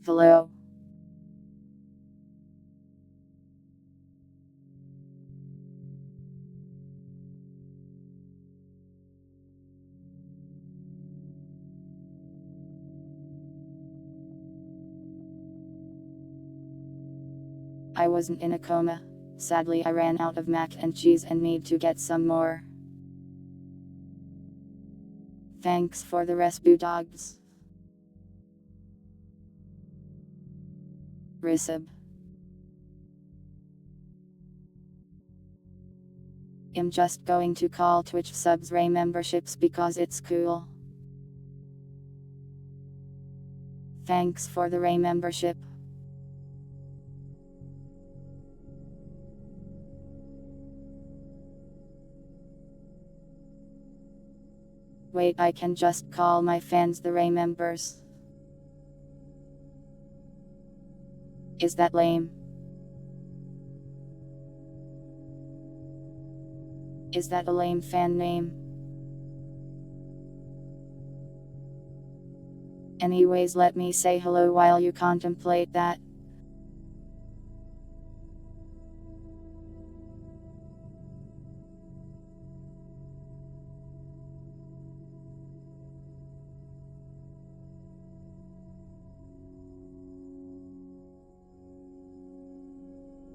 Hello. I wasn't in a coma. Sadly, I ran out of mac and cheese and need to get some more. Thanks for the rescue dogs. Risib. I'm just going to call Twitch subs Ray memberships because it's cool. Thanks for the Ray membership. Wait, I can just call my fans the Ray members. Is that lame? Is that a lame fan name? Anyways, let me say hello while you contemplate that.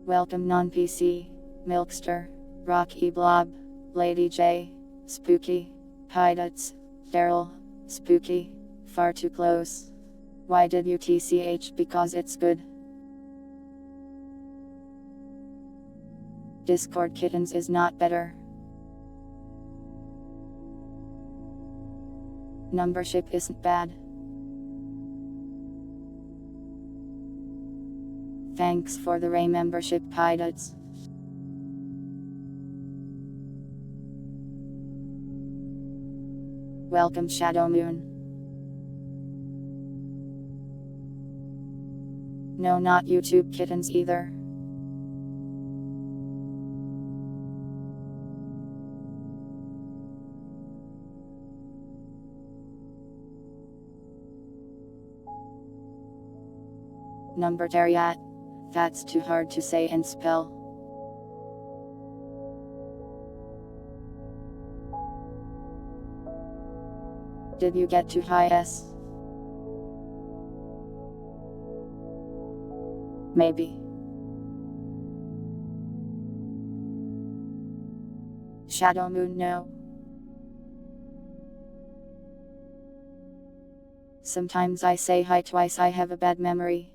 Welcome non-PC, Milkster, Rocky Blob, Lady J, Spooky, Hideouts, Daryl, Spooky, Far Too Close. Why did you TCH? Because it's good. Discord Kittens is not better. Numbership isn't bad. Thanks for the Ray membership, Hideouts. Welcome Shadow Moon. No, not YouTube Kittens either. Numbertariat. That's too hard to say and spell. Did you get to high S? Maybe. Shadow Moon, no. Sometimes I say hi twice, I have a bad memory.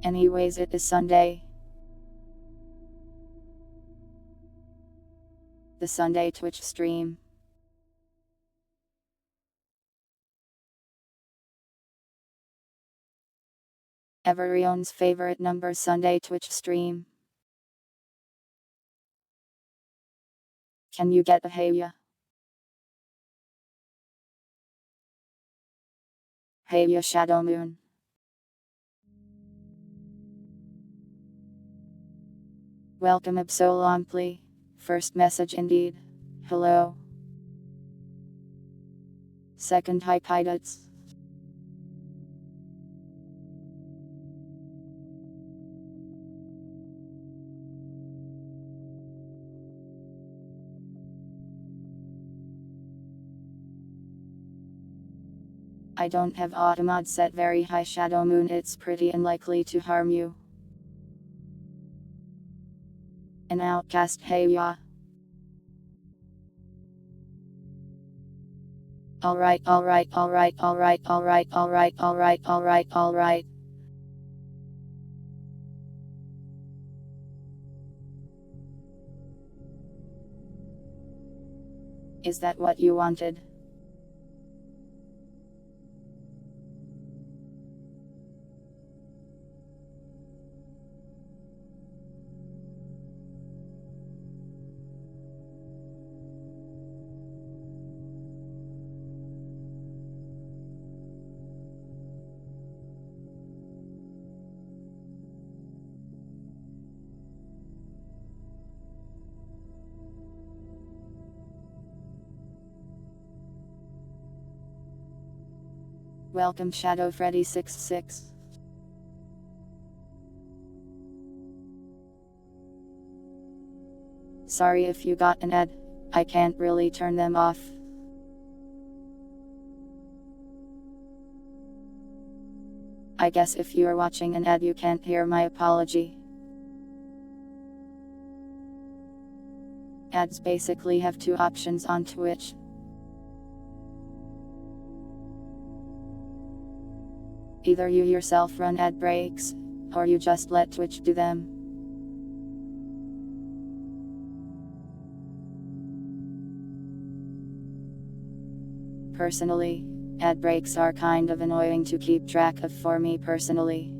Anyways, it is Sunday. The Sunday Twitch stream. Everyone's favorite number Sunday Twitch stream. Can you get a hey ya? Hey ya Shadow Moon. Welcome Absolomply. First message indeed. Hello. Second hi Hideouts. I don't have automod set very high Shadow Moon, it's pretty unlikely to harm you. An outcast hey ya. Alright. Is that what you wanted? Welcome Shadow Freddy 66. Sorry if you got an ad. I can't really turn them off. I guess if you're watching an ad you can't hear my apology. Ads basically have two options on Twitch. Either you yourself run ad breaks, or you just let Twitch do them. Personally, ad breaks are kind of annoying to keep track of for me personally.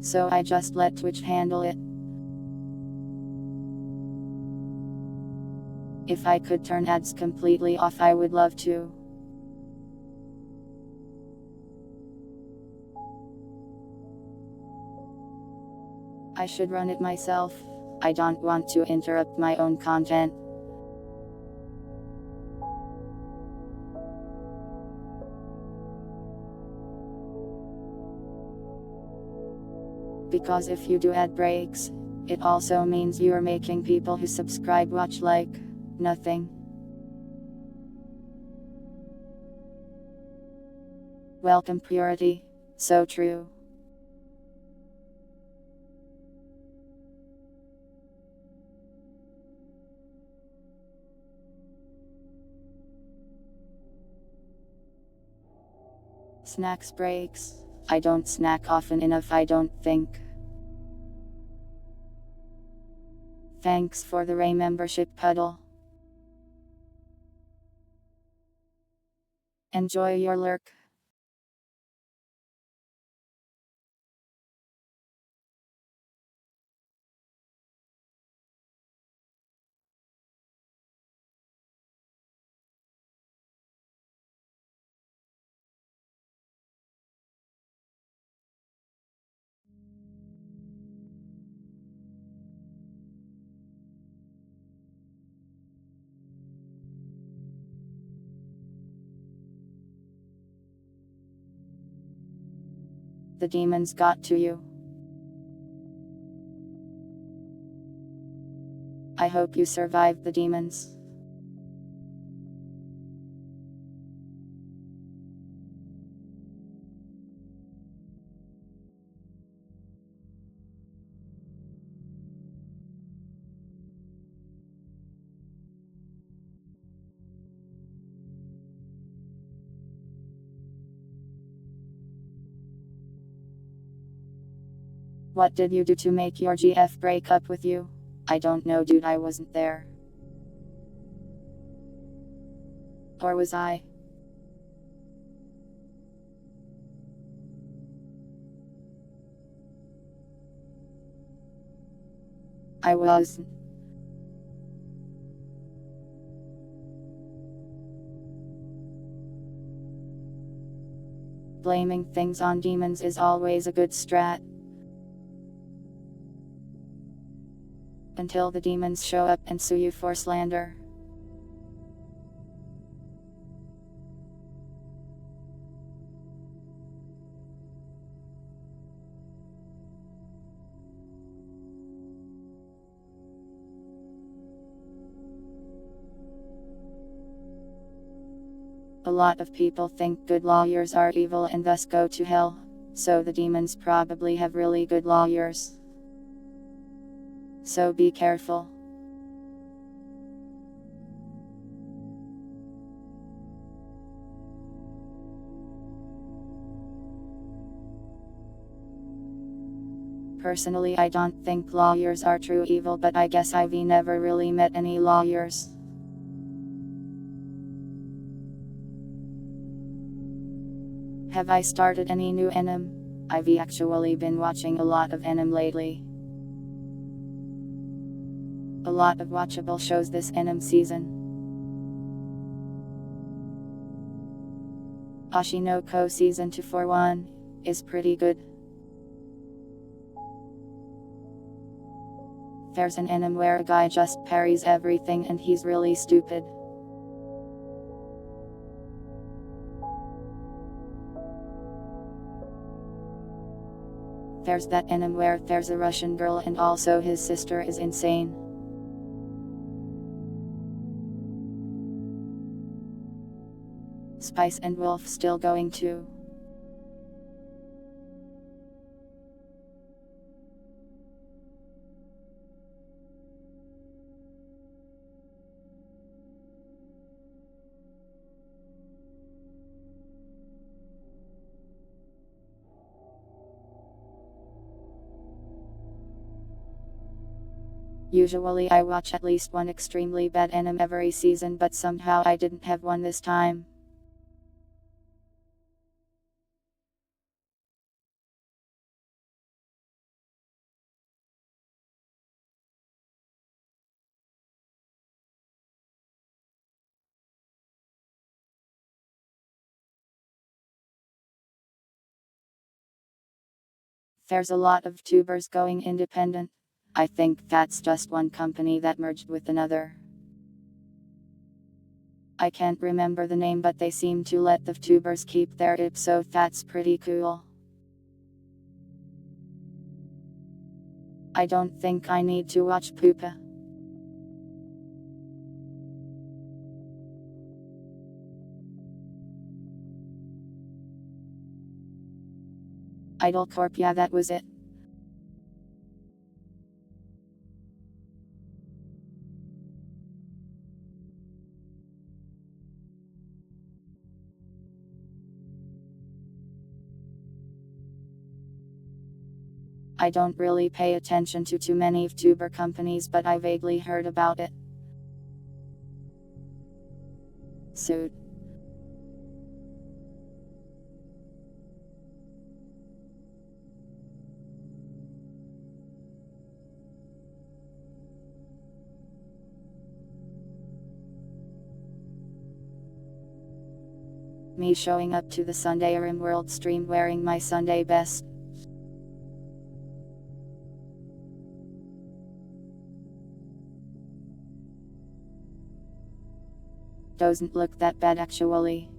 So I just let Twitch handle it. If I could turn ads completely off, I would love to. I should run it myself. I don't want to interrupt my own content. Because if you do ad breaks, it also means you are making people who subscribe watch like nothing. Welcome Purity, so true. Snacks breaks. I don't snack often enough, I don't think. Thanks for the Ray membership, Puddle. Enjoy your lurk. The demons got to you. I hope you survived the demons. What did you do to make your GF break up with you? I don't know, dude, I wasn't there. Or was I? I was. Blaming things on demons is always a good strat. Until the demons show up and sue you for slander. A lot of people think good lawyers are evil and thus go to hell, so the demons probably have really good lawyers. So be careful. Personally, I don't think lawyers are true evil, but I guess I've never really met any lawyers. Have I started any new anime? I've actually been watching a lot of anime lately. A lot of watchable shows this anime season. Oshinoko Season 2 for 1 is pretty good. There's an anime where a guy just parries everything and he's really stupid. There's that anime where there's a Russian girl and also his sister is insane. Spice and Wolf still going too. Usually I watch at least one extremely bad anime every season, but somehow I didn't have one this time. There's a lot of tubers going independent. I think that's just one company that merged with another. I can't remember the name, but they seem to let the tubers keep their IP, so that's pretty cool. I don't think I need to watch Pupa. Idol Corp, yeah, that was it. I don't really pay attention to too many VTuber companies, but I vaguely heard about it. Suit. Me showing up to the Sunday Rimworld stream wearing my Sunday best. Doesn't look that bad actually.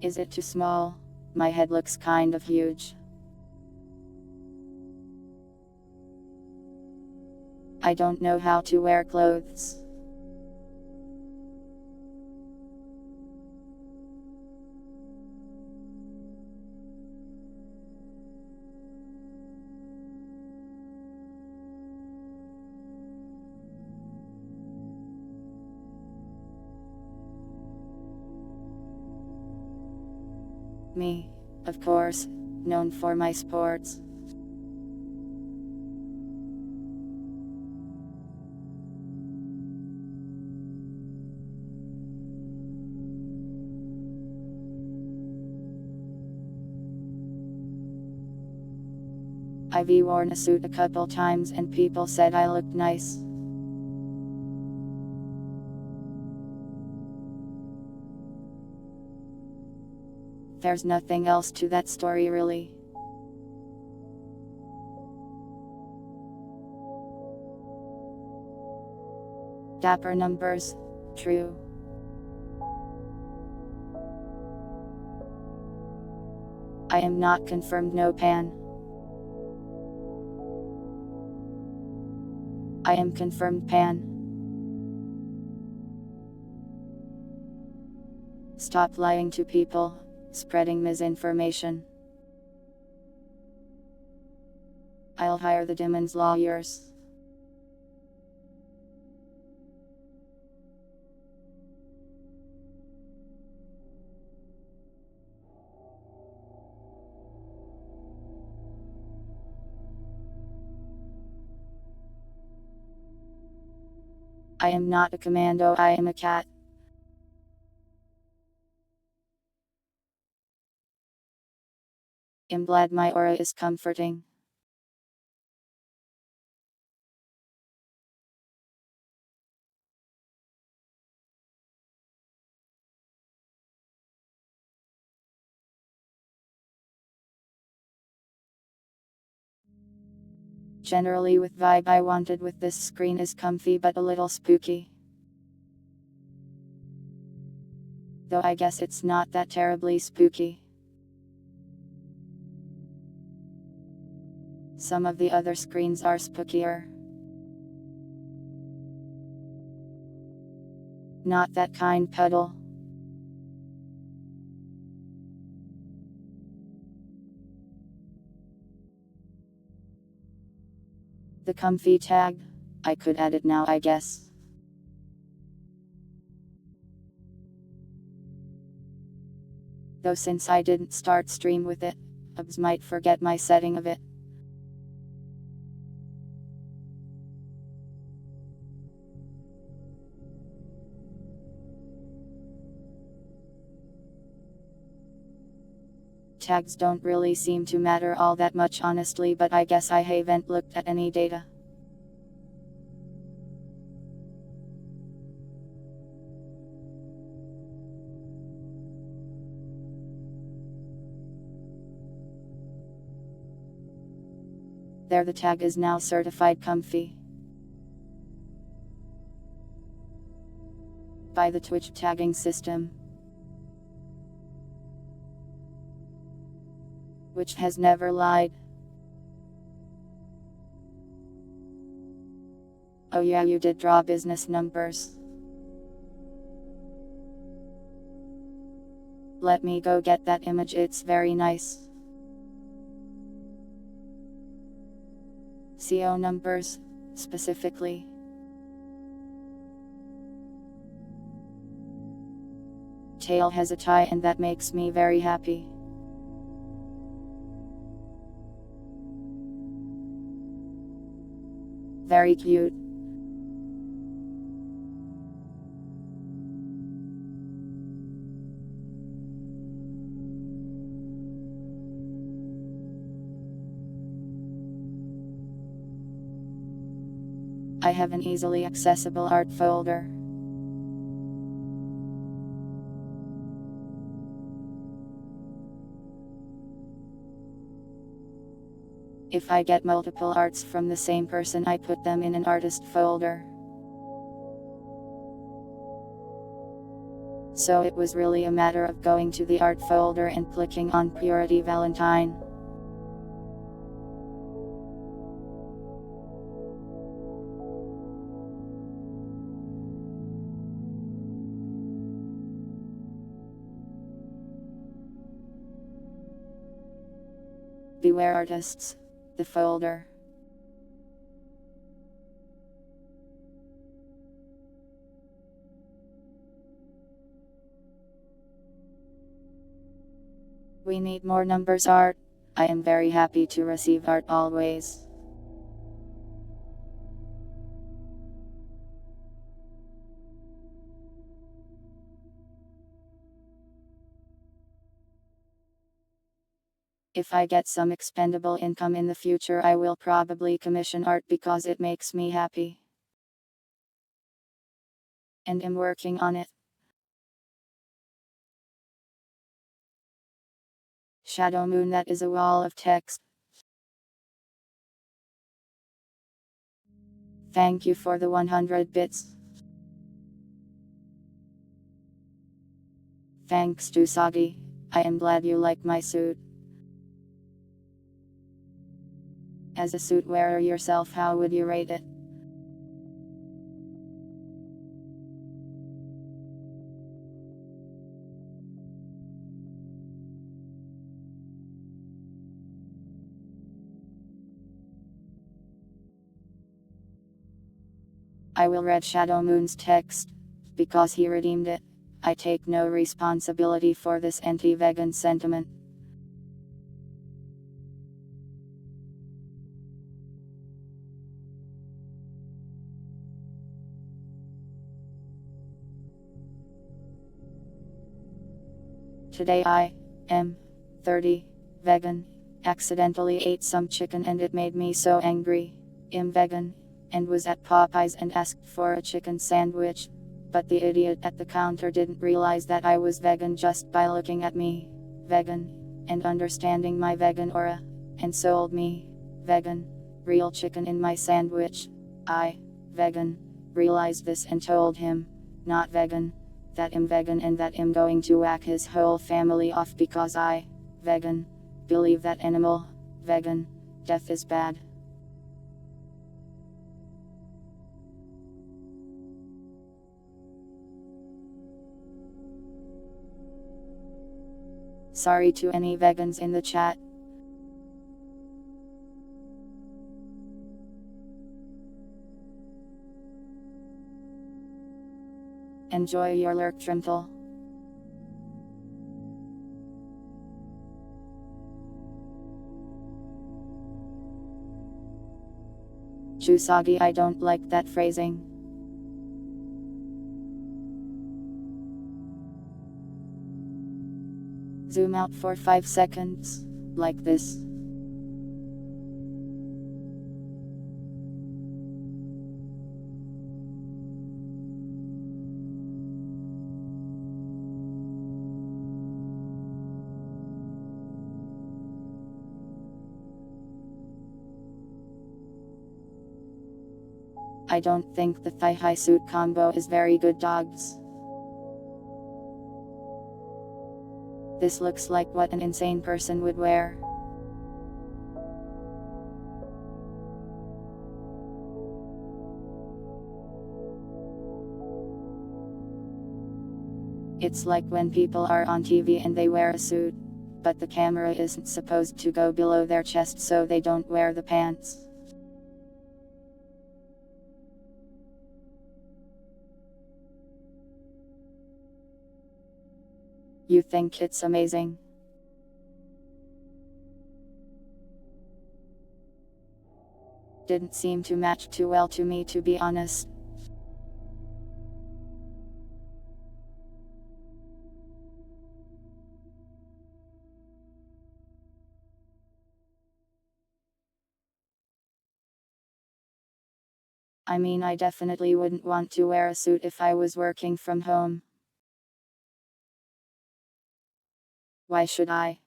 Is it too small? My head looks kind of huge. I don't know how to wear clothes. Me, of course, known for my sports. I've worn a suit a couple times and people said I looked nice. There's nothing else to that story really. Dapper numbers, true. I am not confirmed, no pan. I am confirmed pan. Stop lying to people, spreading misinformation. I'll hire the demon's lawyers. I am not a commando, I am a cat. I'm glad my aura is comforting. Generally with vibe I wanted with this screen is comfy but a little spooky. though I guess it's not that terribly spooky. Some of the other screens are spookier. Not that kind, puddle. The comfy tag. I could add it now, I guess. Though since I didn't start stream with it, Ubs might forget my setting of it. Tags don't really seem to matter all that much honestly, but I guess I haven't looked at any data. There, the tag is now certified comfy by the Twitch tagging system, which has never lied. Oh yeah, you did draw business numbers. Let me go get that image, it's very nice. CO numbers, specifically. Tail has a tie and that makes me very happy. Very cute. I have an easily accessible art folder. If I get multiple arts from the same person, I put them in an artist folder. So it was really a matter of going to the art folder and clicking on Purity Valentine. Beware artists. The folder. We need more numbers art. I am very happy to receive art always. If I get some expendable income in the future, I will probably commission art because it makes me happy. And am working on it. Shadow Moon, that is a wall of text. Thank you for the 100 bits. Thanks to Sagi. I am glad you like my suit. As a suit wearer yourself, how would you rate it? I will read Shadow Moon's text, because he redeemed it. I take no responsibility for this anti-vegan sentiment. Today I am 30, vegan, accidentally ate some chicken and it made me so angry. I'm vegan, and was at Popeyes and asked for a chicken sandwich, but the idiot at the counter didn't realize that I was vegan just by looking at me, vegan, and understanding my vegan aura, and sold me, vegan, real chicken in my sandwich. I, vegan, realized this and told him, not vegan, that I'm vegan and that I'm going to whack his whole family off because I, vegan, believe that animal, vegan, death is bad. Sorry to any vegans in the chat. Enjoy your lurk trimple. Chusagi, I don't like that phrasing. Zoom out for 5 seconds, like this. I don't think the thigh-high suit combo is very good, dogs. This looks like what an insane person would wear. It's like when people are on TV and they wear a suit, but the camera isn't supposed to go below their chest, so they don't wear the pants. You think it's amazing? Didn't seem to match too well to me, to be honest. I mean, I definitely wouldn't want to wear a suit if I was working from home. Why should I?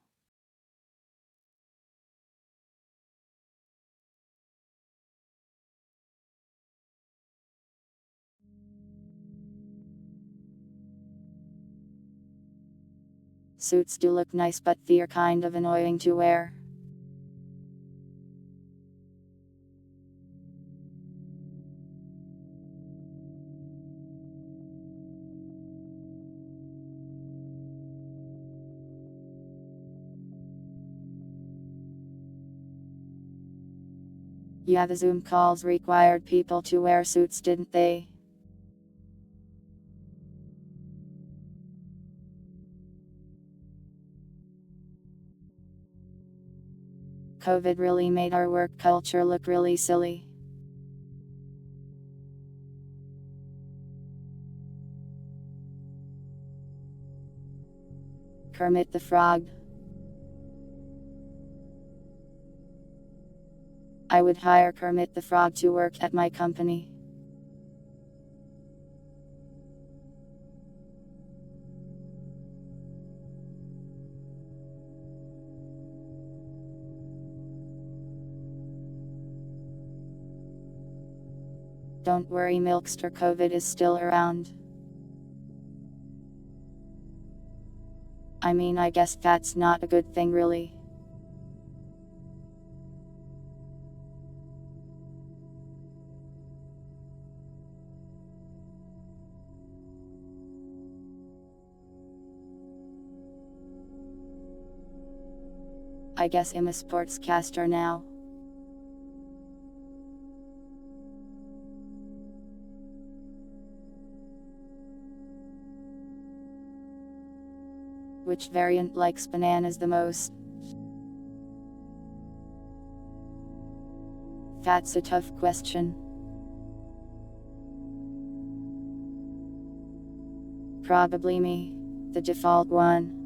Suits do look nice, but they're kind of annoying to wear. Yeah, the Zoom calls required people to wear suits, didn't they? COVID really made our work culture look really silly. Kermit the Frog. I would hire Kermit the Frog to work at my company. Don't worry, Milkster, COVID is still around. I mean, I guess that's not a good thing, really. I guess I'm a sportscaster now. Which variant likes bananas the most? That's a tough question. Probably me, the default one.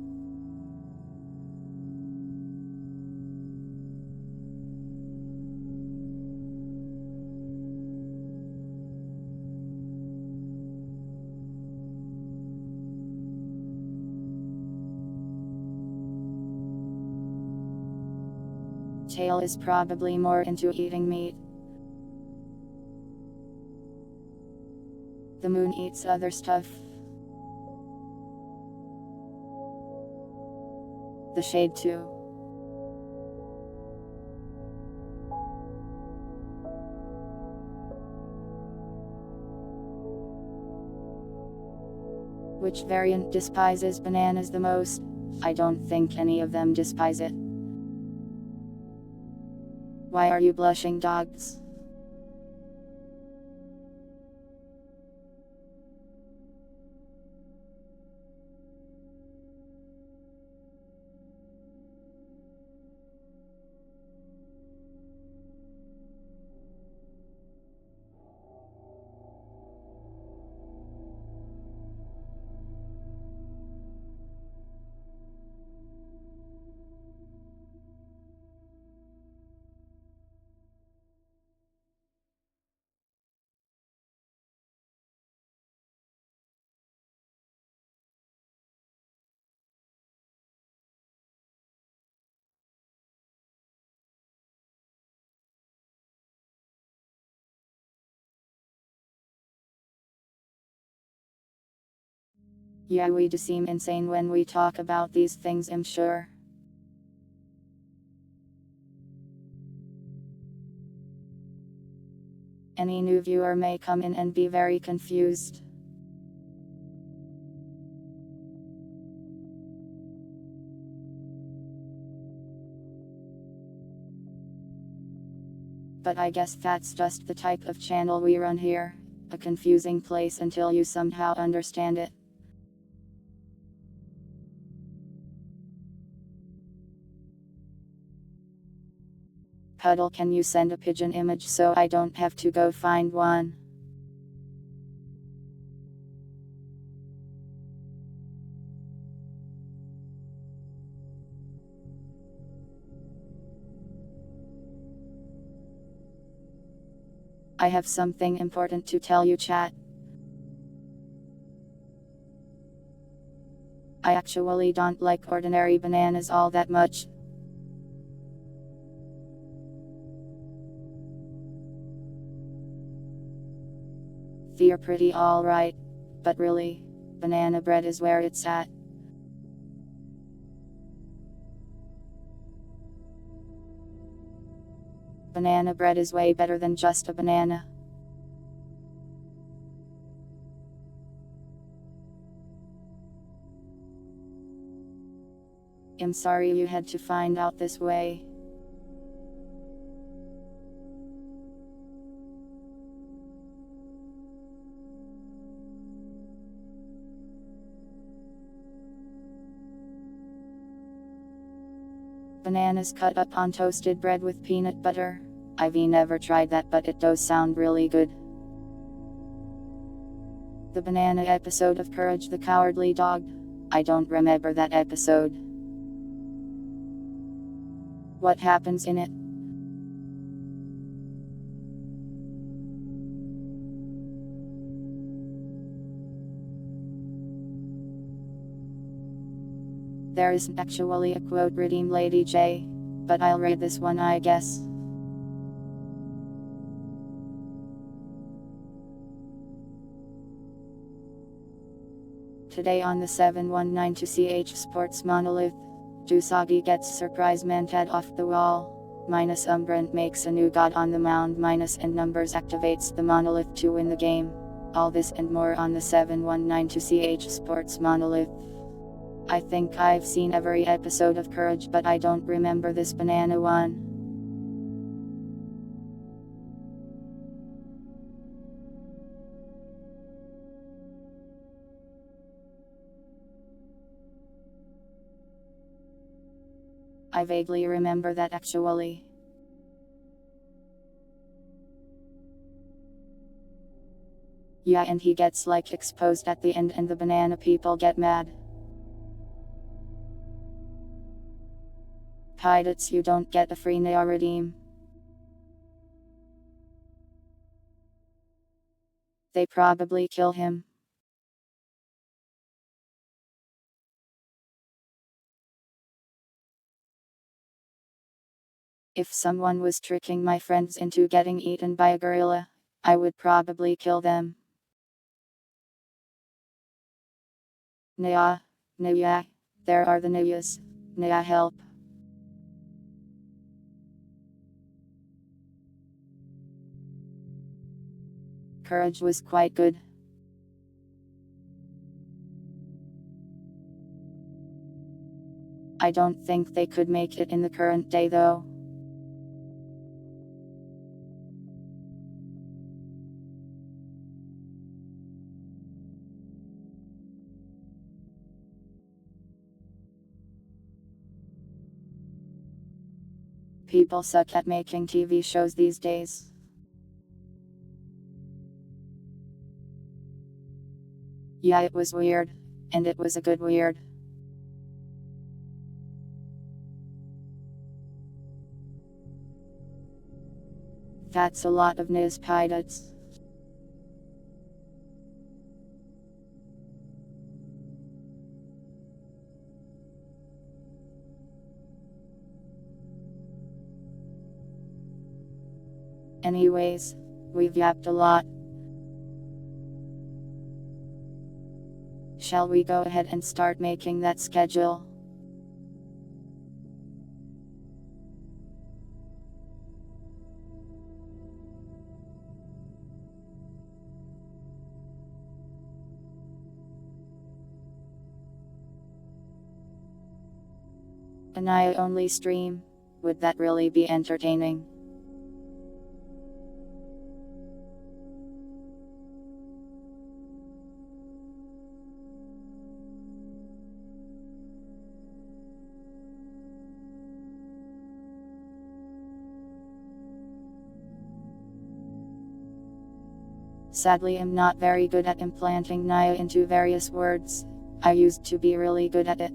Tail is probably more into eating meat. The moon eats other stuff. The shade too. Which variant despises bananas the most? I don't think any of them despise it. Why are you blushing, dogs? Yeah, we do seem insane when we talk about these things, I'm sure. Any new viewer may come in and be very confused. But I guess that's just the type of channel we run here. A confusing place until you somehow understand it. Puddle, can you send a pigeon image so I don't have to go find one? I have something important to tell you, chat. I actually don't like ordinary bananas all that much. They're pretty alright, but really, banana bread is where it's at. Banana bread is way better than just a banana. I'm sorry you had to find out this way. Bananas cut up on toasted bread with peanut butter. I've never tried that, but it does sound really good. The banana episode of Courage the Cowardly Dog? I don't remember that episode. What happens in it? There isn't actually a quote redeem, Lady J, but I'll read this one, I guess. Today on the 719-2CH Sports Monolith, Usagi gets surprise mented off the wall, minus Umbrant makes a new god on the mound, minus and numbers activates the monolith to win the game. All this and more on the 719-2CH Sports Monolith. I think I've seen every episode of Courage, but I don't remember this banana one. I vaguely remember that actually. Yeah, and he gets like exposed at the end and the banana people get mad. Pirates, you don't get a free Nea redeem. They probably kill him. If someone was tricking my friends into getting eaten by a gorilla, I would probably kill them. Nea, Nea, there are the Neas. Nya help. Courage was quite good. I don't think they could make it in the current day though. People suck at making TV shows these days. Yeah, it was weird. And it was a good weird. That's a lot of news pilots. Anyways, we've yapped a lot. Shall we go ahead and start making that schedule? An I only stream? Would that really be entertaining? Sadly, I'm not very good at implanting Naya into various words. I used to be really good at it.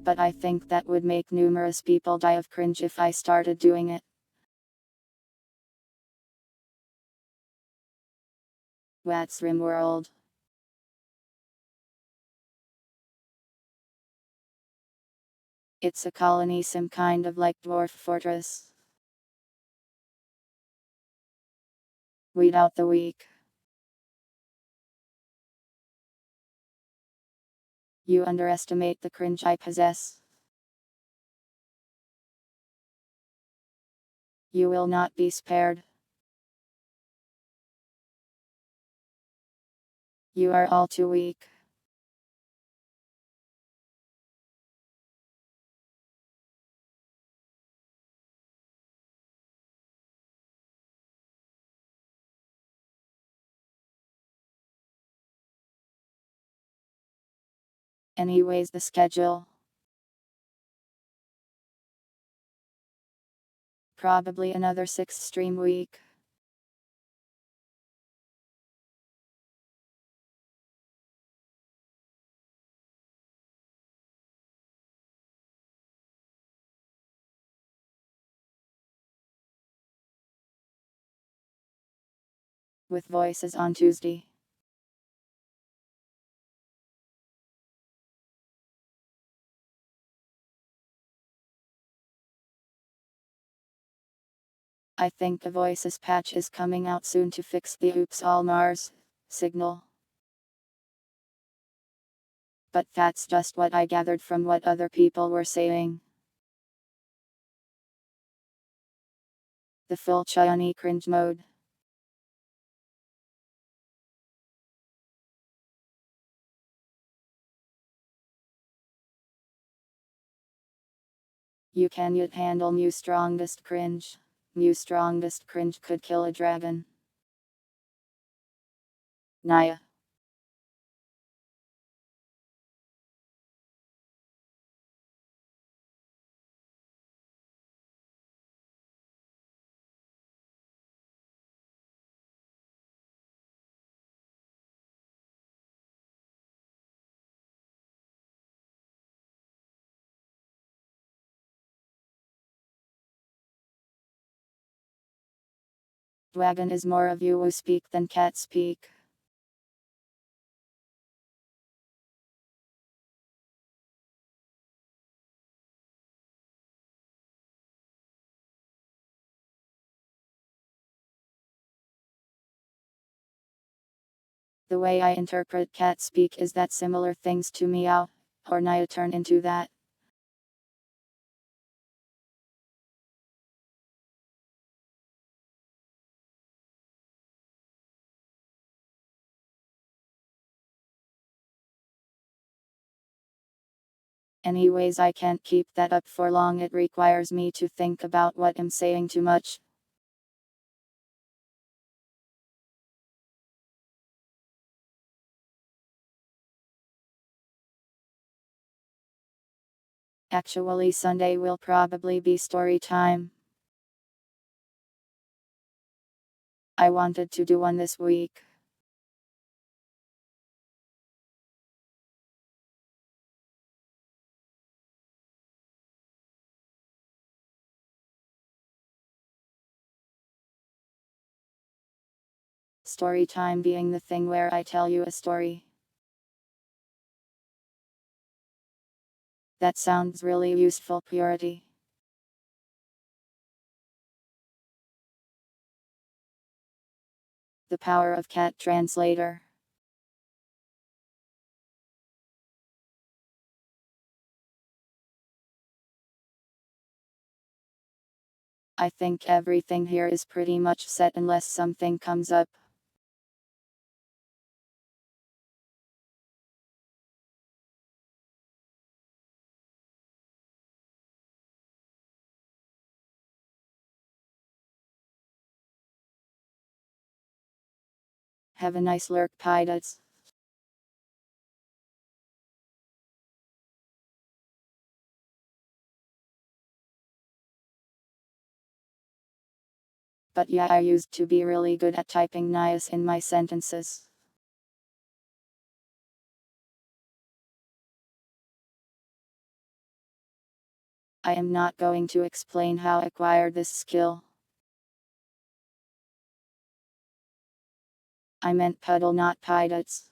But I think that would make numerous people die of cringe if I started doing it. What's Rimworld? It's a colony sim kind of like Dwarf Fortress. Weed out the week. You underestimate the cringe I possess. You will not be spared. You are all too weak. Anyways, the schedule. Probably another 6 stream week. With voices on Tuesday. I think a voices patch is coming out soon to fix the Oops All Mars signal. But that's just what I gathered from what other people were saying. The full Chayani cringe mode. You can yet handle Mew strongest cringe. Mew strongest cringe could kill a dragon. Naya. Dragon is more of you who speak than cat speak. The way I interpret cat speak is that similar things to meow. Hornaya turn into that. Anyways, I can't keep that up for long. It requires me to think about what I'm saying too much. Actually, Sunday will probably be story time. I wanted to do one this week. Story time being the thing where I tell you a story. That sounds really useful, Purity. The power of cat translator. I think everything here is pretty much set unless something comes up. Have a nice lurk, pilots. But yeah, I used to be really good at typing nice in my sentences. I am not going to explain how I acquired this skill. I meant puddle, not pilots.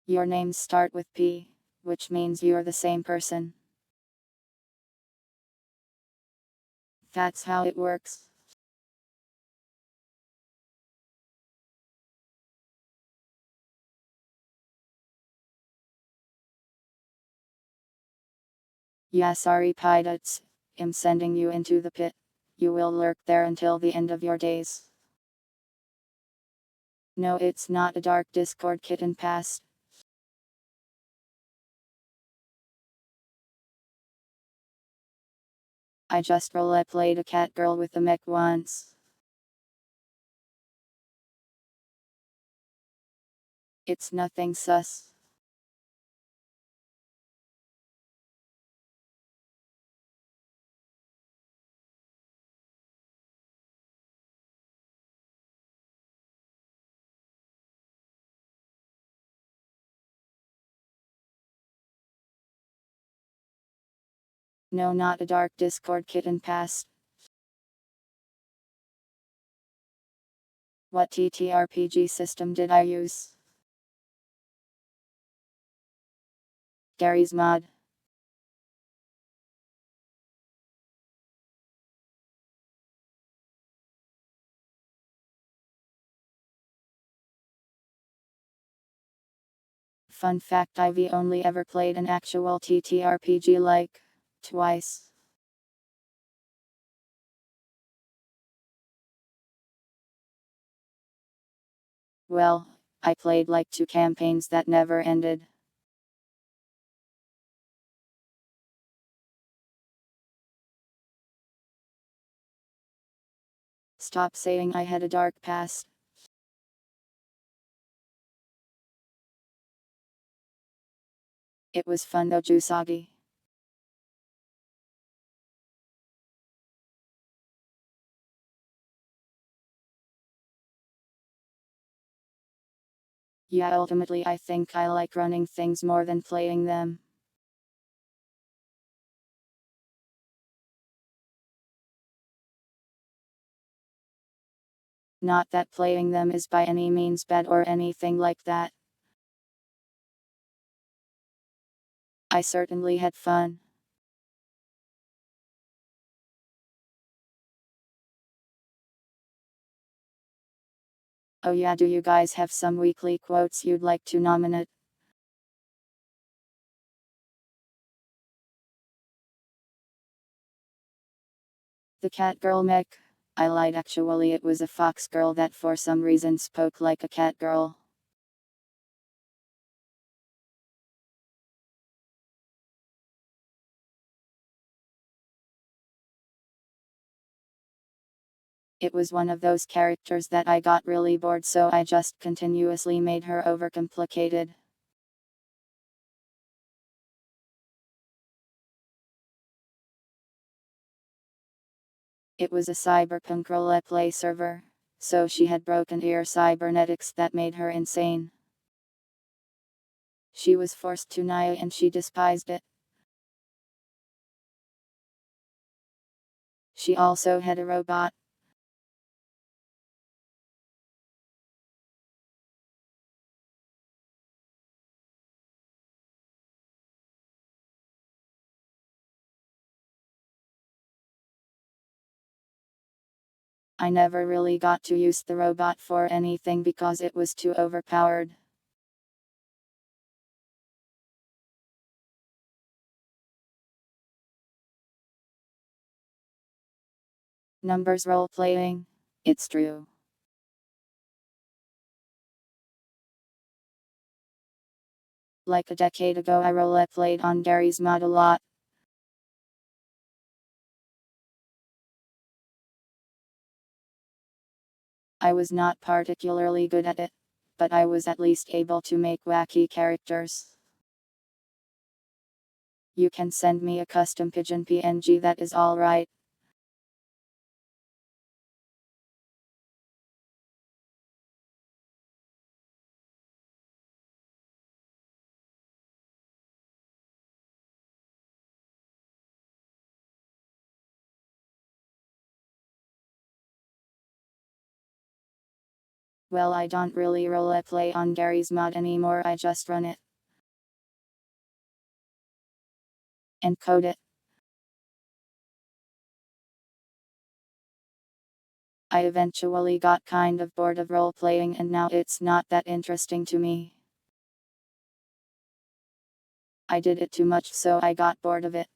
Your names start with P, which means you're the same person. That's how it works. Yeah, sorry, pilots. I'm sending you into the pit. You will lurk there until the end of your days. No, it's not a dark Discord kitten pass. I just role-played a cat girl with a mech once. It's nothing sus. No, not a dark Discord kitten pass. What TTRPG system did I use? Gary's mod. Fun fact, I've only ever played an actual TTRPG like twice. Well, I played like 2 campaigns that never ended. Stop saying I had a dark past. It was fun though, Jusagi. Yeah, ultimately I think I like running things more than playing them. Not that playing them is by any means bad or anything like that. I certainly had fun. Oh yeah, do you guys have some weekly quotes you'd like to nominate? The cat girl mech. I lied, actually it was a fox girl that for some reason spoke like a cat girl. It was one of those characters that I got really bored, so I just continuously made her overcomplicated. It was a cyberpunk roleplay server, so she had broken ear cybernetics that made her insane. She was forced to Naya and she despised it. She also had a robot. I never really got to use the robot for anything because it was too overpowered. Numbers role playing. It's true. Like a decade ago, I roleplayed on Gary's mod a lot. I was not particularly good at it, but I was at least able to make wacky characters. You can send me a custom pigeon PNG, that is alright. Well, I don't really roleplay on Gary's mod anymore, I just run it and code it. I eventually got kind of bored of roleplaying and now it's not that interesting to me. I did it too much, so I got bored of it.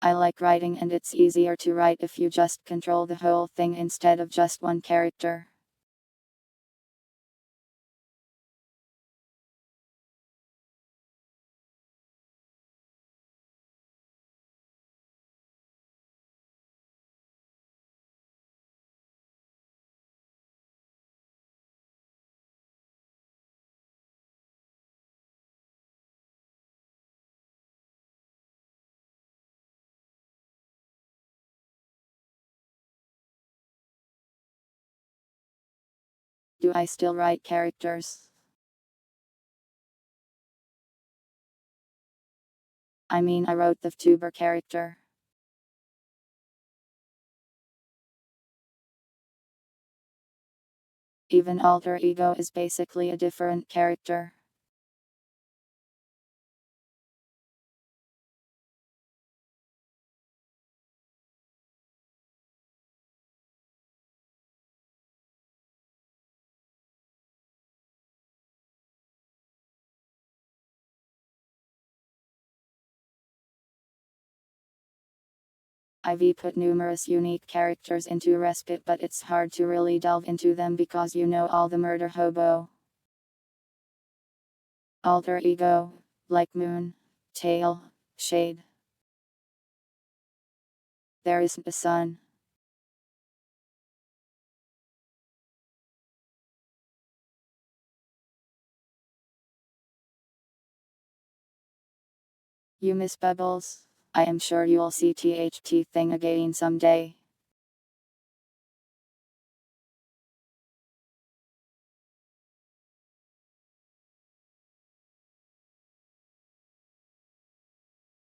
I like writing, and it's easier to write if you just control the whole thing instead of just one character. Do I still write characters? I mean, I wrote the VTuber character. Even alter ego is basically a different character. I've put numerous unique characters into Respite, but it's hard to really delve into them because you know all the murder hobo. Alter ego, like Moon, Tail, Shade. There isn't a sun. You miss Bubbles? I am sure you'll see THT thing again someday.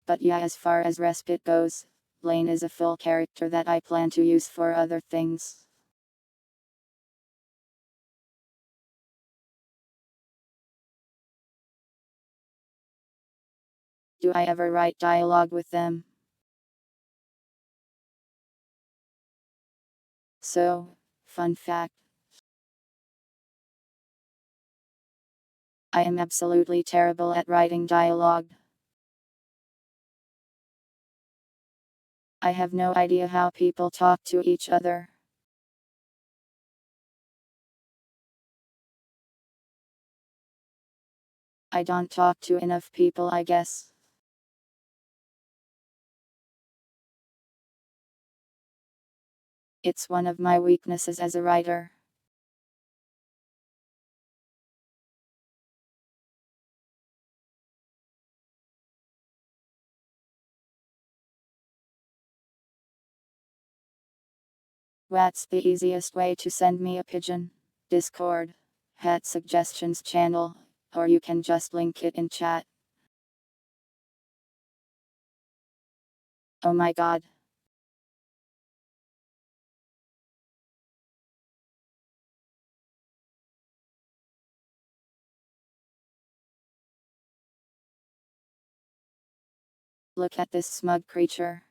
But yeah, as far as Respite goes, Lane is a full character that I plan to use for other things. Do I ever write dialogue with them? So, fun fact. I am absolutely terrible at writing dialogue. I have no idea how people talk to each other. I don't talk to enough people, I guess. It's one of my weaknesses as a writer. What's the easiest way to send me a pigeon? Discord, hat suggestions channel, or you can just link it in chat. Oh my god. Look at this smug creature.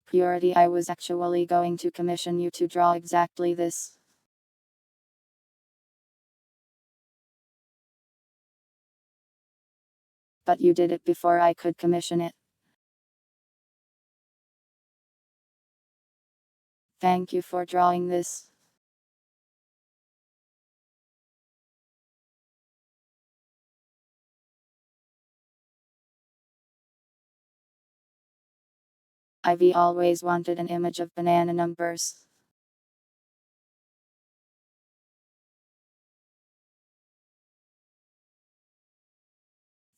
Purity, I was actually going to commission you to draw exactly this. But you did it before I could commission it. Thank you for drawing this. I've always wanted an image of banana numbers.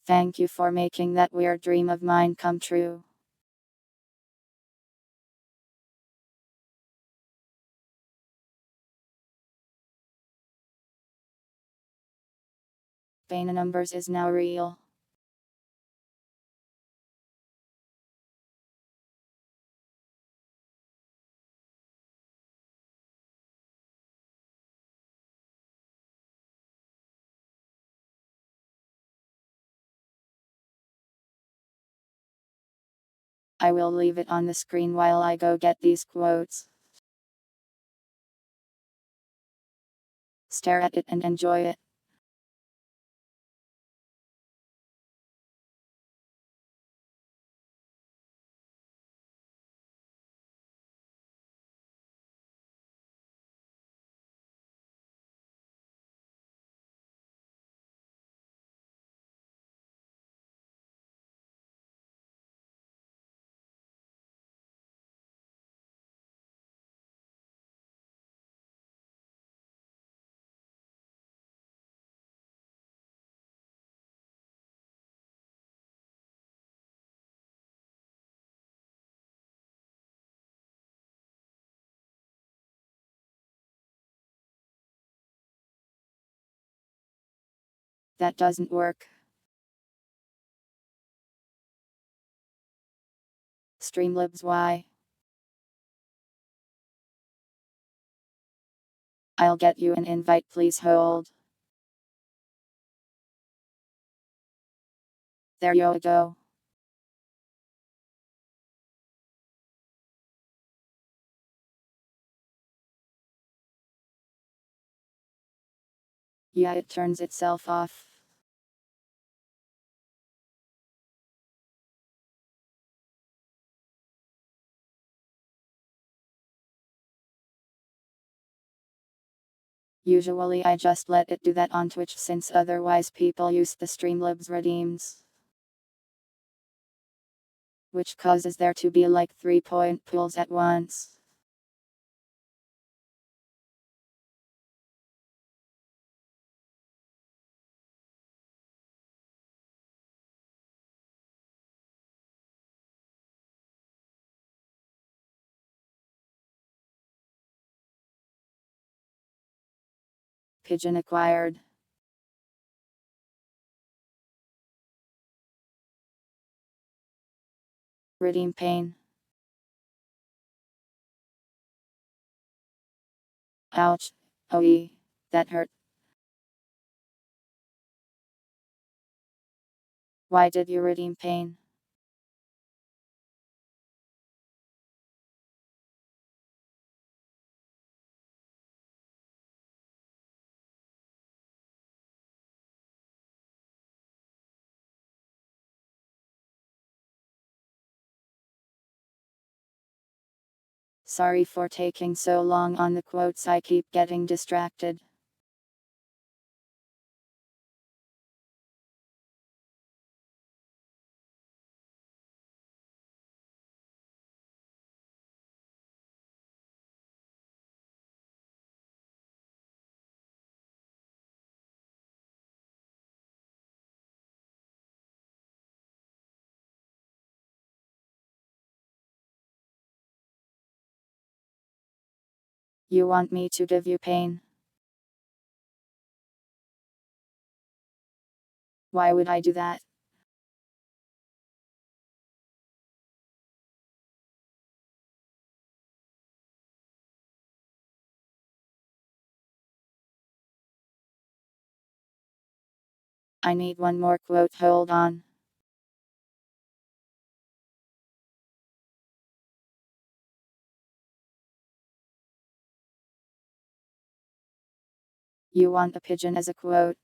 Thank you for making that weird dream of mine come true. Banana numbers is now real. I will leave it on the screen while I go get these quotes. Stare at it and enjoy it. That doesn't work. Streamlabs, why? I'll get you an invite, please hold. There you go. Yeah, it turns itself off. Usually I just let it do that on Twitch since otherwise people use the Streamlabs redeems. Which causes there to be like 3-point pools at once. Pigeon acquired. Redeem pain. Ouch. Oh, that hurt. Why did you redeem pain? Sorry for taking so long on the quotes, I keep getting distracted. You want me to give you pain? Why would I do that? I need one more quote, hold on. You want a pigeon as a quote?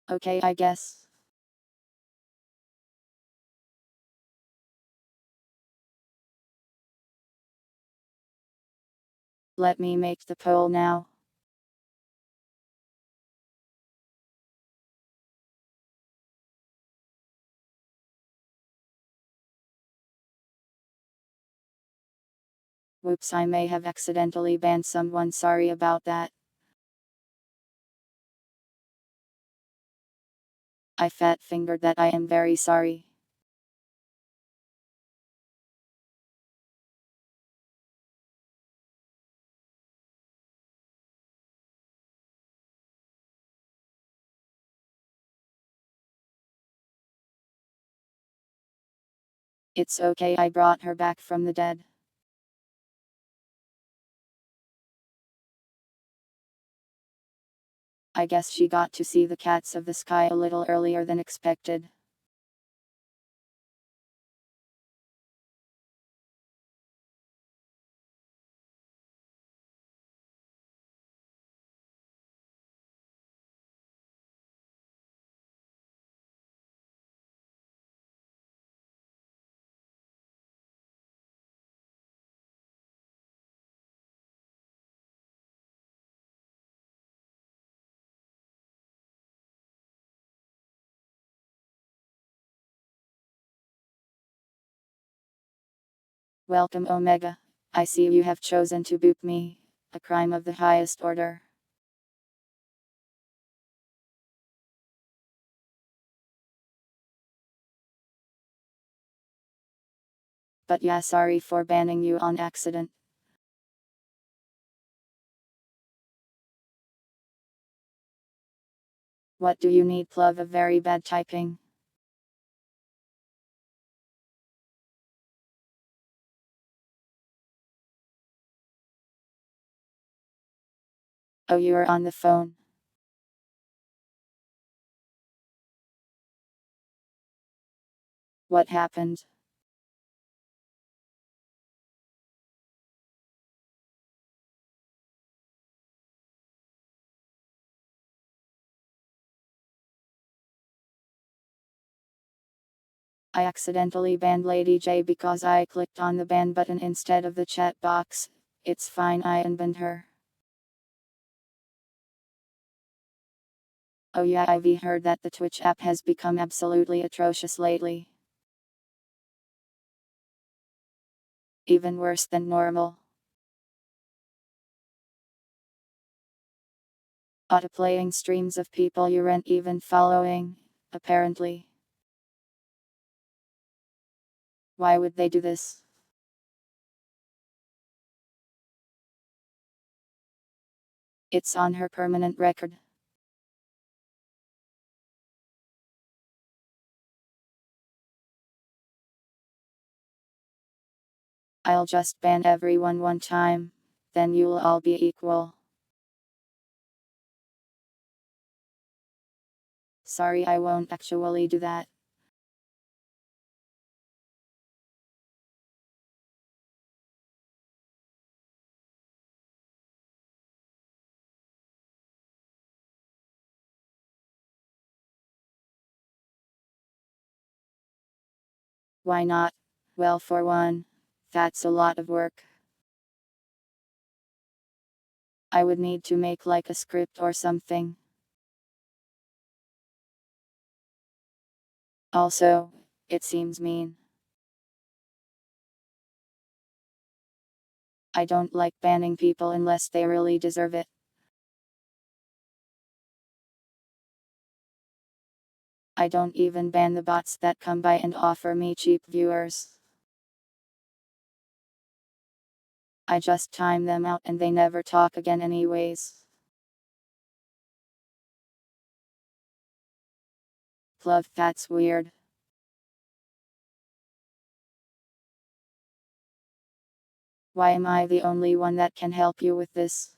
Okay, I guess. Let me make the poll now. Whoops, I may have accidentally banned someone, sorry about that. I fat fingered that, I am very sorry. It's okay, I brought her back from the dead. I guess she got to see the cats of the sky a little earlier than expected. Welcome, Omega. I see you have chosen to boop me, a crime of the highest order. But yeah, sorry for banning you on accident. What do you need, plug of very bad typing? Oh, you are on the phone. What happened? I accidentally banned Lady J because I clicked on the ban button instead of the chat box. It's fine, I unbanned her. Oh yeah, I've heard that the Twitch app has become absolutely atrocious lately. Even worse than normal. Autoplaying streams of people you aren't even following, apparently. Why would they do this? It's on her permanent record. I'll just ban everyone one time. Then you'll all be equal. Sorry, I won't actually do that. Why not? Well, for one, that's a lot of work. I would need to make like a script or something. Also, it seems mean. I don't like banning people unless they really deserve it. I don't even ban the bots that come by and offer me cheap viewers. I just time them out and they never talk again anyways. Love, that's weird. Why am I the only one that can help you with this?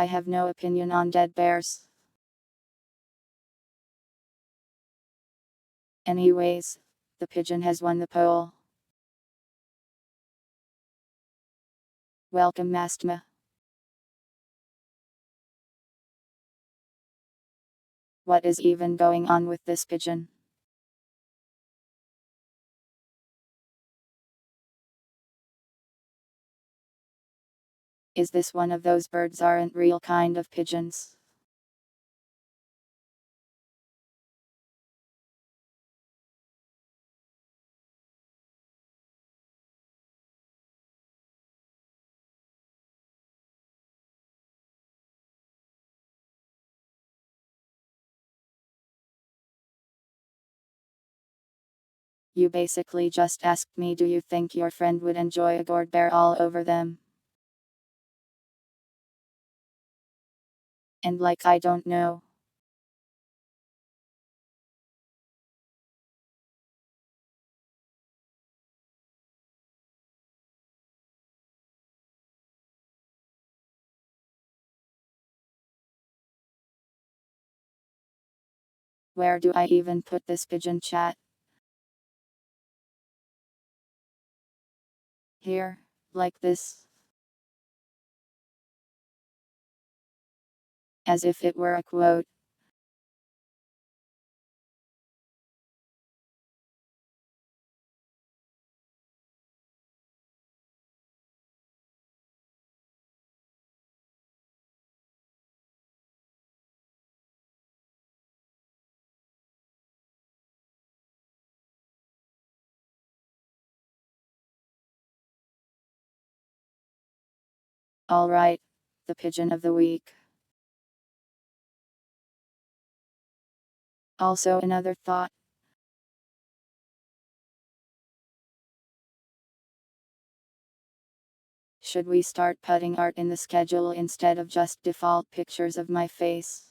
I have no opinion on dead bears. Anyways, the pigeon has won the poll. Welcome, Mastma. What is even going on with this pigeon? Is this one of those birds aren't real kind of pigeons? You basically just asked me, do you think your friend would enjoy a gourd bear all over them? And like, I don't know. Where do I even put this pigeon chat? Here, like this. As if it were a quote. Alright, the pigeon of the week. Also, another thought. Should we start putting art in the schedule instead of just default pictures of my face?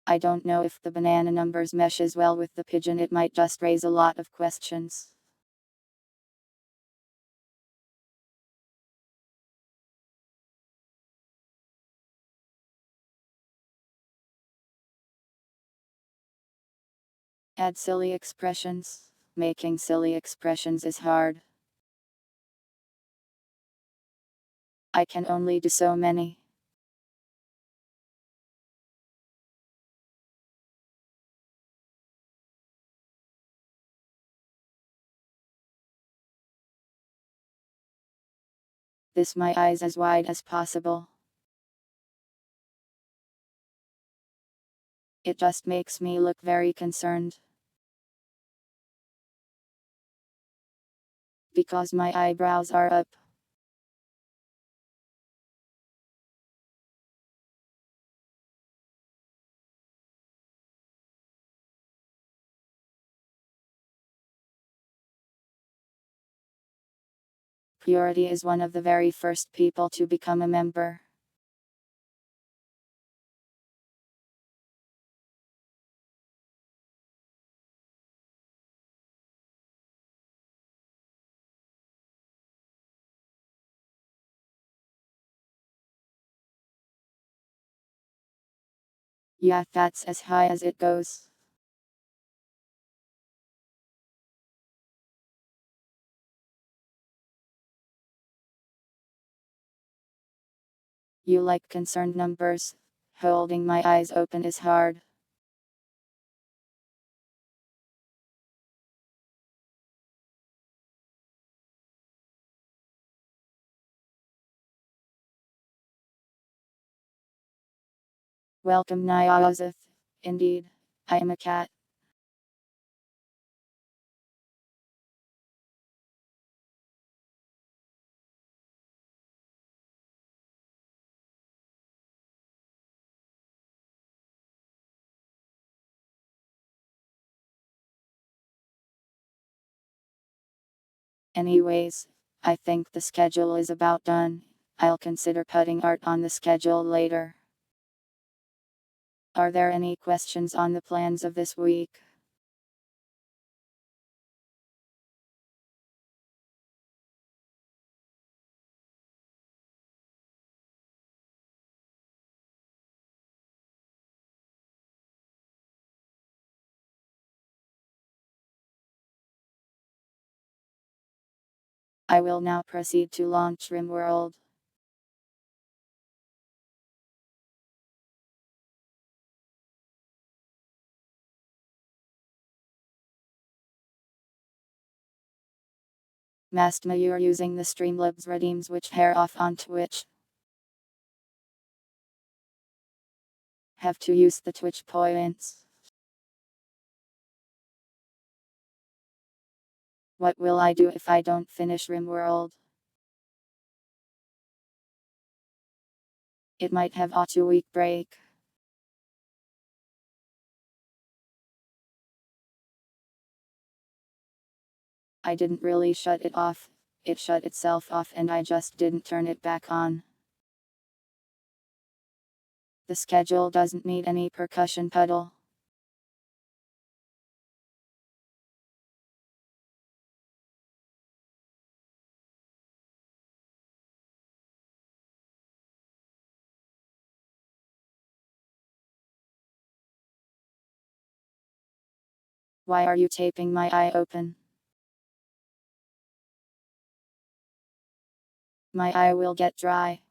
I don't know if the banana numbers meshes well with the pigeon, it might just raise a lot of questions. Add silly expressions. Making silly expressions is hard. I can only do so many. This my eyes as wide as possible. It just makes me look very concerned. Because my eyebrows are up. Purity is one of the very first people to become a member. Yeah, that's as high as it goes. You like concerned numbers. Holding my eyes open is hard. Welcome Nyazith. Indeed, I am a cat. Anyways, I think the schedule is about done. I'll consider putting art on the schedule later. Are there any questions on the plans of this week? I will now proceed to launch Rimworld. Mastma, you're using the Streamlabs redeems which hair off on Twitch. Have to use the Twitch points. What will I do if I don't finish Rimworld? It might have a 2-week break. I didn't really shut it off. It shut itself off and I just didn't turn it back on. The schedule doesn't need any percussion pedal. Why are you taping my eye open? My eye will get dry.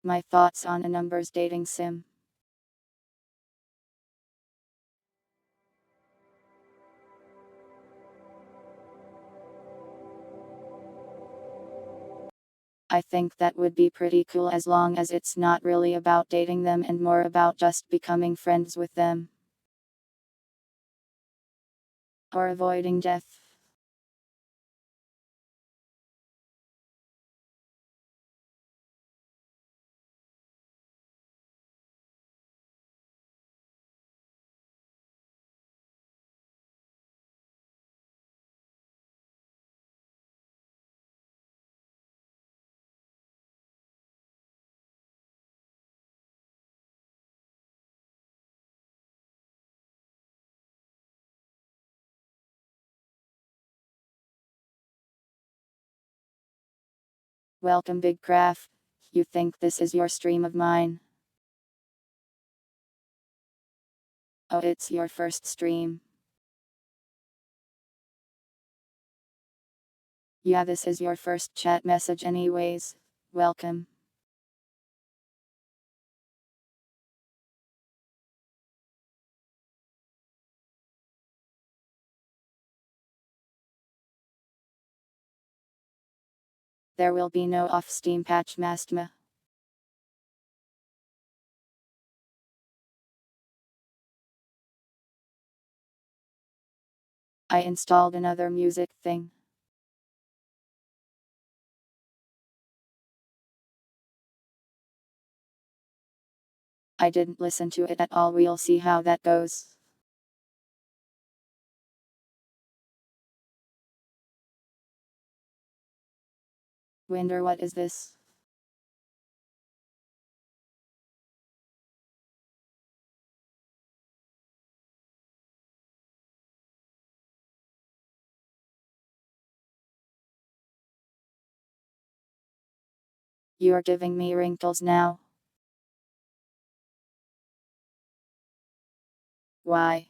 My thoughts on a numbers dating sim. I think that would be pretty cool as long as it's not really about dating them and more about just becoming friends with them. Or avoiding death. Welcome Big Craft. You think this is your stream of mine? Oh, it's your first stream. Yeah, this is your first chat message anyways. Welcome. There will be no off-Steam patch mastma. I installed another music thing. I didn't listen to it at all. We'll see how that goes. Wonder what is this? You're giving me wrinkles now. Why?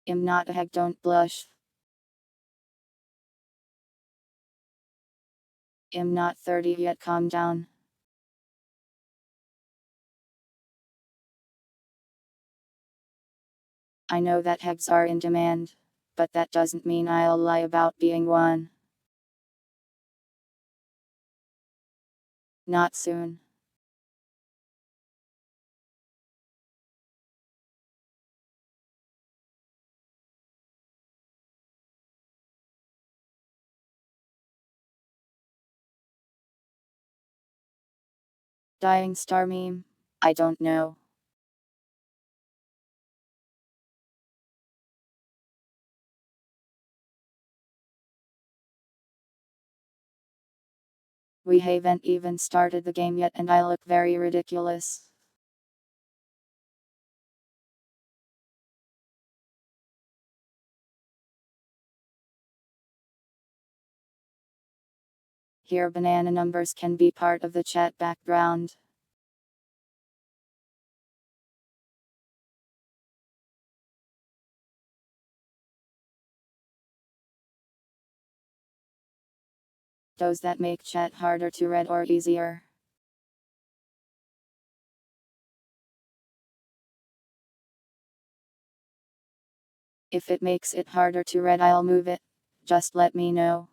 I'm not a heck, don't blush. I'm not 30 yet, calm down. I know that hegs are in demand, but that doesn't mean I'll lie about being one. Not soon. Dying star meme? I don't know. We haven't even started the game yet and I look very ridiculous. Here banana numbers can be part of the chat background. Does that make chat harder to read or easier? If it makes it harder to read, I'll move it. Just let me know.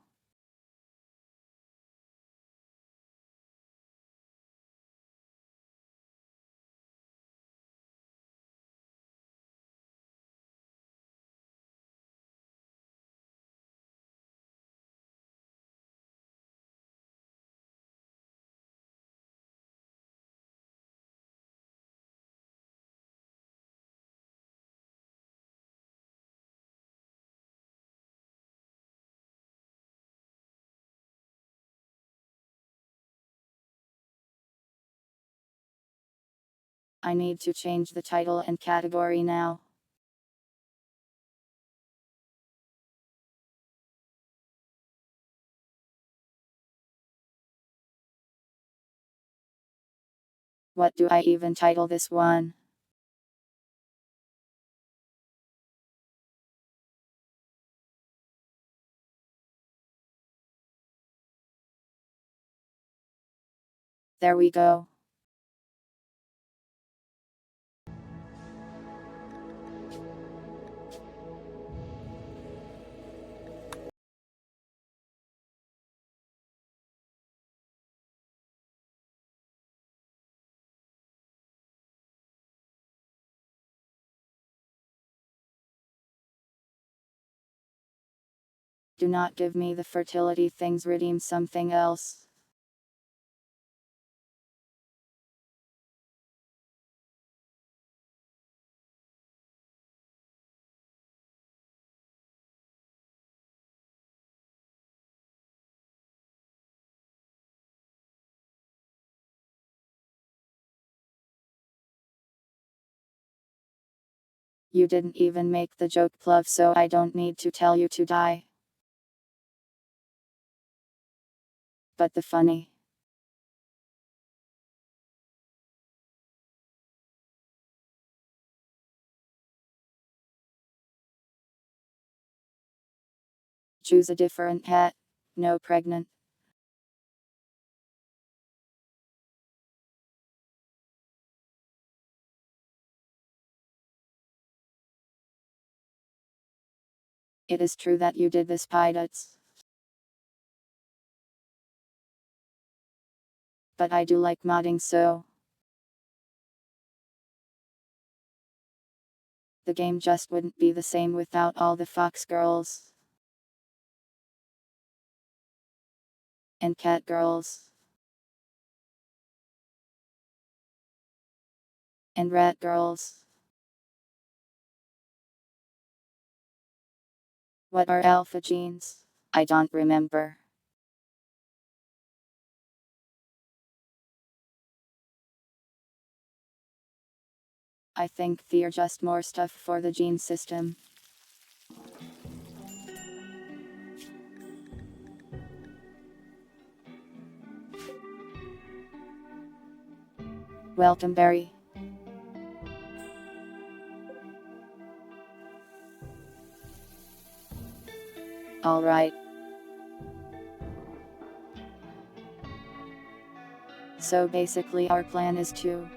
I need to change the title and category now. What do I even title this one? There we go. Do not give me the fertility things, redeem something else. You didn't even make the joke, Pluv, so I don't need to tell you to die. But the funny. Choose a different hat. No pregnant. It is true that you did this, pilots. But I do like modding, so the game just wouldn't be the same without all the fox girls and cat girls and rat girls. What are alpha genes? I don't remember. I think they're just more stuff for the gene system. Welcome, Barry. Alright. So basically our plan is to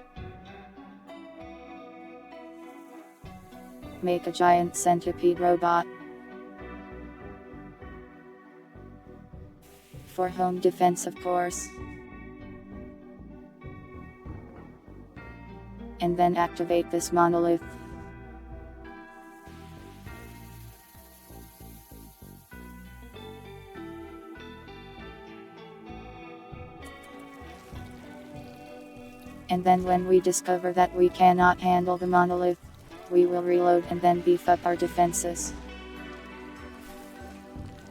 make a giant centipede robot for home defense, of course, and then activate this monolith. And then when we discover that we cannot handle the monolith, we will reload and then beef up our defenses.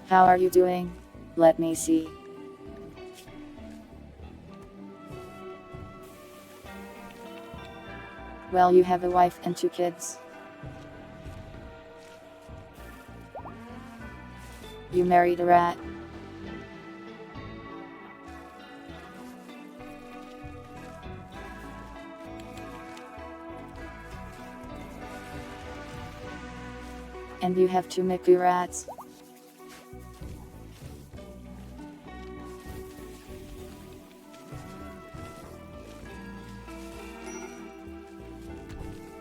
How are you doing? Let me see. Well, you have a wife and 2 kids. You married a rat. And you have 2 Miku rats.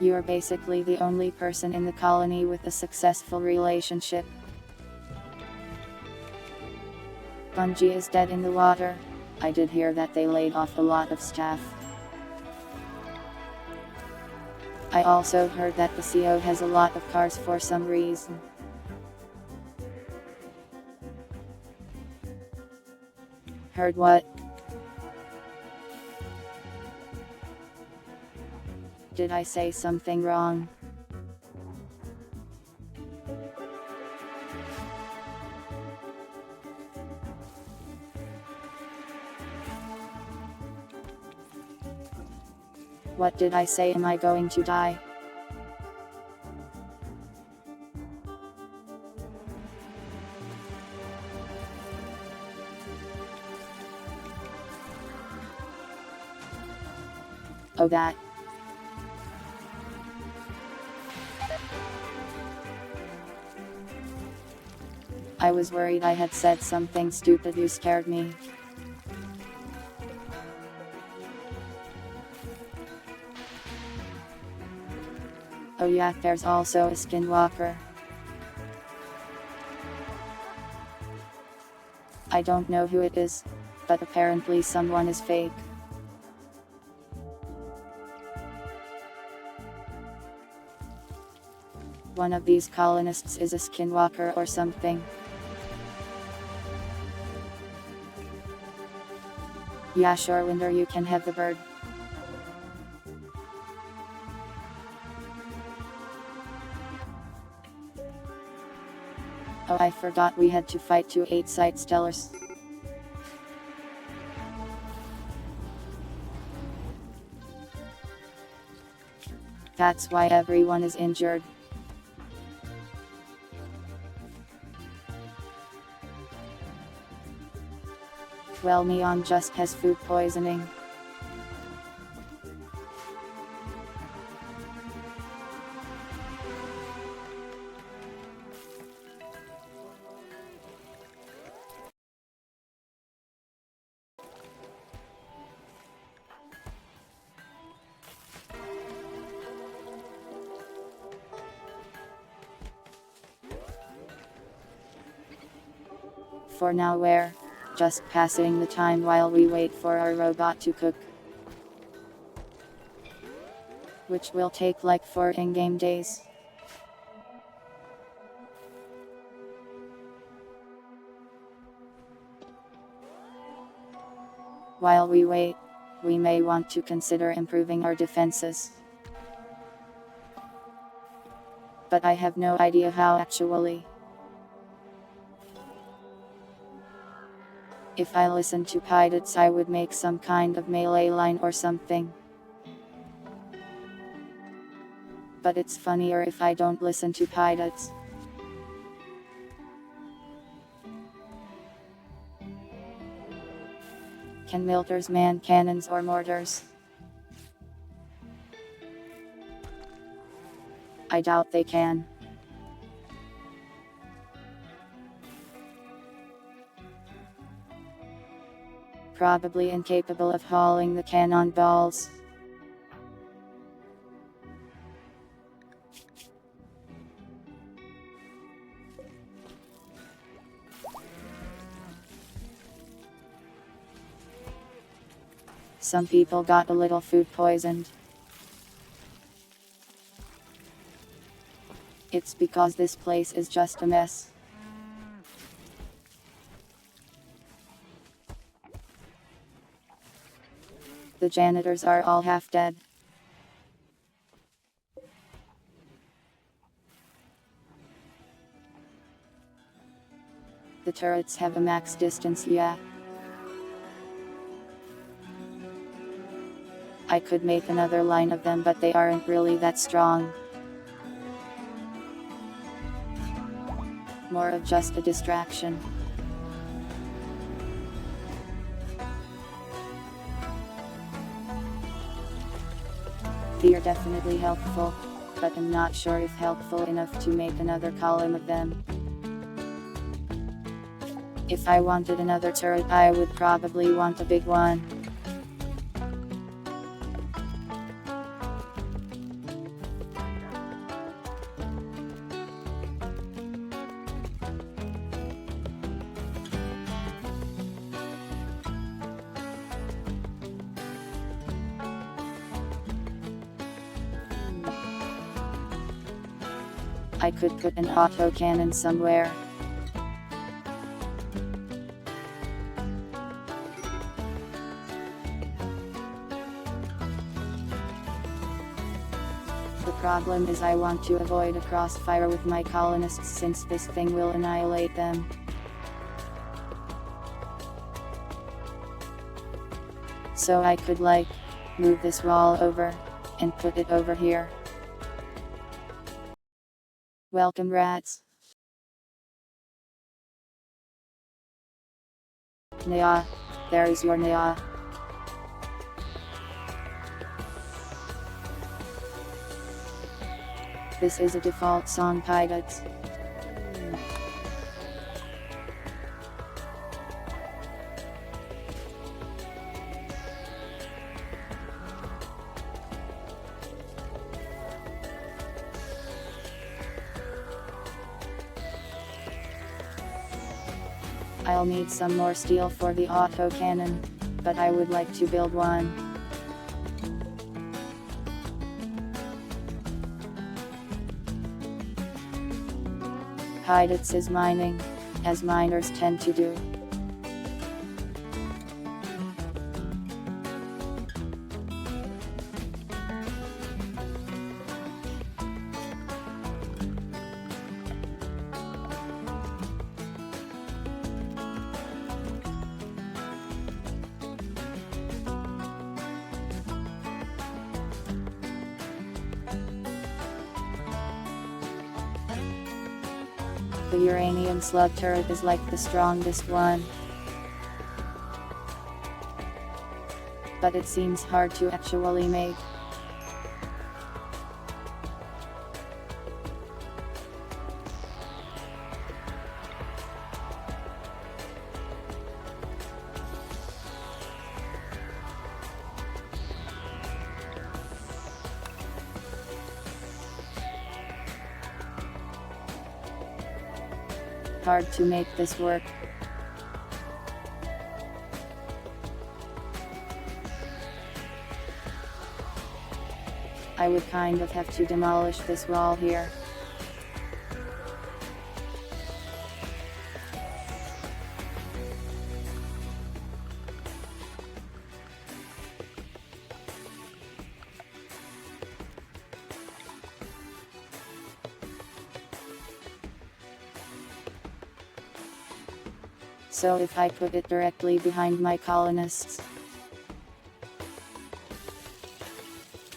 You are basically the only person in the colony with a successful relationship. Bungie is dead in the water. I did hear that they laid off a lot of staff. I also heard that the CO has a lot of cars for some reason. Heard what? Did I say something wrong? What did I say? Am I going to die? Oh, that. I was worried I had said something stupid. You scared me. Oh yeah, there's also a skinwalker. I don't know who it is, but apparently someone is fake. One of these colonists is a skinwalker or something. Yeah, sure, Winder, you can have the bird. Oh, I forgot we had to fight 2 8-site stellars. That's why everyone is injured. Well, Neon just has food poisoning. for now we're just passing the time while we wait for our robot to cook. Which will take like 4 in-game days. While we wait, we may want to consider improving our defenses. But I have no idea how actually. If I listen to pilots, I would make some kind of melee line or something. But it's funnier if I don't listen to pilots. Can milters man cannons or mortars? I doubt they can. Probably incapable of hauling the cannonballs. Some people got a little food poisoned. It's because this place is just a mess. The janitors are all half dead. The turrets have a max distance, yeah. I could make another line of them, but they aren't really that strong. More of just a distraction. They are definitely helpful, but I'm not sure if helpful enough to make another column of them. If I wanted another turret, I would probably want a big one. I could put an auto cannon somewhere. The problem is I want to avoid a crossfire with my colonists since this thing will annihilate them. So I could move this wall over and put it over here. Welcome, rats. Nya, there is your Nya. This is a default song, pilots. I'll need some more steel for the auto cannon, but I would like to build one. Pilots is mining, as miners tend to do. The uranium slug turret is like the strongest one. But it seems hard to actually make. Hard to make this work. I would kind of have to demolish this wall here. So if I put it directly behind my colonists,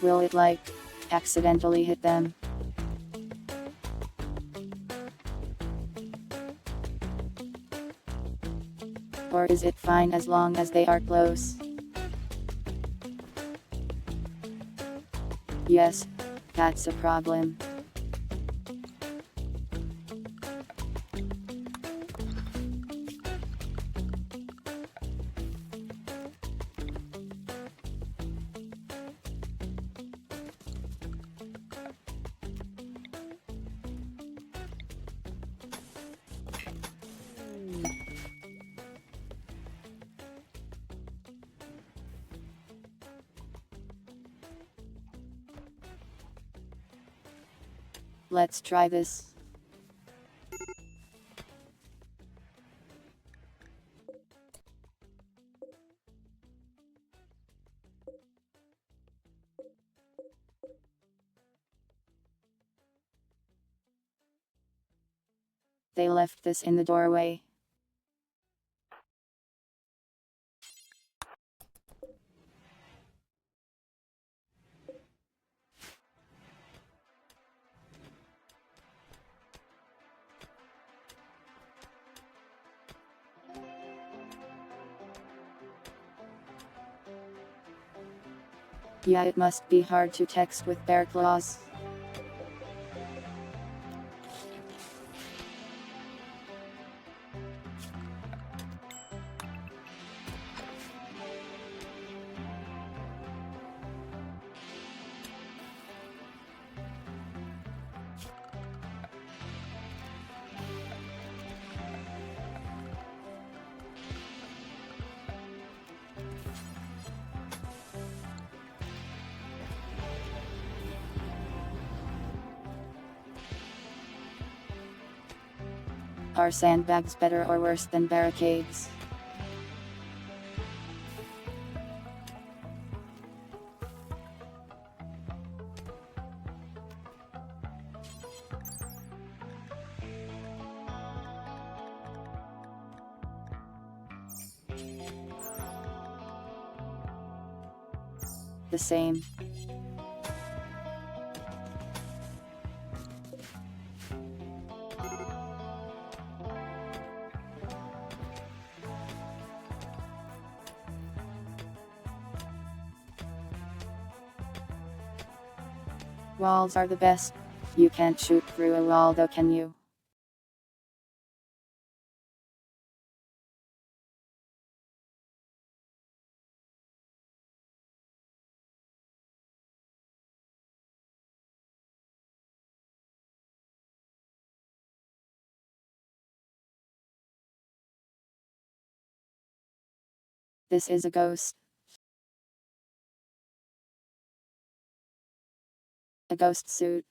will it accidentally hit them? Or is it fine as long as they are close? Yes, that's a problem. Let's try this. They left this in the doorway. Yeah, it must be hard to text with bear claws. Are sandbags better or worse than barricades? The same. Walls are the best. You can't shoot through a wall though, can you? This is a ghost. A ghost suit.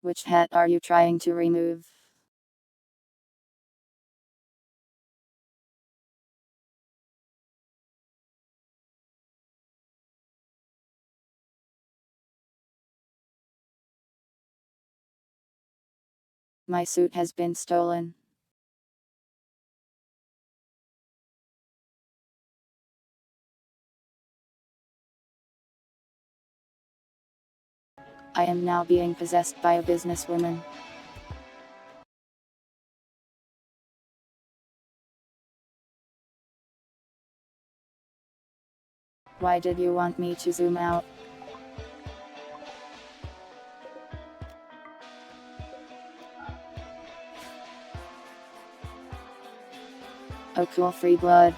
Which hat are you trying to remove? My suit has been stolen. I am now being possessed by a businesswoman. Why did you want me to zoom out? Oh cool, free blood.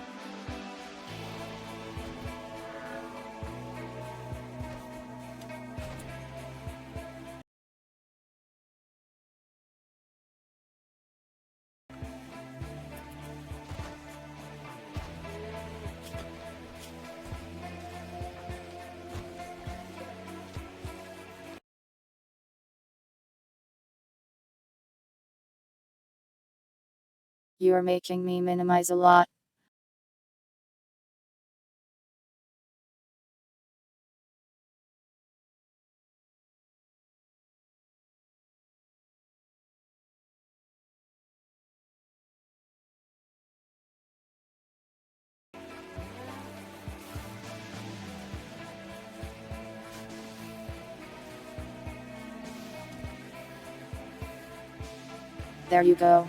You're making me minimize a lot. There you go.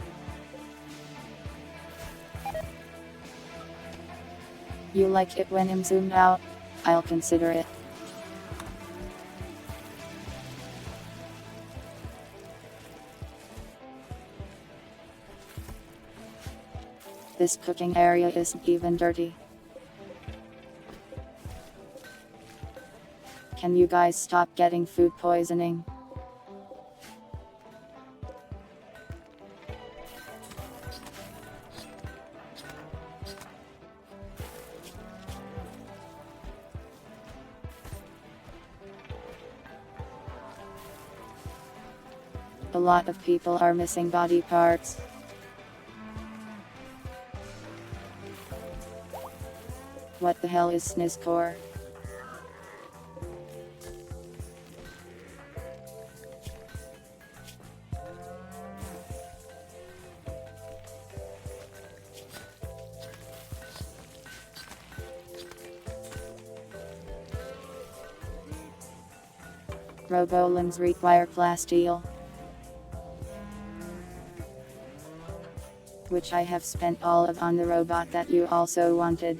You like it when I'm zoomed out? I'll consider it. This cooking area isn't even dirty. Can you guys stop getting food poisoning? A lot of people are missing body parts. What the hell is Snizcore? Robolems require plasteel, which I have spent all of on the robot that you also wanted.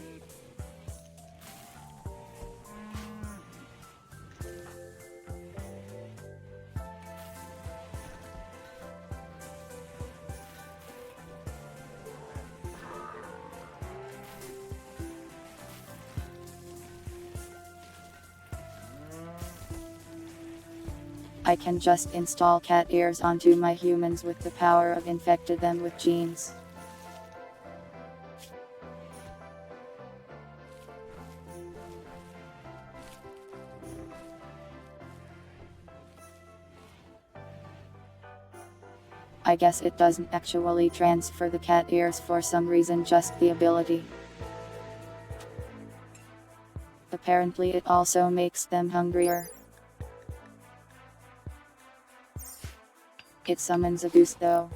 I can just install cat ears onto my humans with the power of infected them with genes. I guess it doesn't actually transfer the cat ears for some reason, just the ability. Apparently it also makes them hungrier. It summons a goose though.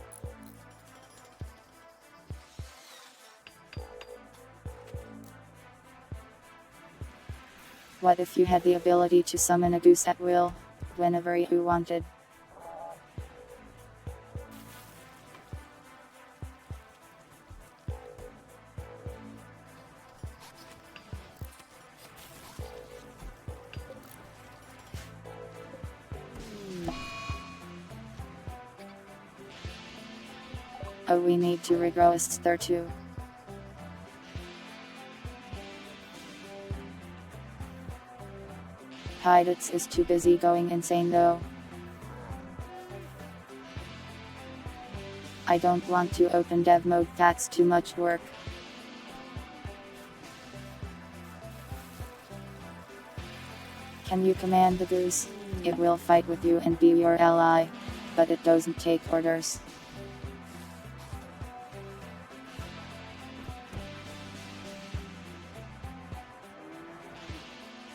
What if you had the ability to summon a goose at will, whenever you wanted? Oh, we need to regrow there too. Hidets is too busy going insane though. I don't want to open dev mode, that's too much work. Can you command the goose? It will fight with you and be your ally, but it doesn't take orders.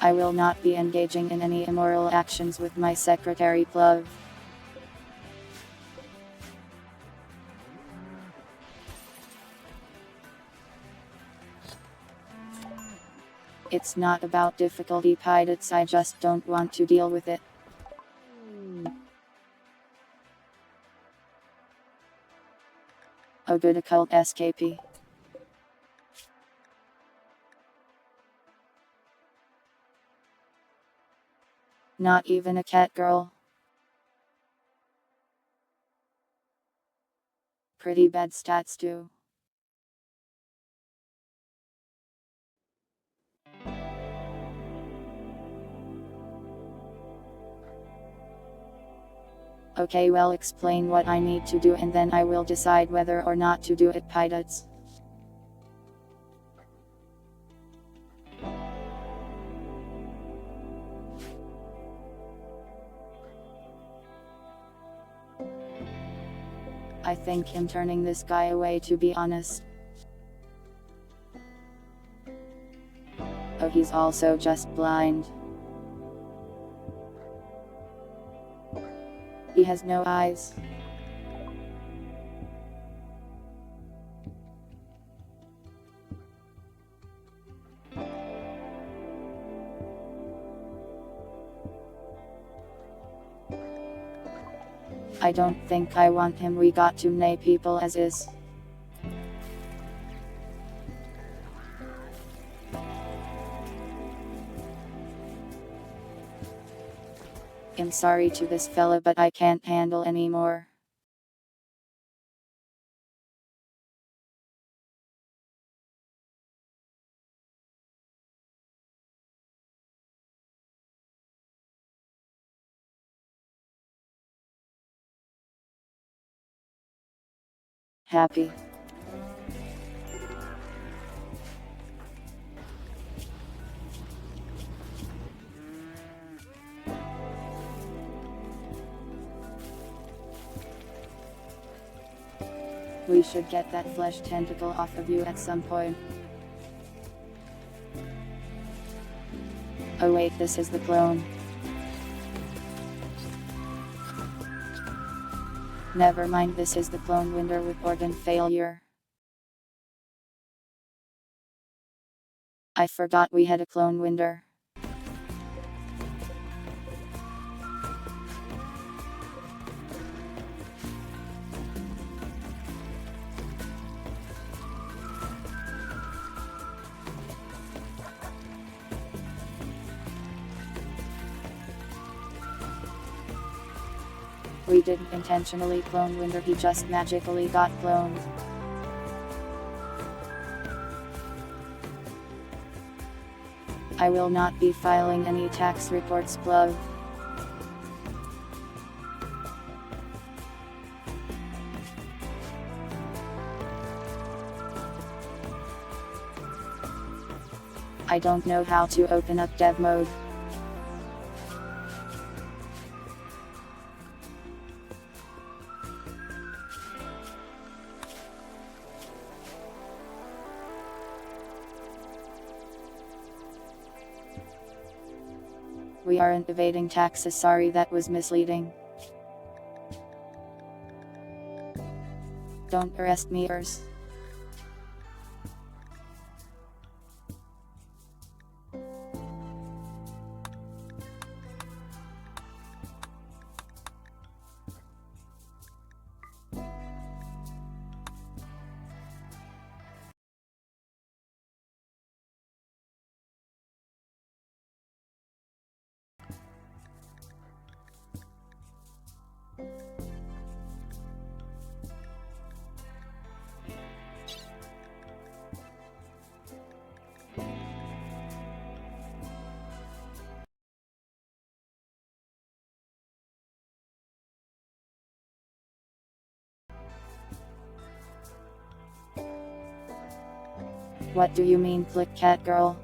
I will not be engaging in any immoral actions with my secretary Plov. It's not about difficulty, Pilots, I just don't want to deal with it. Oh, good occult SKP. Not even a cat girl. Pretty bad stats too. Okay, well, explain what I need to do and then I will decide whether or not to do it, Pilots. I think him turning this guy away, to be honest. Oh, he's also just blind. He has no eyes. I don't think I want him. We got too many people as is. I'm sorry to this fella, but I can't handle anymore. Happy. We should get that flesh tentacle off of you at some point. Oh wait, this is the clone. Never mind, this is the clone winner with organ failure. I forgot we had a clone winner. We didn't intentionally clone Winder, he just magically got cloned. I will not be filing any tax reports, plug. I don't know how to open up dev mode. We aren't evading taxes, sorry, that was misleading. Don't arrest me, ers. What do you mean, click cat girl?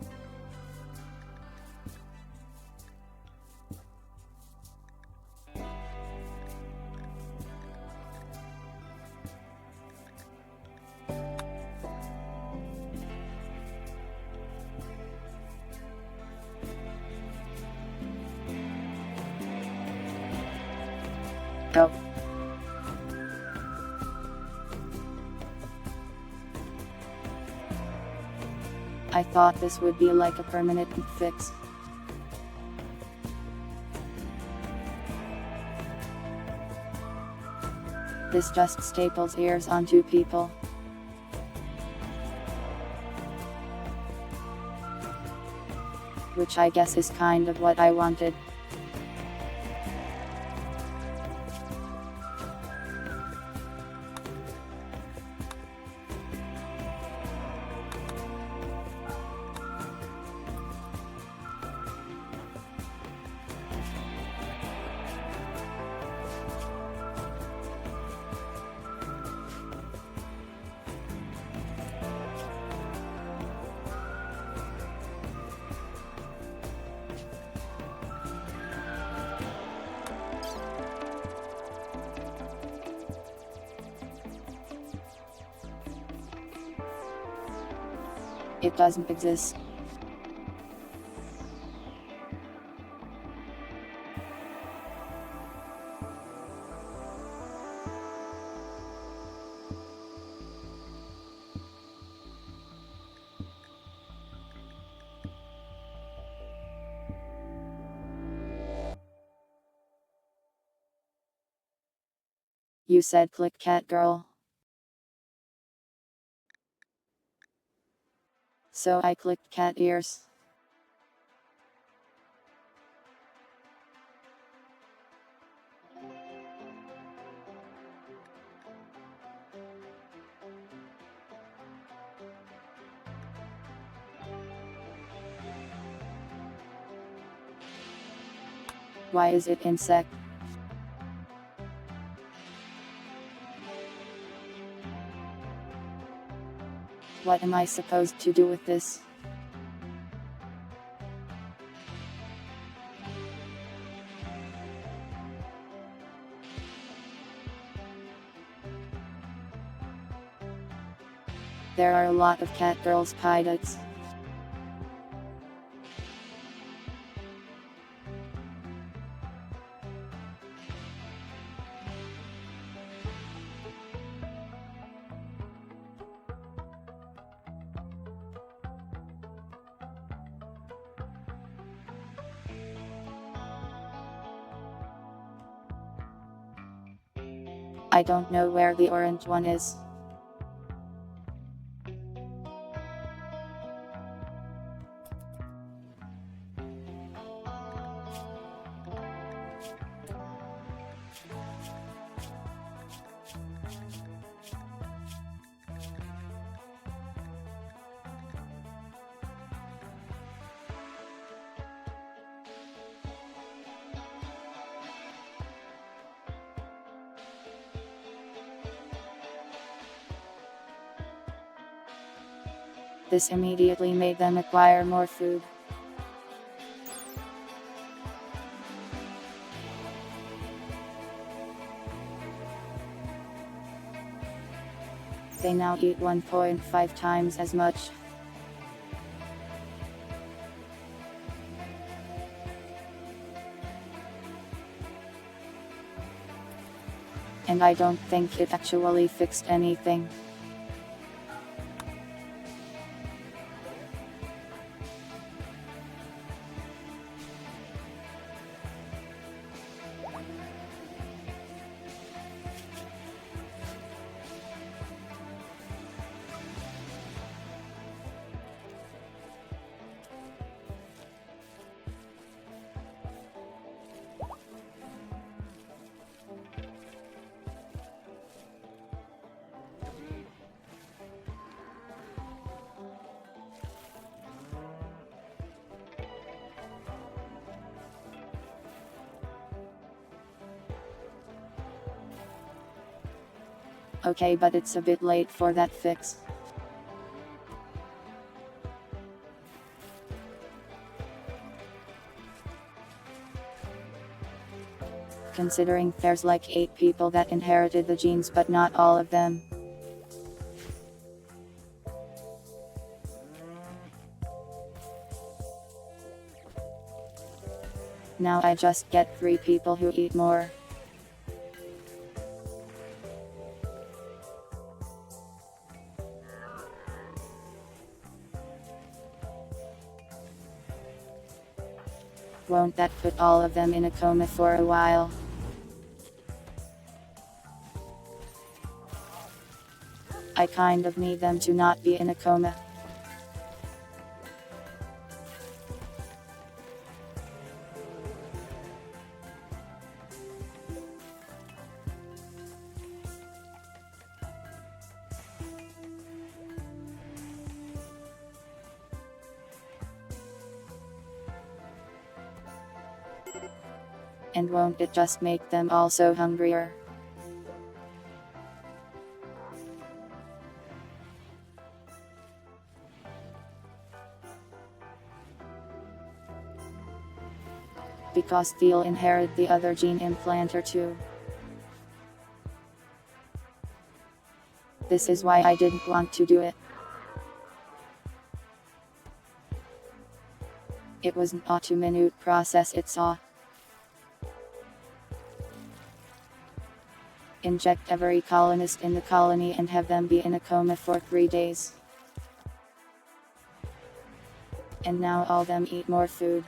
Oh. I thought this would be like a permanent fix. This just staples ears onto people. Which I guess is kind of what I wanted. It doesn't exist. You said click cat girl. So I clicked cat ears. Why is it insect? What am I supposed to do with this? There are a lot of cat girls pilots. I don't know where the orange one is. This immediately made them acquire more food. They now eat 1.5 times as much. And I don't think it actually fixed anything. Okay, but it's a bit late for that fix. Considering there's like 8 people that inherited the genes but not all of them. Now I just get 3 people who eat more. Won't that put all of them in a coma for a while? I kind of need them to not be in a coma. And won't it just make them also hungrier? Because they'll inherit the other gene implanter too. This is why I didn't want to do it. It was not a 2-minute process, it saw. Inject every colonist in the colony and have them be in a coma for 3 days. And now all them eat more food.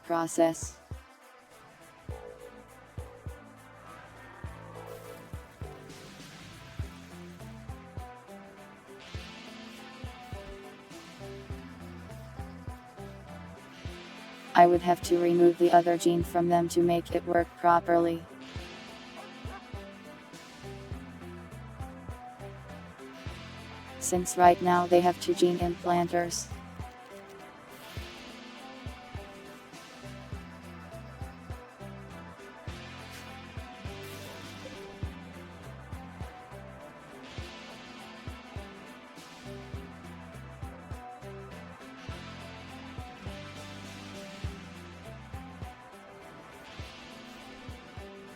Process. I would have to remove the other gene from them to make it work properly. Since right now they have 2 gene implanters.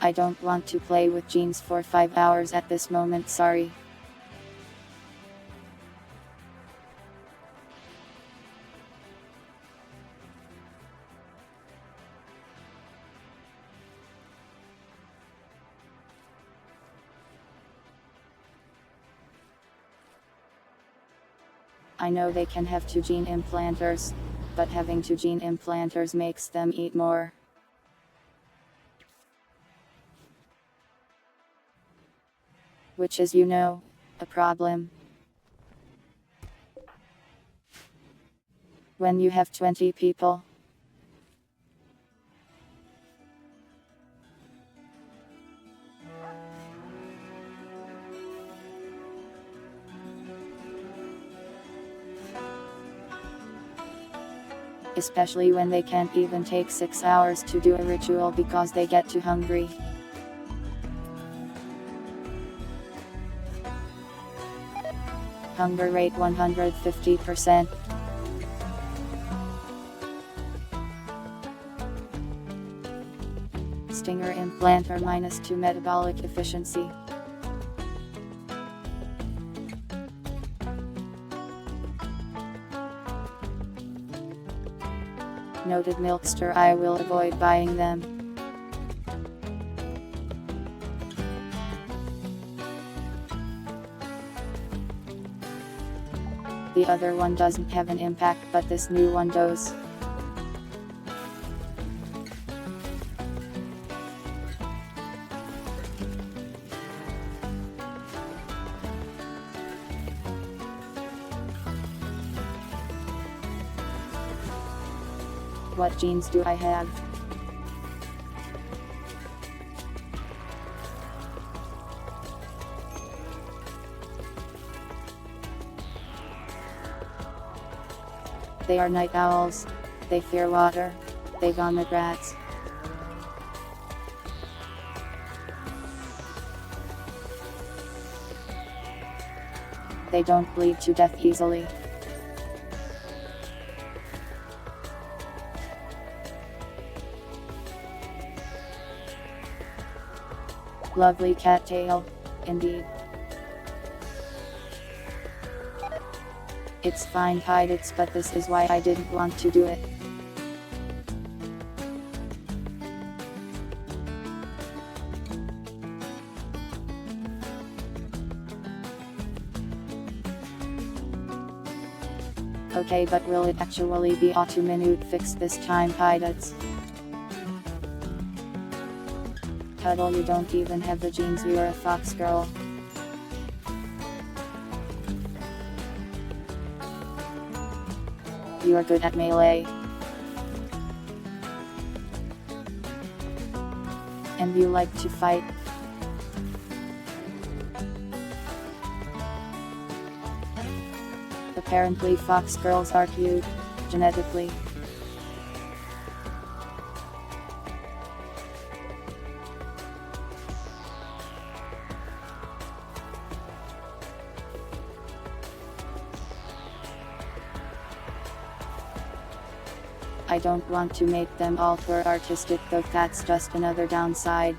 I don't want to play with genes for 5 hours at this moment, sorry. I know they can have 2 gene implanters, but having 2 gene implanters makes them eat more. Which is, you know, a problem. When you have 20 people. Especially when they can't even take 6 hours to do a ritual because they get too hungry. Hunger rate 150%. Stinger implanter -2 metabolic efficiency. Noted milkster, I will avoid buying them. The other one doesn't have an impact, but this new one does. What genes do I have? They are night owls. They fear water. They vomit rats. They don't bleed to death easily. Lovely cattail, indeed. It's fine pilots, but this is why I didn't want to do it. Okay, but will it actually be a 2-minute fix this time, pilots? Huddle, you don't even have the genes, you're a fox girl. You are good at melee. And you like to fight. Apparently fox girls are cute, genetically. I don't want to make them all for artistic, though that's just another downside.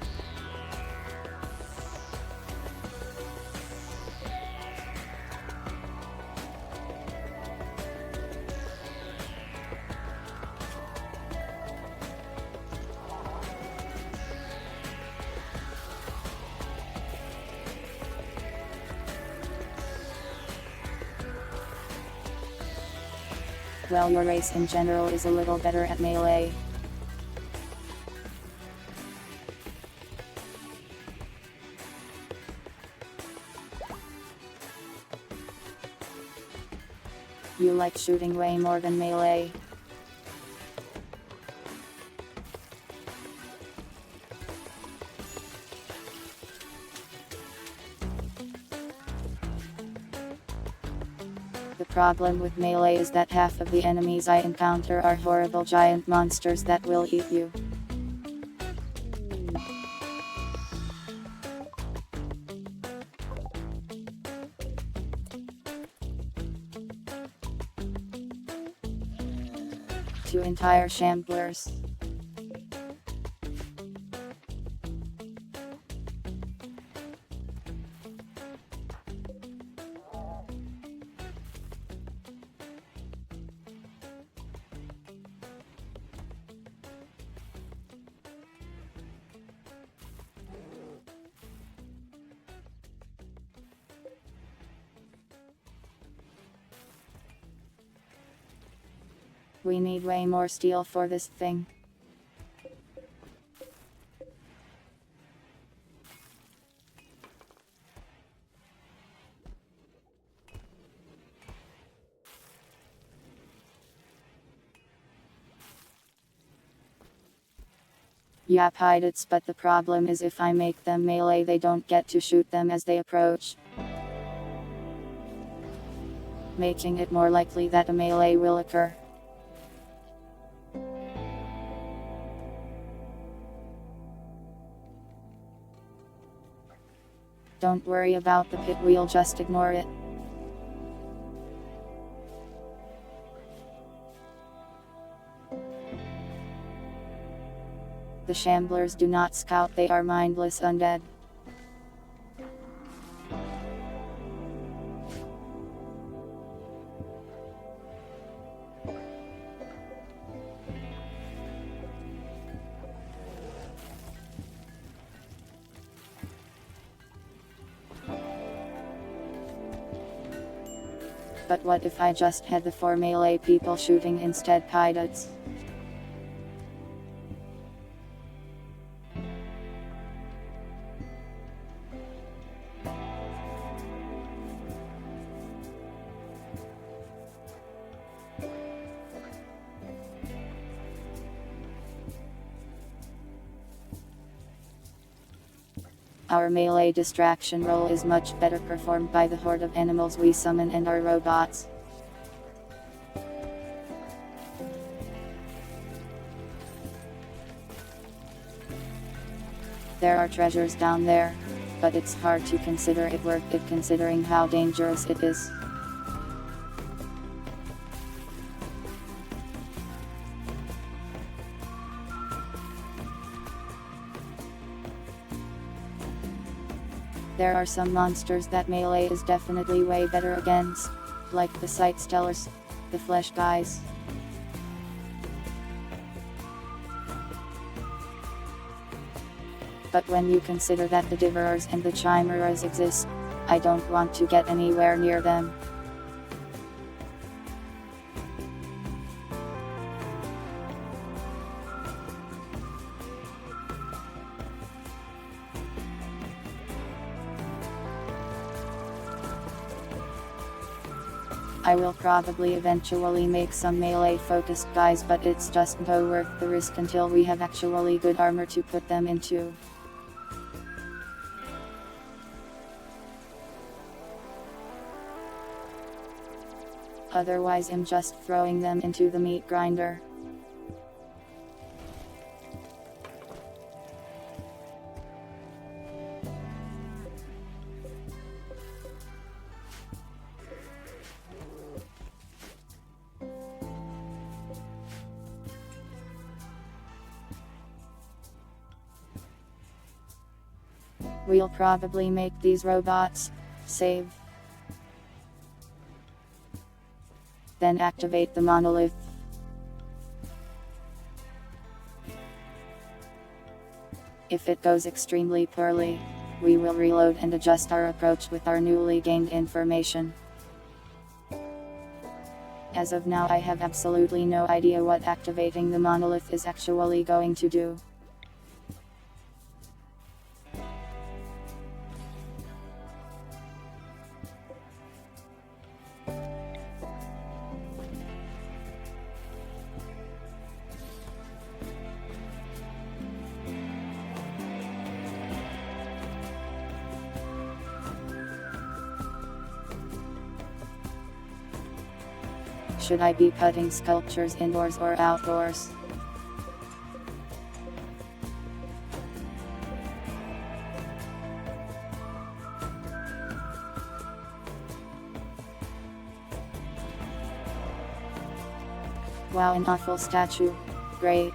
Well, your race in general is a little better at melee. You like shooting way more than melee. The problem with melee is that half of the enemies I encounter are horrible giant monsters that will eat you. Two entire shamblers. We need way more steel for this thing. Yeah, pirates, but the problem is if I make them melee they don't get to shoot them as they approach, making it more likely that a melee will occur. Don't worry about the pit, we'll just ignore it. The shamblers do not scout, they are mindless undead. But what if I just had the 4 melee people shooting instead, pirates? Our melee distraction role is much better performed by the horde of animals we summon and our robots. There are treasures down there, but it's hard to consider it worth it considering how dangerous it is. There are some monsters that melee is definitely way better against, like the sight stellars, the flesh guys. But when you consider that the Devourers and the Chimeras exist, I don't want to get anywhere near them. I will probably eventually make some melee focused guys, but it's just no worth the risk until we have actually good armor to put them into. Otherwise I'm just throwing them into the meat grinder. We'll probably make these robots save, then activate the monolith. If it goes extremely poorly, we will reload and adjust our approach with our newly gained information. As of now, I have absolutely no idea what activating the monolith is actually going to do. Should I be putting sculptures indoors or outdoors? Wow, an awful statue. Great.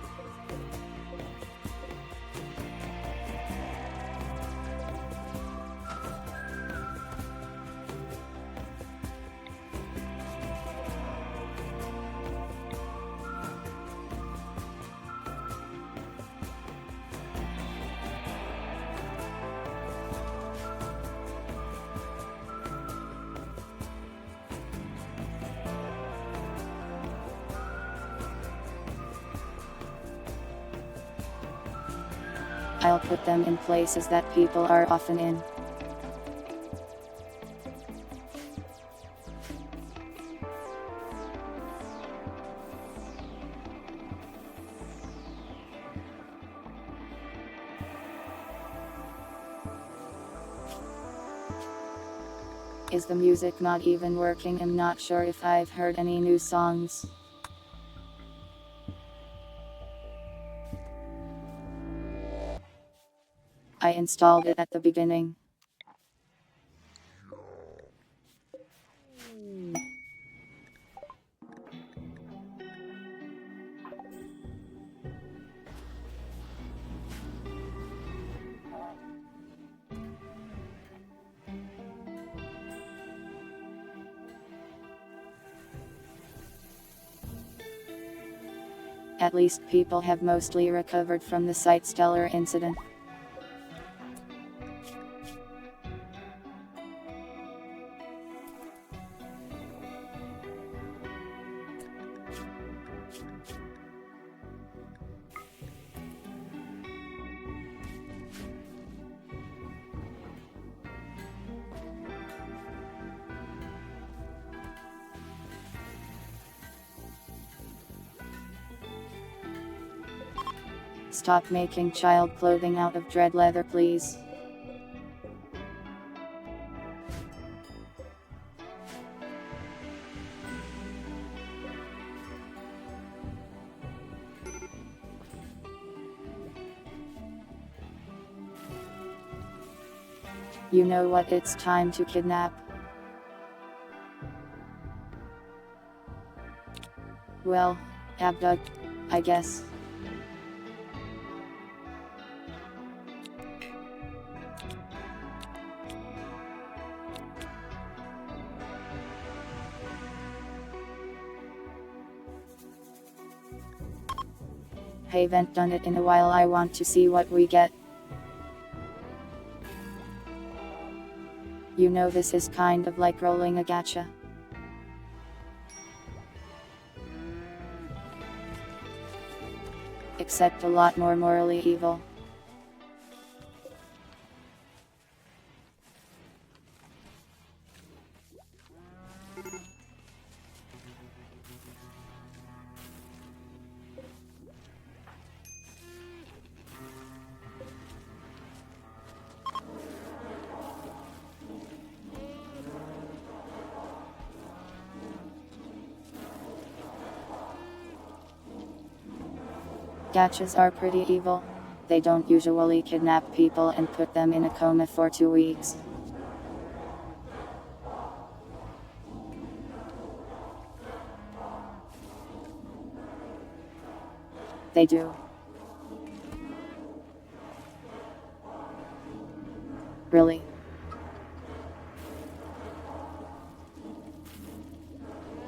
I'll put them in places that people are often in. Is the music not even working? I'm not sure if I've heard any new songs. I installed it at the beginning. At least people have mostly recovered from the Site Stellar incident. Stop making child clothing out of dread leather, please. You know what? It's time to kidnap. Well, abduct, I guess. Haven't done it in a while. I want to see what we get. You know, this is kind of like rolling a gacha. Except a lot more morally evil. Gachas are pretty evil. They don't usually kidnap people and put them in a coma for 2 weeks. They do. Really?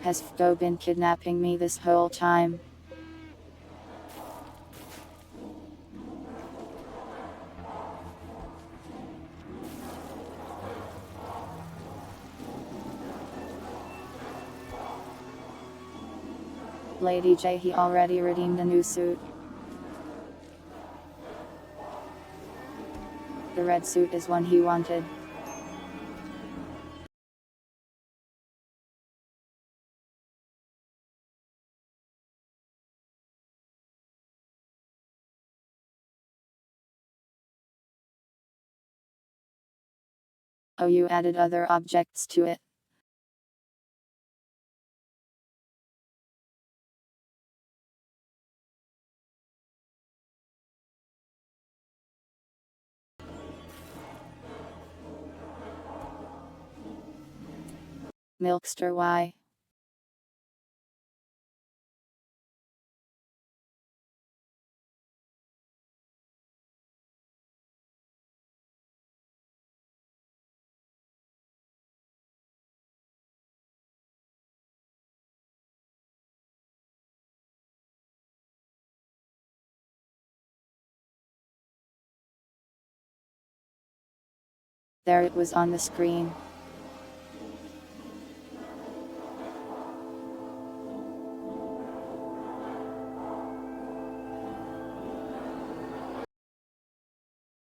Has Fgo been kidnapping me this whole time? Lady J, he already redeemed a new suit. The red suit is one he wanted. Oh, you added other objects to it. Milkster, why? There it was on the screen.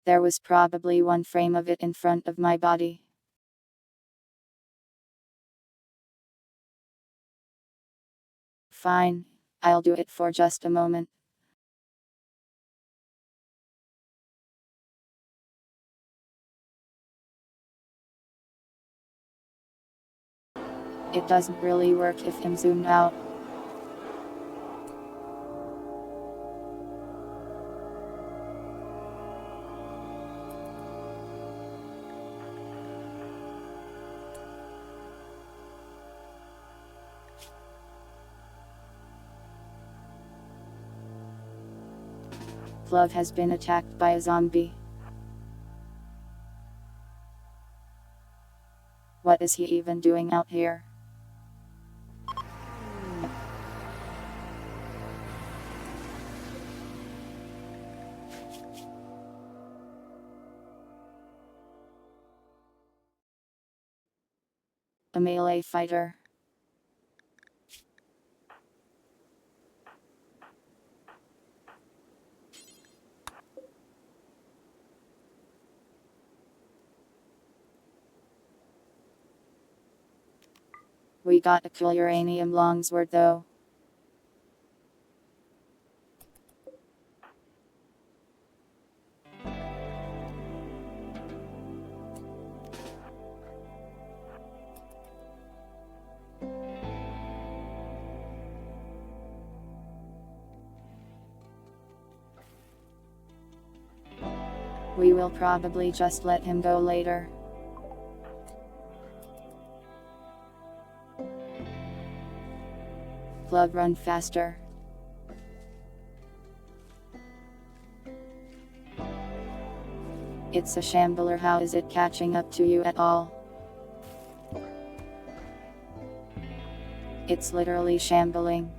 There was probably one frame of it in front of my body. Fine, I'll do it for just a moment. It doesn't really work if I'm zoomed out. Love has been attacked by a zombie. What is he even doing out here? A melee fighter. We got a cool uranium longsword though. We will probably just let him go later. Club, run faster. It's a shambler, how is it catching up to you at all? It's literally shambling.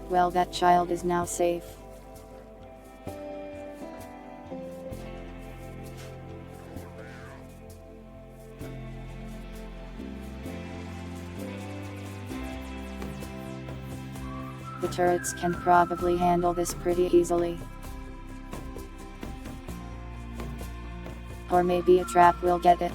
Well, that child is now safe. The turrets can probably handle this pretty easily. Or maybe a trap will get it.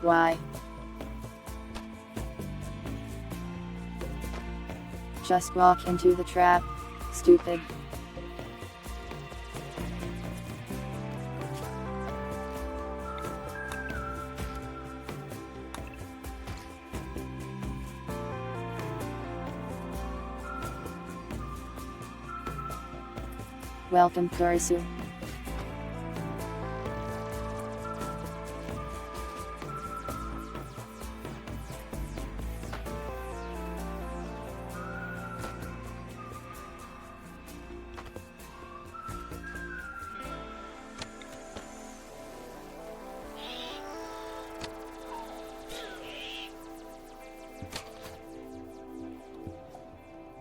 Why? Just walk into the trap, stupid. Welcome Kurisu.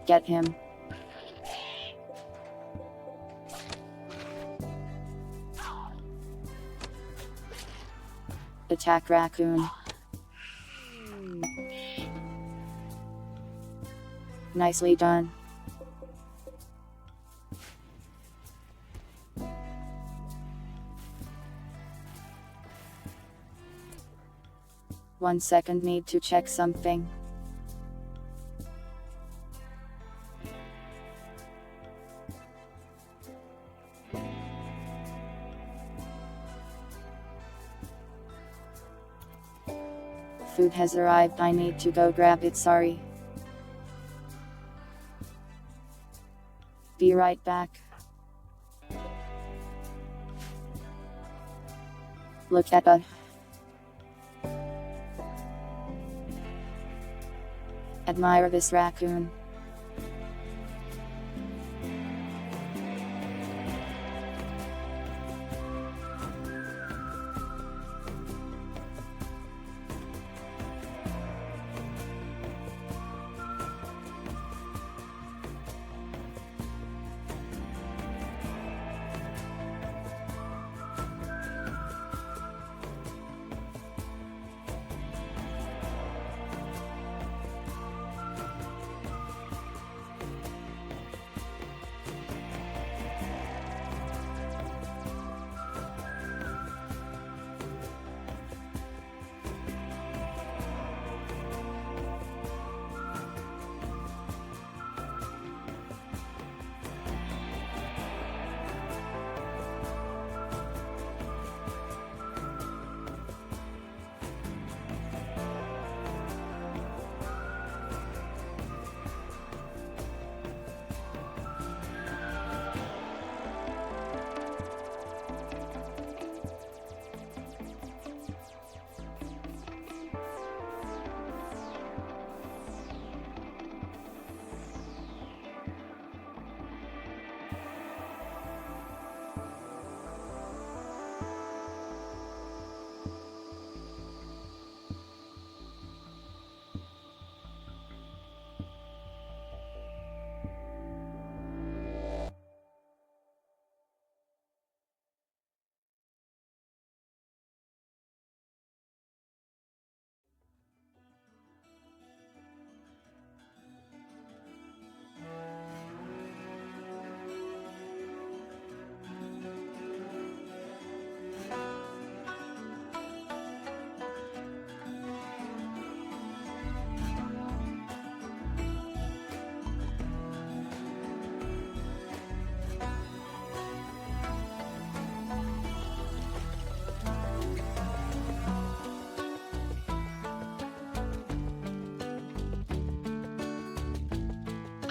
Get him. Attack raccoon. Nicely done. One second, need to check something. Food has arrived, I need to go grab it, sorry. Be right back. Look at that. Admire this raccoon.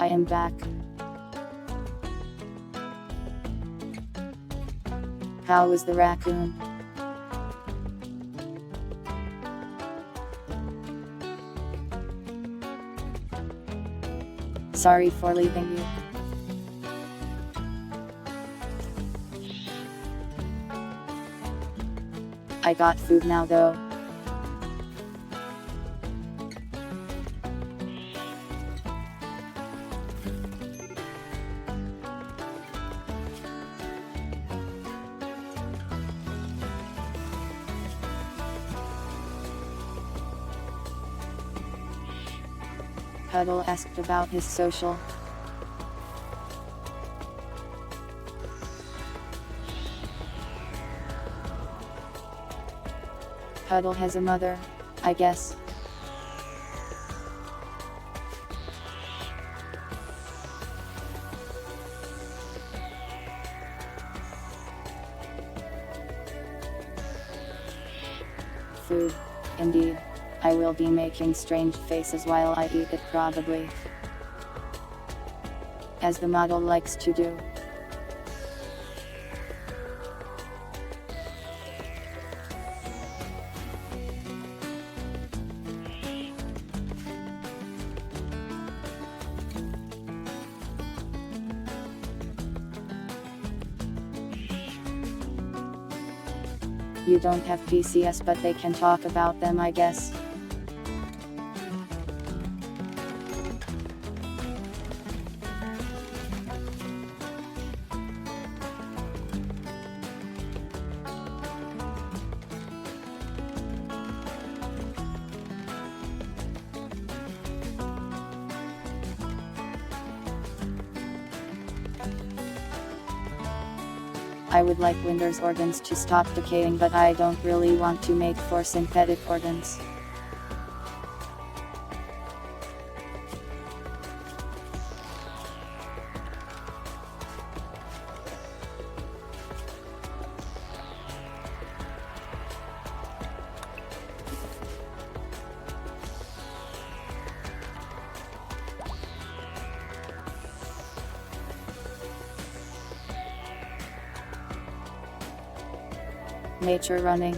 I am back. How was the raccoon? Sorry for leaving you. I got food now though. Huddle asked about his social. Huddle has a mother, I guess. Food, indeed. I will be making strange faces while I eat it probably. As the model likes to do. You don't have PCS, but they can talk about them, I guess. I would like Windows organs to stop decaying, but I don't really want to make 4 synthetic organs. Nature running.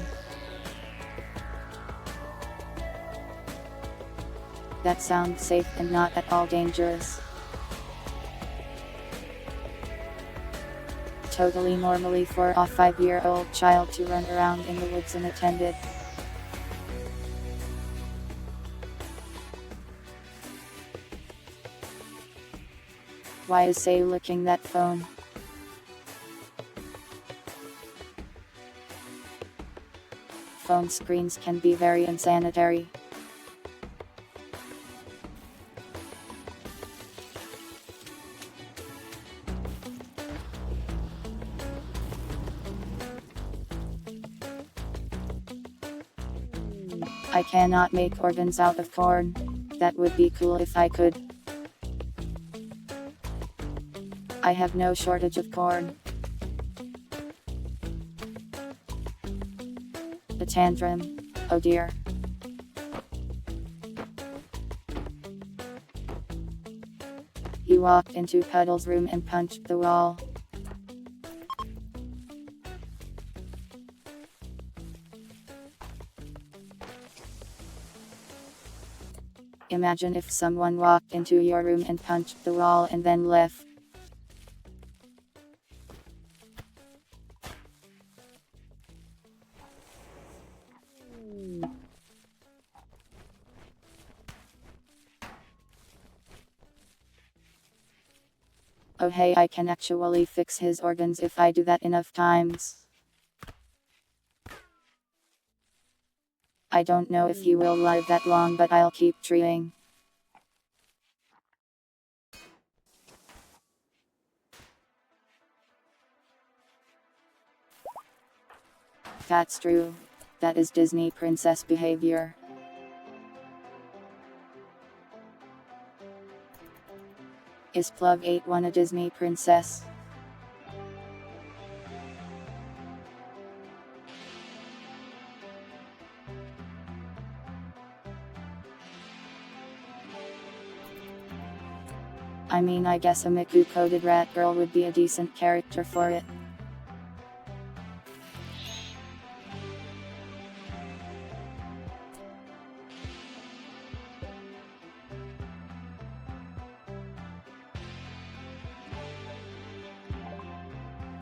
That sounds safe and not at all dangerous. Totally normally for a 5-year-old child to run around in the woods unattended. Why is Say licking that phone? Phone screens can be very unsanitary. I cannot make organs out of corn. That would be cool if I could. I have no shortage of corn. The tantrum. Oh dear. He walked into Puddle's room and punched the wall. Imagine if someone walked into your room and punched the wall and then left. Oh hey, I can actually fix his organs if I do that enough times. I don't know if he will live that long, but I'll keep trying. That's true. That is Disney princess behavior. Is Plug 81 a Disney princess? I mean, I guess a Miku-coded rat girl would be a decent character for it.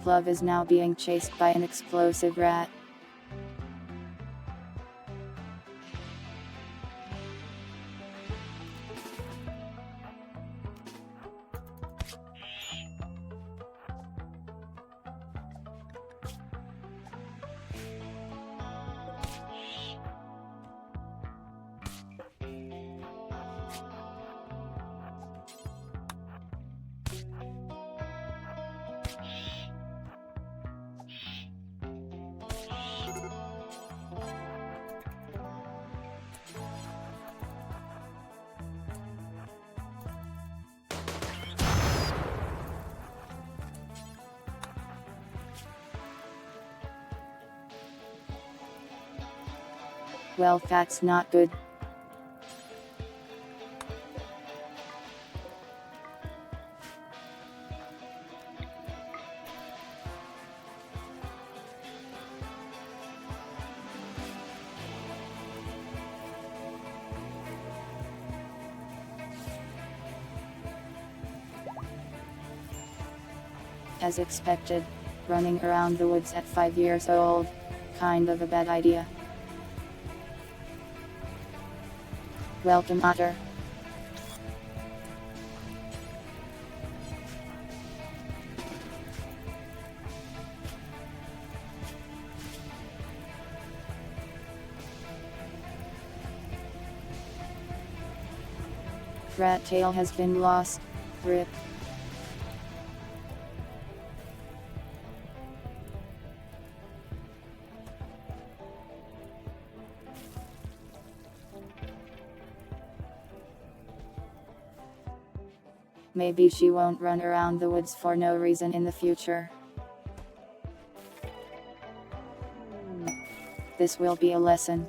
Plug is now being chased by an explosive rat. Well, that's not good. As expected, running around the woods at 5 years old. kind of a bad idea. Welcome, Otter. Rat tail has been lost. RIP. Maybe she won't run around the woods for no reason in the future. This will be a lesson.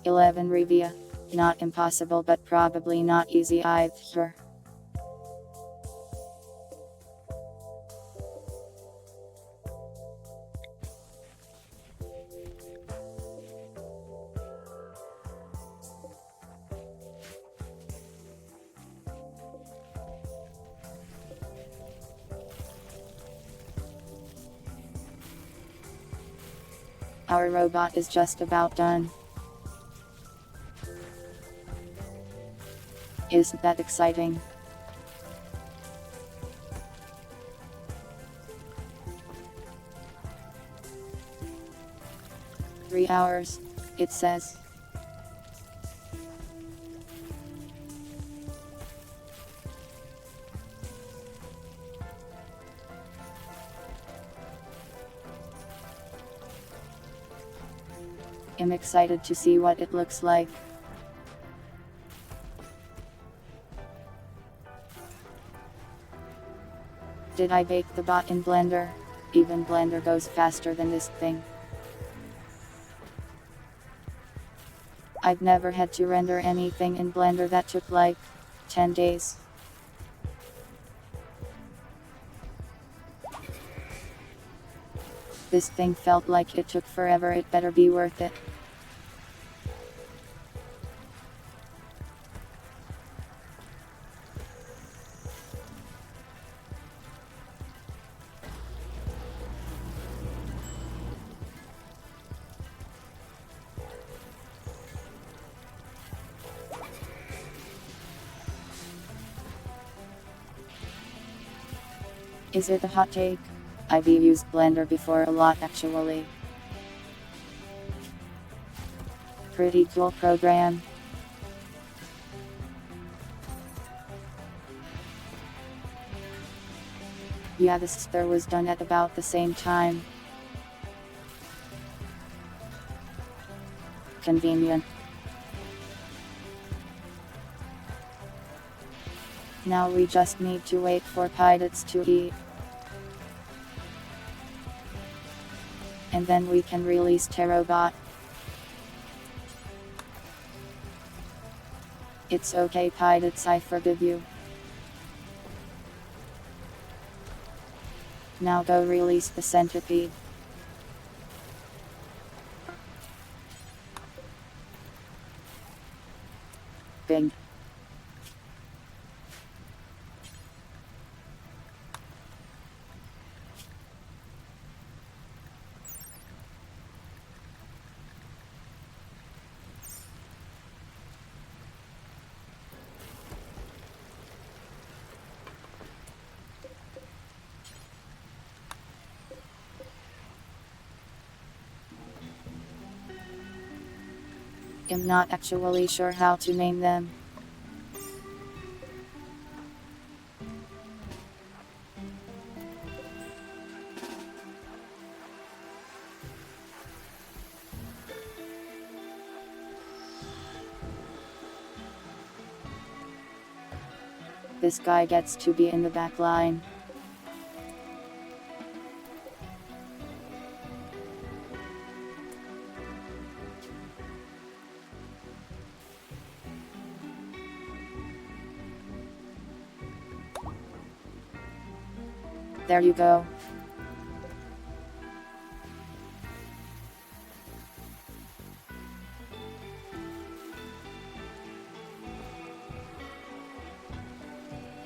"11 Revia. Not impossible, but probably not easy either." Our robot is just about done. Isn't that exciting? "3 hours, it says. I'm excited to see what it looks like. Did I bake the bot in Blender? Even Blender goes faster than this thing. I've never had to render anything in Blender that took like 10 days. This thing felt like it took forever. It better be worth it. Is it a hot take? I've used Blender before a lot actually. Pretty cool program. Yeah, this stir was done at about the same time. Convenient. Now we just need to wait for pilots to eat. And then we can release Terrobot. It's okay, pilots, I forgive you. Now go release the centipede. Bing. I'm not actually sure how to name them. This guy gets to be in the back line. There you go.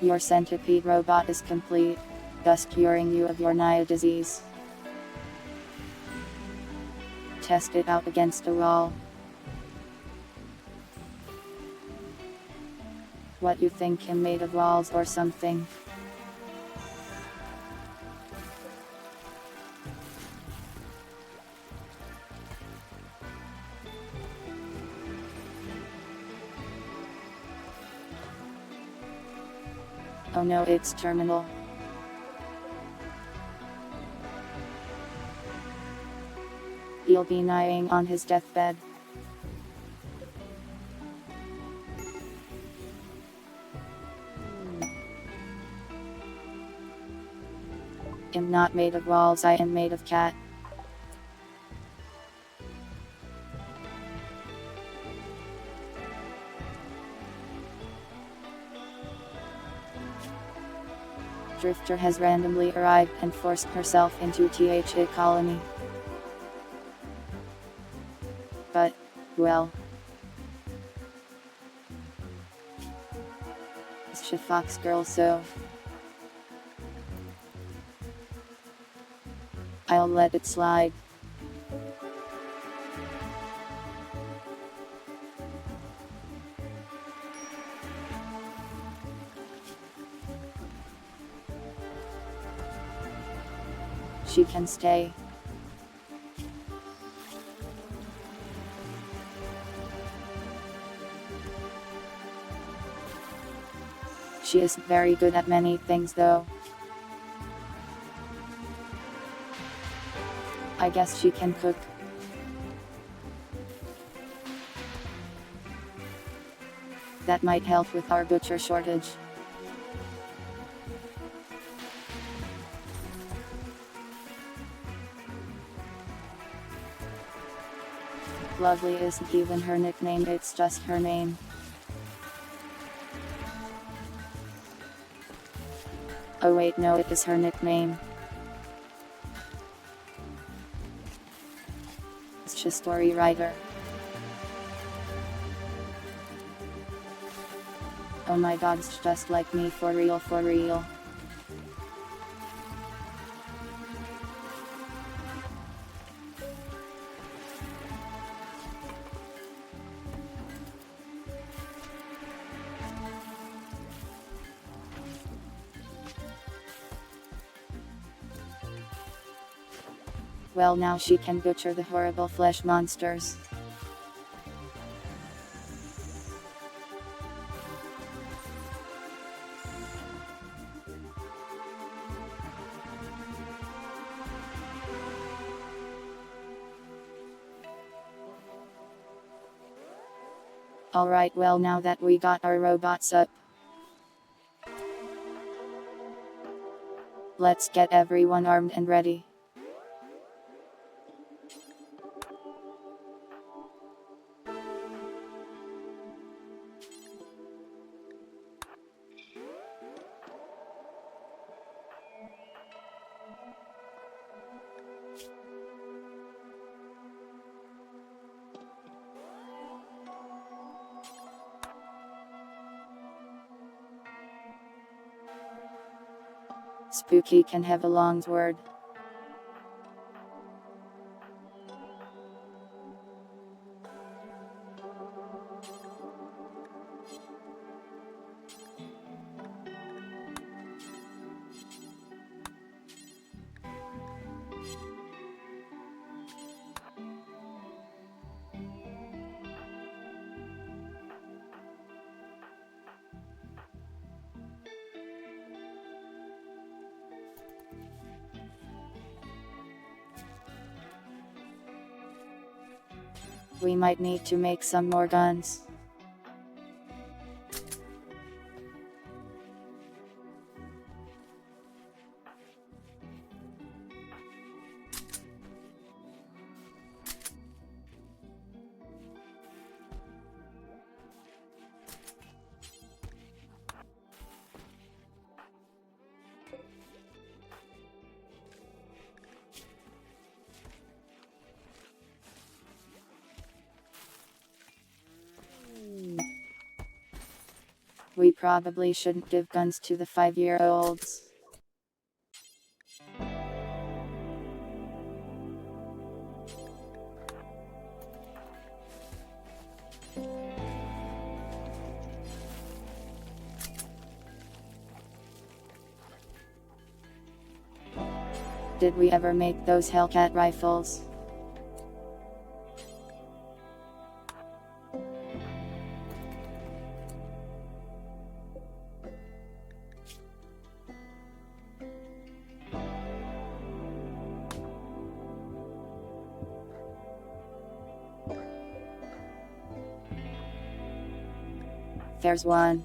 Your centipede robot is complete, thus curing you of your Naya disease. Test it out against a wall. What you think, him made of walls or something? Oh no, it's terminal. He'll be lying on his deathbed. I'm not made of walls, I am made of cat. Drifter has randomly arrived and forced herself into THA colony. But, well. It's a fox girl, so I'll let it slide. She can stay. She is very good at many things though. I guess she can cook. That might help with our butcher shortage. Lovely isn't even her nickname, it's just her name. Oh wait, no, it is her nickname. It's just story writer. Oh my god, it's just like me, for real, for real. Well, now she can butcher the horrible flesh monsters. Alright, well, now that we got our robots up, let's get everyone armed and ready. Spooky can have a long word. We might need to make some more guns. We probably shouldn't give guns to the 5-year-olds. Did we ever make those Hellcat rifles? There's one.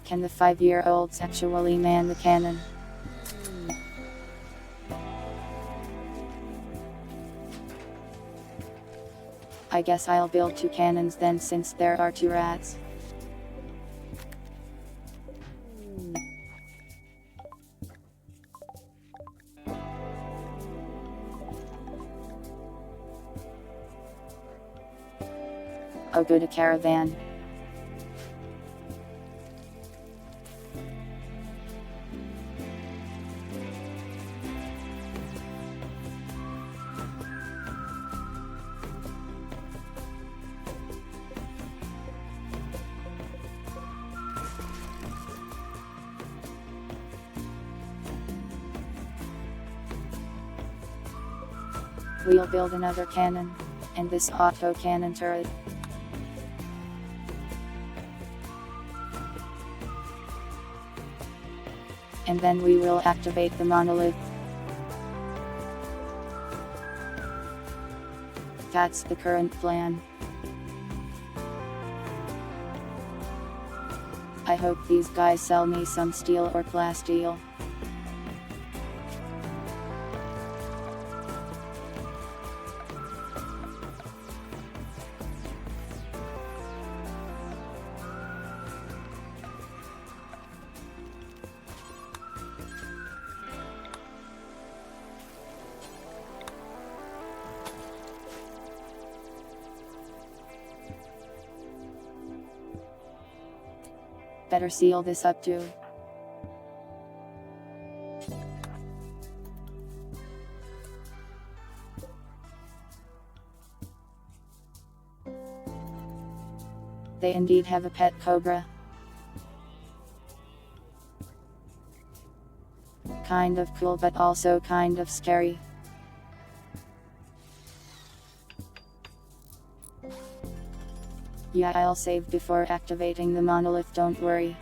Can the 5-year-olds actually man the cannon? I guess I'll build 2 cannons then, since there are 2 rats. Oh good, a caravan. We'll build another cannon, and this auto cannon turret. And then we will activate the monolith. That's the current plan. I hope these guys sell me some steel or plasteel. Better seal this up too. They indeed have a pet cobra. Kind of cool, but also kind of scary. Yeah, I'll save before activating the monolith, don't worry.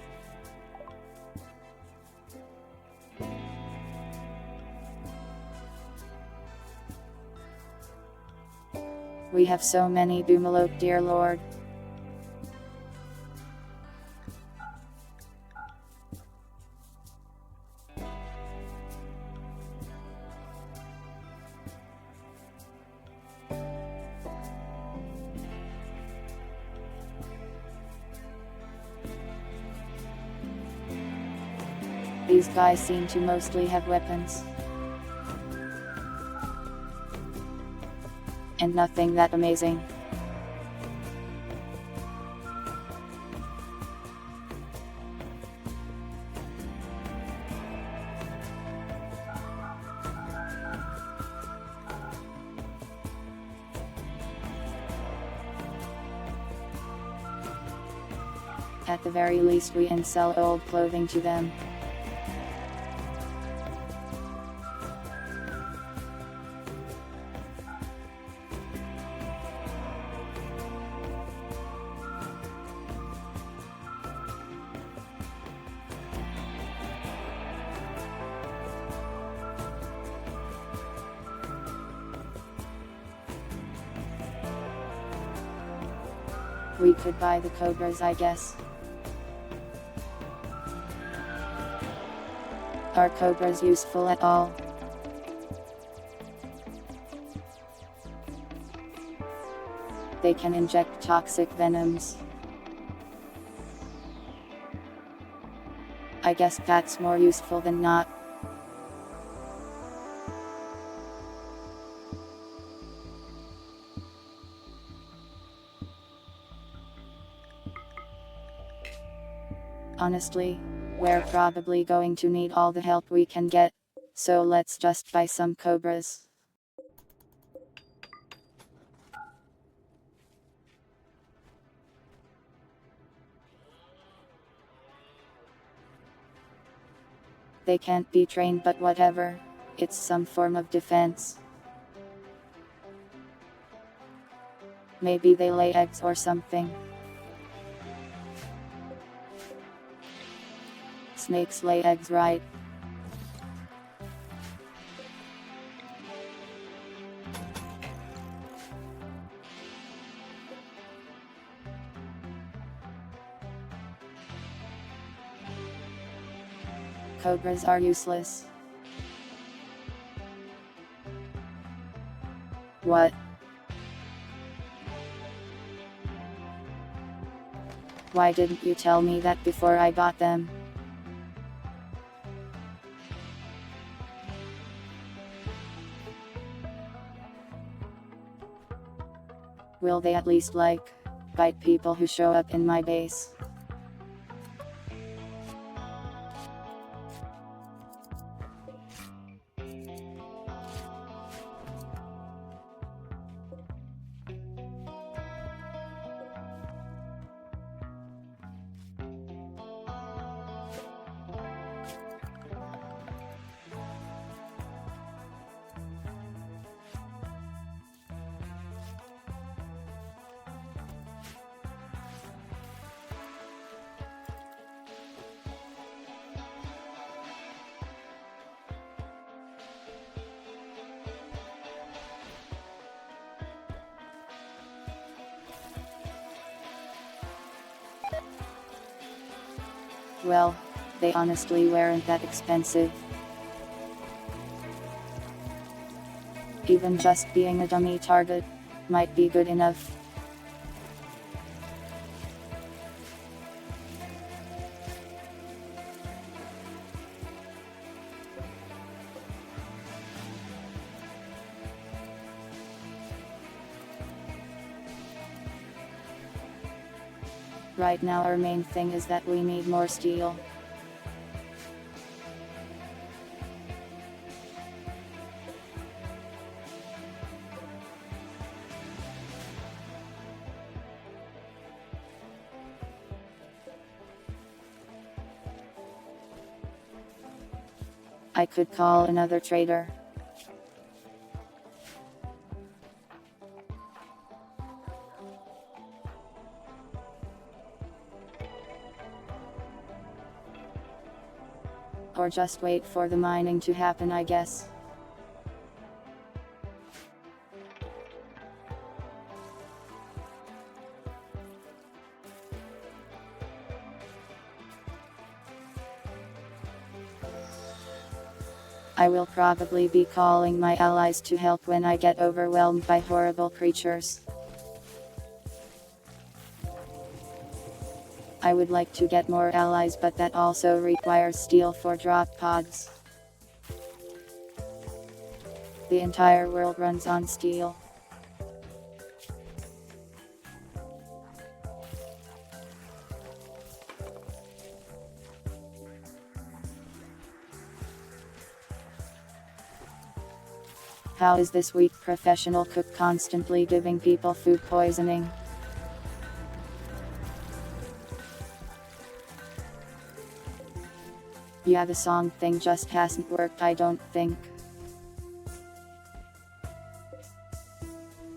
We have so many boomalope, dear lord. These guys seem to mostly have weapons. And nothing that amazing. At the very least we can sell old clothing to them. We could buy the cobras, I guess. Are cobras useful at all? They can inject toxic venoms. I guess that's more useful than not. Honestly, we're probably going to need all the help we can get, so let's just buy some cobras. They can't be trained, but whatever, it's some form of defense. Maybe they lay eggs or something. Snakes lay eggs, right? Cobras are useless. What? Why didn't you tell me that before I bought them? Will they at least bite people who show up in my base? Well, they honestly weren't that expensive. Even just being a dummy target might be good enough. Right now our main thing is that we need more steel. I could call another trader. Or just wait for the mining to happen, I guess. I will probably be calling my allies to help when I get overwhelmed by horrible creatures. I would like to get more allies, but that also requires steel for drop pods. The entire world runs on steel. How is this weak professional cook constantly giving people food poisoning? Yeah, the song thing just hasn't worked, I don't think.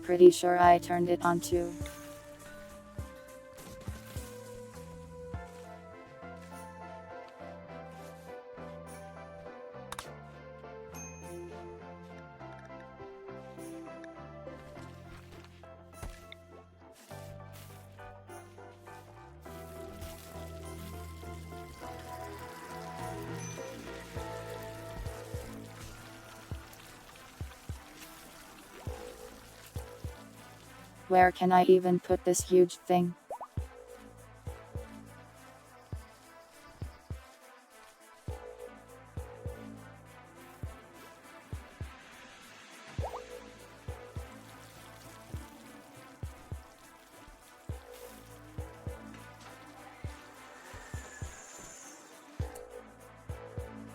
Pretty sure I turned it on too. Where can I even put this huge thing?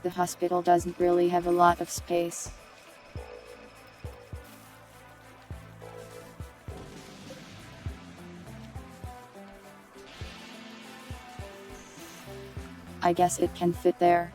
The hospital doesn't really have a lot of space. I guess it can fit there.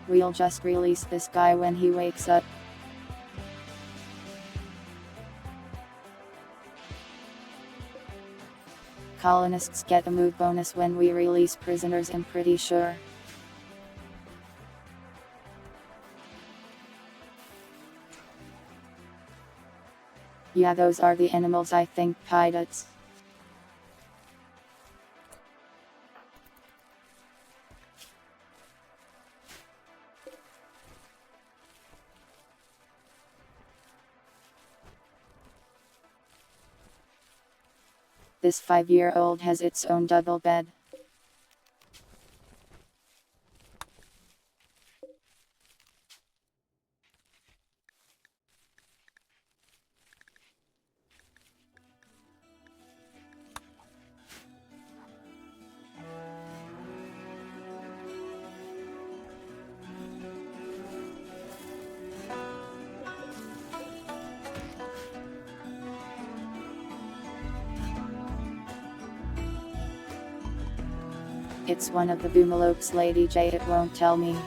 We'll just release this guy when he wakes up. Colonists get a move bonus when we release prisoners, I'm pretty sure. Yeah, those are the animals, I think, pilots. This 5-year-old has its own double bed. It's one of the Boomalopes, Lady J, it won't tell me.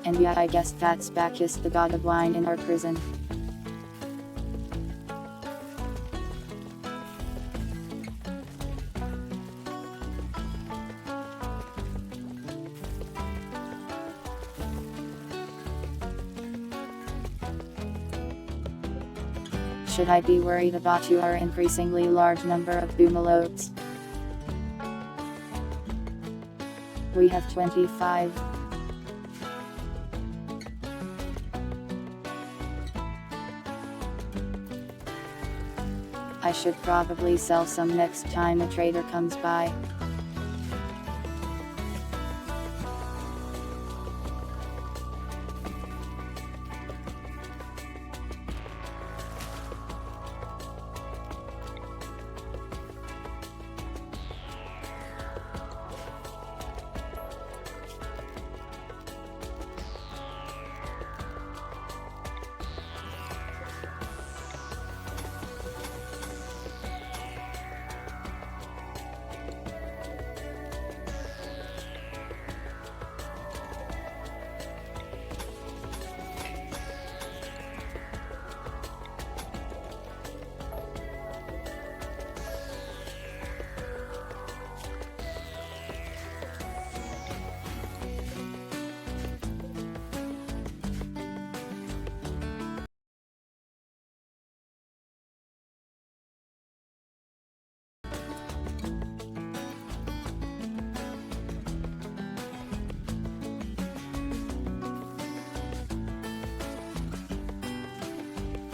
And yeah, I guess that's Bacchus, the god of wine, in our prison. Should I be worried about your increasingly large number of Boomalopes? We have 25. I should probably sell some next time a trader comes by.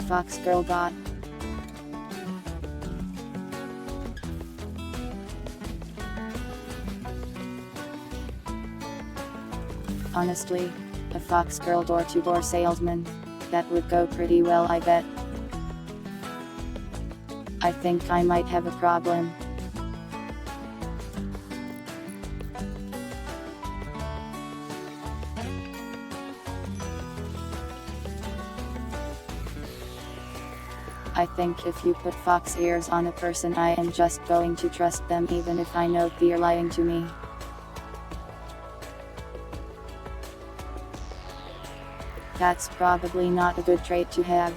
Fox Girl Bot. Honestly, a Fox Girl door-to-door salesman, that would go pretty well, I bet. I think I might have a problem. I think if you put fox ears on a person, I am just going to trust them even if I know they're lying to me. That's probably not a good trait to have.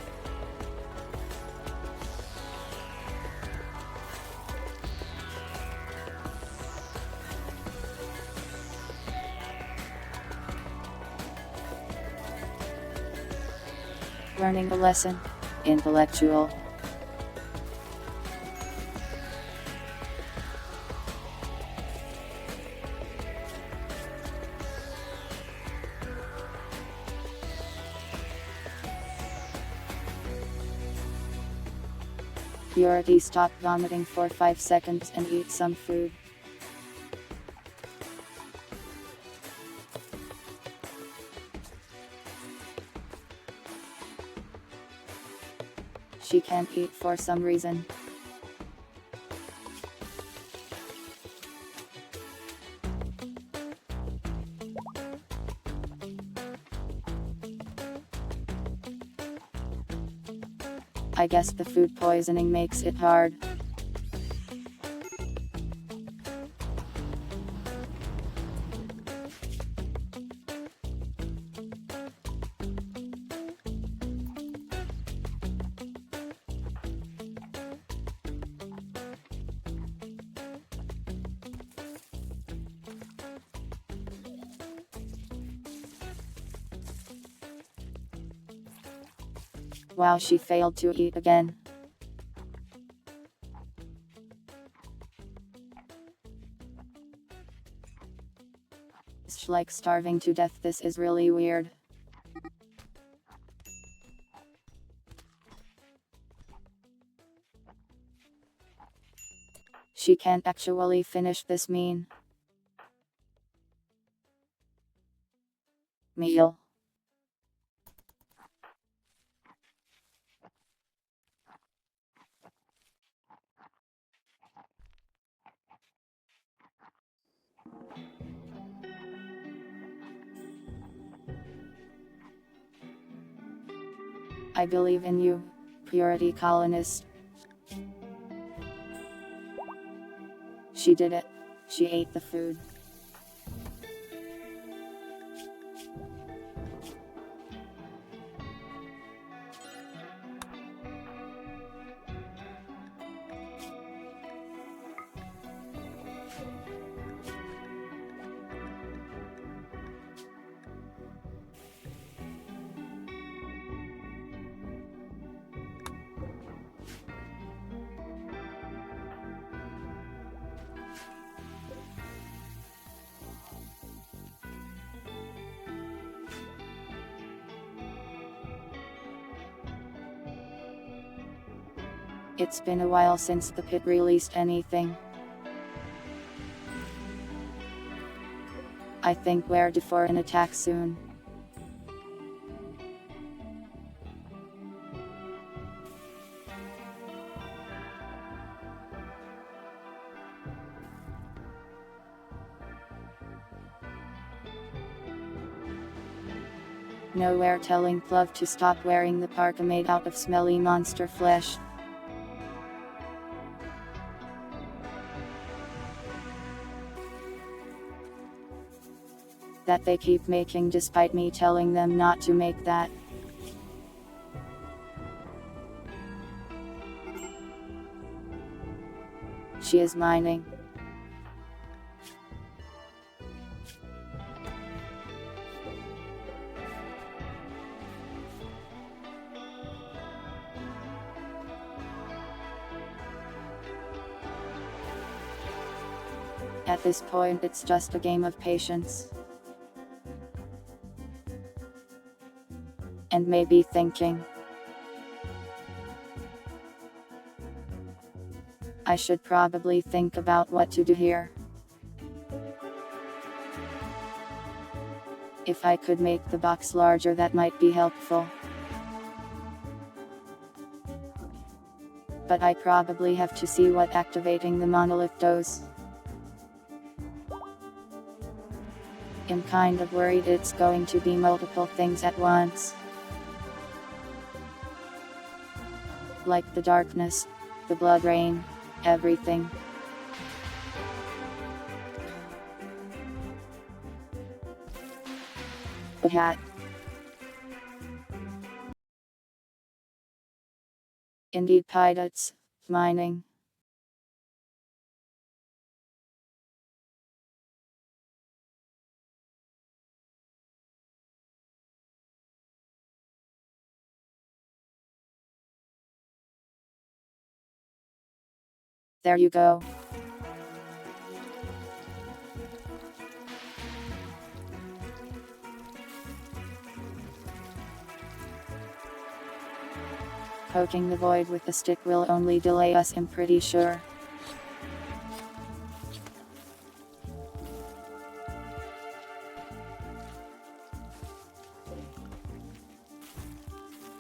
Learning a lesson. Intellectual. Purity, stop vomiting for 5 seconds and eat some food. She can't eat for some reason. I guess the food poisoning makes it hard. Wow, she failed to eat again. It's like starving to death. This is really weird. She can't actually finish this meal. I believe in you, Purity colonist. She did it. She ate the food. It's been a while since the pit released anything. I think we're due for an attack soon. No, we're telling Plov to stop wearing the parka made out of smelly monster flesh. That they keep making despite me telling them not to make that. She is mining. At this point, it's just a game of patience. And maybe thinking. I should probably think about what to do here. If I could make the box larger, that might be helpful. But I probably have to see what activating the monolith does. I'm kind of worried it's going to be multiple things at once. Like the darkness, the blood rain, everything. A hat. Indeed, pilots, mining. There you go. Poking the void with the stick will only delay us, I'm pretty sure.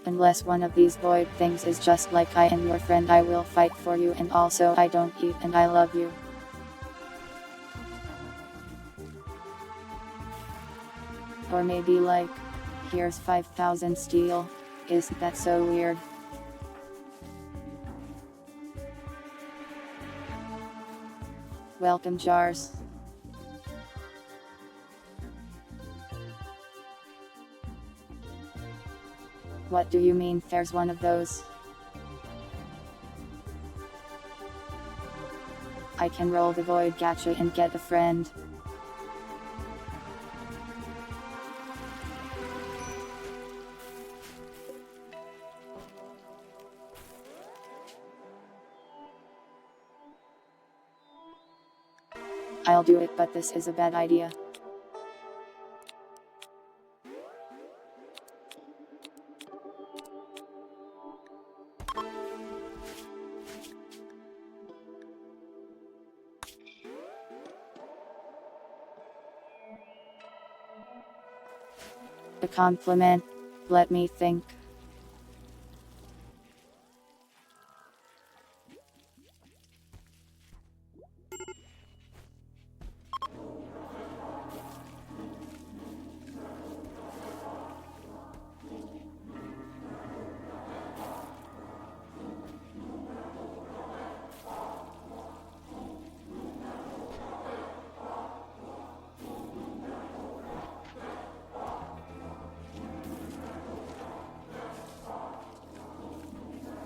Unless one of these void things is just like I am your friend, I will fight for you, and also I don't eat and I love you. Or maybe like, here's 5,000 steel, isn't that so weird? Welcome jars. What do you mean there's one of those? I can roll the void gacha and get a friend. I'll do it, but this is a bad idea. A compliment? Let me think.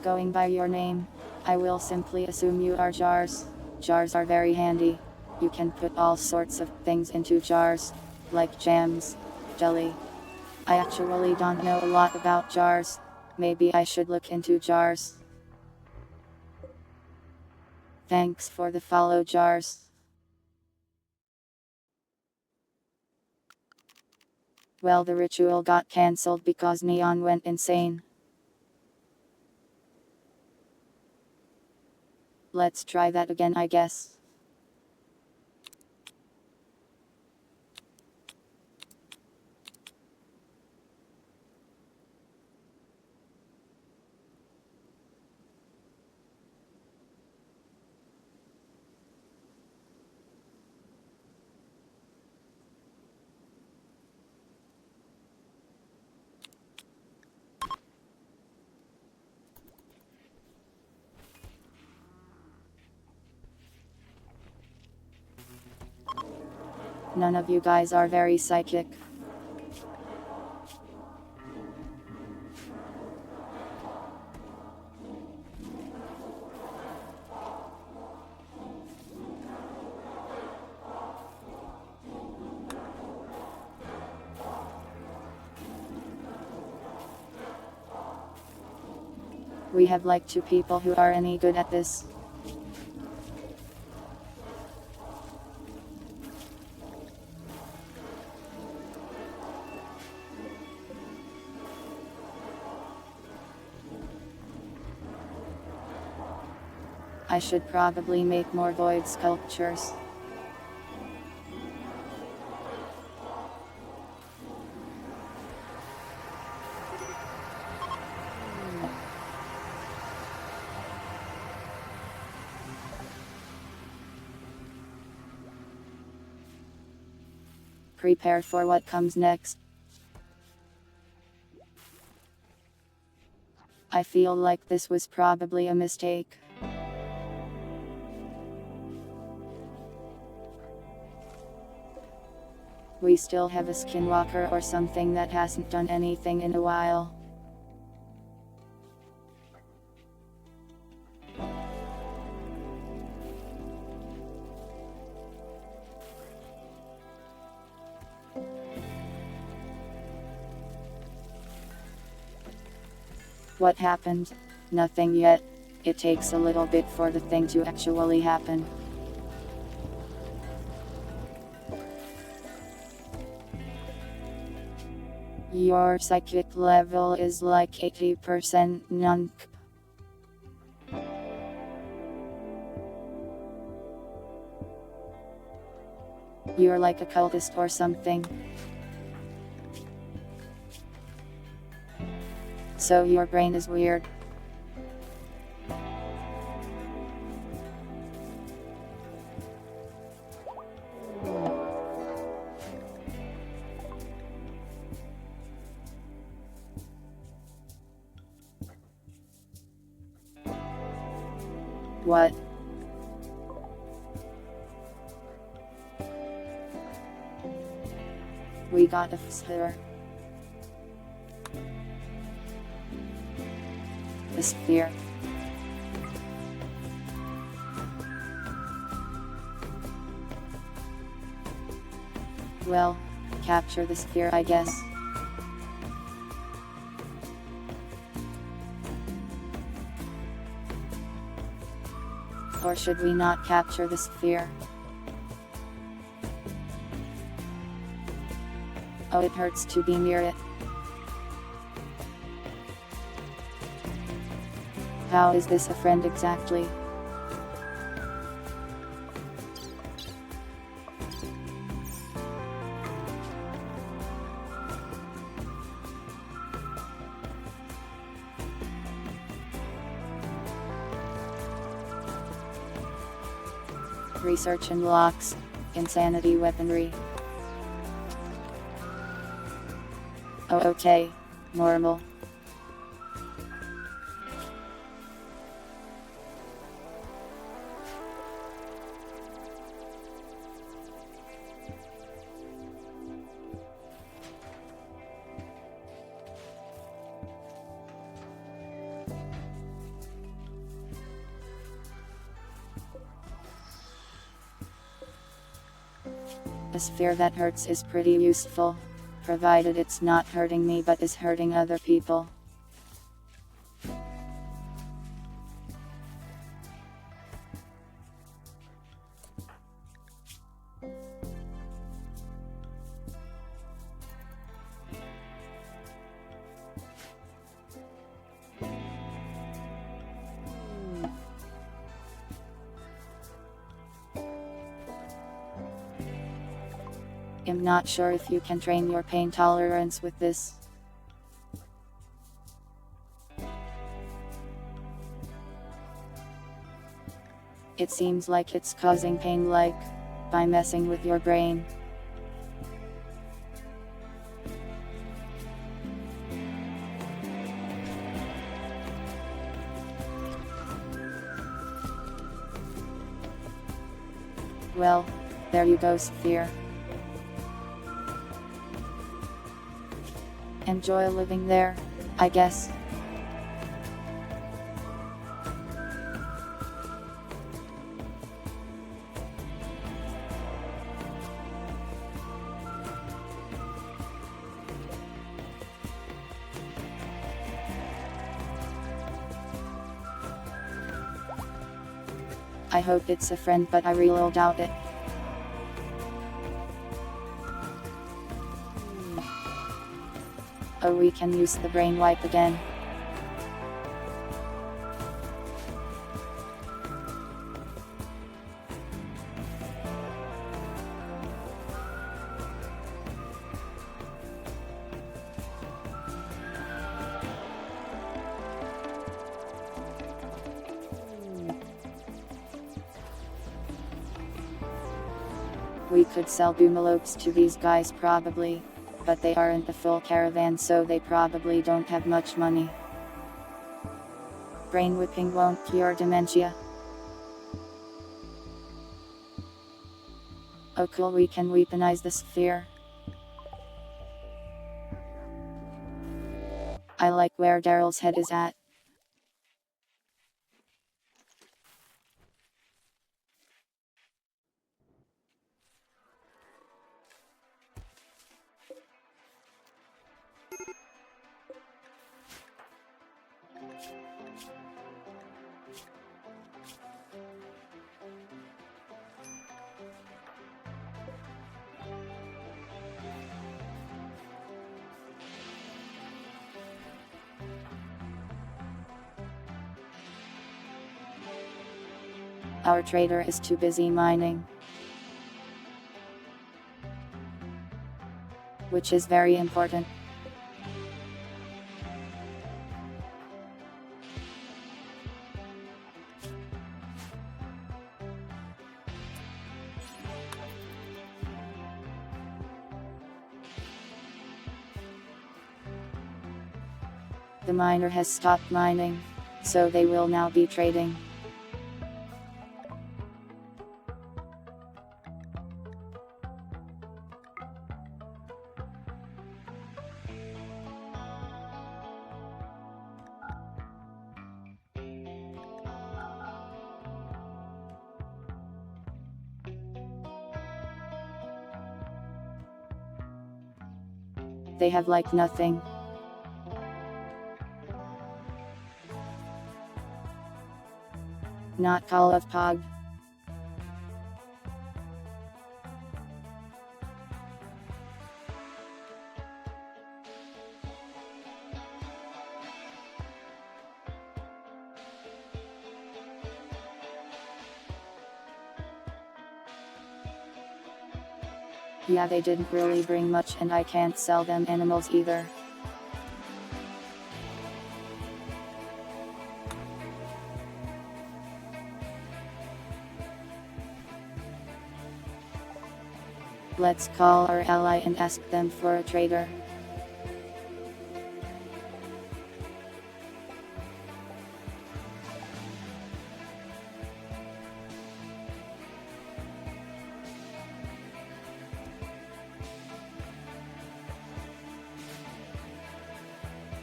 Going by your name, I will simply assume you are jars. Jars are very handy. You can put all sorts of things into jars, like jams, jelly. I actually don't know a lot about jars. Maybe I should look into jars. Thanks for the follow, jars. Well, the ritual got cancelled because Neon went insane. Let's try that again, I guess. None of you guys are very psychic. We have like 2 people who are any good at this. I should probably make more void sculptures. Prepare for what comes next. I feel like this was probably a mistake. We still have a skinwalker or something that hasn't done anything in a while. What happened? Nothing yet. It takes a little bit for the thing to actually happen. Your psychic level is like 80%, nunk. You're like a cultist or something. So your brain is weird. What? We got a sphere. The sphere. Well, capture the sphere, I guess. Or should we not capture the sphere? Oh, it hurts to be near it. How is this a friend exactly? Research and locks. Insanity weaponry. Oh, okay. Normal. A sphere that hurts is pretty useful, provided it's not hurting me but is hurting other people. I'm not sure if you can train your pain tolerance with this. It seems like it's causing pain by messing with your brain. Well, there you go, sphere. Enjoy living there, I guess. I hope it's a friend, but I really doubt it. Oh, we can use the brain wipe again. We could sell boomalopes to these guys probably, but they aren't a full caravan, so they probably don't have much money. Brain whipping won't cure dementia. Oh cool, we can weaponize the sphere. I like where Daryl's head is at. Our trader is too busy mining. which is very important. The miner has stopped mining, so they will now be trading. They have like nothing. Not Call of Pog. Yeah, they didn't really bring much and I can't sell them animals either. Let's call our ally and ask them for a trader.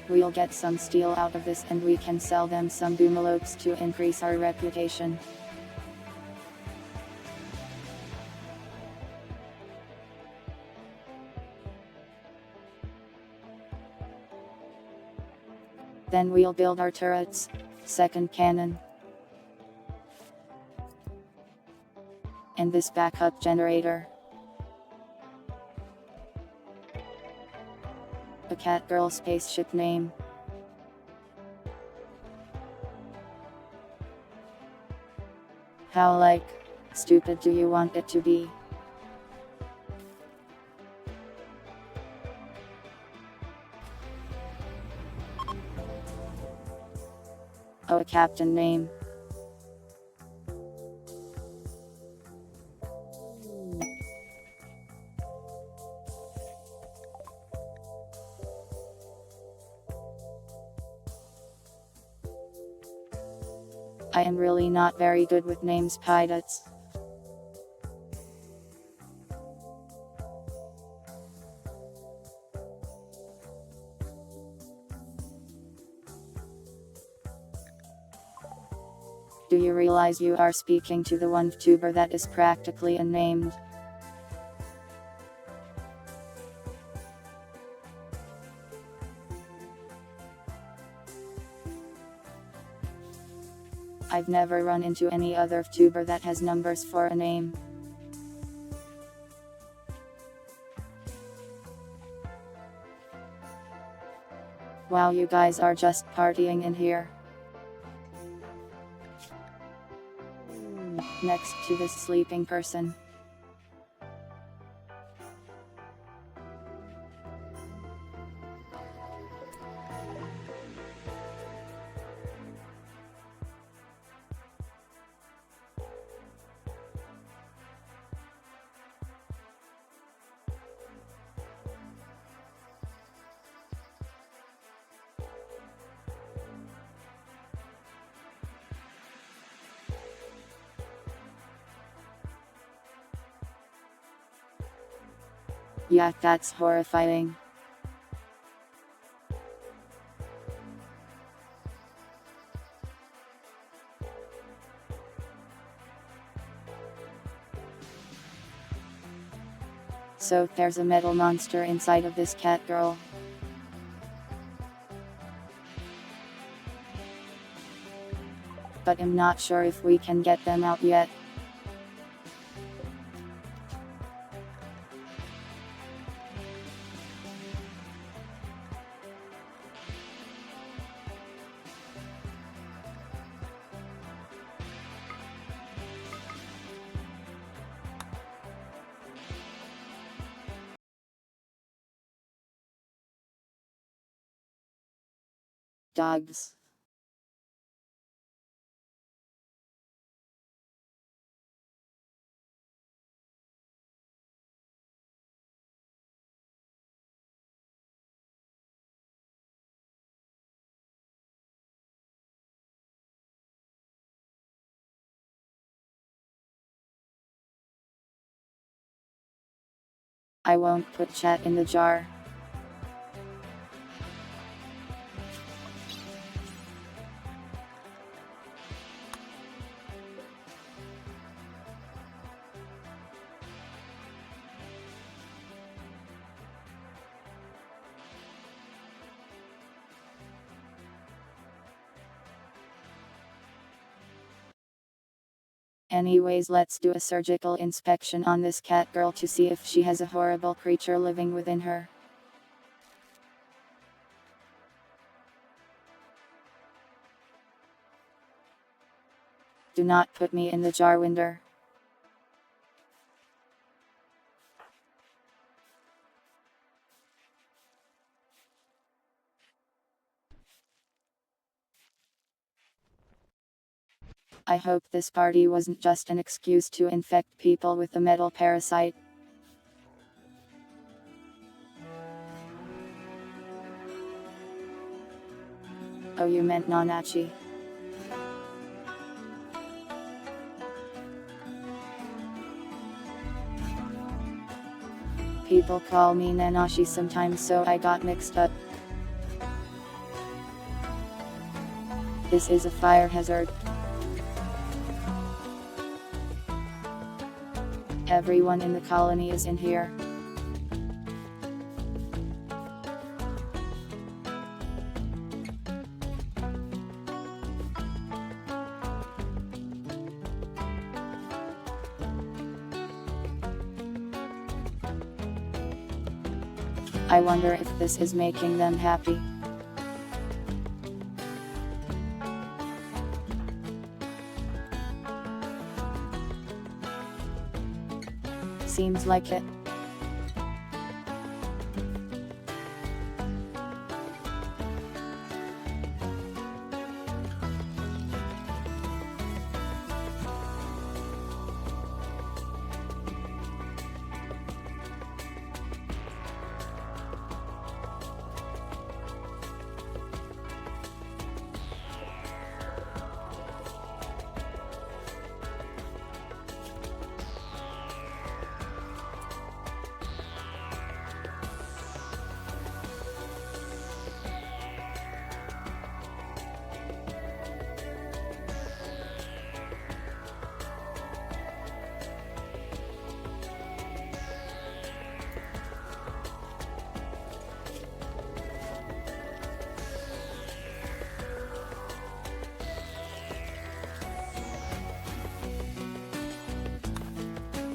We'll get some steel out of this and we can sell them some boomalopes to increase our reputation. Then we'll build our turrets, second cannon, and this backup generator. A cat girl spaceship name. How like stupid do you want it to be? Oh, a captain name. I am really not very good with names, pilots. Do you realize you are speaking to the one VTuber that is practically unnamed? I've never run into any other VTuber that has numbers for a name. Wow, you guys are just partying in here. Next to this sleeping person. Yeah, that's horrifying. So there's a metal monster inside of this cat girl. But I'm not sure if we can get them out yet. Dogs. I won't put chat in the jar. Anyways, let's do a surgical inspection on this cat girl to see if she has a horrible creature living within her. Do not put me in the jar, Winder. I hope this party wasn't just an excuse to infect people with the metal parasite. Oh, you meant Nanachi. People call me Nanashi sometimes, so I got mixed up. This is a fire hazard. Everyone in the colony is in here. I wonder if this is making them happy. Seems like it.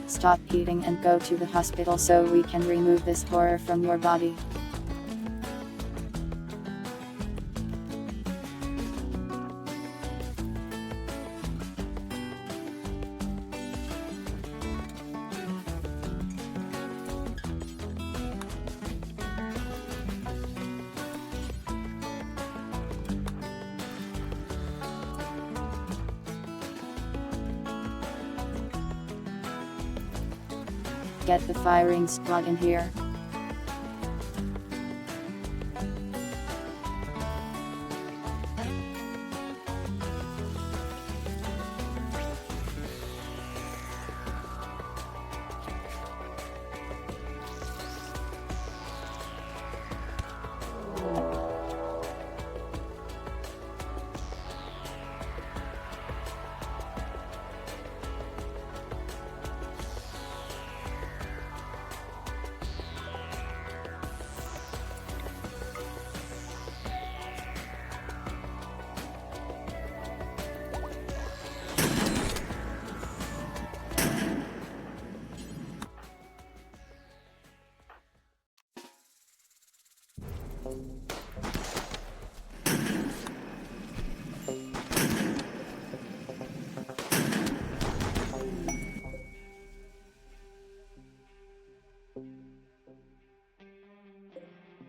Stop eating and go to the hospital so we can remove this horror from your body. Get the firing squad in here.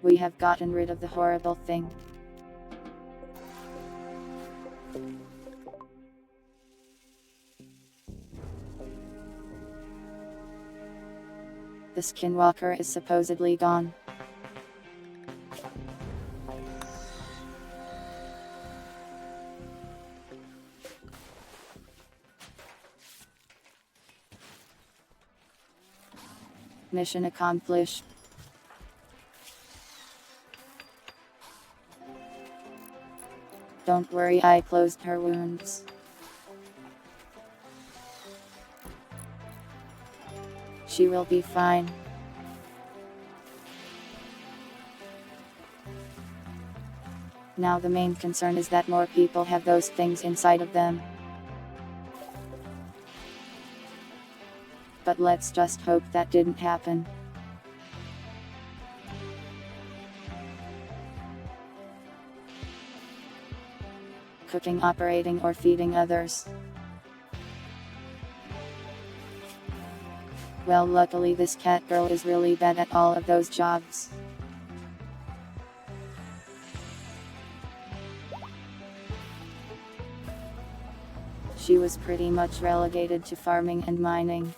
We have gotten rid of the horrible thing. The skinwalker is supposedly gone. Mission accomplished. Don't worry, I closed her wounds. She will be fine. Now the main concern is that more people have those things inside of them. But let's just hope that didn't happen. Cooking, operating, or feeding others. Well, luckily this cat girl is really bad at all of those jobs. She was pretty much relegated to farming and mining.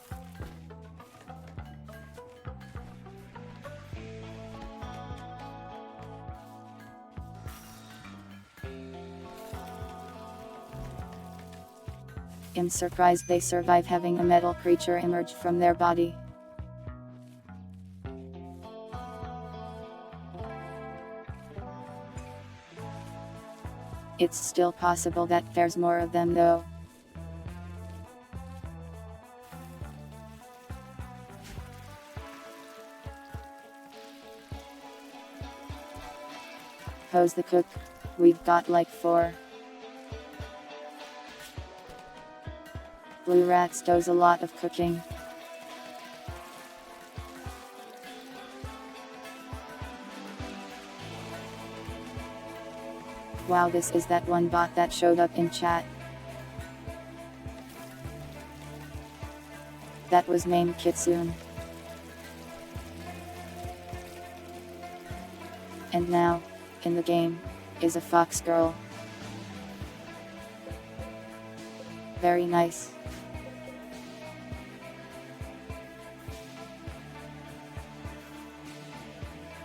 I'm surprised they survive having a metal creature emerge from their body. It's still possible that there's more of them though. How's the cook? We've got like 4. Blue Rats does a lot of cooking. Wow, this is that one bot that showed up in chat. That was named Kitsune. And now, in the game, is a fox girl. Very nice.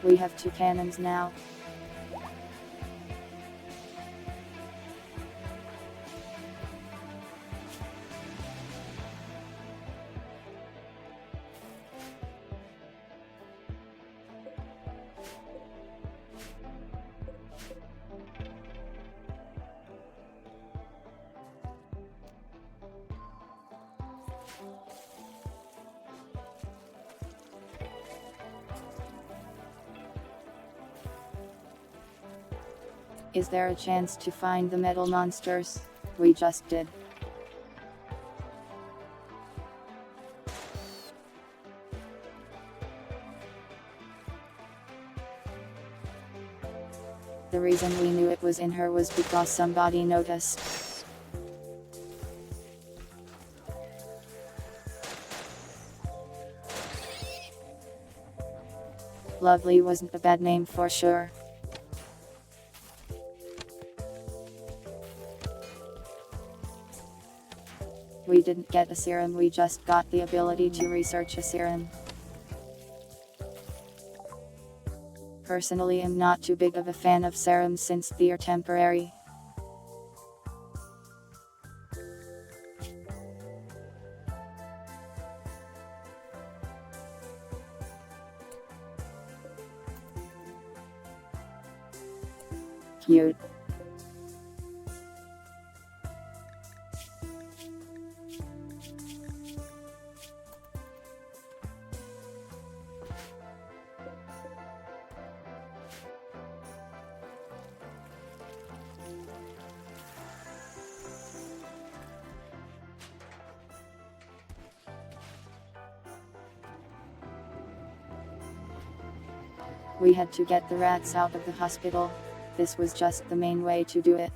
We have 2 cannons now. Is there a chance to find the metal monsters? We just did. The reason we knew it was in her was because somebody noticed. Lovely wasn't a bad name for sure. We didn't get a serum, we just got the ability to research a serum. Personally, I'm not too big of a fan of serums since they are temporary. Cute. We had to get the rats out of the hospital. This was just the main way to do it.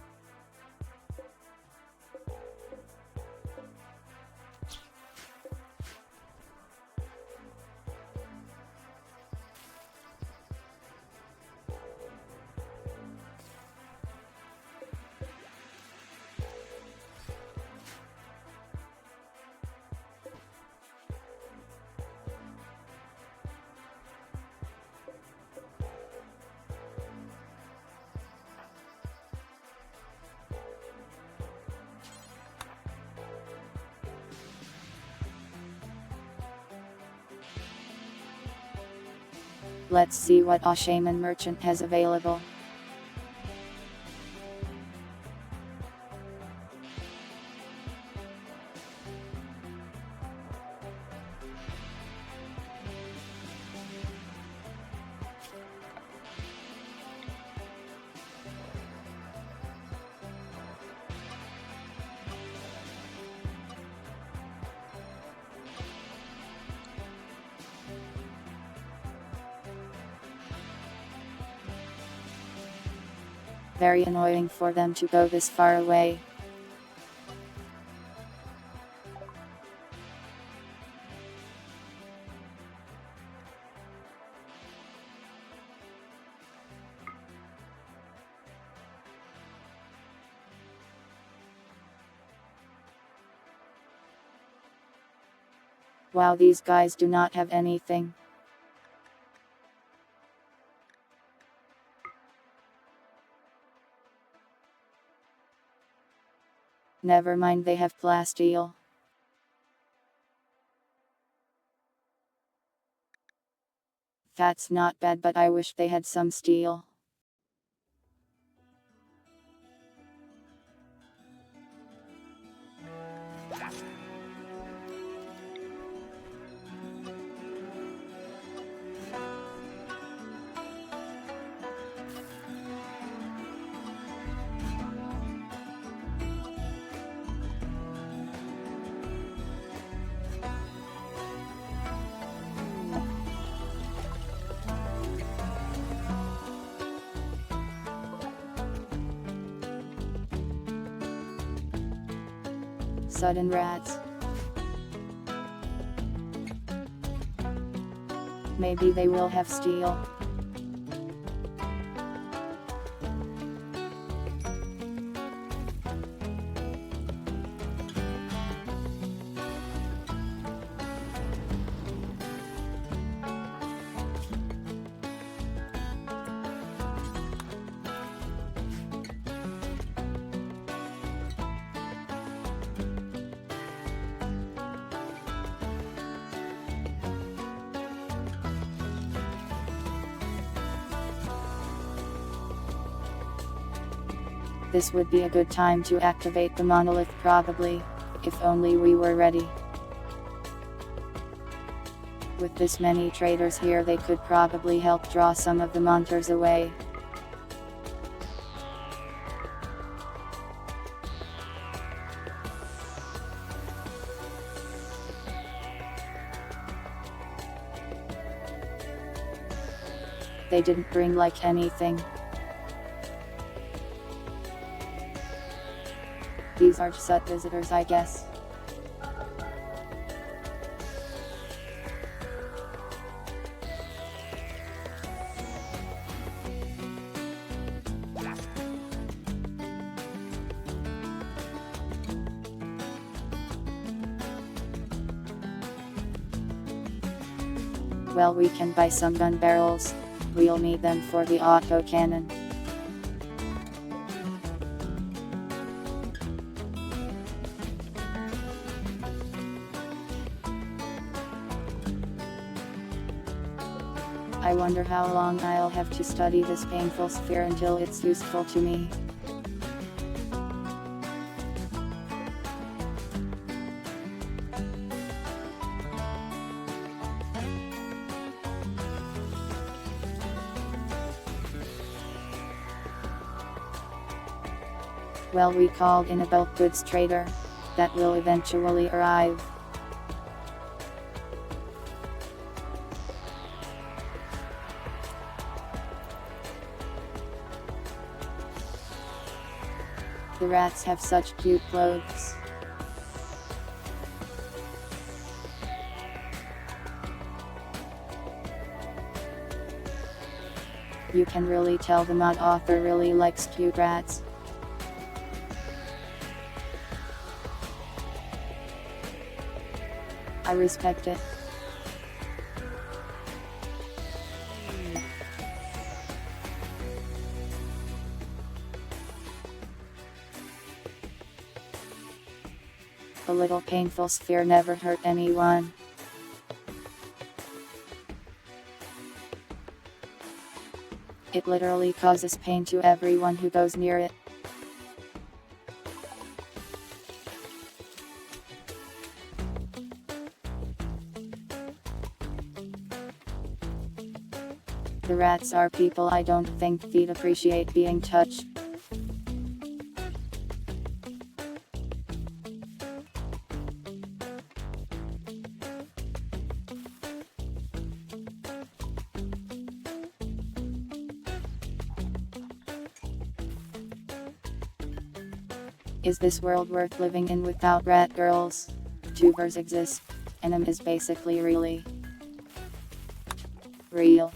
Let's see what a shaman merchant has available. Very annoying for them to go this far away. Wow, these guys do not have anything. Never mind, they have plasteel. That's not bad, but I wish they had some steel. Sudden rats. Maybe they will have steel. This would be a good time to activate the monolith probably, if only we were ready. With this many traders here, they could probably help draw some of the monsters away. They didn't bring like anything. These are just visitors, I guess. Well, we can buy some gun barrels. We'll need them for the auto cannon. I wonder how long I'll have to study this painful sphere until it's useful to me. Well, we called in a bulk goods trader. That will eventually arrive. The rats have such cute clothes. You can really tell the mod author really likes cute rats. I respect it. A little painful sphere never hurt anyone. It literally causes pain to everyone who goes near it. The rats are people I don't think they'd appreciate being touched. Is this world worth living in without rat girls? Tubers exist, and is basically really real.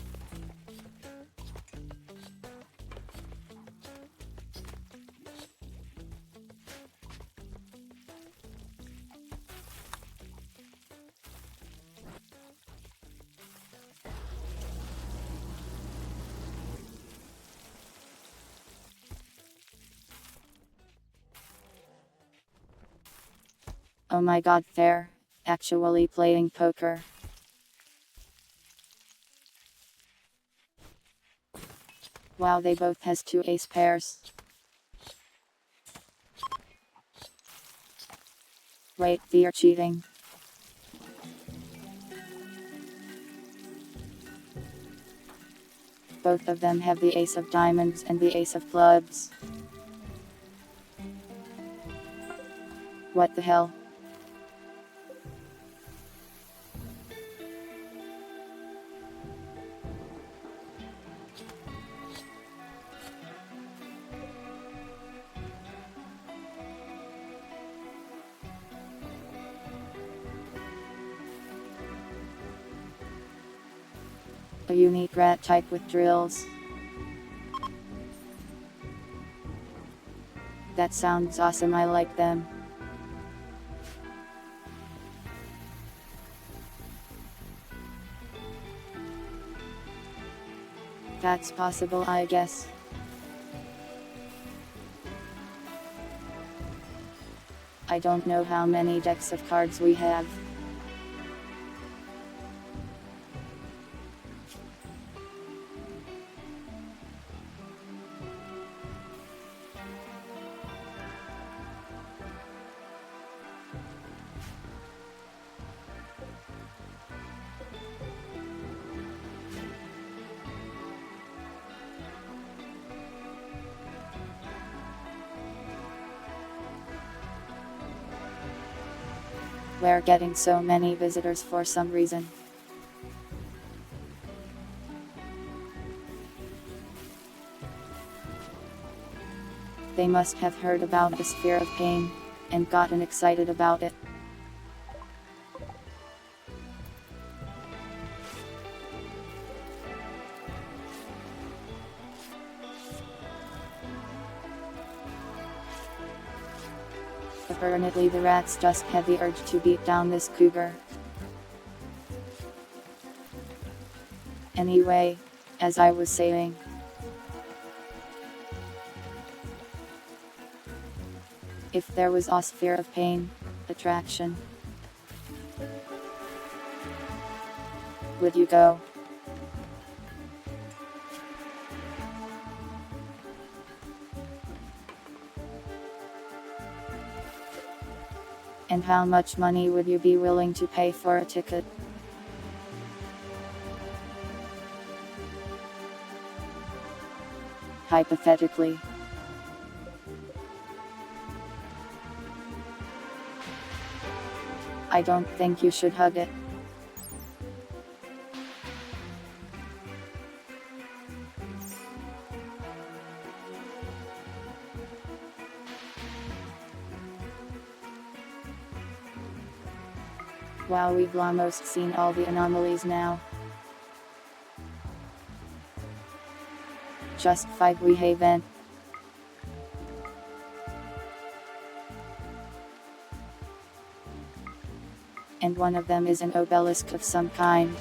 Oh my god, they're actually playing poker. Wow, they both has 2 ace pairs. Wait, they're cheating. Both of them have the ace of diamonds and the ace of clubs. What the hell? A unique rat type with drills. That sounds awesome, I like them. That's possible, I guess. I don't know how many decks of cards we have. We're getting so many visitors for some reason. They must have heard about the Sphere of Pain, and gotten excited about it. Apparently the rats just had the urge to beat down this cougar. Anyway, as I was saying, if there was a Sphere of Pain attraction, would you go? And how much money would you be willing to pay for a ticket? Hypothetically. I don't think you should hug it. Wow, we've almost seen all the anomalies now. Just 5 we haven't. And one of them is an obelisk of some kind.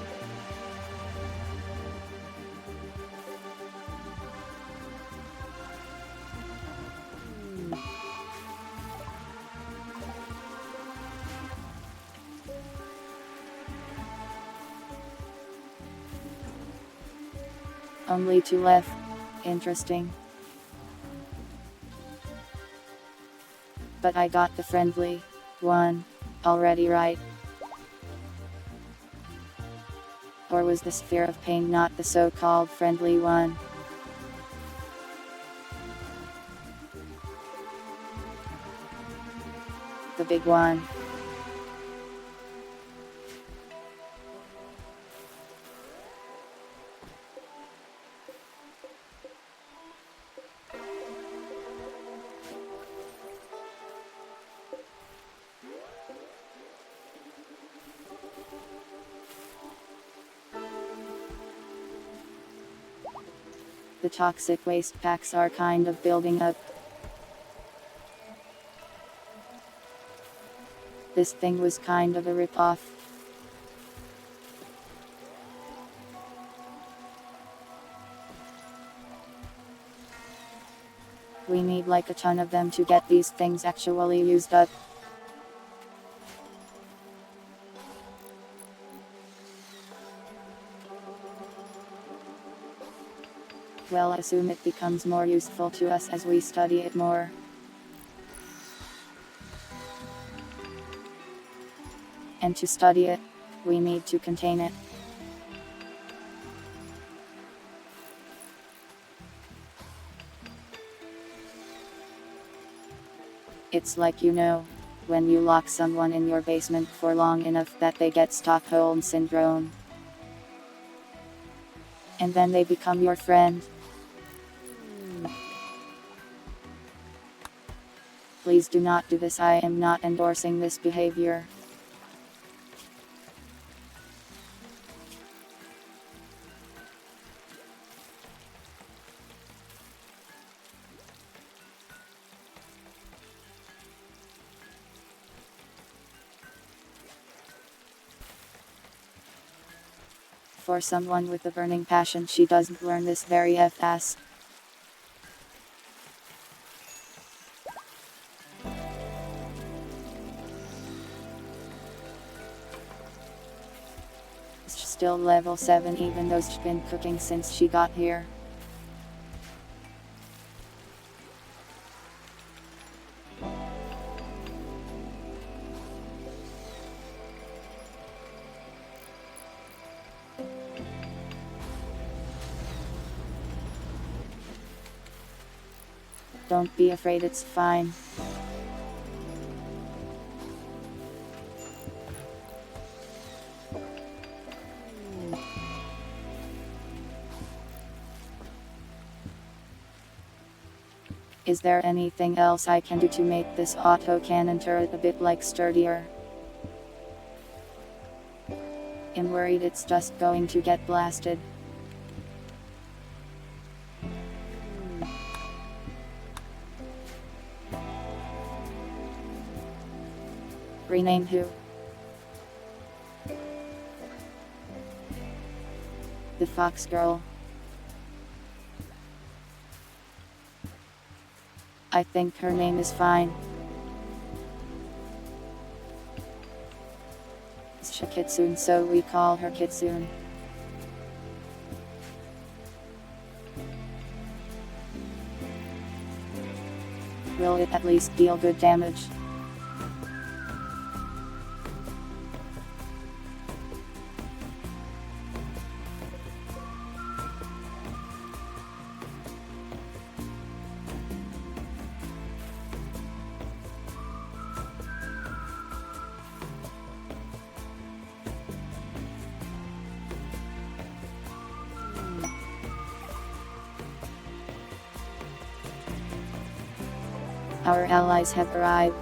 Only 2 left. Interesting. But I got the friendly one already, right? Or was the sphere of pain not the so-called friendly one? The big one. The toxic waste packs are kind of building up. This thing was kind of a rip-off. We need like a ton of them to get these things actually used up. Well, I assume it becomes more useful to us as we study it more. And to study it, we need to contain it. It's like, you know, when you lock someone in your basement for long enough that they get Stockholm syndrome. And then they become your friend. Please do not do this. I am not endorsing this behavior. For someone with a burning passion, she doesn't learn this very fast. She's still level 7 even though she's been cooking since she got here. Don't be afraid, it's fine. Is there anything else I can do to make this autocannon turret a bit like sturdier? I'm worried it's just going to get blasted. Rename who? The Fox Girl. I think her name is fine. It's Kitsune, so we call her Kitsune. Will it at least deal good damage? Our allies have arrived.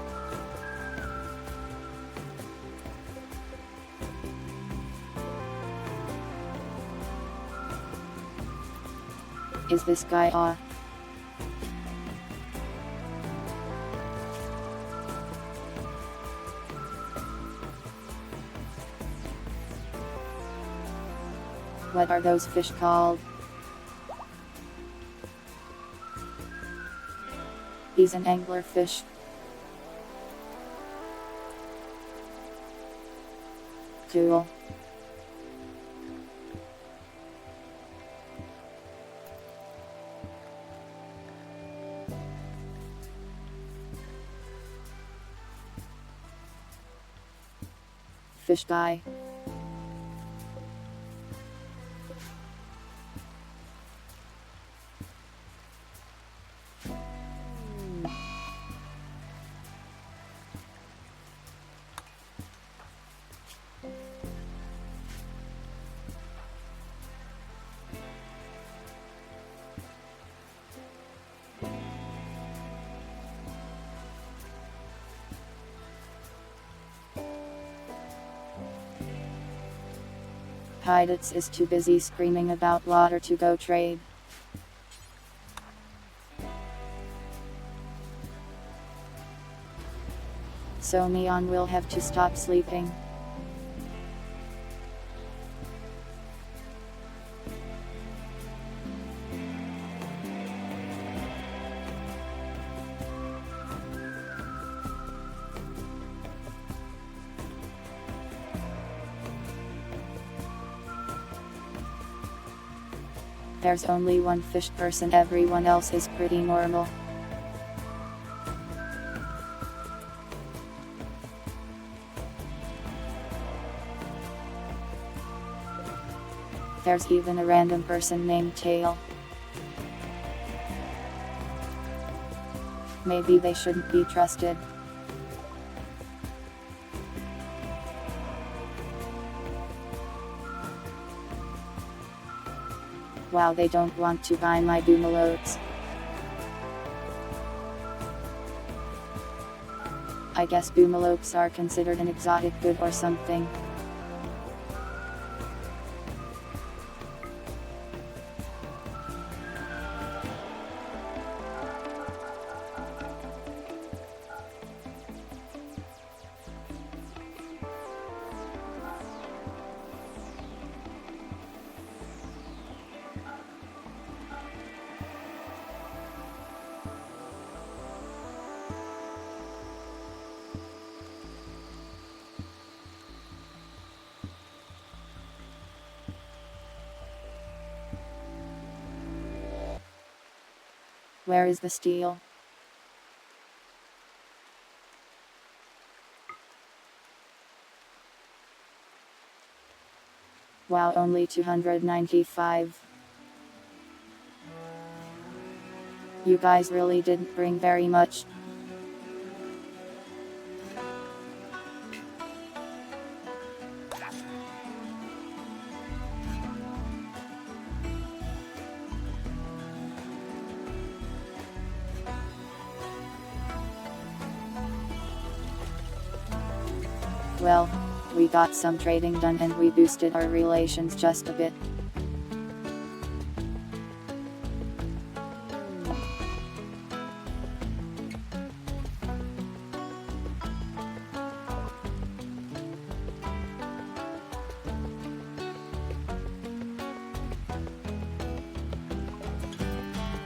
Is this guy off? What are those fish called? He's an anglerfish. Cool. fish guy. Hidets is too busy screaming about water to go trade. So Neon will have to stop sleeping. There's only one fish person, everyone else is pretty normal. There's even a random person named Tail. Maybe they shouldn't be trusted. Wow, they don't want to buy my boomalotes. I guess boomalopes are considered an exotic good or something. Where is the steel? Wow, only 295. You guys really didn't bring very much. Well, we got some trading done and we boosted our relations just a bit.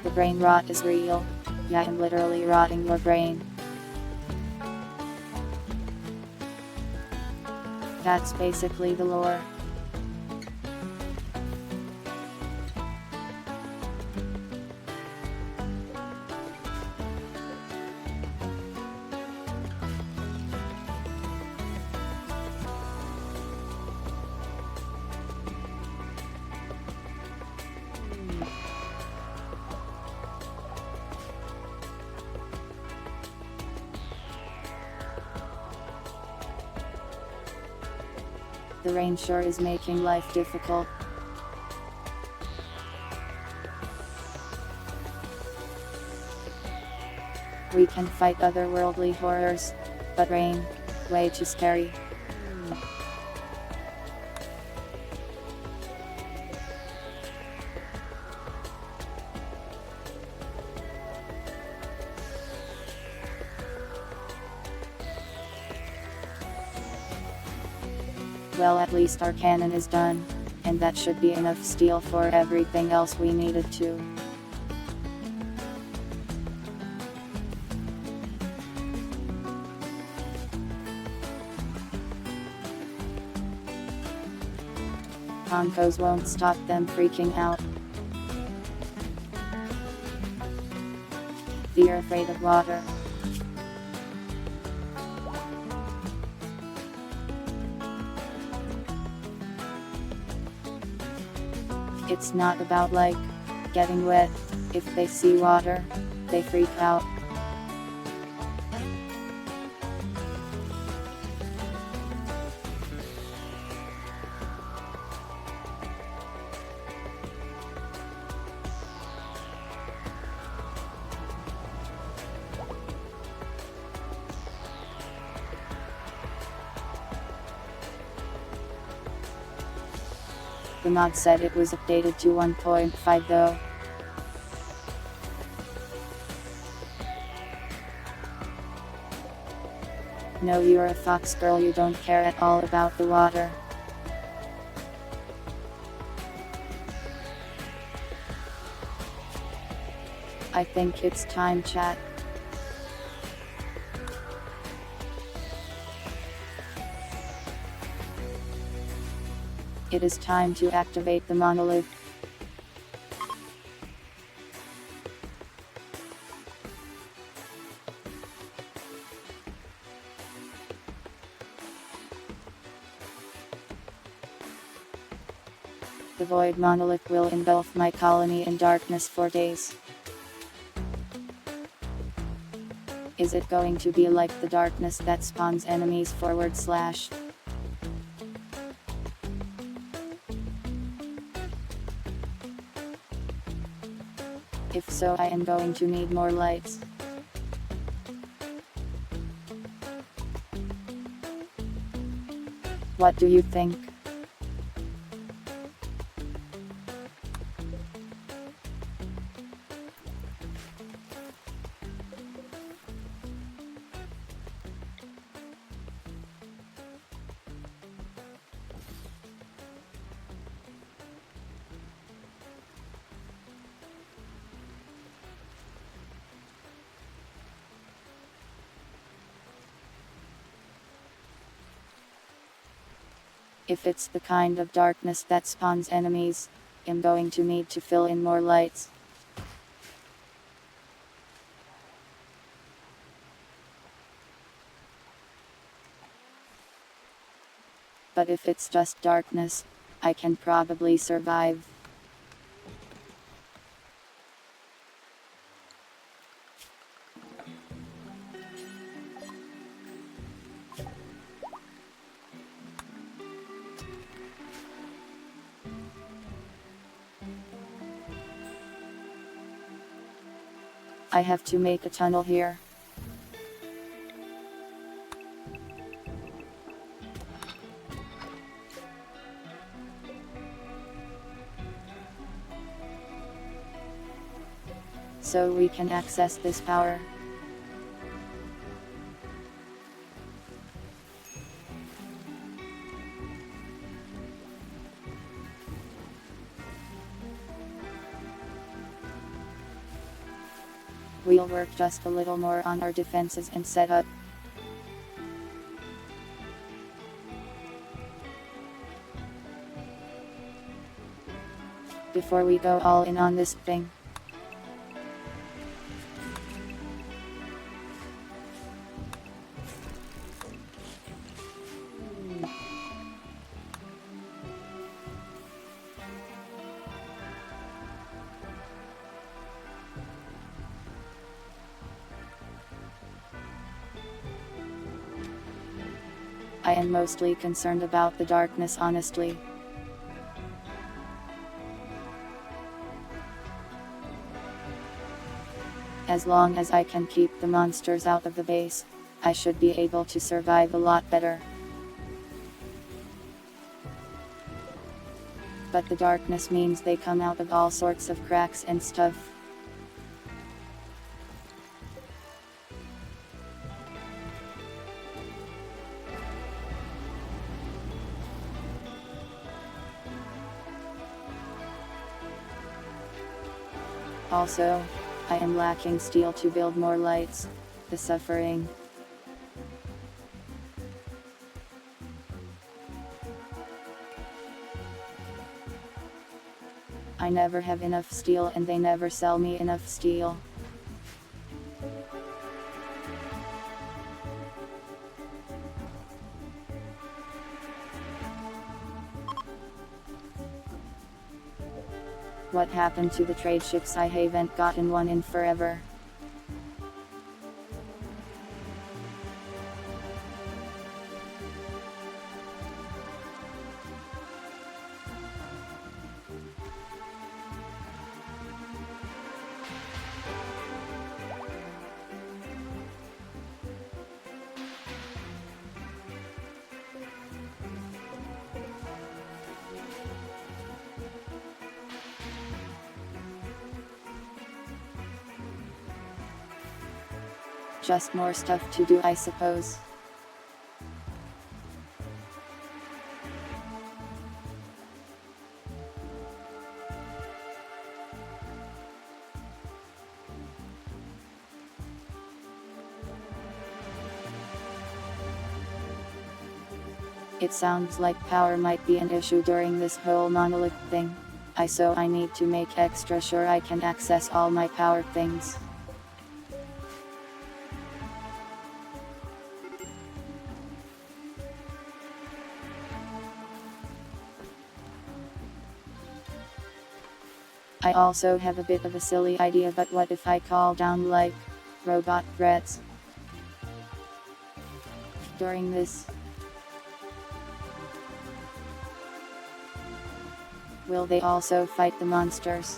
The brain rot is real. Yeah, I'm literally rotting your brain. That's basically the lore. The rain sure is making life difficult. We can fight otherworldly horrors, but rain, way too scary. Well, at least our cannon is done, and that should be enough steel for everything else we needed to. Onkos won't stop them freaking out. They're afraid of water. It's not about like getting wet. If they see water, they freak out. The mod said it was updated to 1.5 though. No, you're a fox girl, you don't care at all about the water. I think it's time, chat. It is time to activate the monolith. The void monolith will engulf my colony in darkness for days. Is it going to be like the darkness that spawns enemies /? If so, I am going to need more lights. What do you think? If it's the kind of darkness that spawns enemies, I'm going to need to fill in more lights. But if it's just darkness, I can probably survive. I have to make a tunnel here. So we can access this power. We'll work just a little more on our defenses and setup. Before we go all in on this thing. I am mostly concerned about the darkness, honestly. As long as I can keep the monsters out of the base, I should be able to survive a lot better. But the darkness means they come out of all sorts of cracks and stuff. Also, I am lacking steel to build more lights. The suffering. I never have enough steel and they never sell me enough steel. What happened to the trade ships? I haven't gotten one in forever. Just more stuff to do, I suppose. It sounds like power might be an issue during this whole monolith thing. So I need to make extra sure I can access all my power things. I also have a bit of a silly idea, but what if I call down like robot threats during this? Will they also fight the monsters?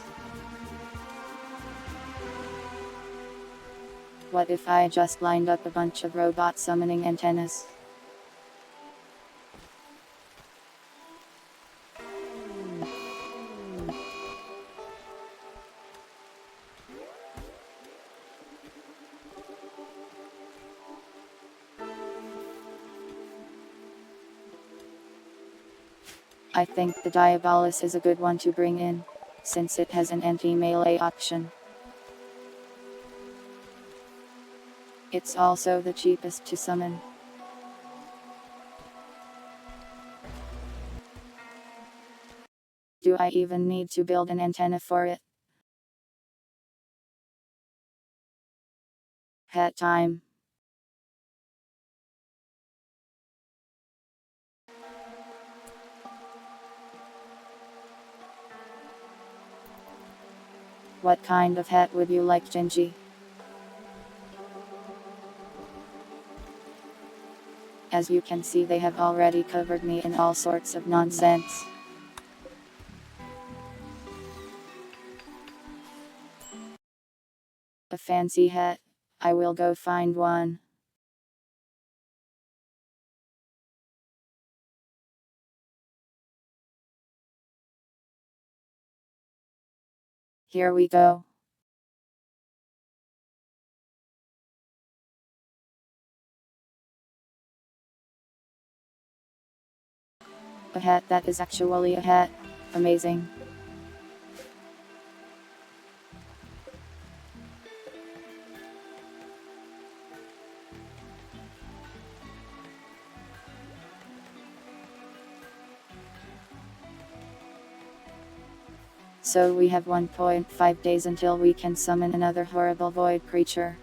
What if I just lined up a bunch of robot summoning antennas? I think the Diabolus is a good one to bring in, since it has an anti-melee option. It's also the cheapest to summon. Do I even need to build an antenna for it? Hat time. What kind of hat would you like, Genji? As you can see, they have already covered me in all sorts of nonsense. A fancy hat. I will go find one. Here we go. A hat that is actually a hat. Amazing. So we have 1.5 days until we can summon another horrible void creature.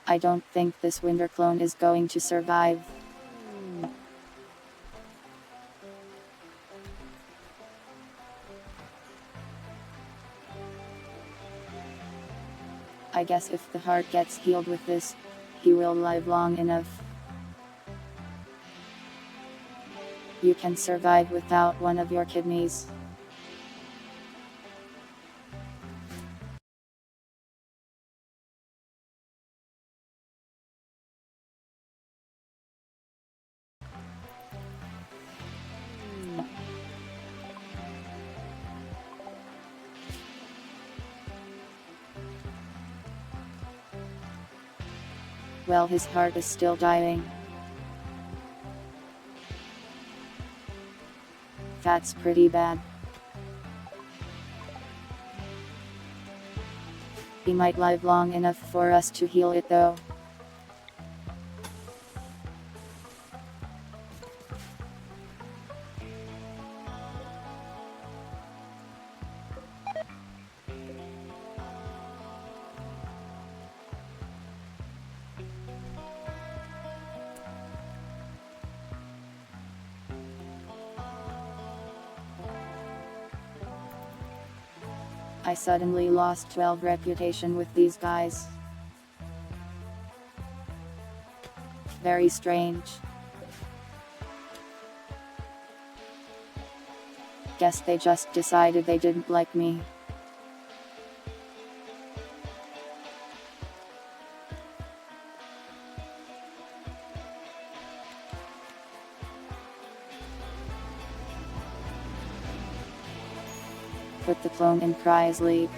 I don't think this winter clone is going to survive. I guess if the heart gets healed with this, he will live long enough. You can survive without one of your kidneys. Well, his heart is still dying. That's pretty bad. He might live long enough for us to heal it though. I suddenly lost 12 reputation with these guys. Very strange. Guess they just decided they didn't like me. Put the clone in prize league.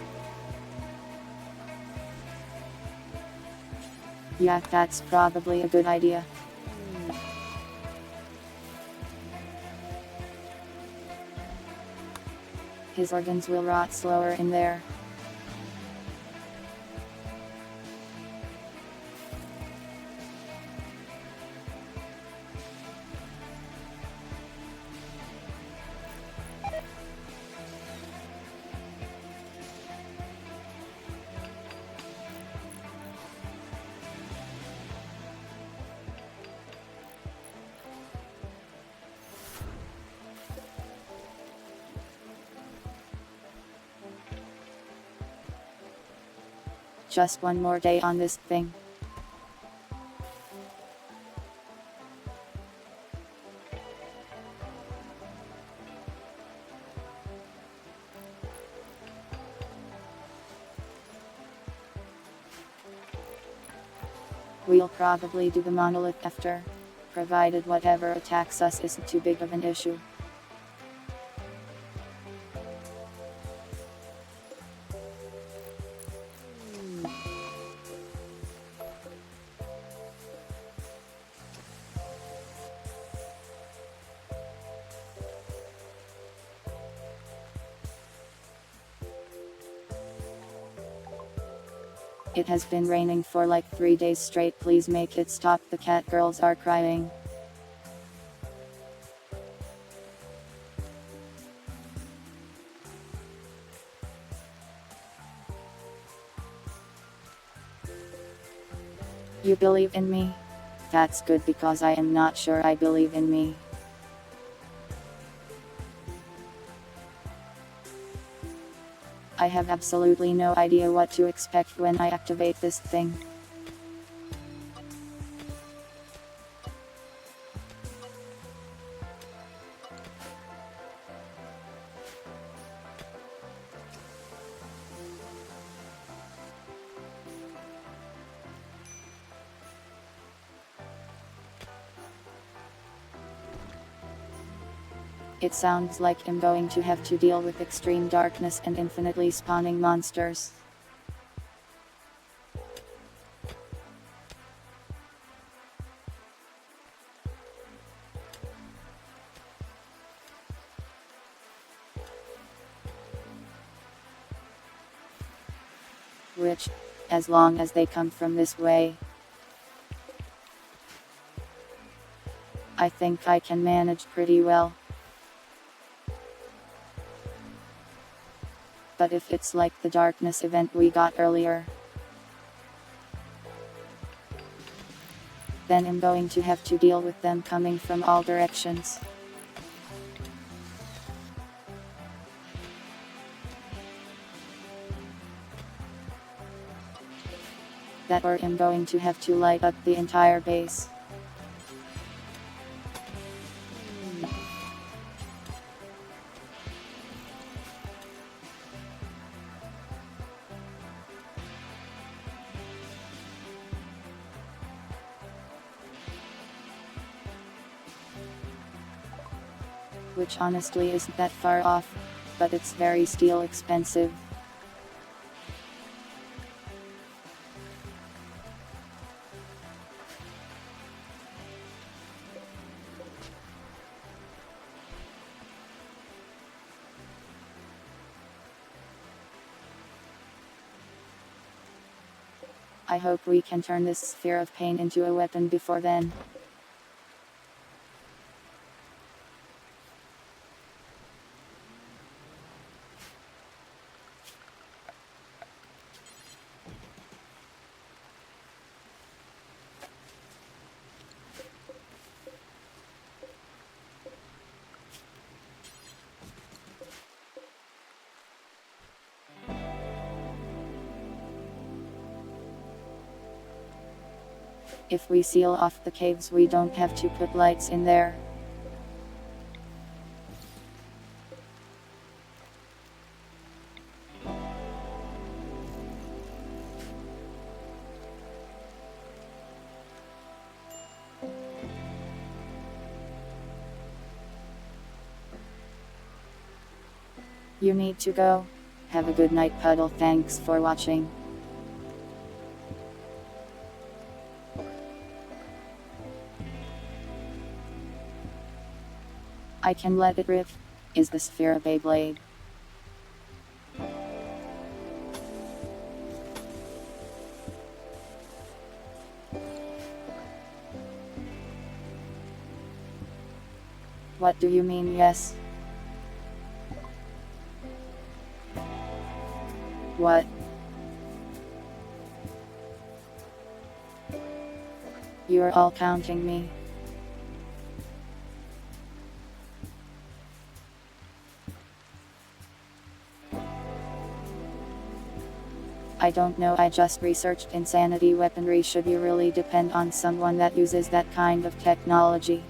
Yeah, that's probably a good idea. His organs will rot slower in there. Just one more day on this thing. We'll probably do the monolith after, provided whatever attacks us isn't too big of an issue. It has been raining for like 3 days straight. Please make it stop. The cat girls are crying. You believe in me? That's good because I am not sure I believe in me. I have absolutely no idea what to expect when I activate this thing. It sounds like I'm going to have to deal with extreme darkness and infinitely spawning monsters. Which, as long as they come from this way, I think I can manage pretty well. But if it's like the darkness event we got earlier, then I'm going to have to deal with them coming from all directions. That or I'm going to have to light up the entire base. Which honestly isn't that far off, but it's very still expensive. I hope we can turn this sphere of pain into a weapon before then. If we seal off the caves, we don't have to put lights in there. You need to go. Have a good night, Puddle. Thanks for watching. I can let it rip. Is the sphere a Beyblade? What do you mean, yes? What? You're all counting me. I don't know, I just researched insanity weaponry. Should you really depend on someone that uses that kind of technology?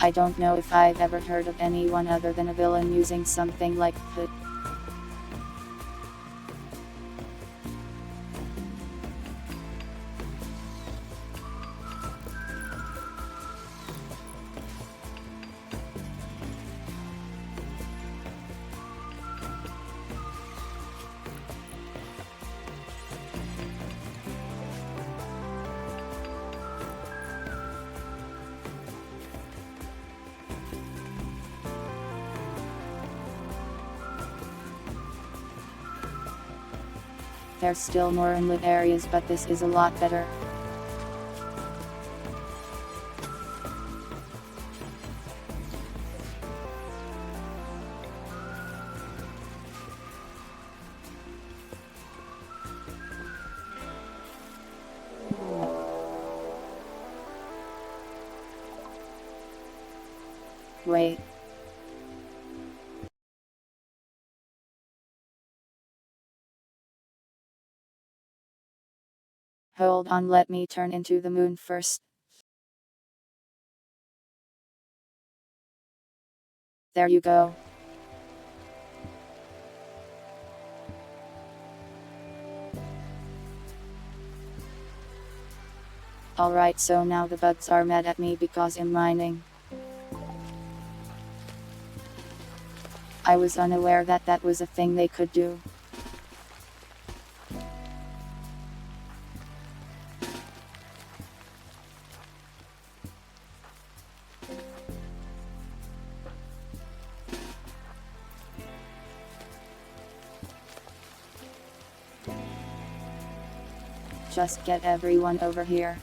I don't know if I've ever heard of anyone other than a villain using something like that. There's still more inlet areas, but this is a lot better. Wait. Hold on, let me turn into the moon first. There you go. Alright, so now the bugs are mad at me because I'm mining. I was unaware that that was a thing they could do. Just get everyone over here.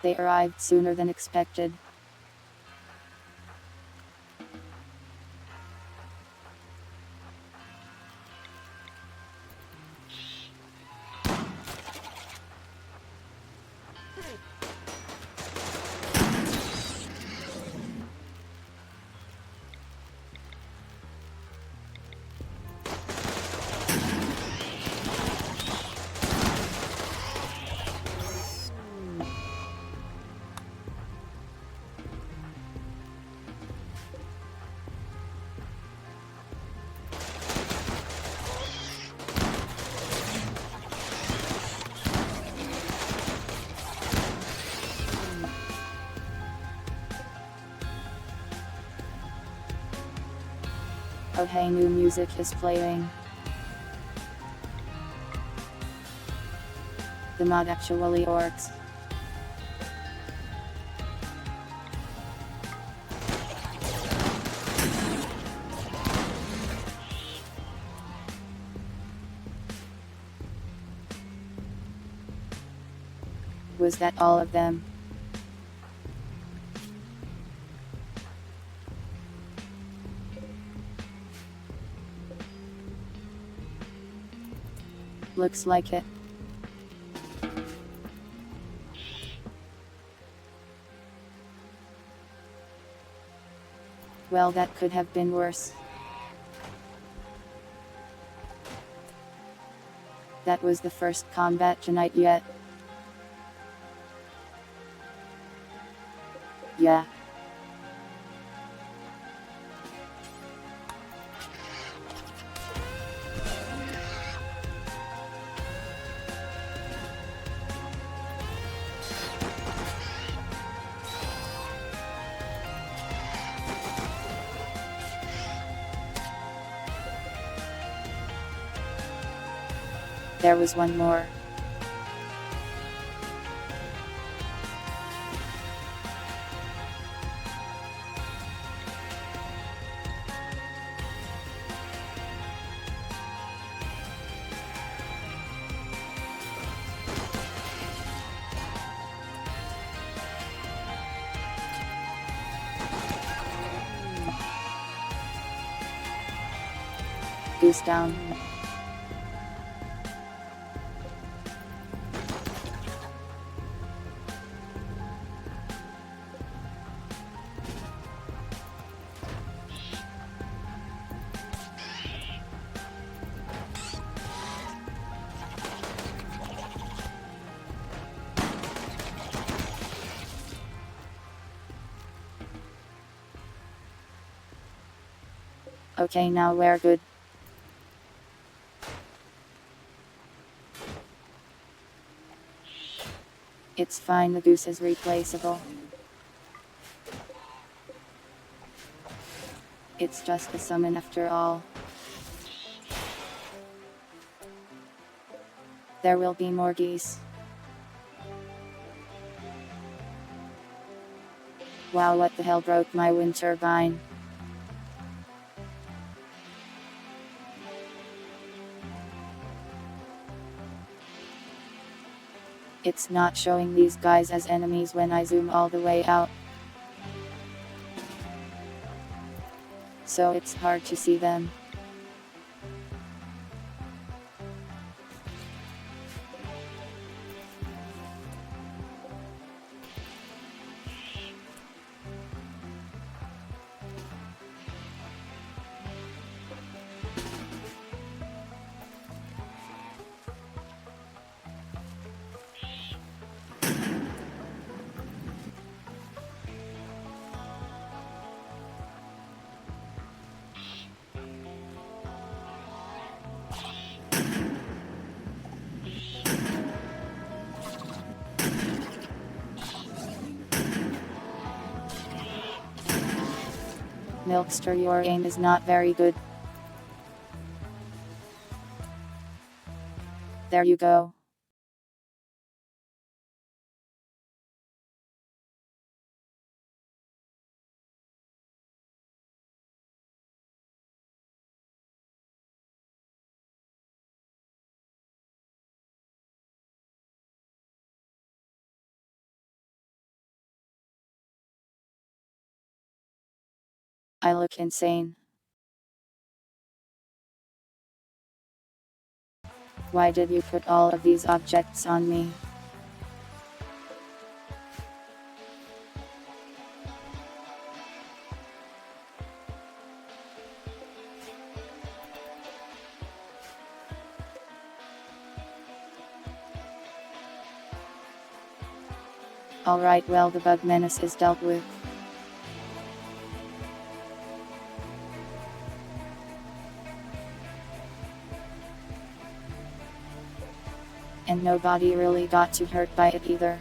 They arrived sooner than expected. Oh hey, new music is playing. The mod actually works. Was that all of them? Looks like it. Well, that could have been worse. That was the first combat tonight yet. Yeah. There was one more. Goose down. Okay, now we're good. It's fine, the goose is replaceable. It's just a summon after all. There will be more geese. Wow, what the hell broke my wind turbine? It's not showing these guys as enemies when I zoom all the way out. So it's hard to see them. Milkster, your aim is not very good. There you go. I look insane. Why did you put all of these objects on me? Alright, well, the bug menace is dealt with. And nobody really got too hurt by it either.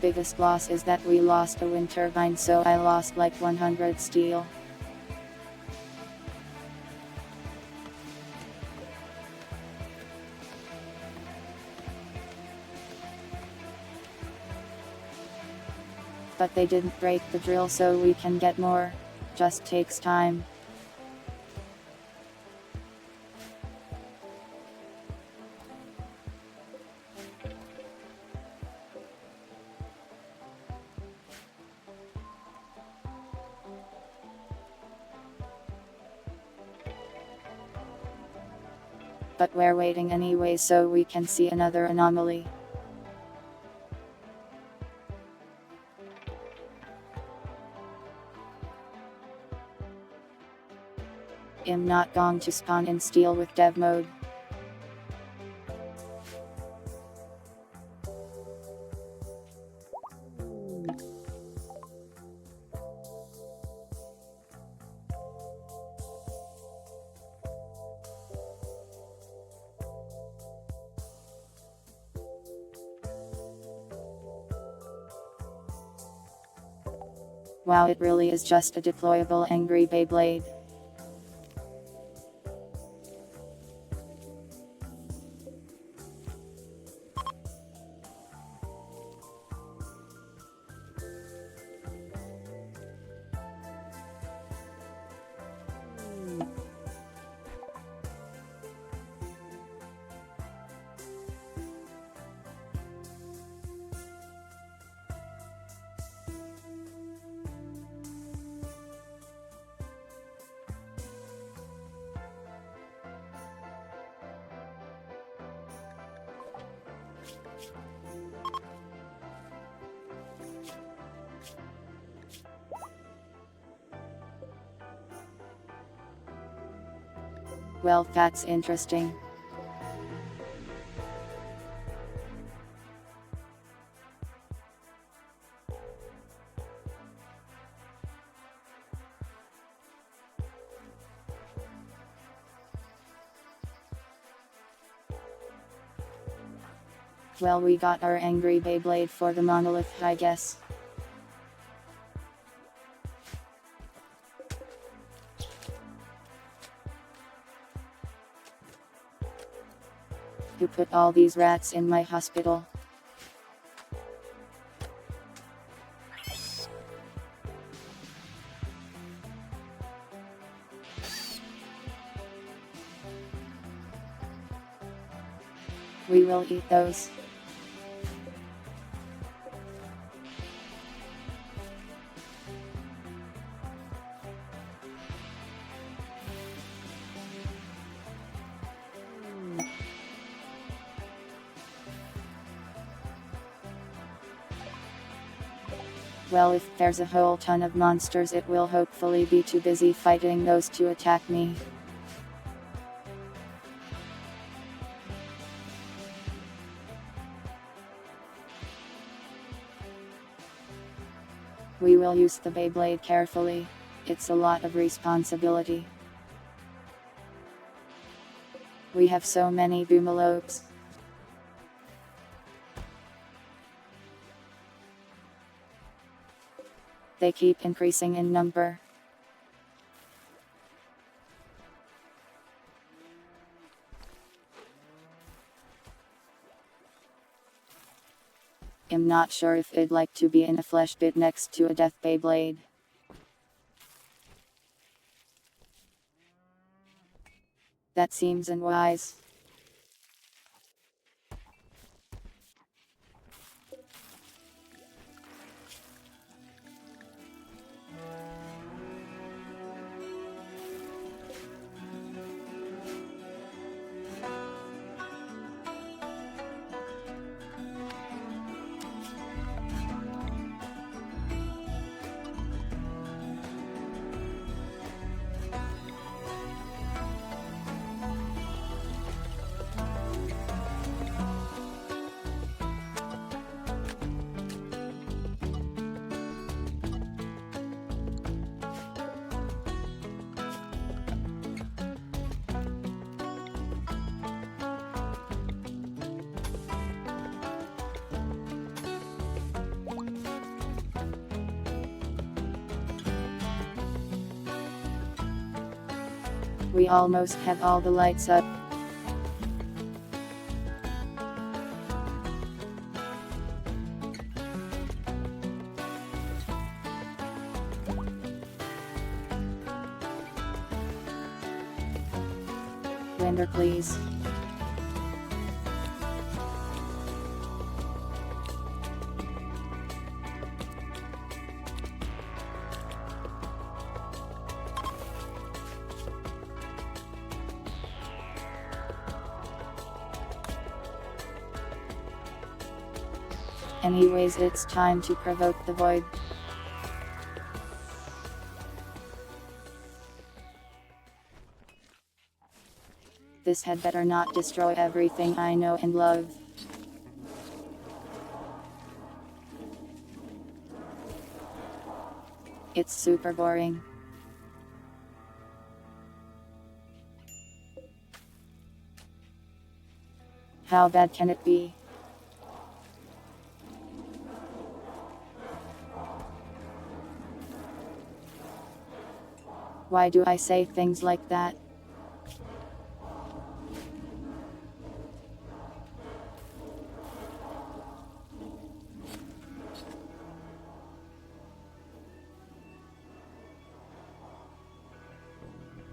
biggest loss is that we lost a wind turbine, so I lost like 100 steel. But they didn't break the drill, so we can get more. Just takes time. But we're waiting anyway, so we can see another anomaly. I'm not going to spawn in steel with dev mode. Wow, it really is just a deployable angry Beyblade. Well, that's interesting. Well, we got our angry Beyblade for the monolith, I guess. Who put all these rats in my hospital? We will eat those. Well, if there's a whole ton of monsters, it will hopefully be too busy fighting those to attack me. We will use the Beyblade carefully. It's a lot of responsibility. We have so many boomalopes. They keep increasing in number. I'm not sure if I'd like to be in a flesh pit next to a death Beyblade. That seems unwise. We almost have all the lights up. Render please. Anyways, it's time to provoke the void. This had better not destroy everything I know and love. It's super boring. How bad can it be? Why do I say things like that?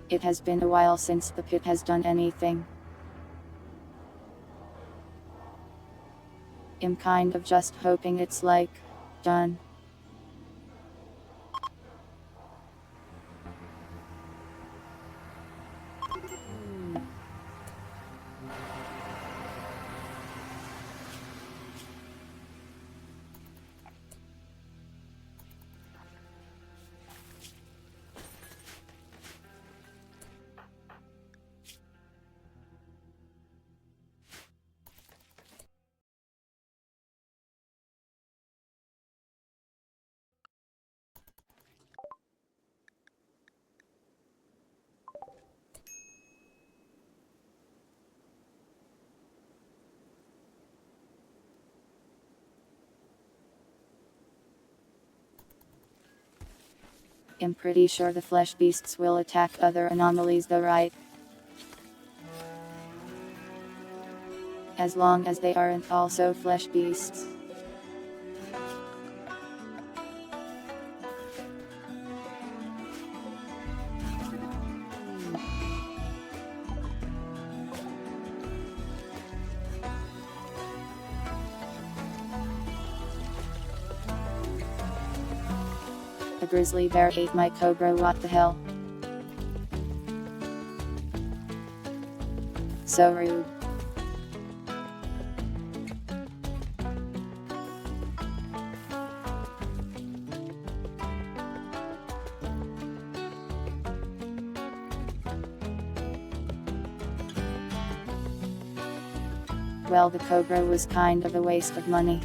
It has been a while since the pit has done anything. I'm kind of just hoping it's like, done. I'm pretty sure the flesh beasts will attack other anomalies though, right? As long as they aren't also flesh beasts. A grizzly bear ate my cobra, what the hell? So rude. Well, the cobra was kind of a waste of money.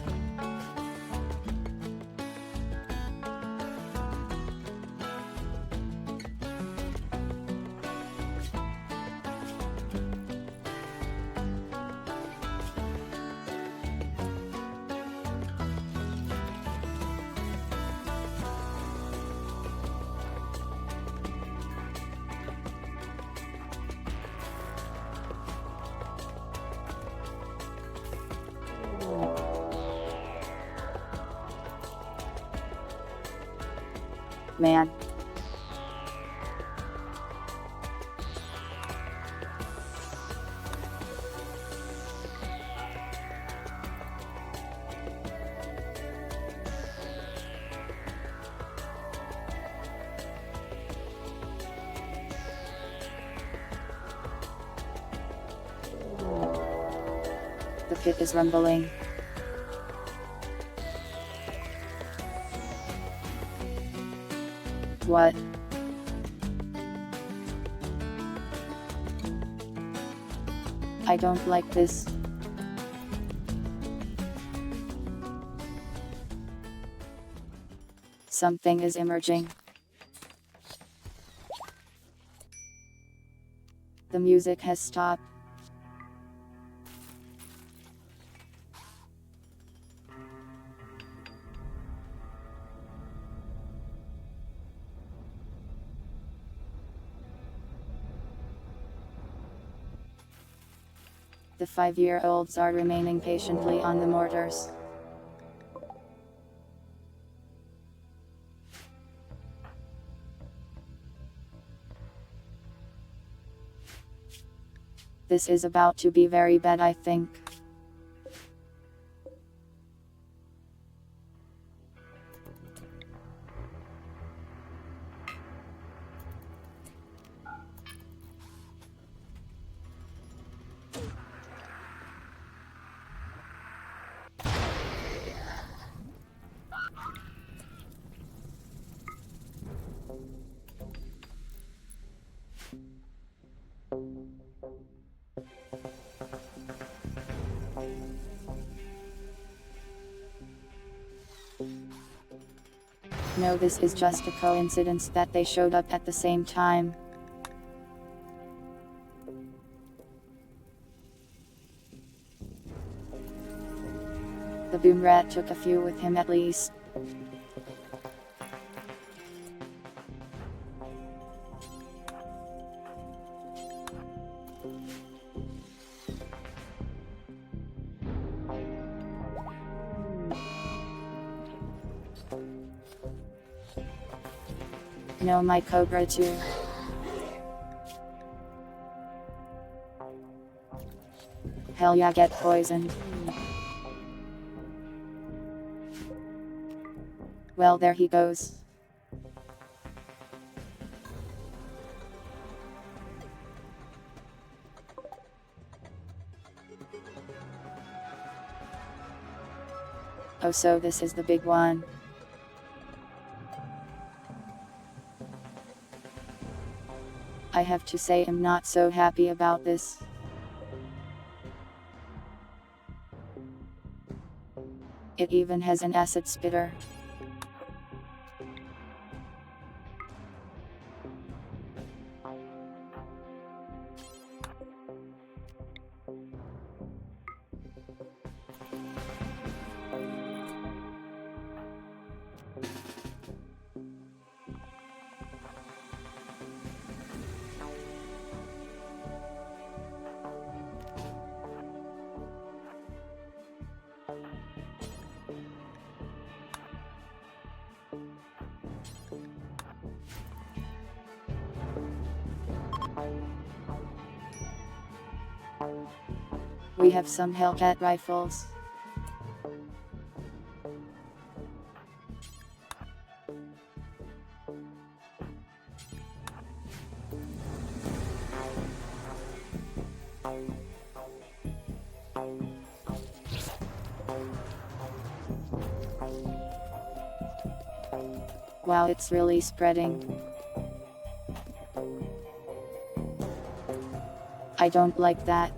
Man. The pit is rumbling. What? I don't like this. Something is emerging. The music has stopped. The 5-year-olds are remaining patiently on the mortars. This is about to be very bad, I think. No, this is just a coincidence that they showed up at the same time. The boom rat took a few with him at least. No, my cobra too. Hell yeah, get poisoned. Well, there he goes. Oh, so this is the big one. I have to say I'm not so happy about this. It even has an acid spitter. We have some Hellcat rifles. Wow, it's really spreading. I don't like that.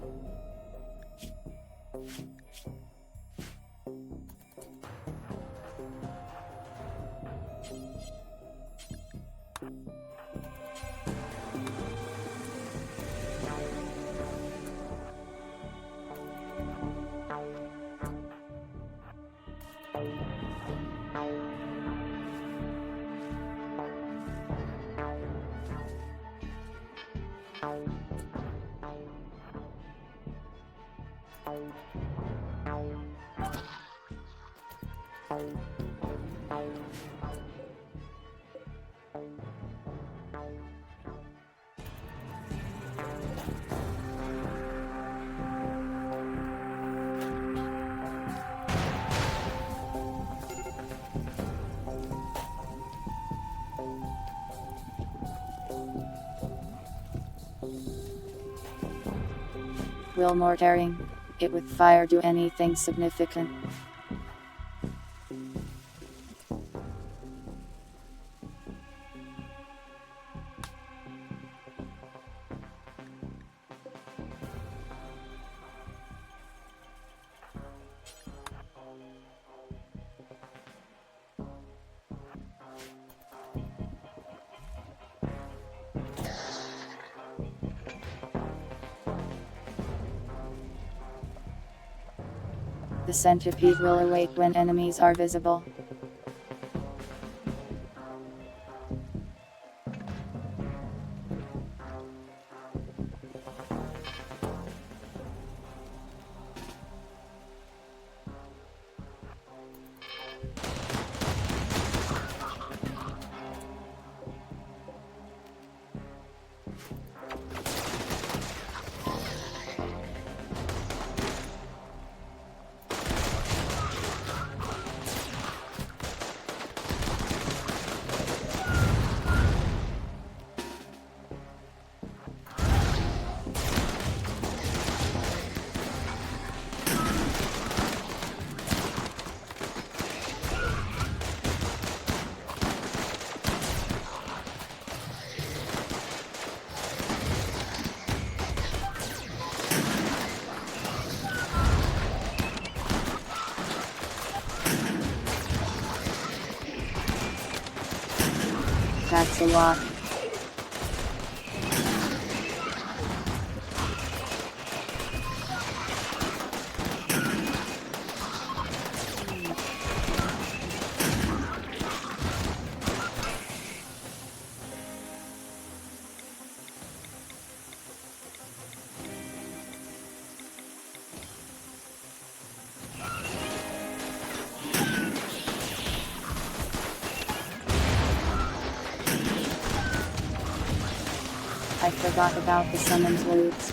Will mortaring it with fire do anything significant? The centipede will awake when enemies are visible. That's a lot. I forgot about the summons loops.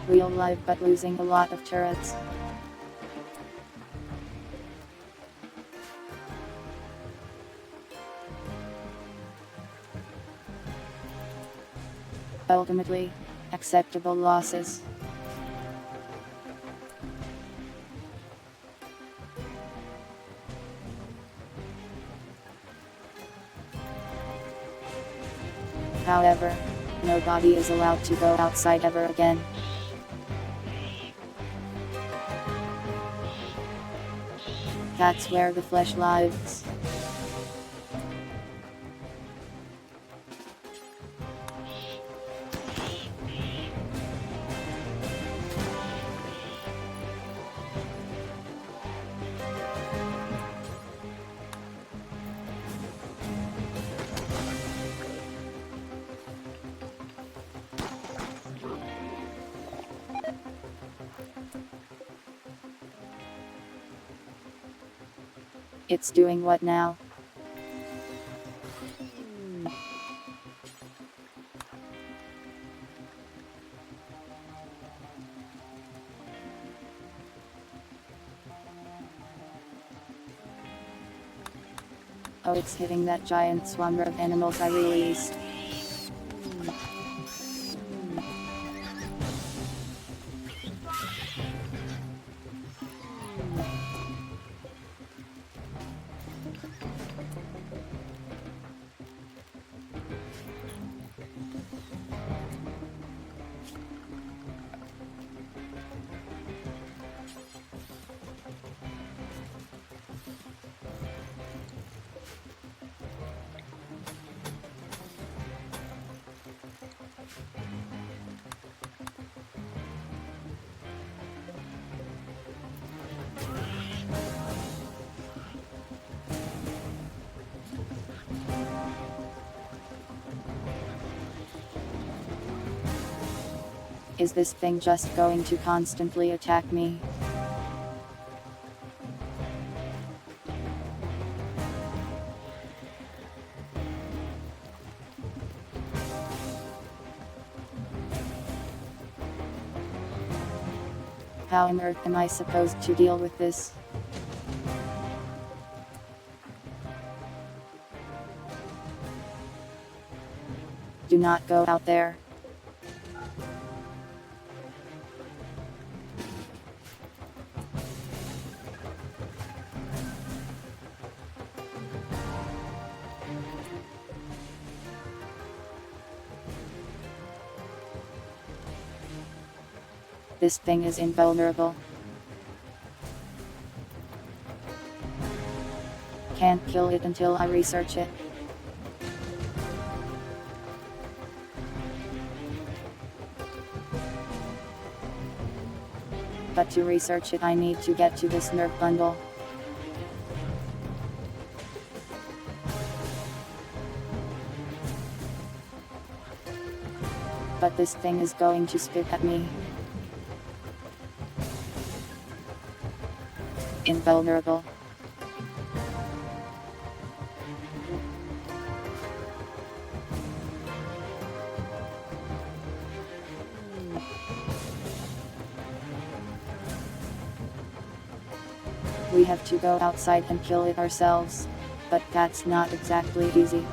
Real life but losing a lot of turrets. Ultimately, acceptable losses. However, nobody is allowed to go outside ever again. That's where the flesh lives. It's doing what now? Oh, it's hitting that giant swarm of animals I released. Is this thing just going to constantly attack me? How on earth am I supposed to deal with this? Do not go out there. This thing is invulnerable. Can't kill it until I research it. But to research it I need to get to this nerf bundle. But this thing is going to spit at me. Invulnerable. We have to go outside and kill it ourselves, but that's not exactly easy.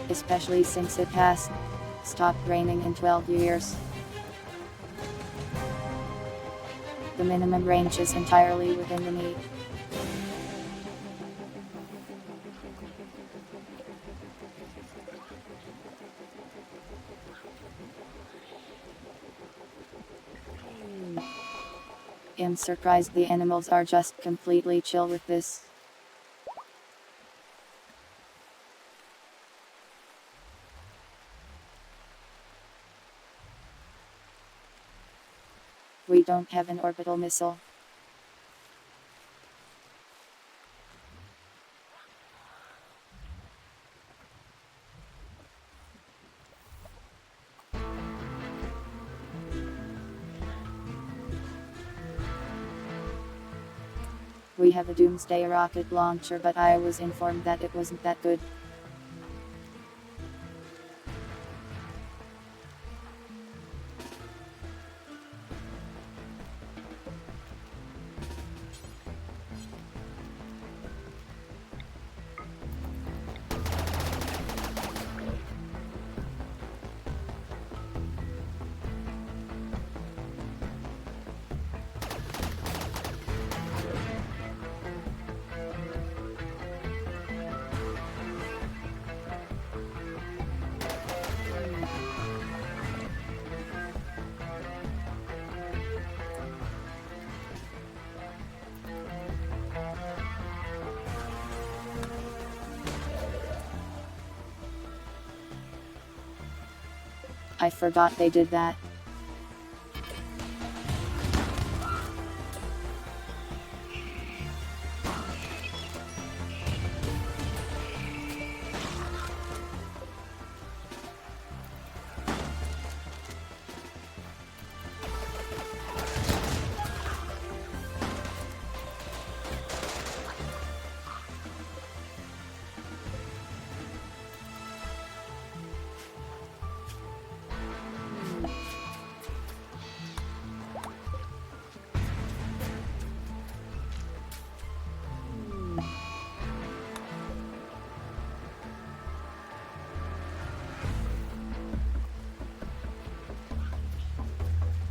Especially since it has stopped raining in 12 years. The minimum range is entirely within the meat. I'm surprised the animals are just completely chill with this. We don't have an orbital missile. We have a doomsday rocket launcher, but I was informed that it wasn't that good. I forgot they did that.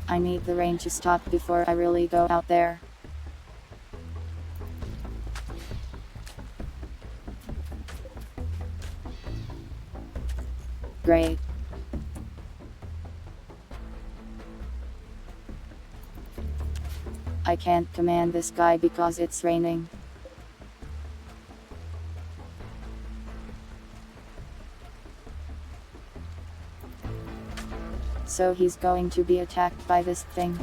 I need the rain to stop before I really go out there. Great. I can't command this guy because it's raining. So he's going to be attacked by this thing.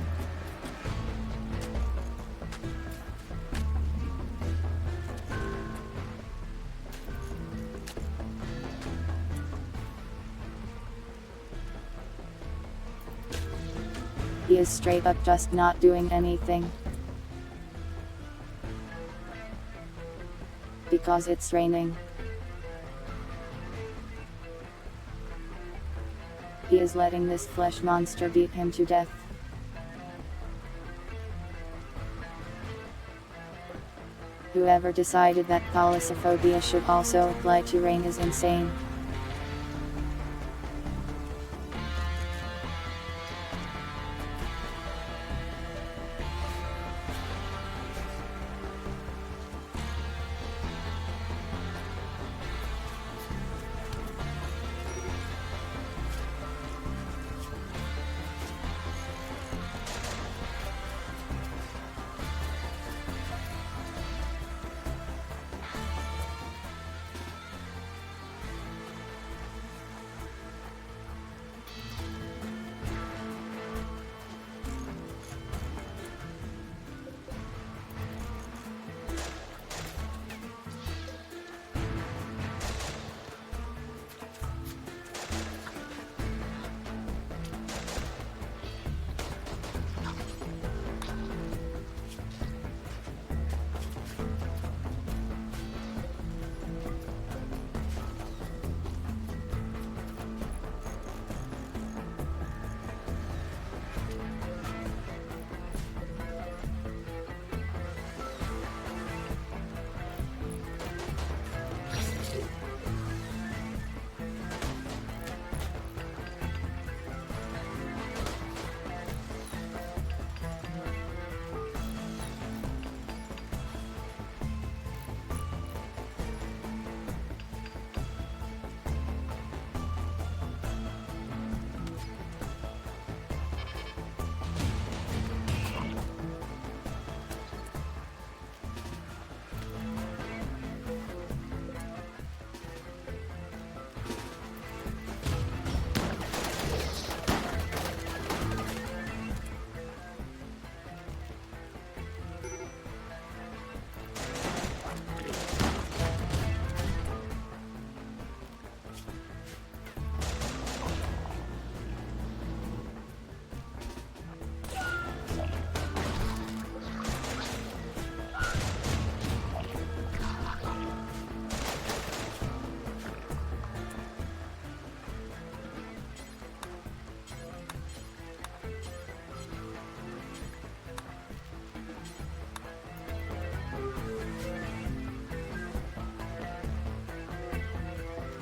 He is straight up just not doing anything. Because it's raining. He is letting this flesh monster beat him to death. Whoever decided that thalassophobia should also apply to rain is insane.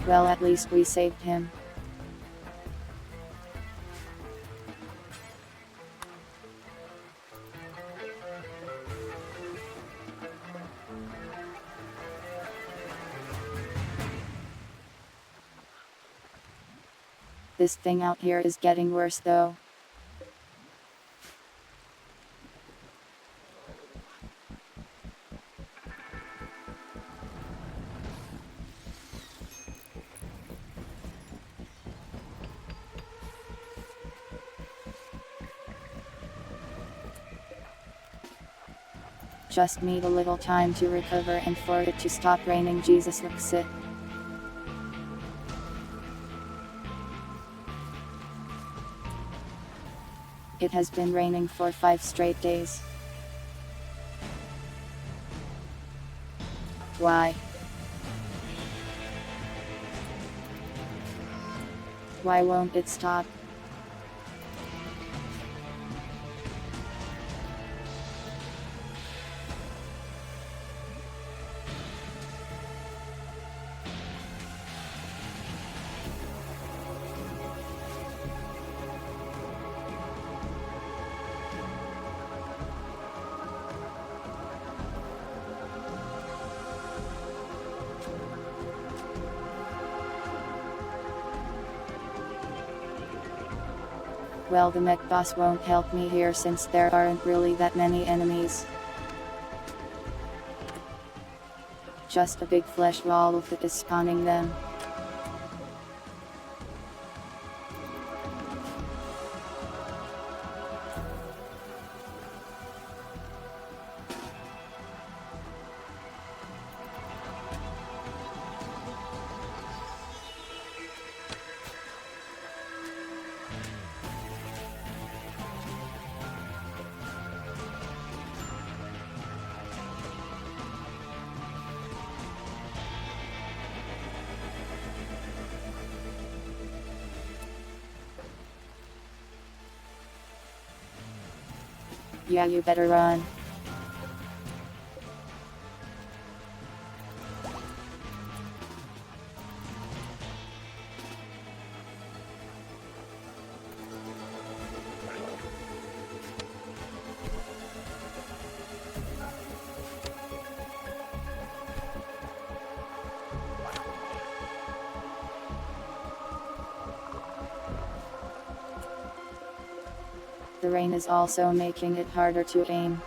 Well, at least we saved him. This thing out here is getting worse though. Just need a little time to recover and for it to stop raining. Jesus looks it. It has been raining for 5 straight days. Why? Why won't it stop? Well, the mech boss won't help me here since there aren't really that many enemies. Just a big flesh wall of it is spawning them. Yeah, you better run. The rain is also making it harder to aim.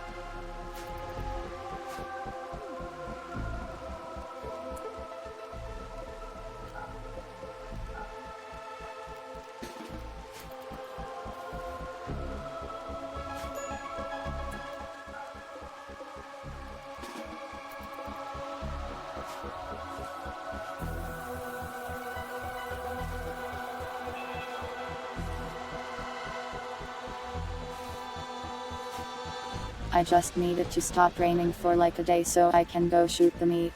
I just need it to stop raining for like a day so I can go shoot the meat.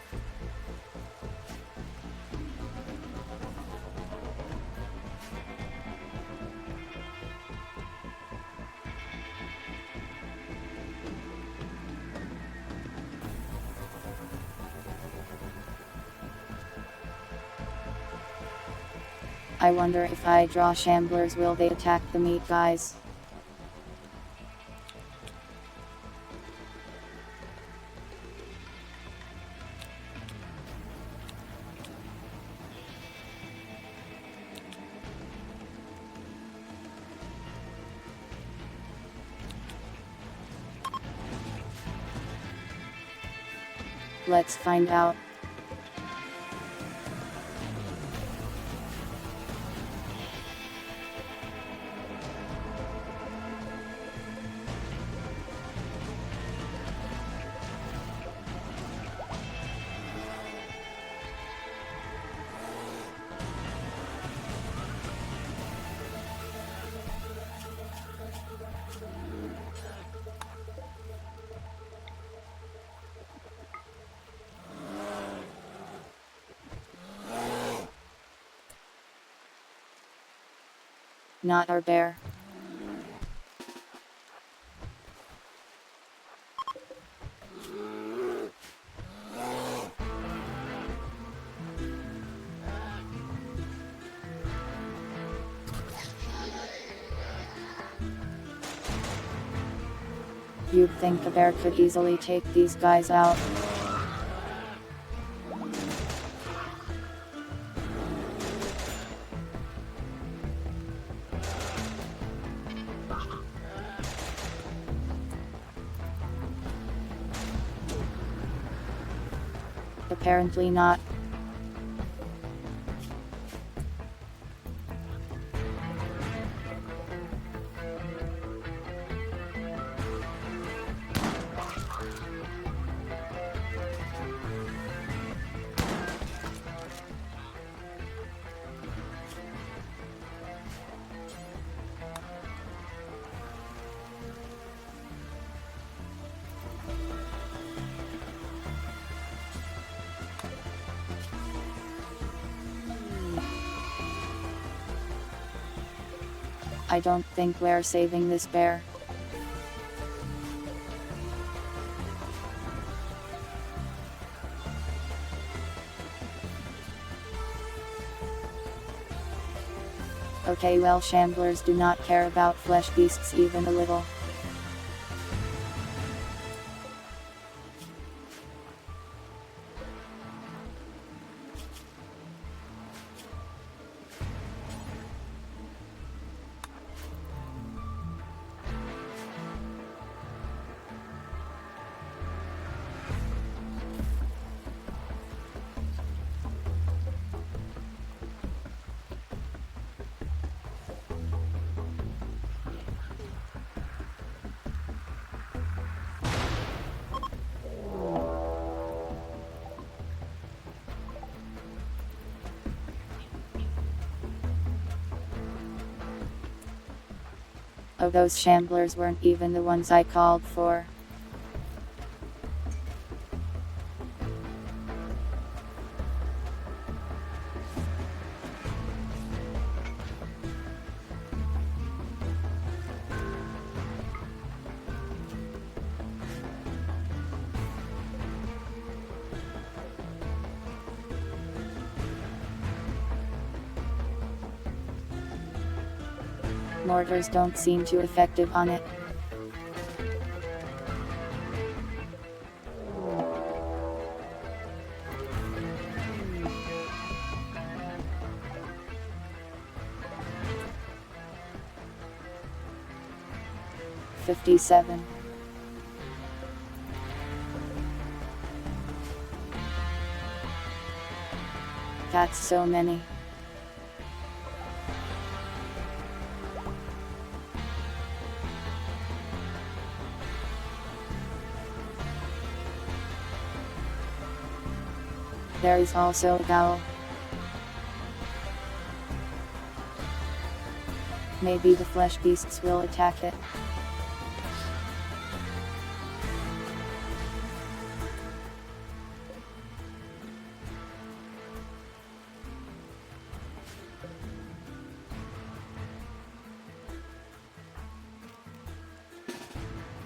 I wonder if I draw shamblers, will they attack the meat guys? Let's find out. Not our bear. You'd think a bear could easily take these guys out. Apparently not. I don't think we're saving this bear. Okay, well, shamblers do not care about flesh beasts even a little. Oh, those shamblers weren't even the ones I called for. Mortars don't seem too effective on it. $57. That's so many. There is also a owl. Maybe the flesh beasts will attack it.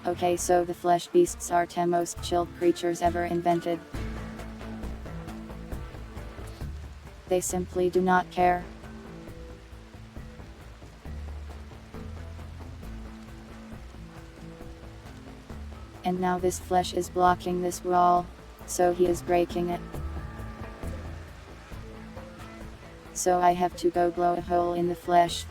Okay, so the flesh beasts are the most chilled creatures ever invented. They simply do not care. And now this flesh is blocking this wall, so he is breaking it. So I have to go blow a hole in the flesh.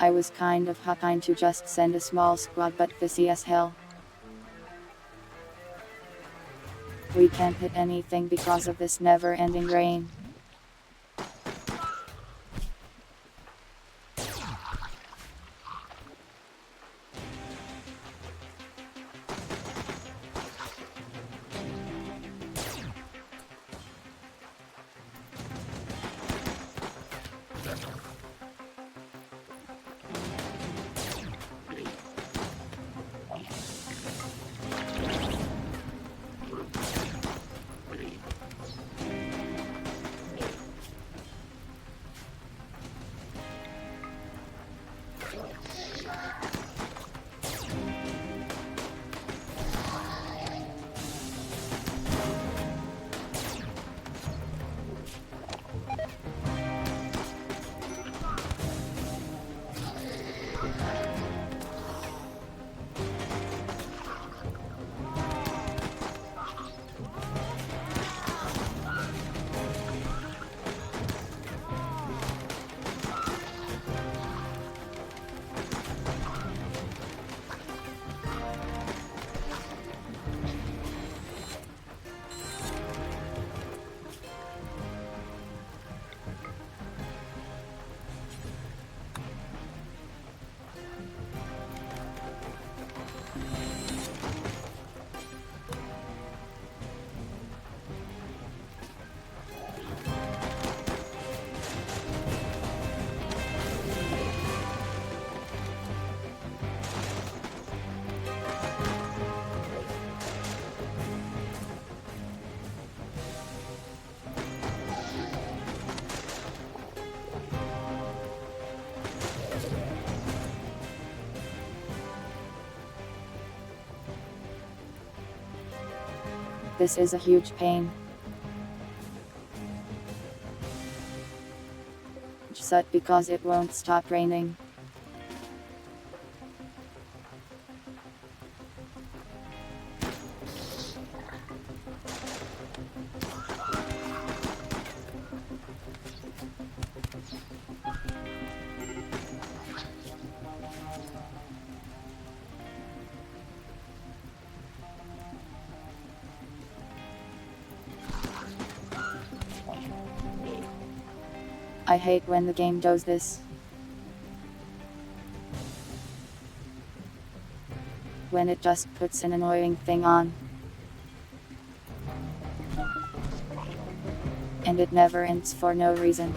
I was kind of hoping to just send a small squad, but this is hell. We can't hit anything because of this never-ending rain. This is a huge pain. Just because it won't stop raining. I hate when the game does this. When it just puts an annoying thing on. And it never ends for no reason.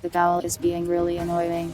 The dowel is being really annoying.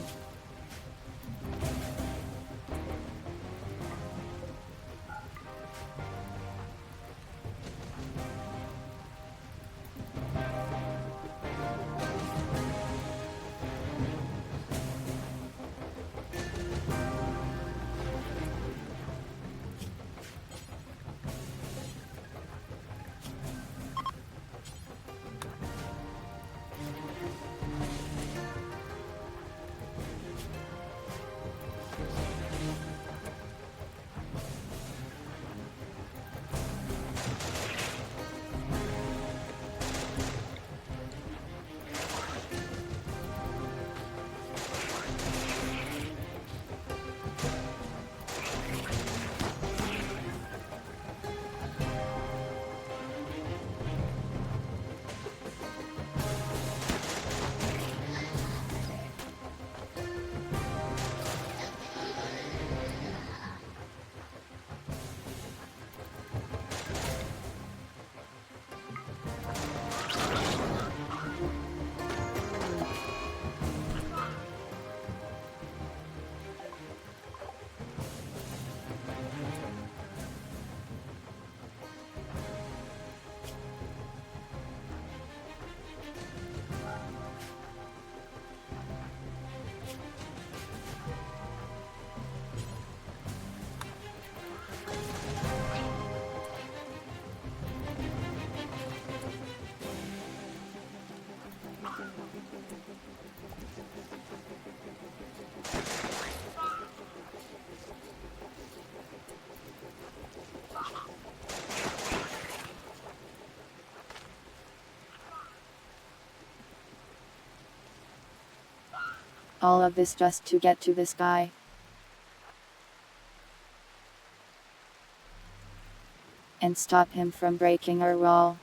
All of this just to get to this guy. And stop him from breaking our wall.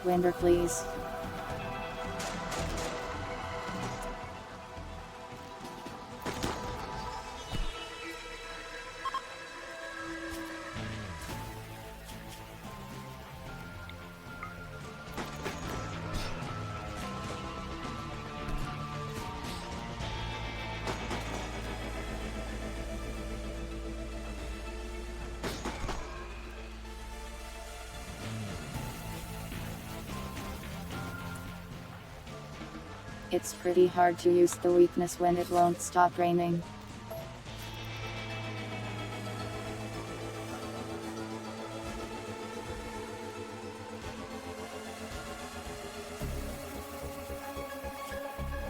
Winder, please. It's pretty hard to use the weakness when it won't stop raining.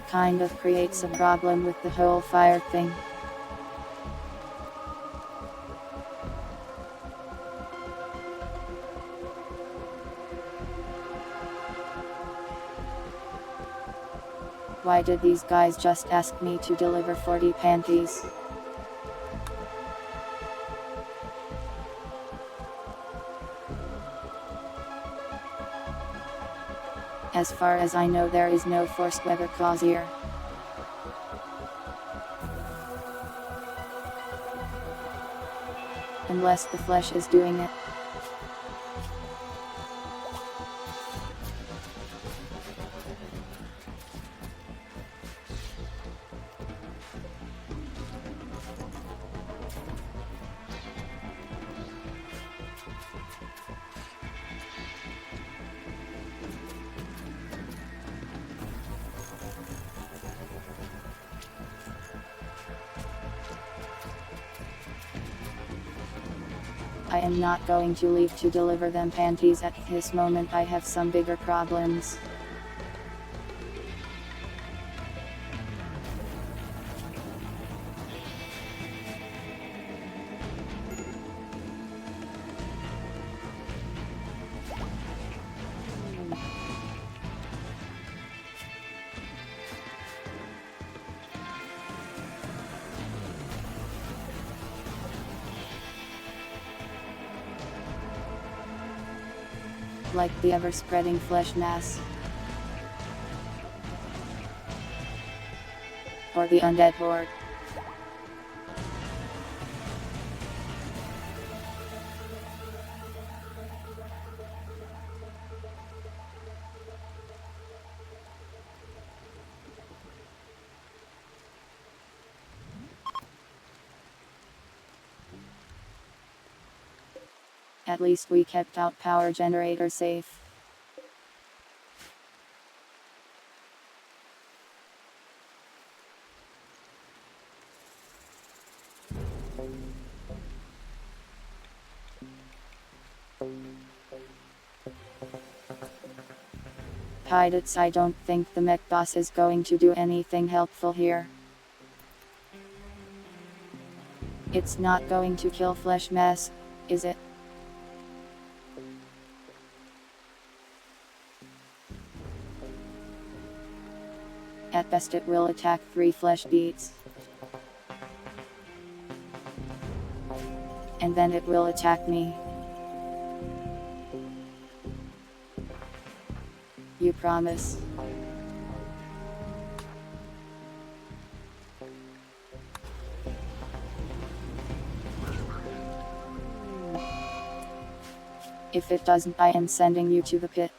Kind of creates a problem with the whole fire thing. Why did these guys just ask me to deliver 40 panties? As far as I know, there is no forced weather clause here. Unless the flesh is doing it. I am not going to leave to deliver them panties at this moment. I have some bigger problems. Like the ever-spreading flesh mass. Or the undead horde. At least we kept our power generator safe. Pilots, I don't think the mech boss is going to do anything helpful here. It's not going to kill Flesh Mess, is it? At best it will attack 3 flesh beats. And then it will attack me. You promise? If it doesn't, I am sending you to the pit.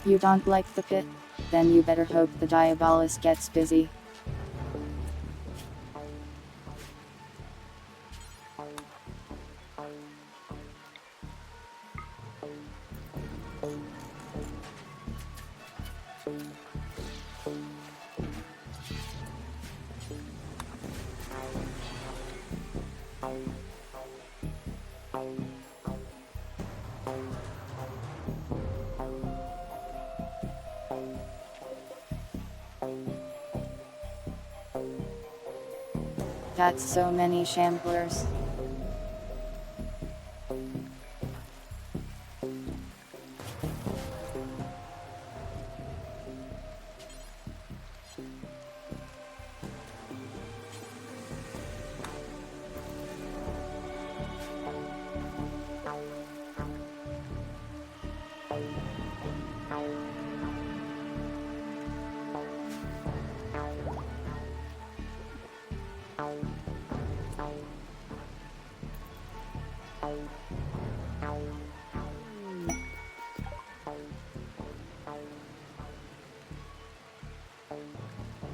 You don't like the pit? Then you better hope the Diabolus gets busy. That's so many shamblers.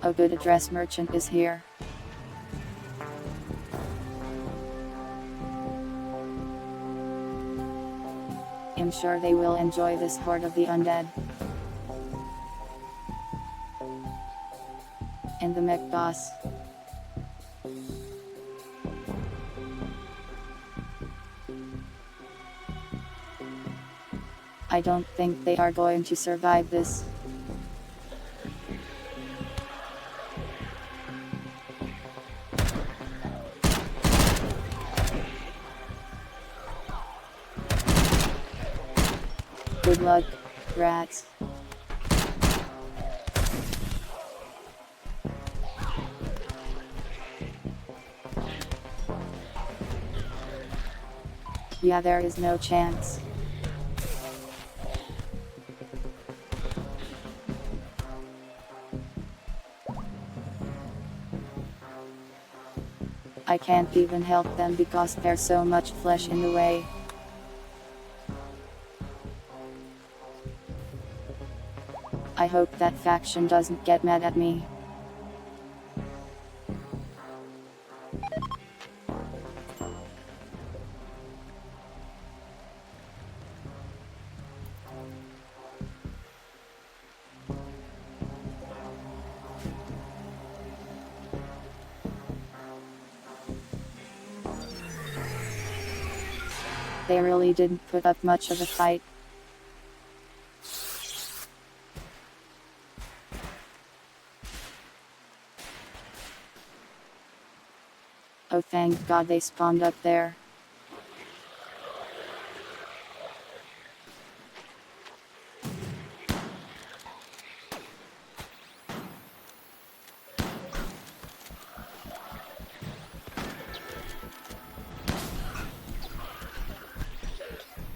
A good address merchant is here. I'm sure they will enjoy this horde of the undead. And the mech boss. I don't think they are going to survive this. Good luck, rats. Yeah, there is no chance. I can't even help them because there's so much flesh in the way. I hope that faction doesn't get mad at me. They really didn't put up much of a fight. Oh, thank God they spawned up there.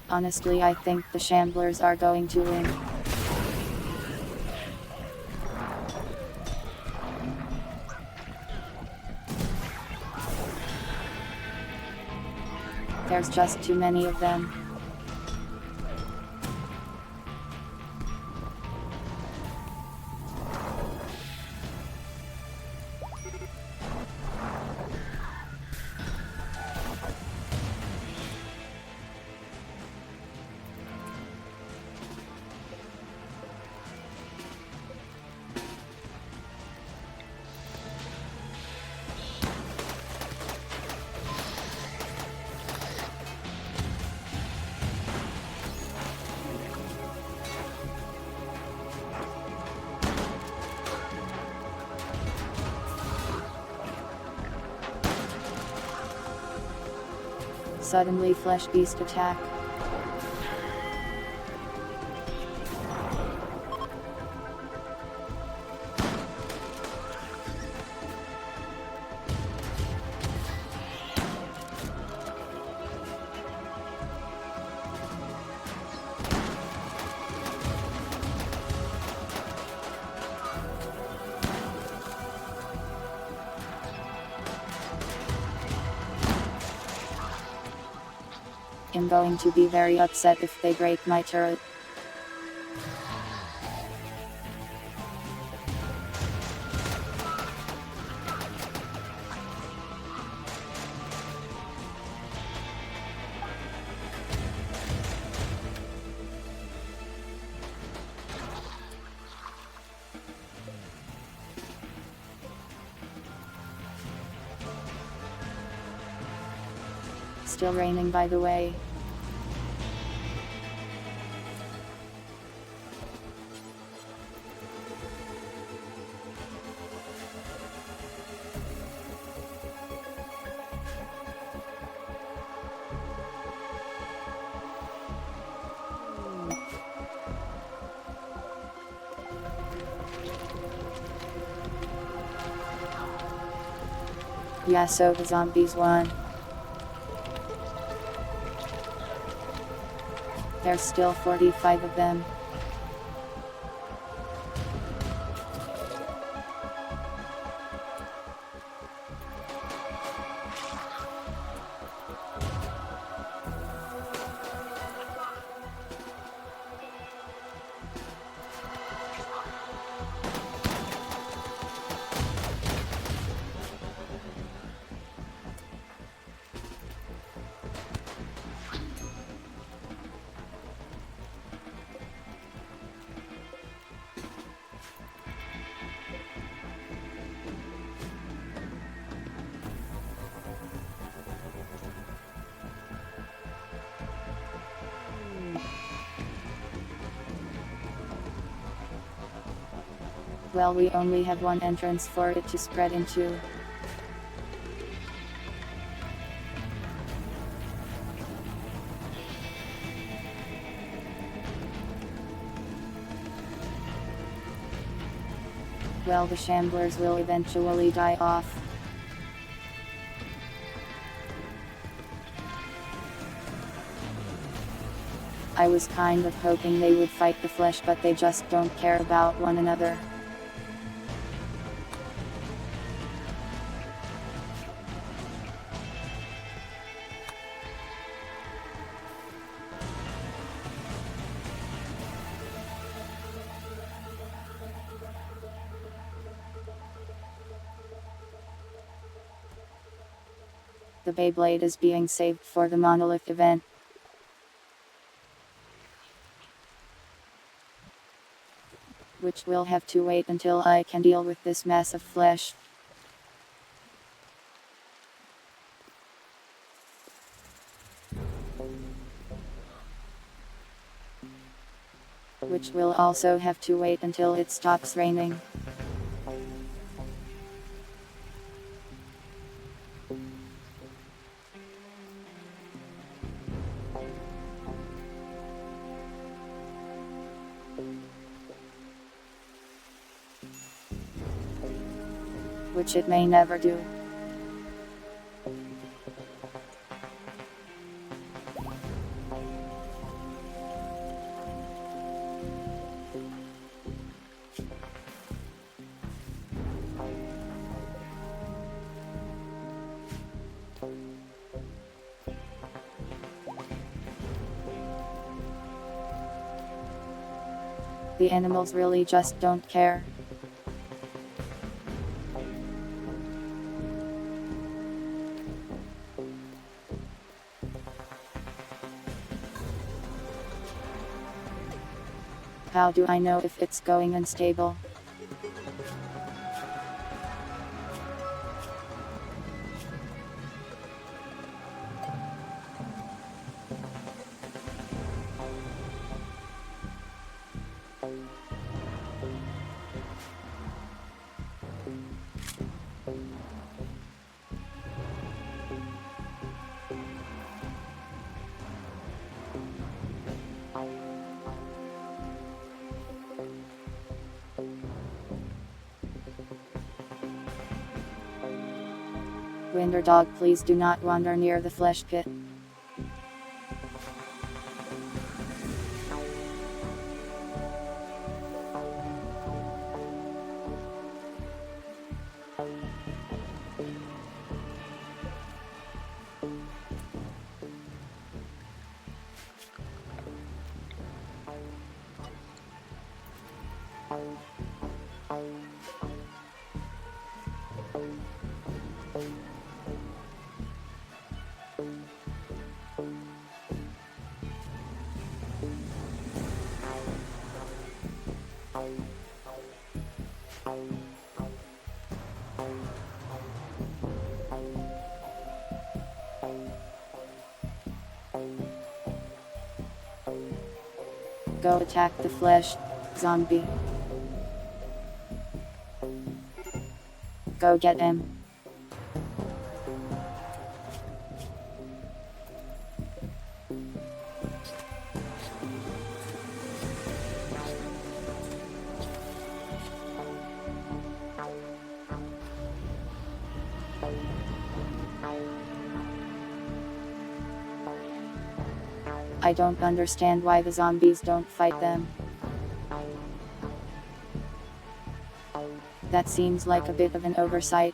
Honestly, I think the Shamblers are going to win. There's just too many of them. Suddenly Flesh Beast attack. I'm going to be very upset if they break my turret. Still raining, by the way. Yeah, so the zombies won. There's still 45 of them. Well, we only have one entrance for it to spread into. Well, the Shamblers will eventually die off. I was kind of hoping they would fight the flesh, but they just don't care about one another. The Beyblade is being saved for the monolith event. Which will have to wait until I can deal with this mass of flesh. Which will also have to wait until it stops raining. Which it may never do. The animals really just don't care. How do I know if it's going unstable? Winder dog, please do not wander near the flesh pit. Go attack the flesh zombie. Go get him. I don't understand why the zombies don't fight them. That seems like a bit of an oversight.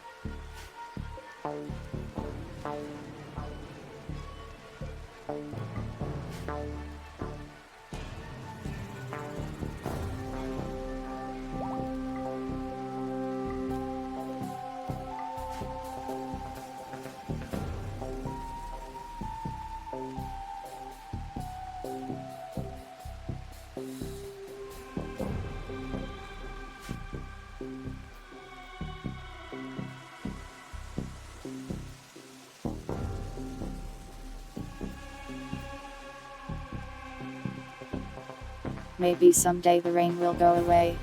Maybe someday the rain will go away.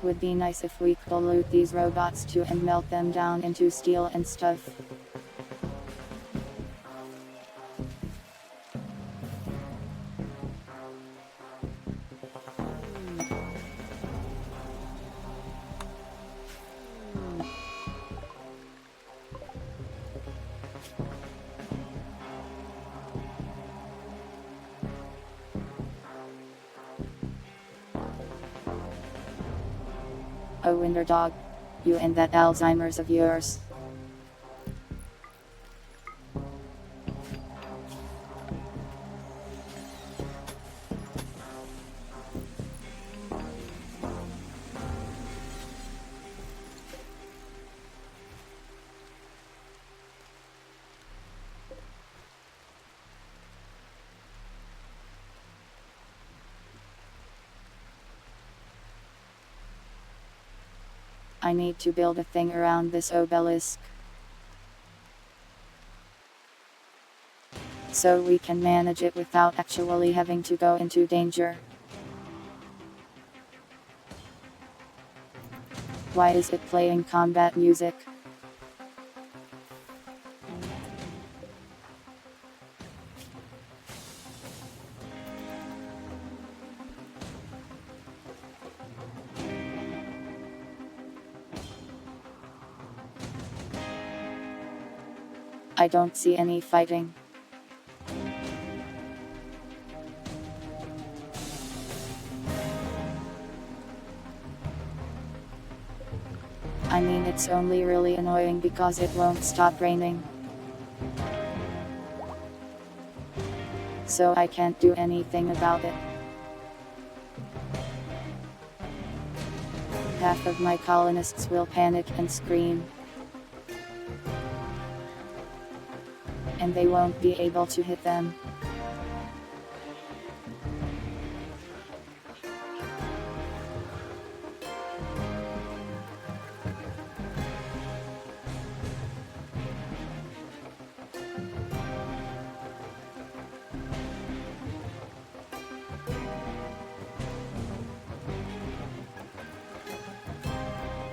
Would be nice if we could loot these robots too and melt them down into steel and stuff. Oh, Winder dog. You and that Alzheimer's of yours. I need to build a thing around this obelisk, so we can manage it without actually having to go into danger. Why is it playing combat music? I don't see any fighting. I mean, it's only really annoying because it won't stop raining. So I can't do anything about it. Half of my colonists will panic and scream. And they won't be able to hit them.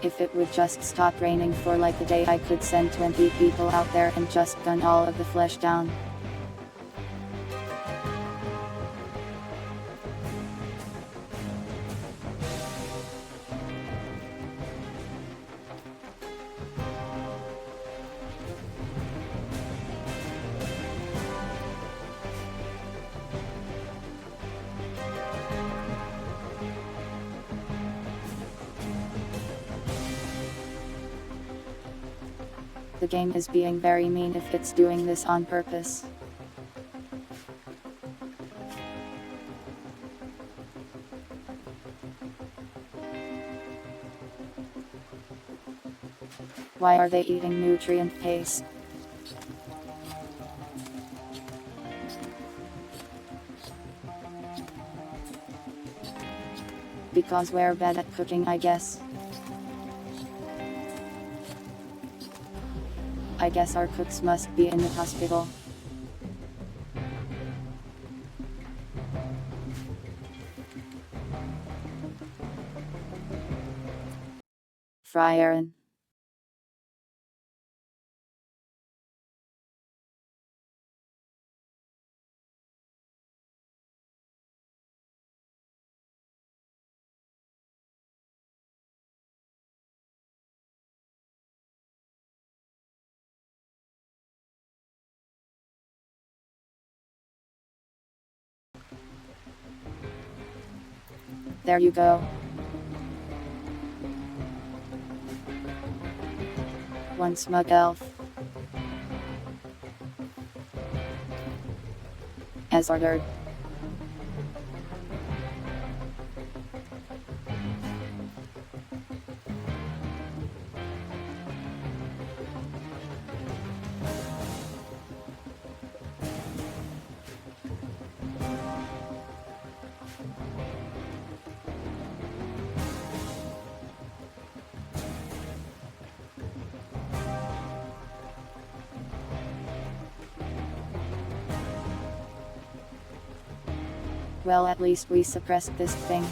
If it would just stop raining for like a day, I could send 20 people out there and just gun all of the flesh down. The game is being very mean if it's doing this on purpose. Why are they eating nutrient paste? Because we're bad at cooking, I guess. I guess our cooks must be in the hospital. Fry Aaron. There you go. One smug elf. As ordered. Well, at least we suppressed this thing.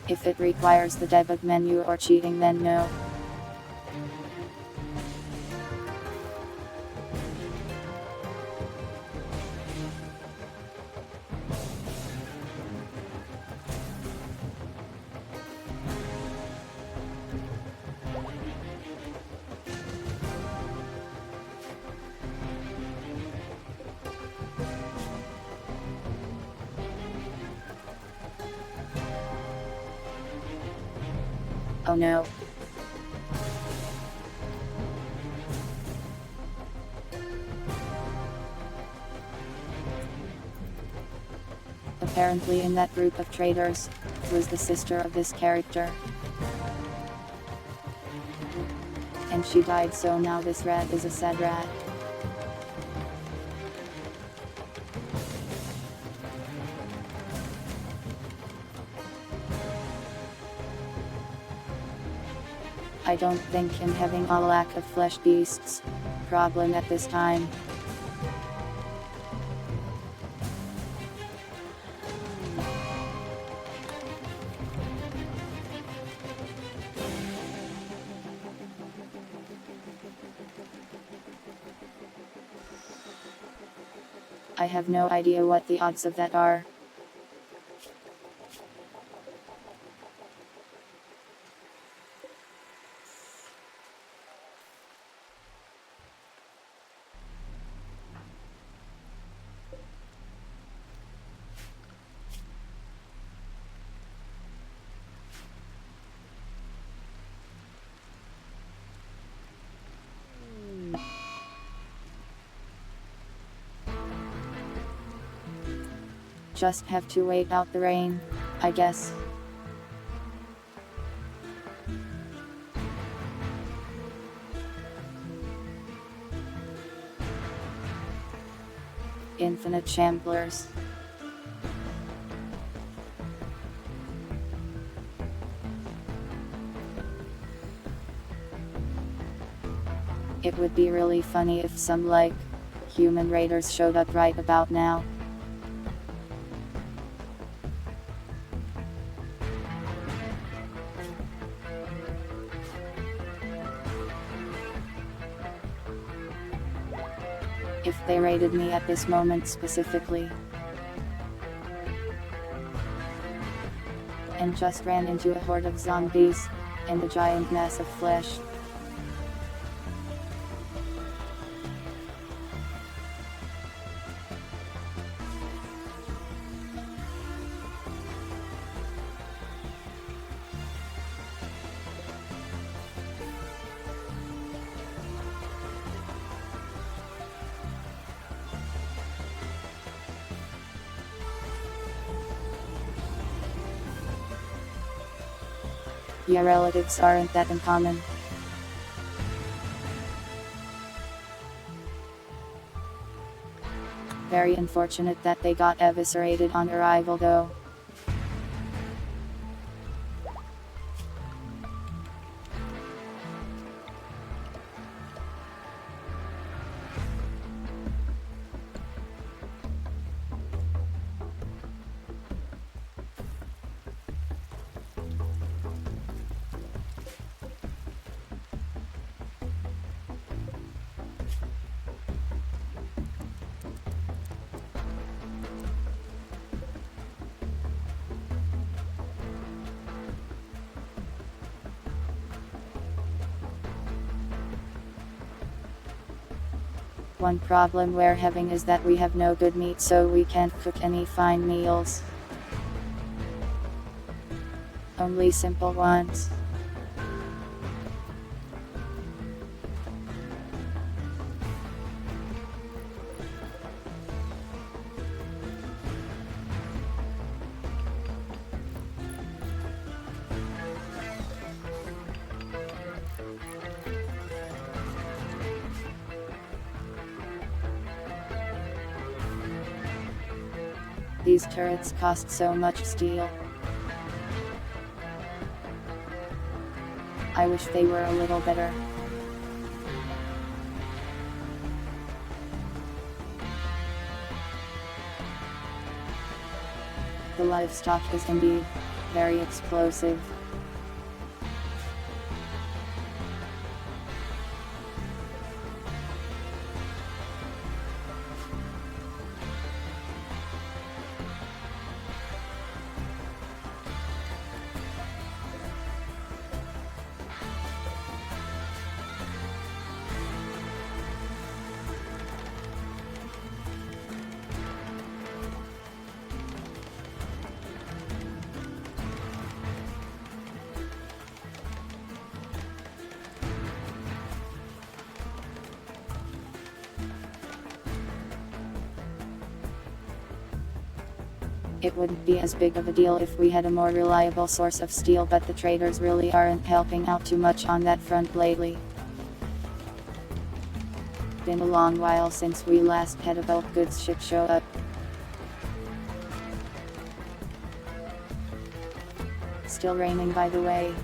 If it requires the debug menu or cheating, then no. Oh no. Apparently in that group of traders, was the sister of this character. And she died, so now this rat is a sad rat. I don't think him having a lack of flesh beasts problem at this time. I have no idea what the odds of that are. Just have to wait out the rain, I guess. Infinite Shamblers. It would be really funny if some, like, human raiders showed up right about now. If they raided me at this moment specifically, and just ran into a horde of zombies, and a giant mass of flesh. Your relatives aren't that uncommon. Very unfortunate that they got eviscerated on arrival though. One problem we're having is that we have no good meat, so we can't cook any fine meals. Only simple ones. These turrets cost so much steel. I wish they were a little better. The livestock is indeed very explosive. It wouldn't be as big of a deal if we had a more reliable source of steel, but the traders really aren't helping out too much on that front lately. Been a long while since we last had a bulk goods ship show up. Still raining, by the way.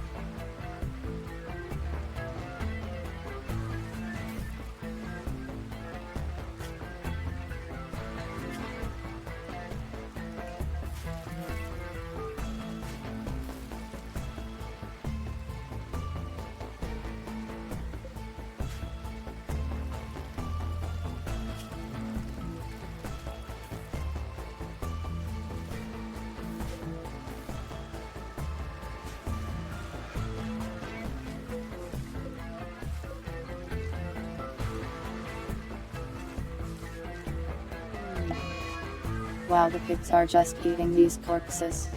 Wow, the pigs are just eating these corpses.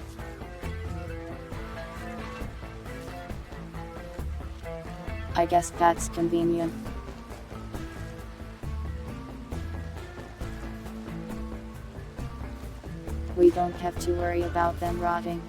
I guess that's convenient. We don't have to worry about them rotting.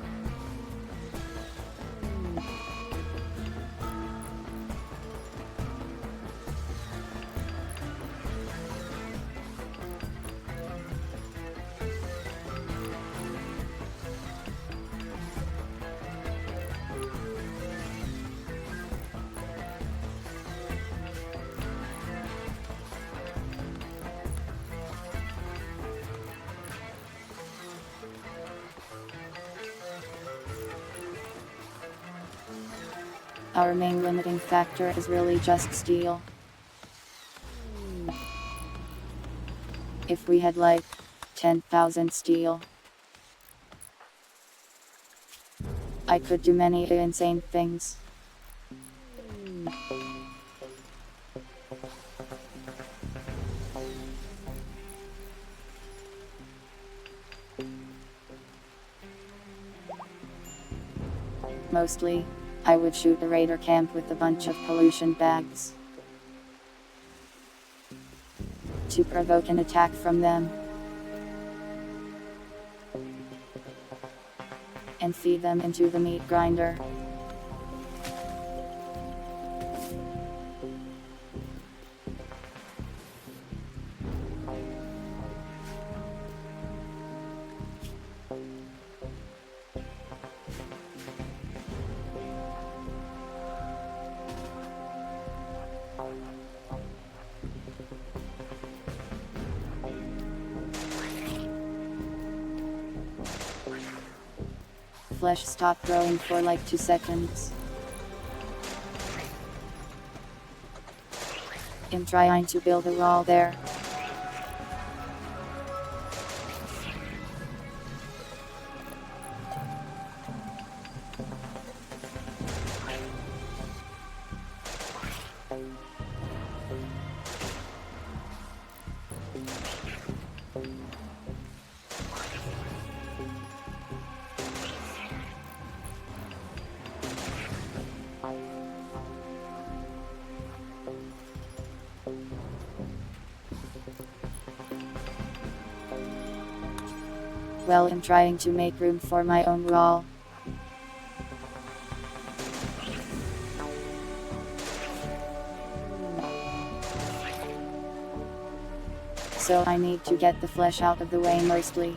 Our main limiting factor is really just steel. If we had like 10,000 steel, I could do many insane things. Mostly, I would shoot a raider camp with a bunch of pollution bags to provoke an attack from them and feed them into the meat grinder. Flesh stopped growing for like 2 seconds. I'm trying to build a wall there. Well, I'm trying to make room for my own wall. So I need to get the flesh out of the way mostly.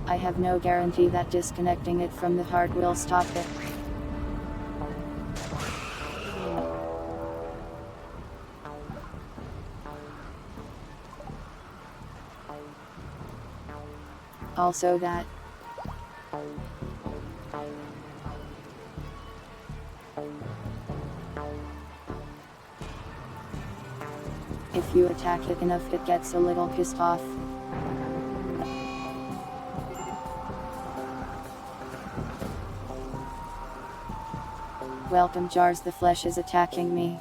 I have no guarantee that disconnecting it from the heart will stop it. Also that if you attack it enough, it gets a little pissed off. Welcome jars, the flesh is attacking me.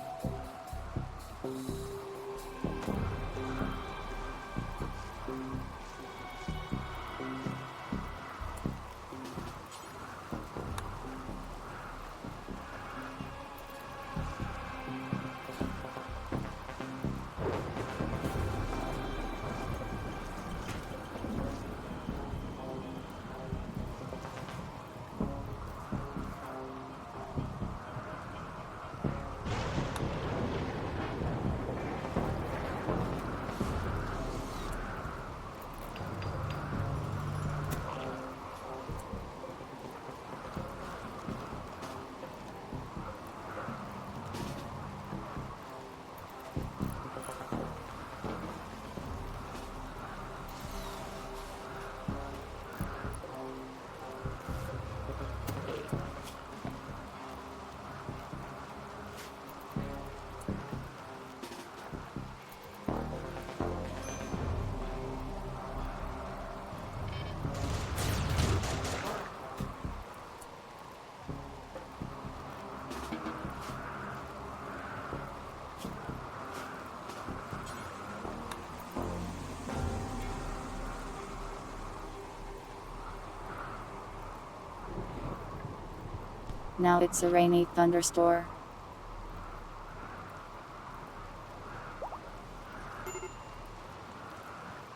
Now it's a rainy thunderstorm.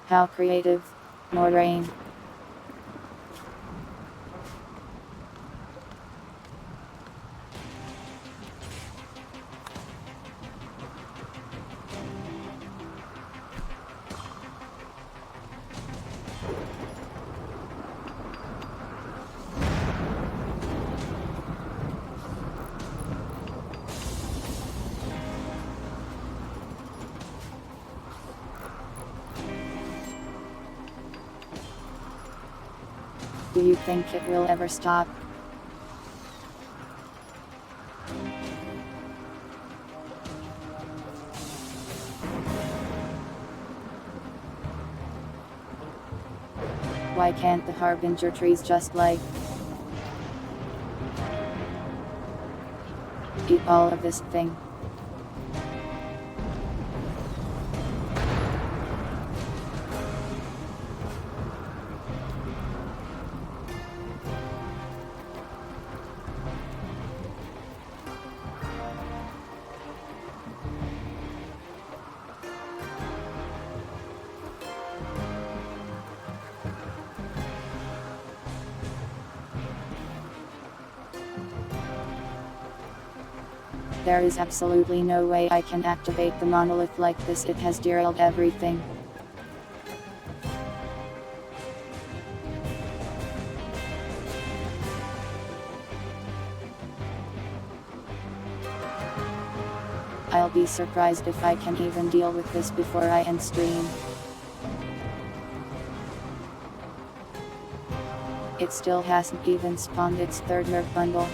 How creative. More rain. Do you think it will ever stop? Why can't the harbinger trees just like eat all of this thing? There is absolutely no way I can activate the monolith like this. It has derailed everything. I'll be surprised if I can even deal with this before I end stream. It still hasn't even spawned its third nerf bundle.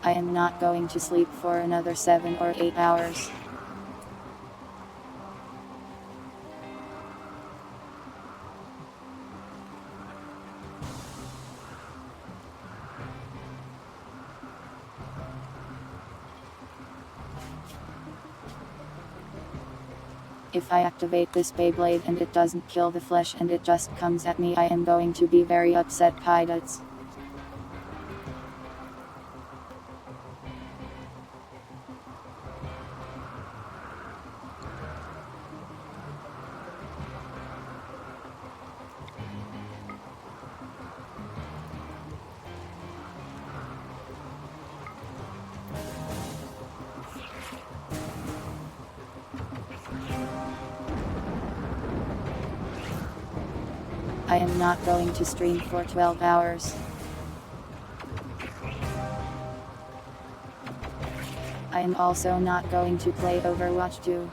I am not going to sleep for another 7 or 8 hours. If I activate this Beyblade and it doesn't kill the flesh and it just comes at me, I am going to be very upset, pilots. I am not going to stream for 12 hours. I am also not going to play Overwatch 2.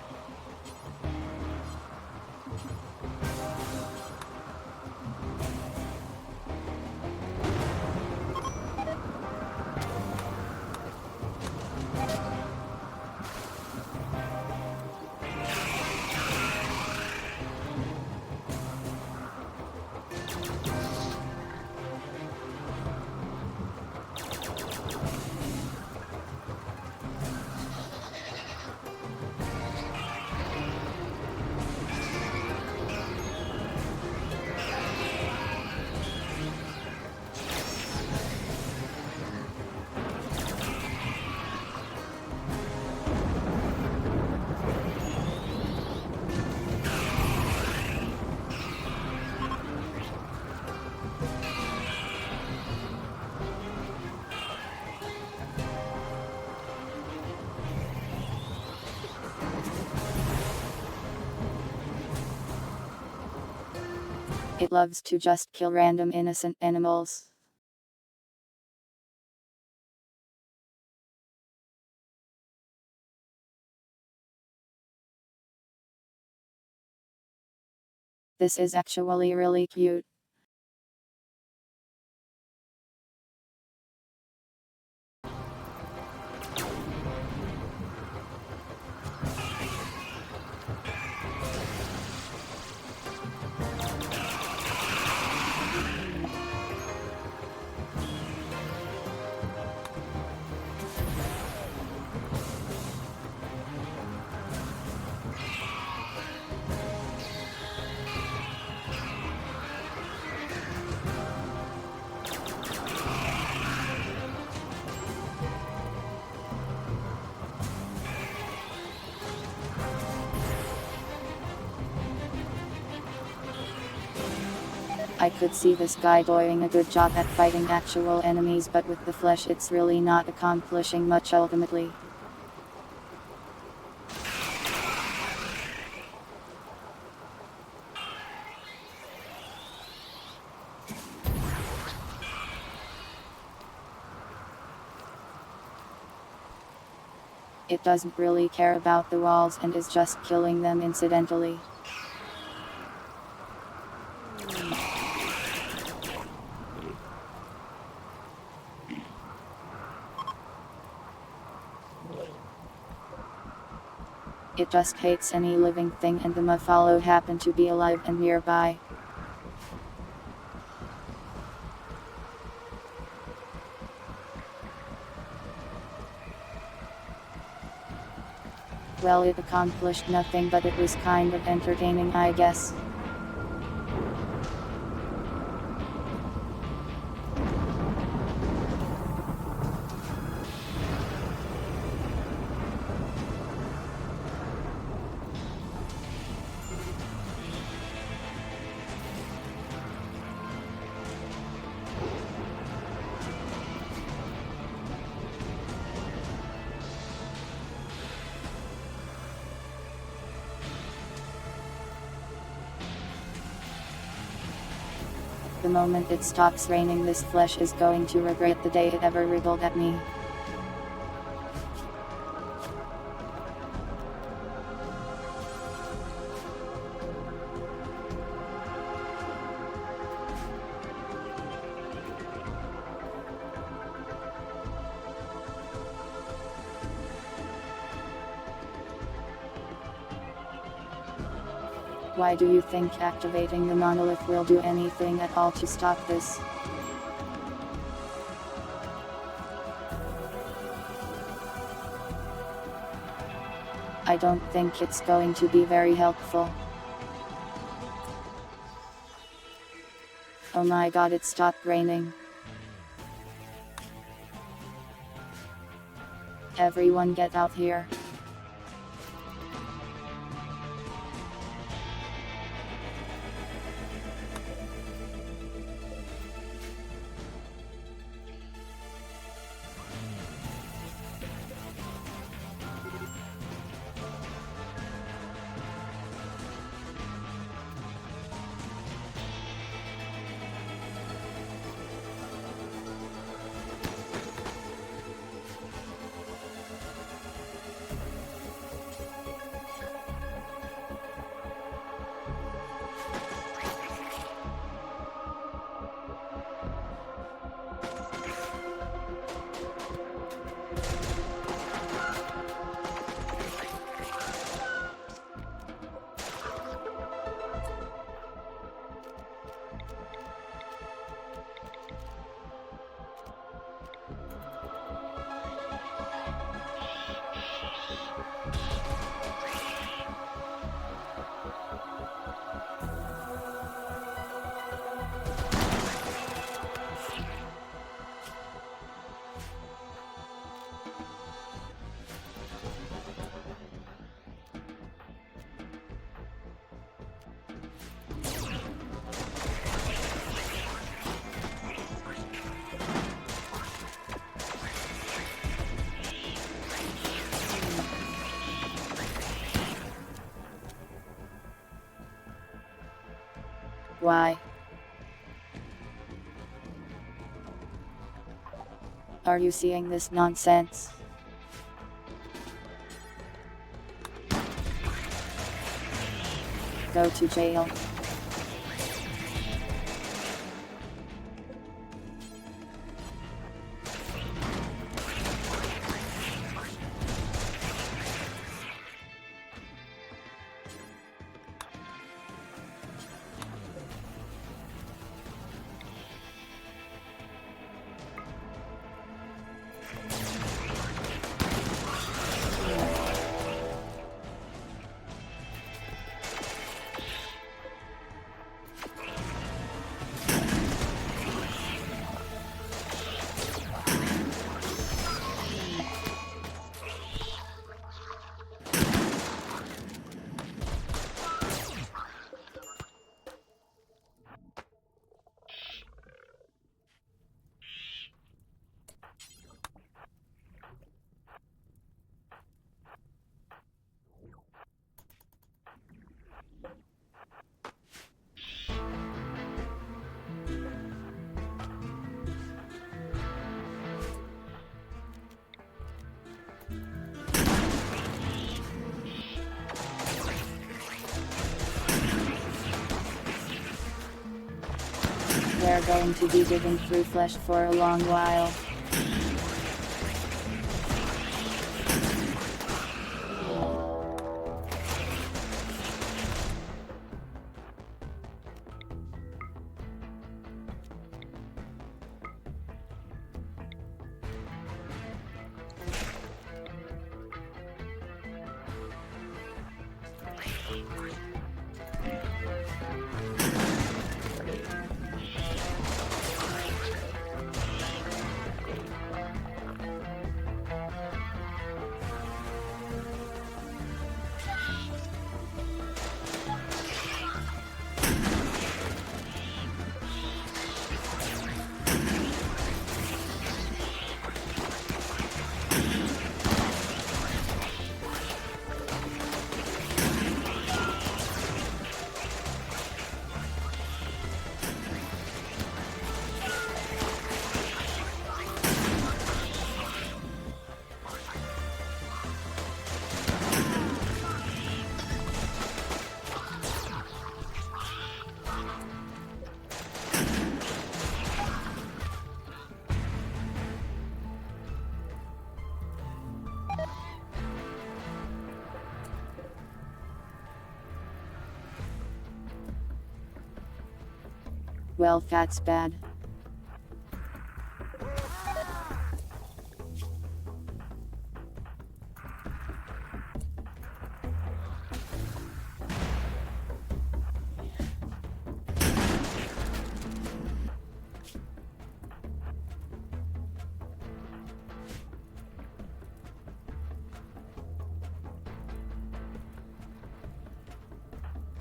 It loves to just kill random innocent animals. This is actually really cute. I could see this guy doing a good job at fighting actual enemies, but with the flesh it's really not accomplishing much ultimately. It doesn't really care about the walls and is just killing them incidentally. It just hates any living thing, and the Muffalo happen to be alive and nearby. Well, it accomplished nothing, but it was kind of entertaining, I guess. The moment it stops raining, this flesh is going to regret the day it ever wriggled at me. Why do you think activating the monolith will do anything at all to stop this? I don't think it's going to be very helpful. Oh my god, it stopped raining. Everyone get out here. Why? Are you seeing this nonsense? Go to jail. We're going to be digging through flesh for a long while. Well, that's bad.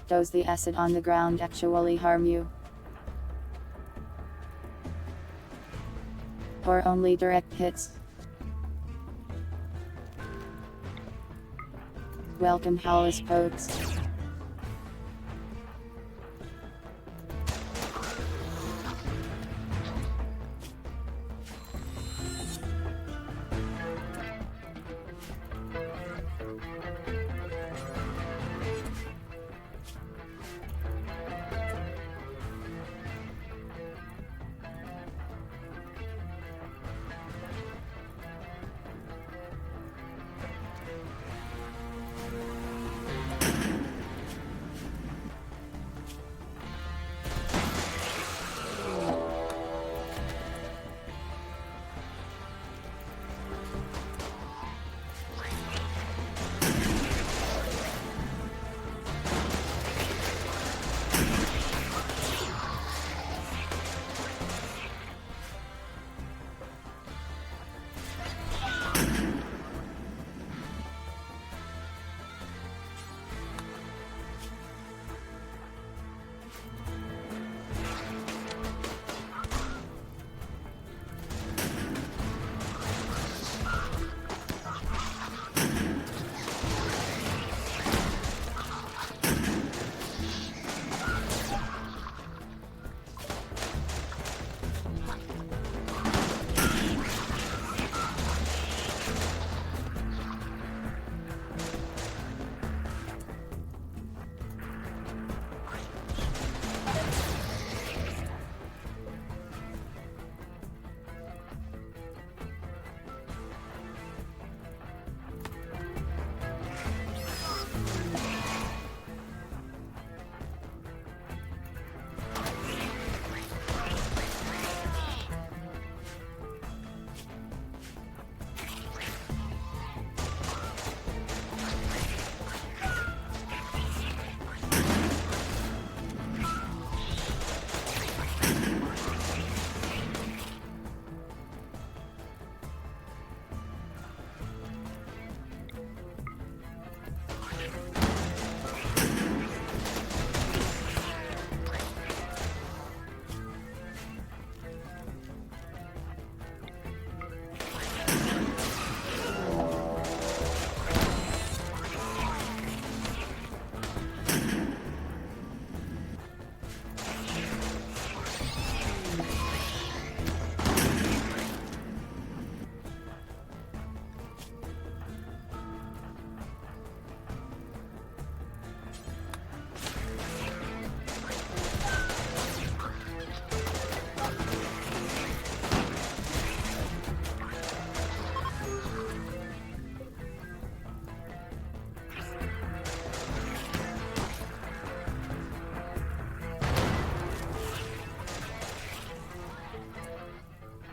Does the acid on the ground actually harm you? Or only direct hits? Welcome, Hollis Pokes.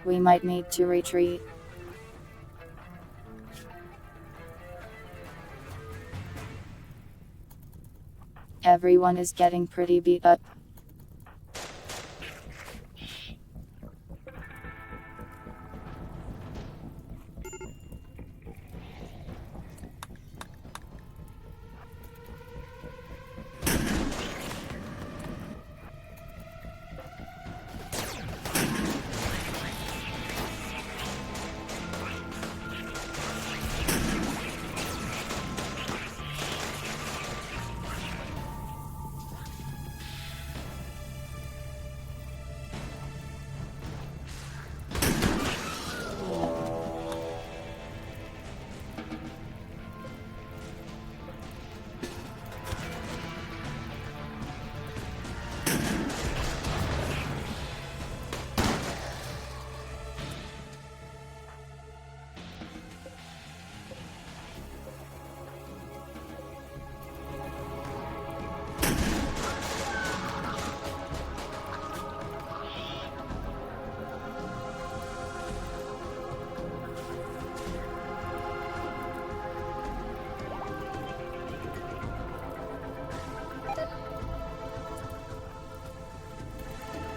We might need to retreat. Everyone is getting pretty beat up.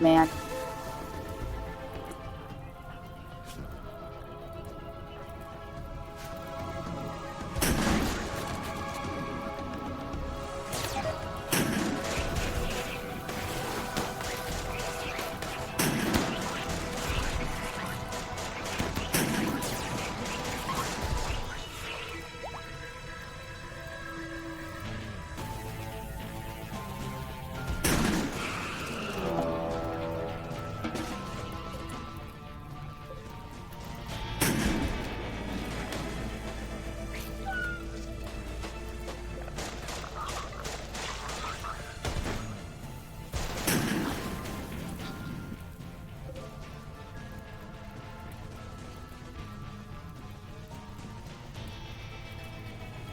Man.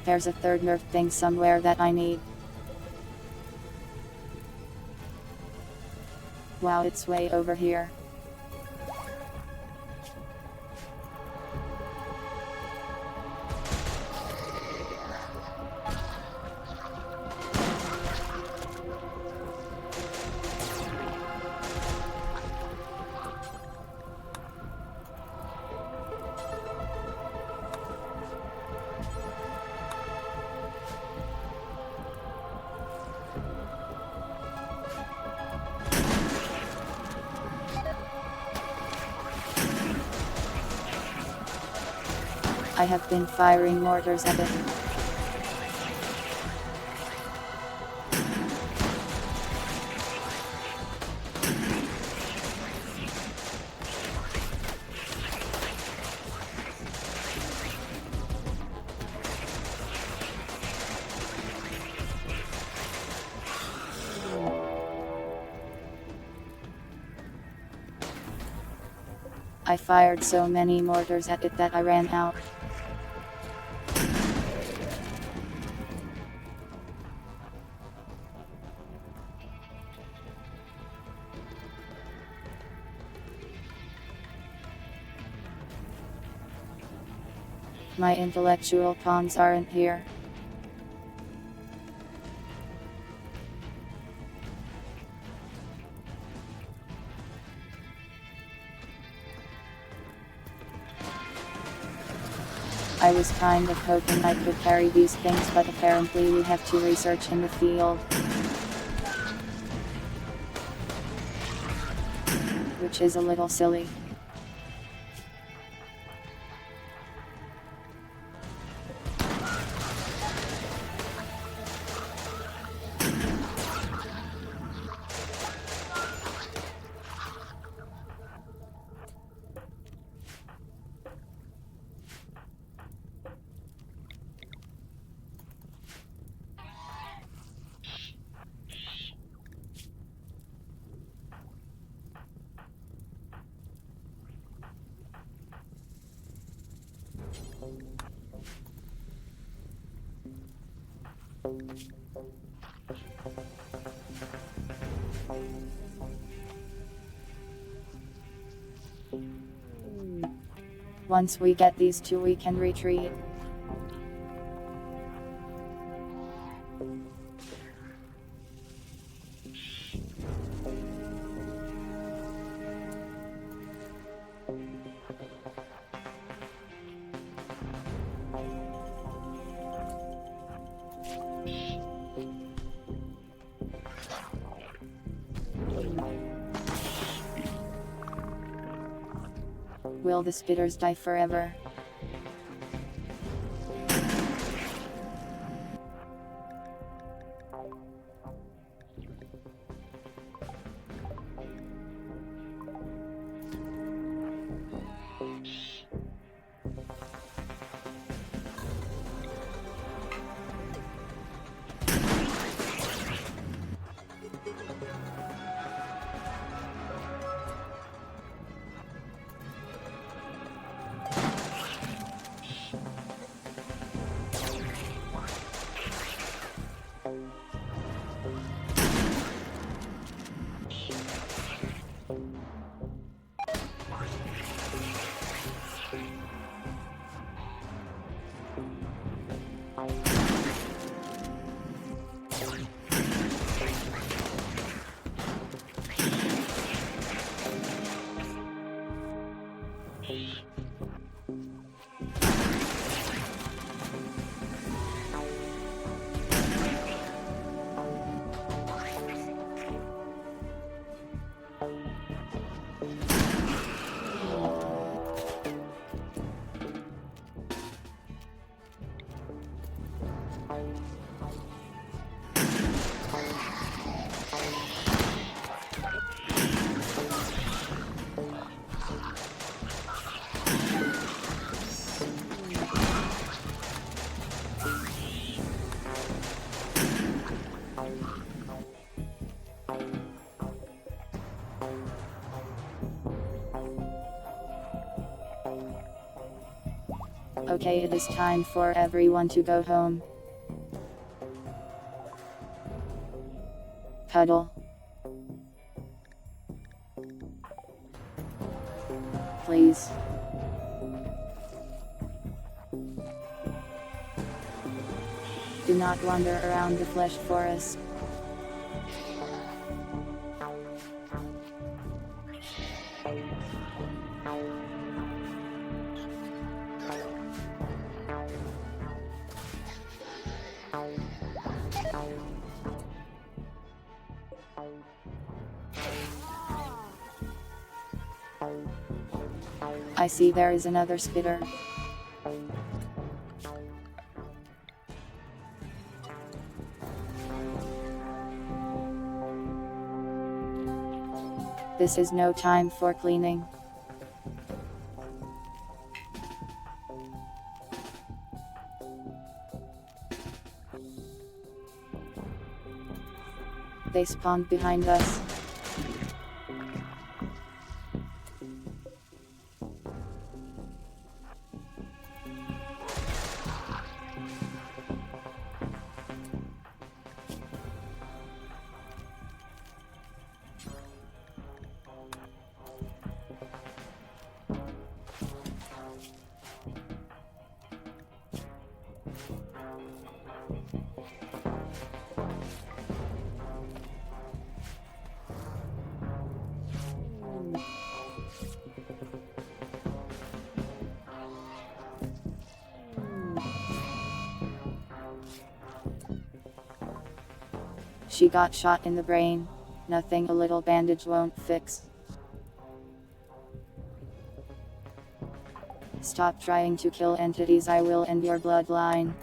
There's a third nerf thing somewhere that I need. Wow, it's way over here. I have been firing mortars at it. I fired so many mortars at it that I ran out. My intellectual pawns aren't here. I was kind of hoping I could carry these things, but apparently we have to research in the field. Which is a little silly. Once we get these two, we can retreat. Will the spitters die forever? Okay, it is time for everyone to go home. Cuddle. Please. Do not wander around the flesh forest. I see there is another spitter. This is no time for cleaning. They spawned behind us. She got shot in the brain. Nothing a little bandage won't fix. Stop trying to kill entities, I will end your bloodline.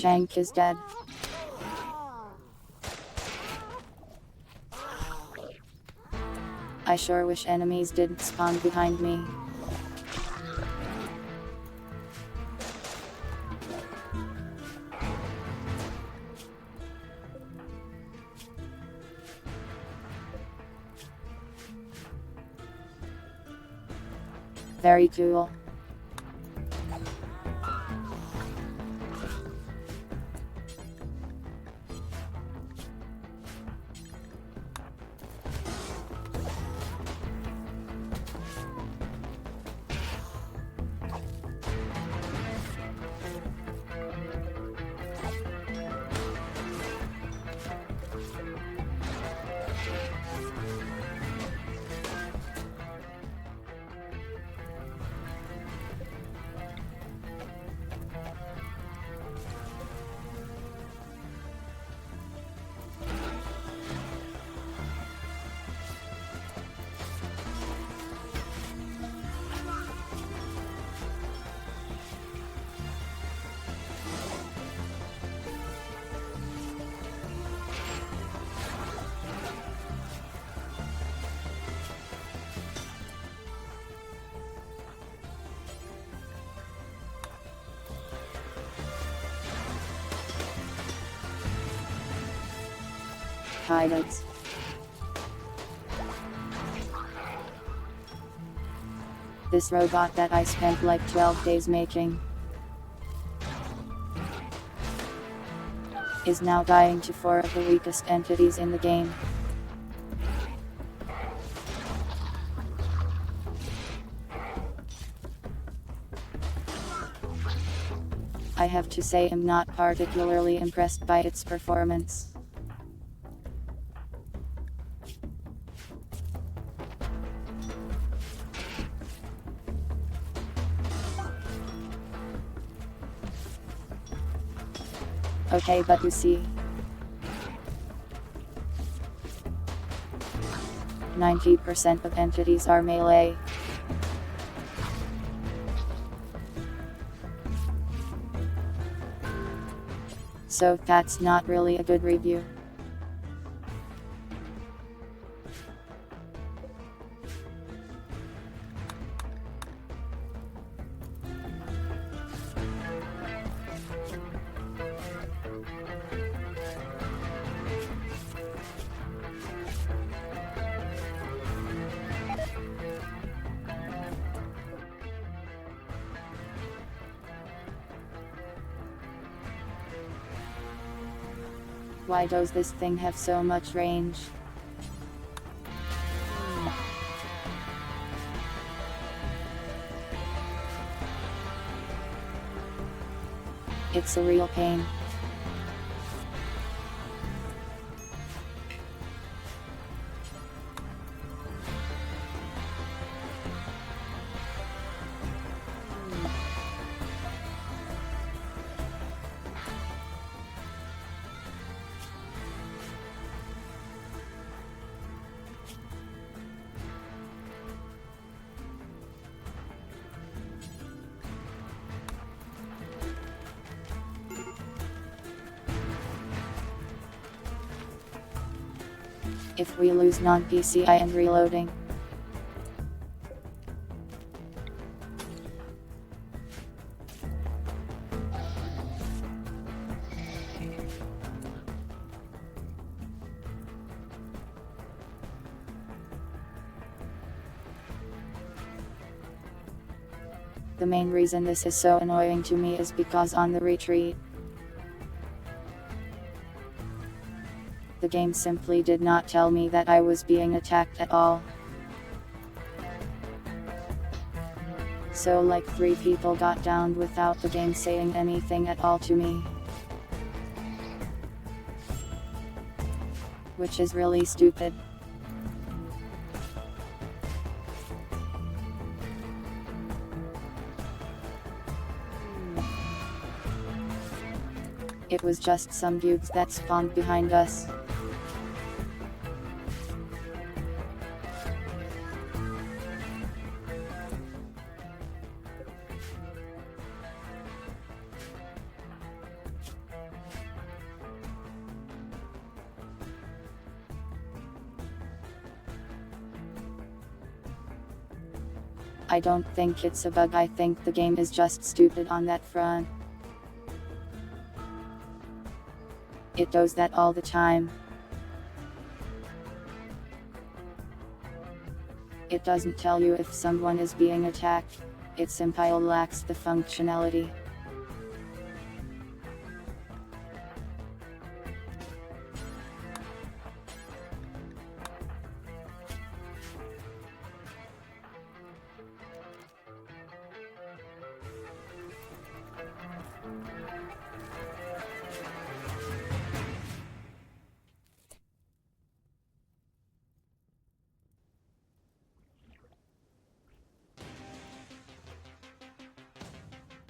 Jank is dead. I sure wish enemies didn't spawn behind me. Very cool. Highlights. This robot that I spent like 12 days making is now dying to 4 of the weakest entities in the game. I have to say I'm not particularly impressed by its performance. Okay, but you see, 90% of entities are melee. So that's not really a good review. Why does this thing have so much range? It's a real pain. If we lose non-PCI and reloading. The main reason this is so annoying to me is because on the retreat, the game simply did not tell me that I was being attacked at all. So like 3 people got downed without the game saying anything at all to me. Which is really stupid. It was just some dudes that spawned behind us. I don't think it's a bug, I think the game is just stupid on that front. It does that all the time. It doesn't tell you if someone is being attacked, it simply lacks the functionality.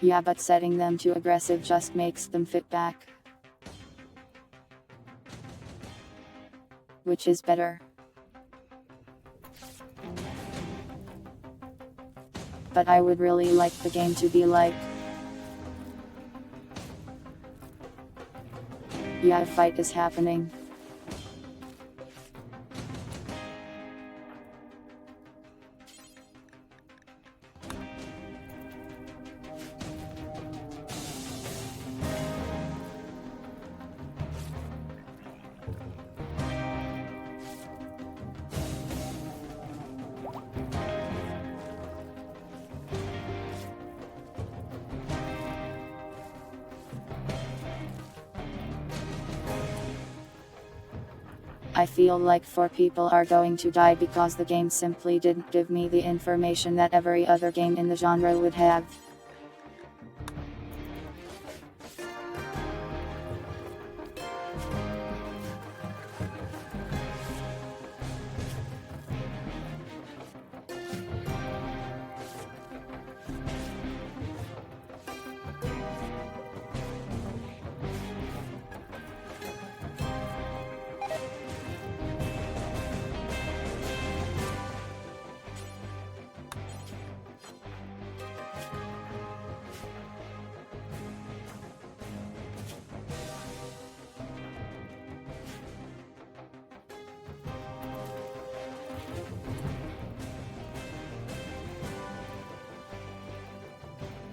Yeah, but setting them too aggressive just makes them fit back. Which is better. But I would really like the game to be like, yeah, a fight is happening. I feel like 4 people are going to die because the game simply didn't give me the information that every other game in the genre would have.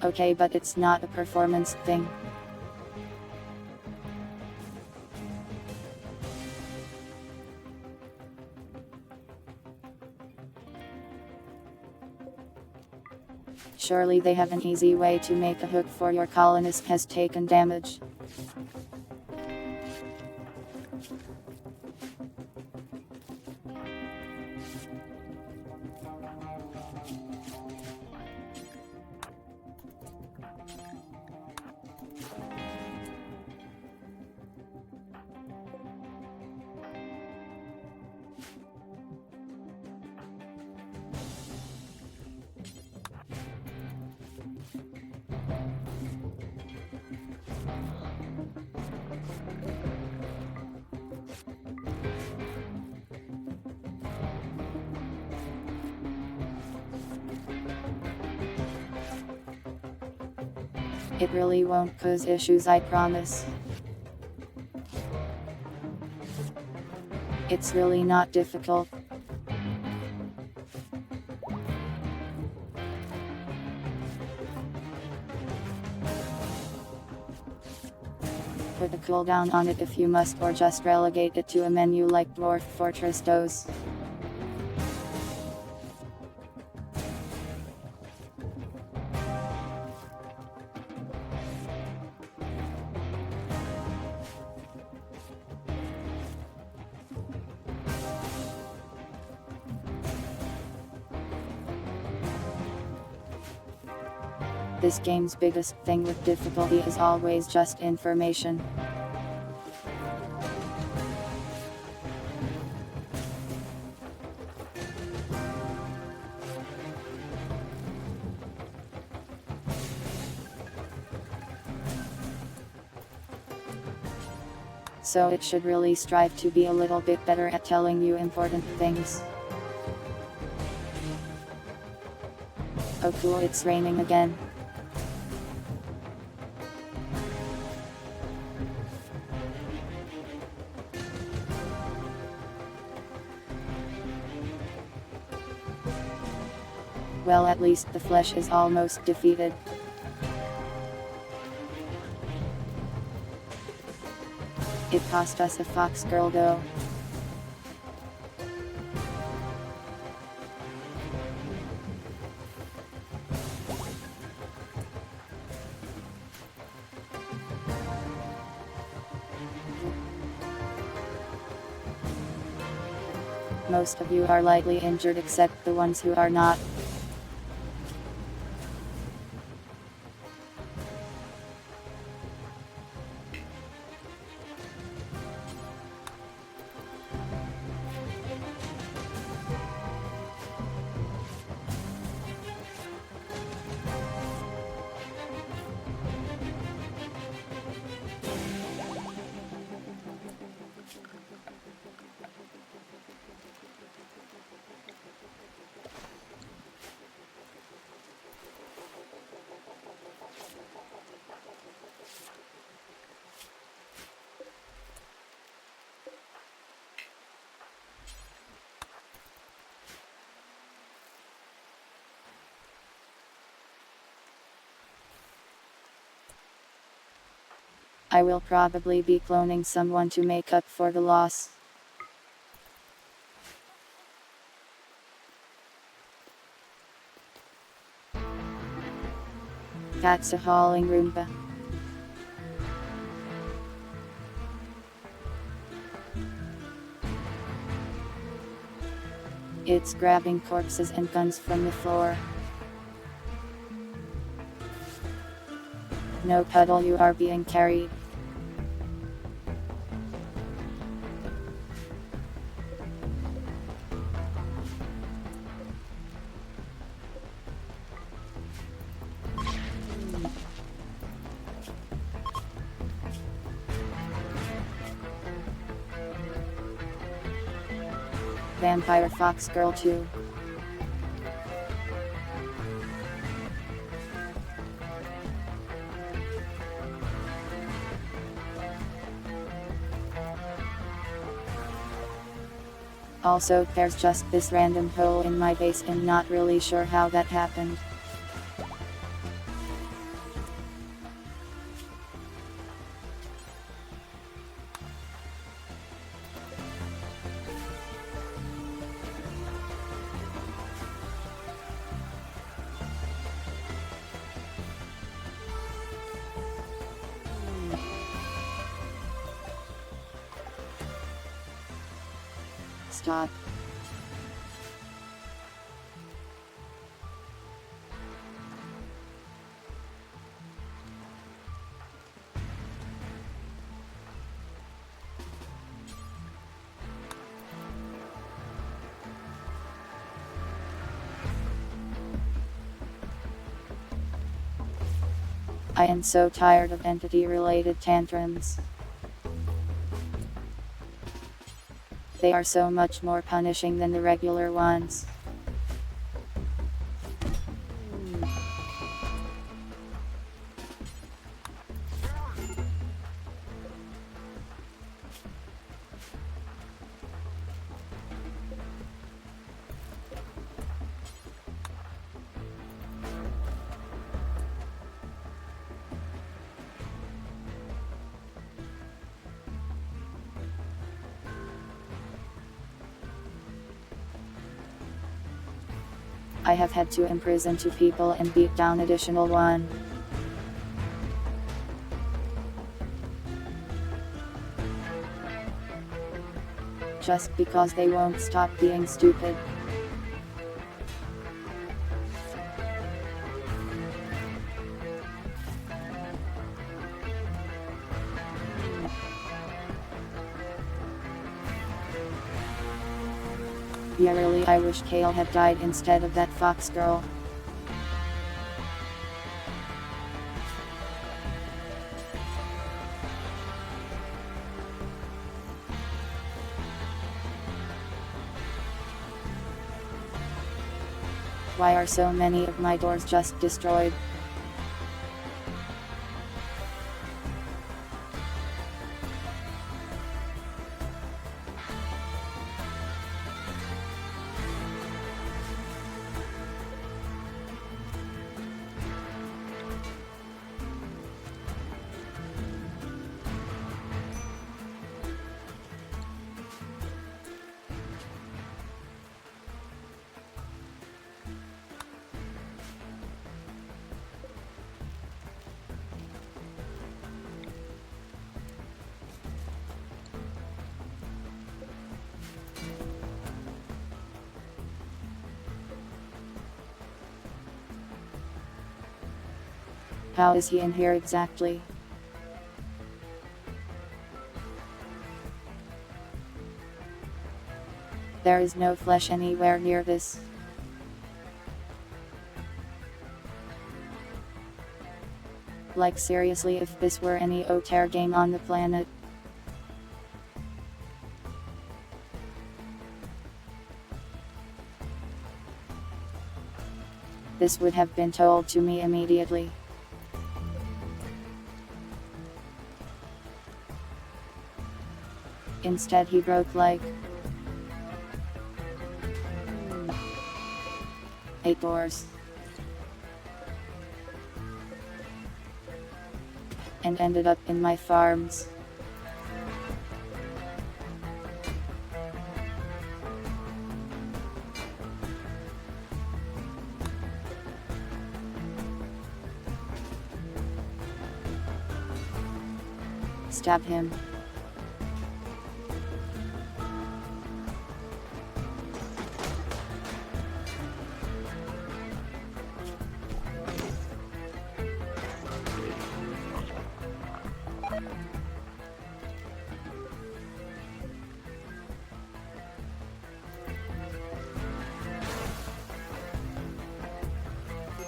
Okay, but it's not a performance thing. Surely they have an easy way to make a hook for your colonist has taken damage. It really won't cause issues, I promise. It's really not difficult. Put a cooldown on it if you must, or just relegate it to a menu like Dwarf Fortress does. This game's biggest thing with difficulty is always just information. So it should really strive to be a little bit better at telling you important things. Oh cool, it's raining again. Well, at least the flesh is almost defeated. It cost us a fox girl though. Most of you are lightly injured except the ones who are not. I will probably be cloning someone to make up for the loss. That's a hauling Roomba. It's grabbing corpses and guns from the floor. No puddle, you are being carried. Vampire Fox Girl 2. Also, there's just this random hole in my base and not really sure how that happened. Stop. I am so tired of entity-related tantrums. They are so much more punishing than the regular ones. I have had to imprison 2 people and beat down additional 1. Just because they won't stop being stupid. Yeah, really, I wish Kale had died instead of that fox girl. Why are so many of my doors just destroyed? How is he in here exactly? There is no flesh anywhere near this. Like seriously, if this were any Otair game on the planet. This would have been told to me immediately. Instead he broke like 8 doors. And ended up in my farms. Stab him.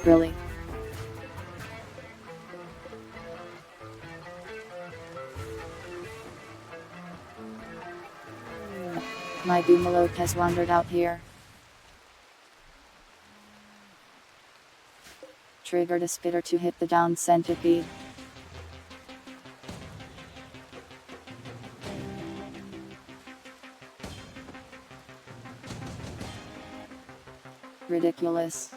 Really? My monolith has wandered out here. Triggered a spitter to hit the down centipede. Ridiculous.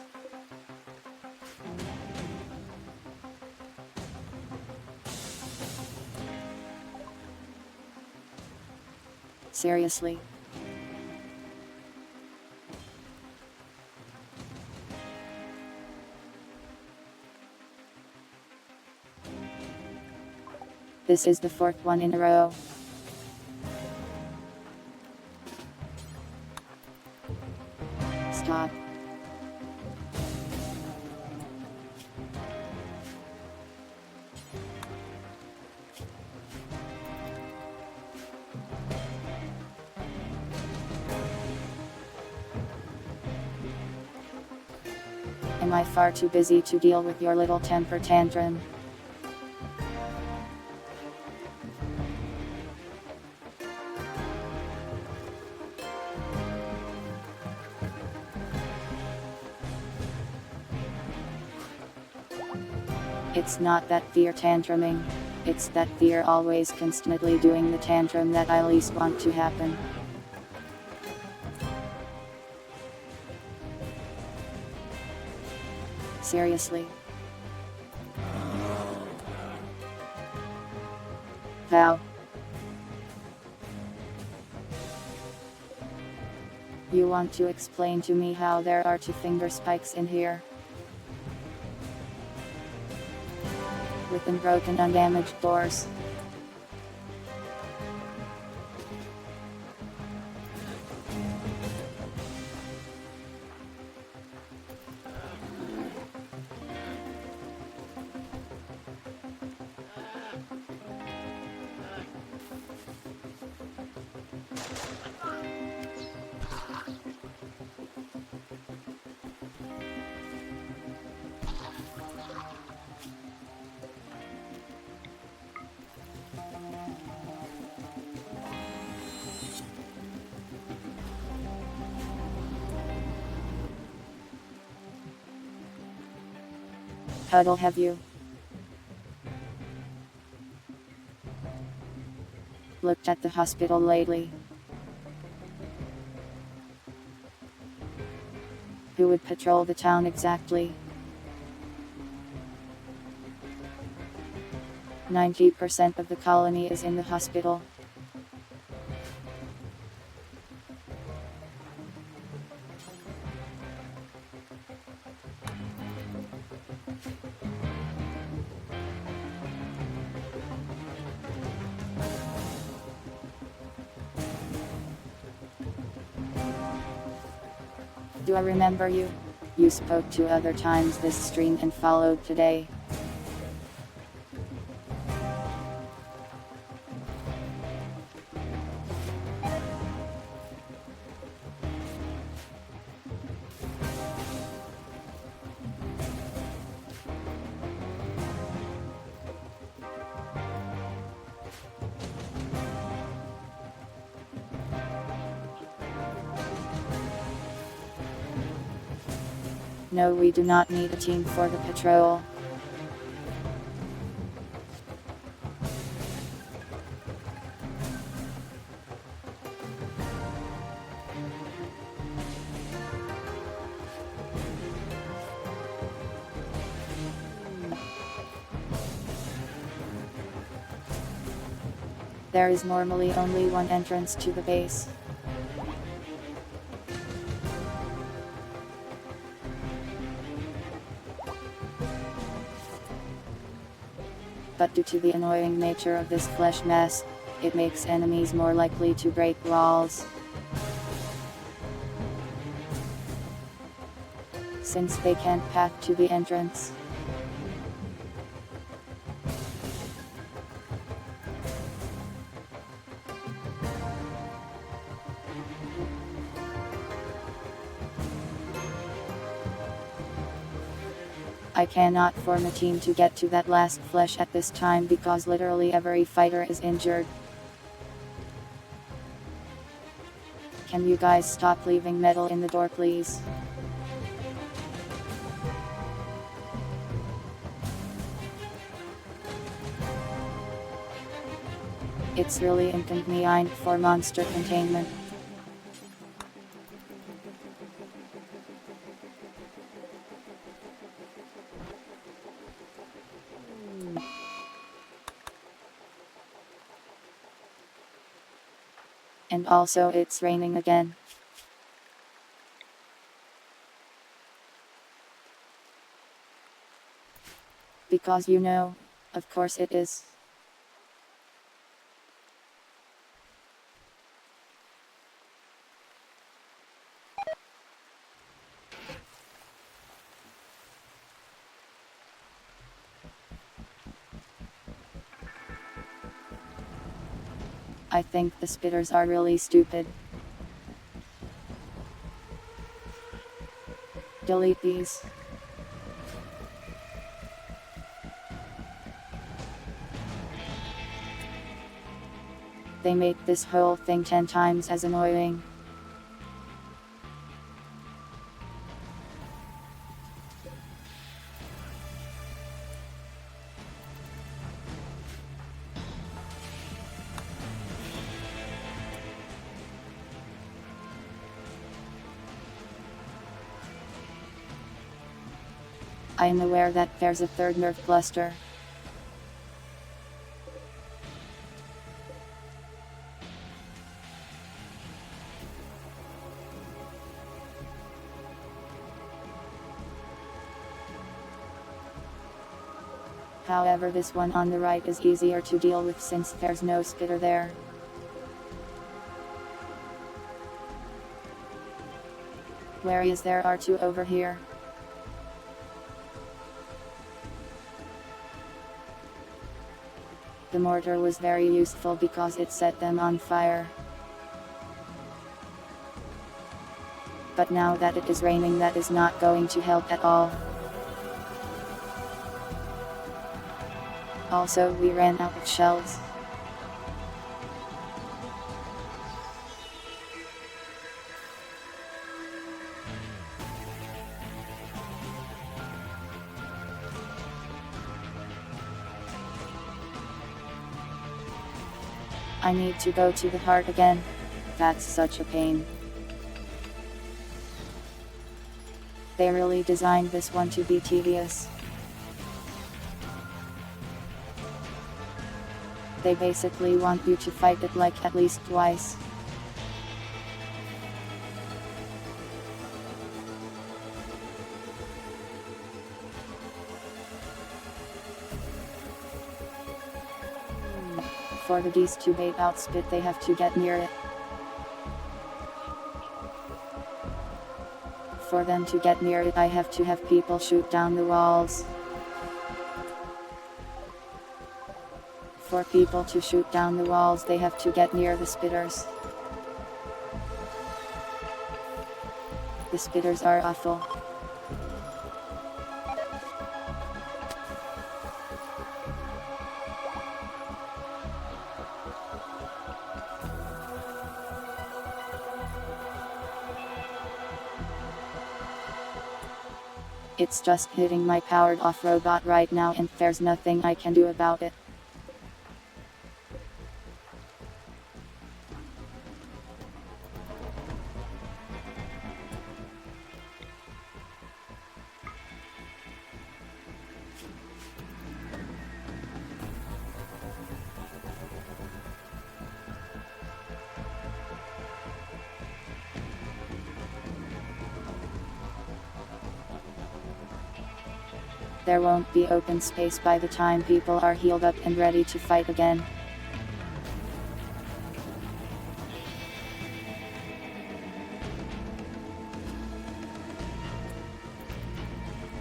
Seriously. This is the 4th one in a row. Stop. Am I far too busy to deal with your little temper tantrum? It's not that they're tantruming, it's that they're always constantly doing the tantrum that I least want to happen. Seriously. How? You want to explain to me how there are 2 finger spikes in here? Within broken undamaged doors. Huddle, have you looked at the hospital lately? Who would patrol the town exactly? 90% of the colony is in the hospital. Do I remember you? You spoke 2 other times this stream and followed today. No, we do not need a team for the patrol. There is normally only one entrance to the base. But due to the annoying nature of this flesh mess, it makes enemies more likely to break walls. Since they can't path to the entrance. I cannot form a team to get to that last flesh at this time because literally every fighter is injured. Can you guys stop leaving metal in the door, please? It's really inconvenient for monster containment. And also it's raining again. Because you know, of course it is. I think the spitters are really stupid. Delete these. They make this whole thing 10 times as annoying. I am aware that there's a third nerve cluster. However, this one on the right is easier to deal with since there's no spitter there. Whereas there are two over here. The mortar was very useful because it set them on fire. But now that it is raining, that is not going to help at all. Also, we ran out of shells. I need to go to the heart again. That's such a pain. They really designed this one to be tedious. They basically want you to fight it like at least twice. For the beast to bait out spit, they have to get near it. For them to get near it, I have to have people shoot down the walls. For people to shoot down the walls, they have to get near the spitters. The spitters are awful. It's just hitting my powered off robot right now and there's nothing I can do about it. There won't be open space by the time people are healed up and ready to fight again.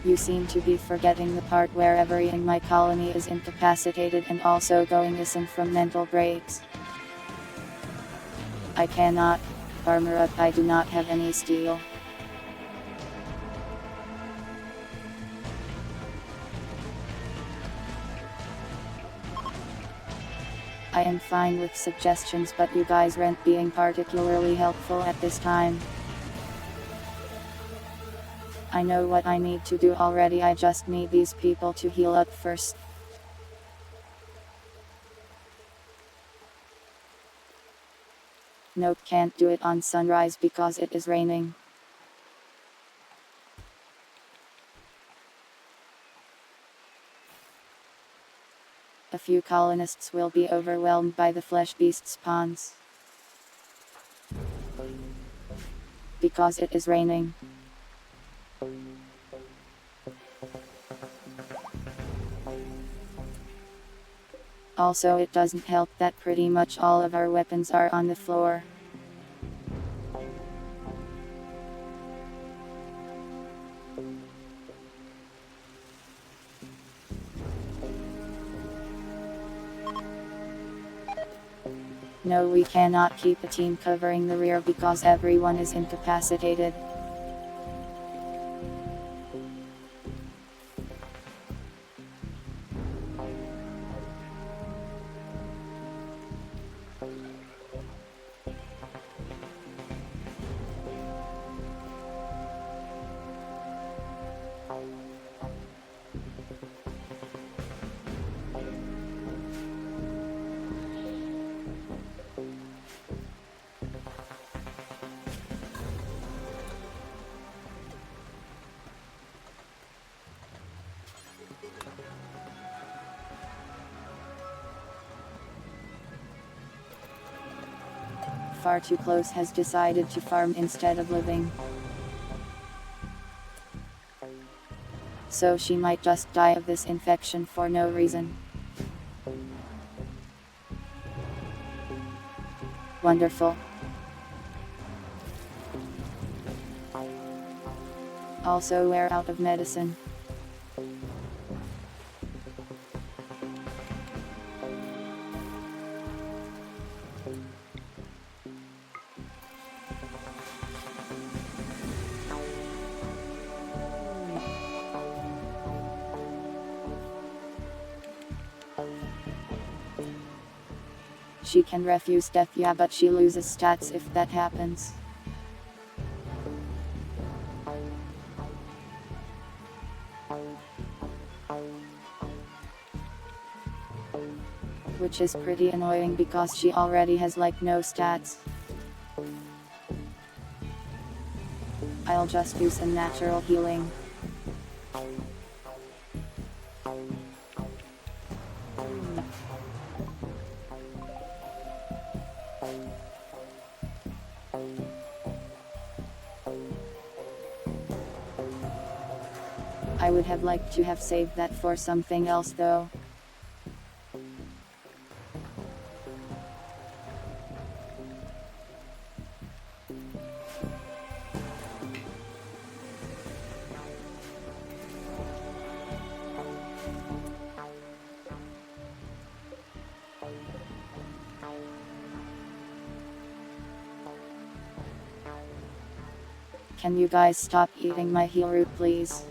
You seem to be forgetting the part where every in my colony is incapacitated and also going missing from mental breaks. I cannot armor up. I do not have any steel. I am fine with suggestions, but you guys aren't being particularly helpful at this time. I know what I need to do already, I just need these people to heal up first. Nope, can't do it on sunrise because it is raining. A few colonists will be overwhelmed by the flesh beast spawns. Because it is raining. Also, it doesn't help that pretty much all of our weapons are on the floor. No, we cannot keep a team covering the rear because everyone is incapacitated. Far Too Close has decided to farm instead of living. So she might just die of this infection for no reason. Wonderful. Also, we're out of medicine. She can refuse death, yeah, but she loses stats if that happens. Which is pretty annoying because she already has like no stats. I'll just do some natural healing. I would have liked to have saved that for something else though. Can you guys stop eating my heal root, please?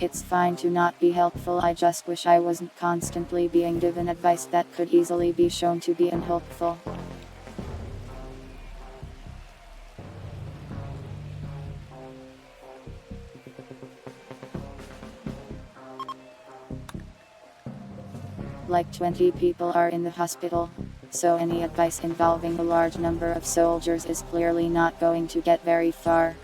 It's fine to not be helpful, I just wish I wasn't constantly being given advice that could easily be shown to be unhelpful. Like 20 people are in the hospital, so any advice involving a large number of soldiers is clearly not going to get very far.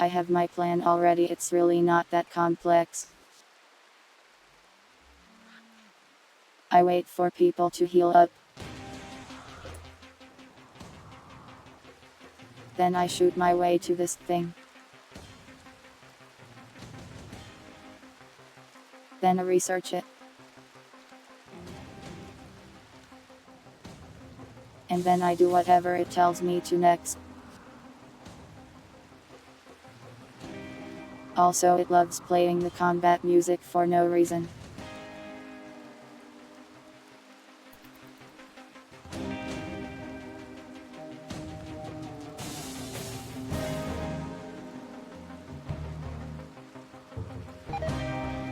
I have my plan already, it's really not that complex. I wait for people to heal up. Then I shoot my way to this thing. Then I research it. And then I do whatever it tells me to next. Also, it loves playing the combat music for no reason.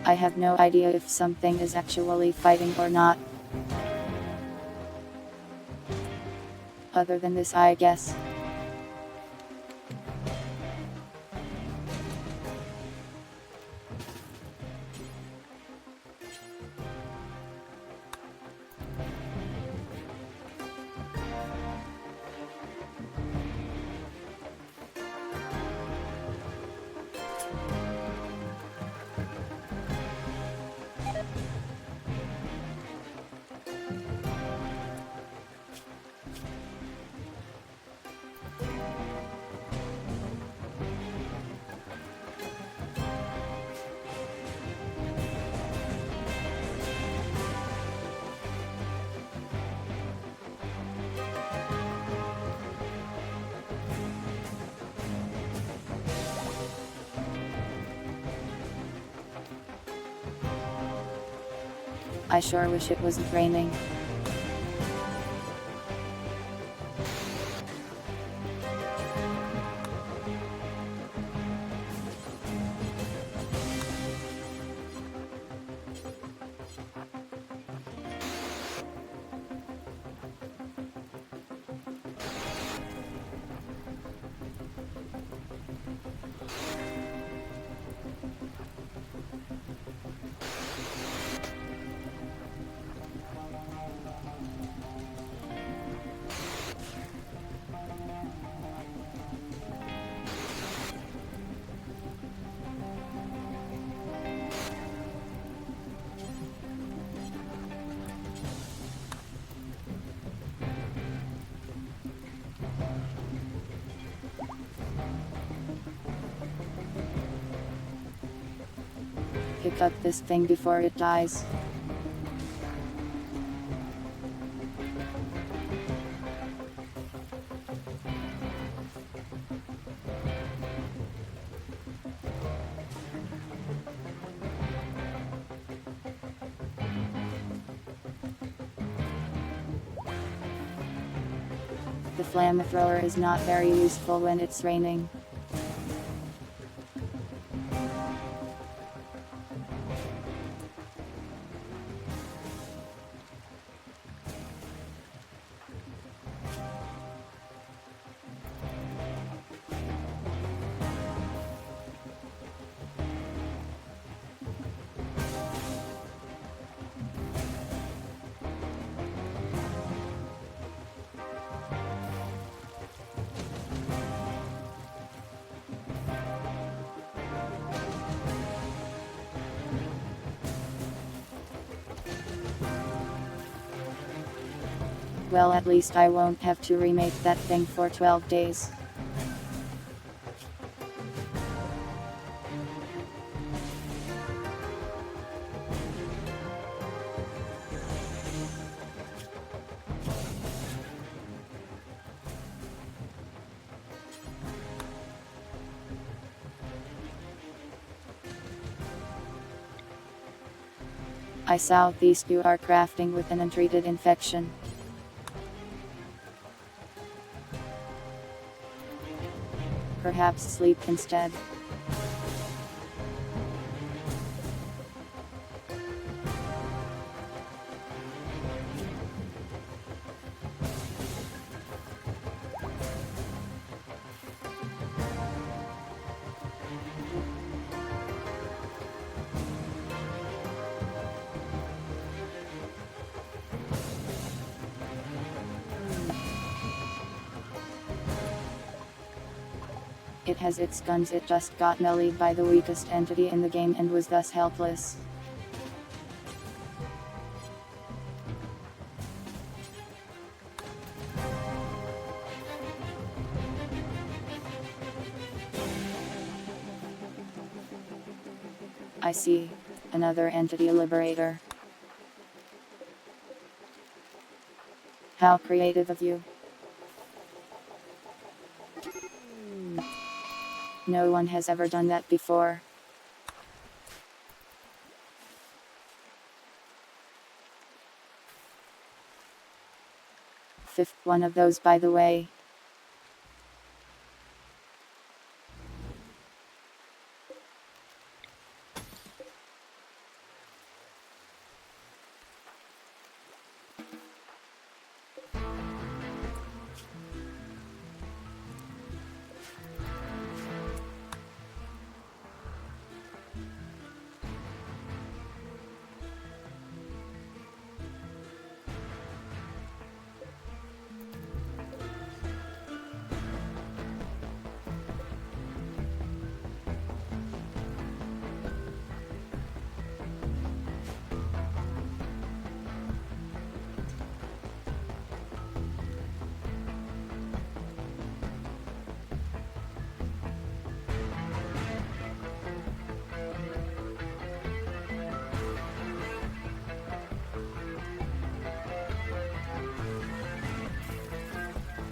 I have no idea if something is actually fighting or not. Other than this, I guess. I sure wish it wasn't raining. Pick up this thing before it dies. The flamethrower is not very useful when it's raining. Well, at least I won't have to remake that thing for 12 days. I saw these two are crafting with an untreated infection. Perhaps sleep instead. It has its guns, it just got melee by the weakest entity in the game and was thus helpless. I see. Another entity liberator. How creative of you. No one has ever done that before. Fifth one of those, by the way.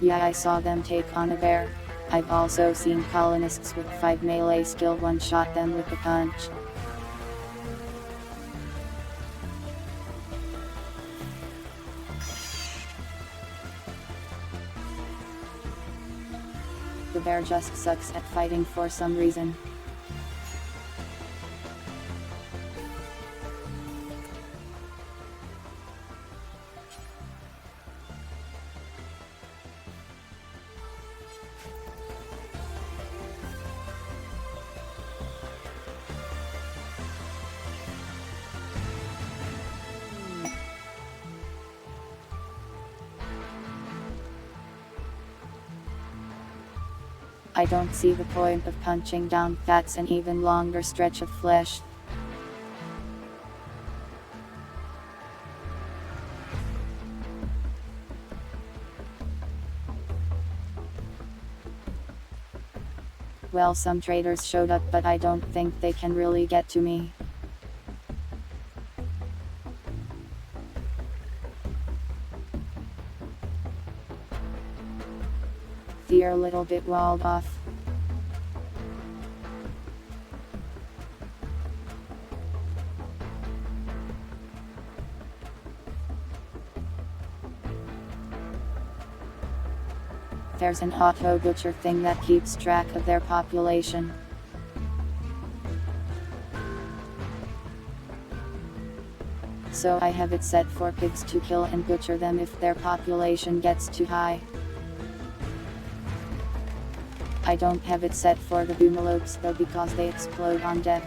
Yeah, I saw them take on a bear. I've also seen colonists with 5 melee skill one-shot them with a punch. The bear just sucks at fighting for some reason. I don't see the point of punching down, that's an even longer stretch of flesh. Well, some traders showed up, but I don't think they can really get to me. They're a little bit walled off. There's an auto butcher thing that keeps track of their population. So I have it set for pigs to kill and butcher them if their population gets too high. I don't have it set for the boomalopes though because they explode on death.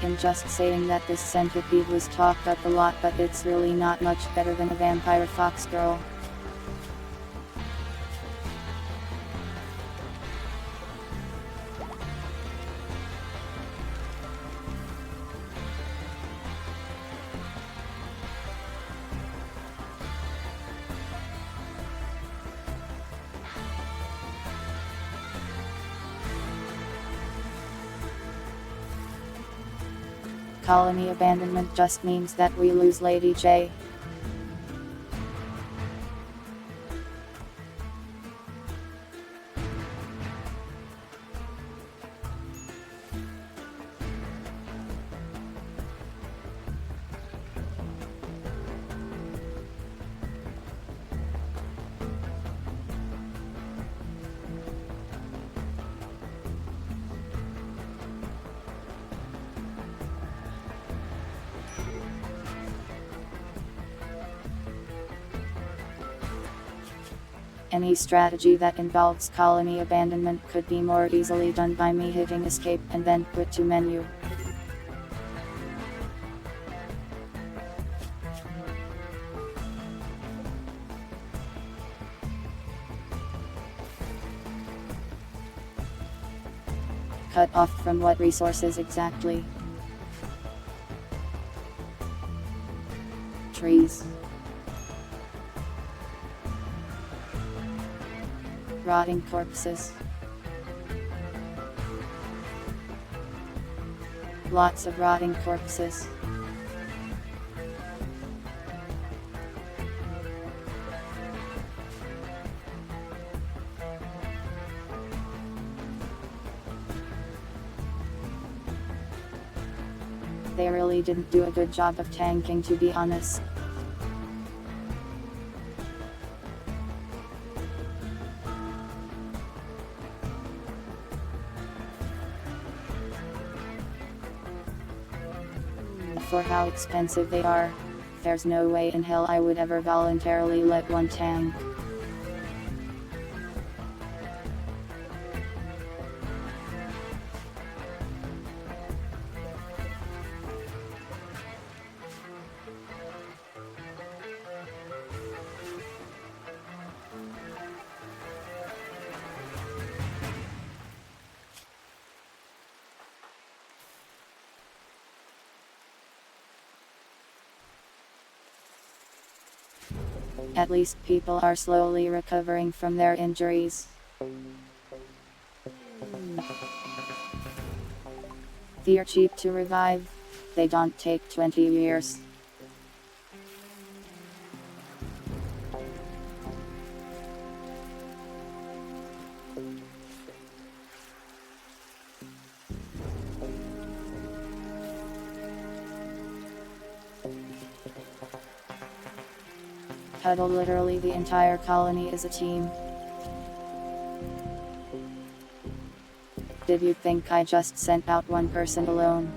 in just saying that this centipede was talked up a lot, but it's really not much better than a vampire fox girl. Colony abandonment just means that we lose Lady J. Any strategy that involves colony abandonment could be more easily done by me hitting escape and then quit to menu. Cut off from what resources exactly? Trees. Rotting corpses. Lots of rotting corpses. They really didn't do a good job of tanking, to be honest. For how expensive they are, there's no way in hell I would ever voluntarily let one tank. At least people are slowly recovering from their injuries. They're cheap to revive. They don't take 20 years. Huddle, literally the entire colony is a team. Did you think I just sent out one person alone?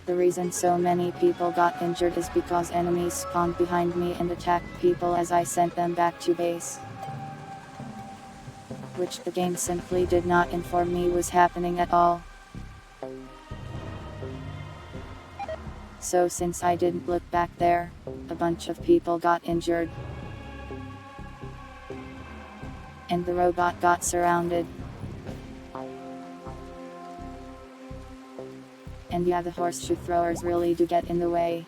The reason so many people got injured is because enemies spawned behind me and attacked people as I sent them back to base. Which the game simply did not inform me was happening at all. So since I didn't look back there, a bunch of people got injured. And the robot got surrounded. And yeah, the horseshoe throwers really do get in the way.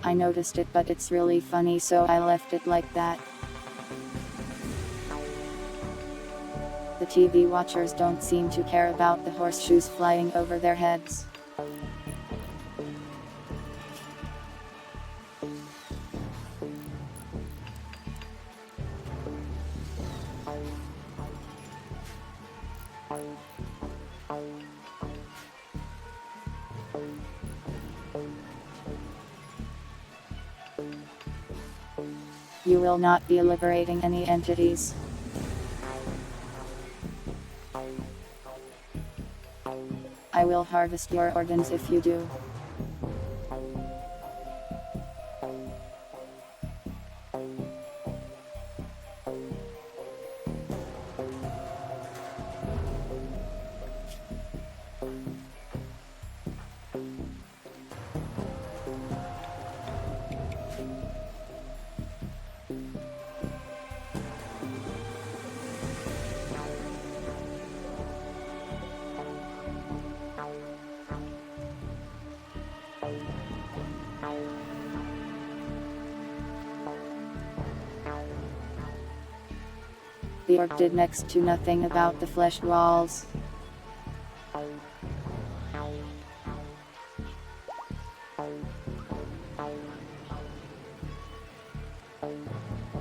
I noticed it, but it's really funny, so I left it like that. The TV watchers don't seem to care about the horseshoes flying over their heads. You will not be liberating any entities. I will harvest your organs if you do. The orc did next to nothing about the flesh walls.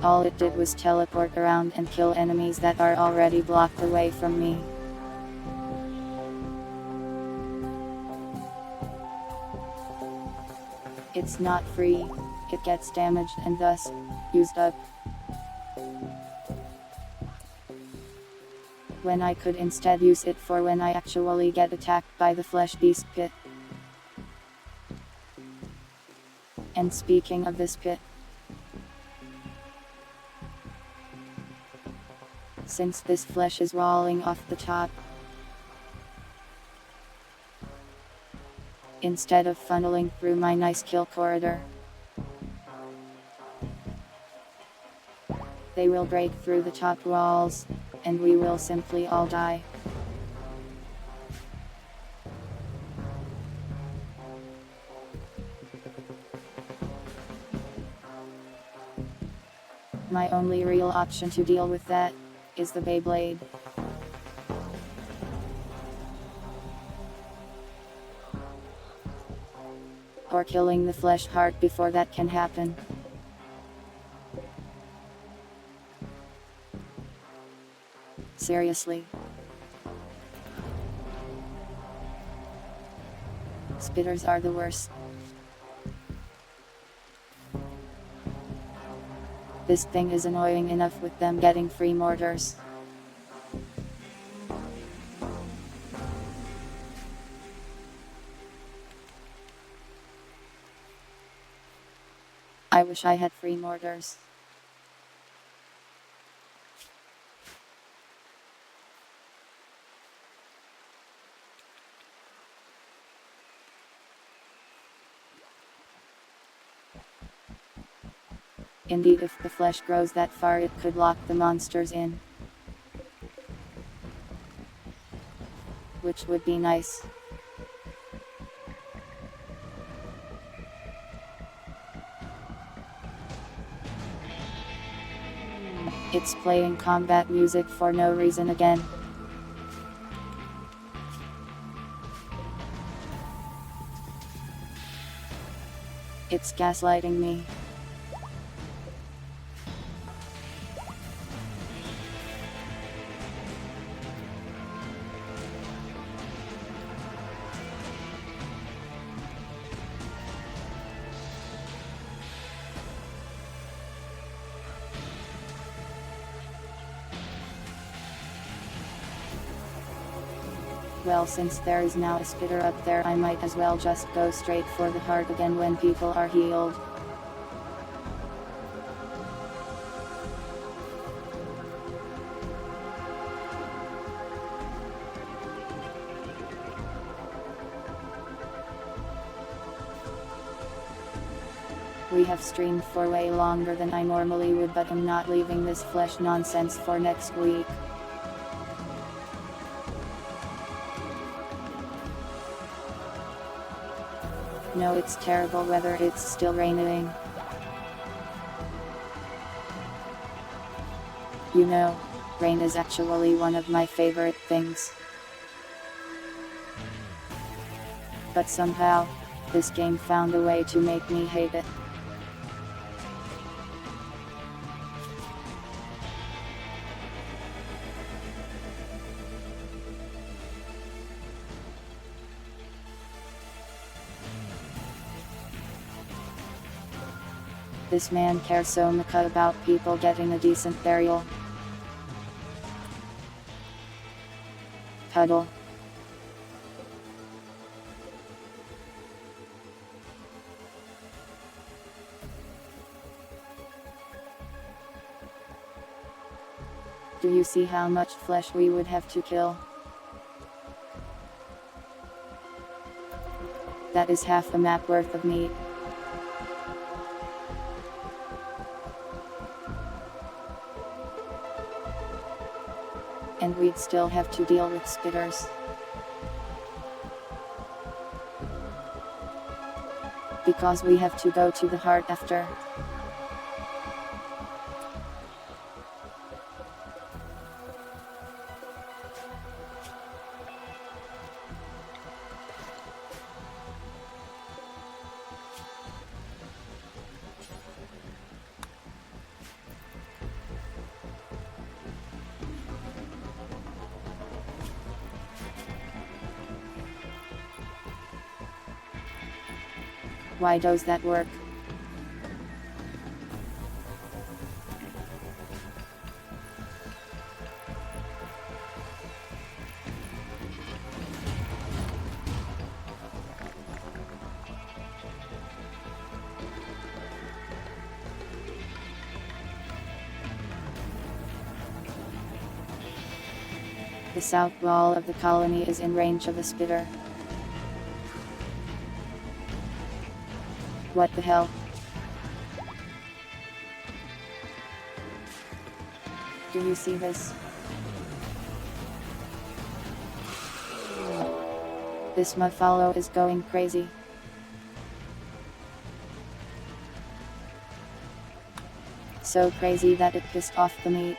All it did was teleport around and kill enemies that are already blocked away from me. It's not free, it gets damaged and thus, used up. When I could instead use it for when I actually get attacked by the flesh beast pit. And speaking of this pit, since this flesh is rolling off the top, instead of funneling through my nice kill corridor, they will break through the top walls, and we will simply all die. My only real option to deal with that is the Beyblade. Or killing the flesh heart before that can happen. Seriously. Spitters are the worst. This thing is annoying enough with them getting free mortars. I wish I had free mortars. Indeed, if the flesh grows that far, it could lock the monsters in. Which would be nice. It's playing combat music for no reason again. It's gaslighting me. Well, since there is now a spitter up there, I might as well just go straight for the heart again when people are healed. We have streamed for way longer than I normally would, but I'm not leaving this flesh nonsense for next week. No, it's terrible weather, it's still raining. You know, rain is actually one of my favorite things. But somehow, this game found a way to make me hate it. This man cares so much about people getting a decent burial. Puddle. Do you see how much flesh we would have to kill? That is half a map worth of meat. And we'd still have to deal with spitters. Because we have to go to the heart after. Why does that work? The south wall of the colony is in range of a spitter. What the hell? Do you see this? This Muffalo is going crazy. So crazy that it pissed off the meat.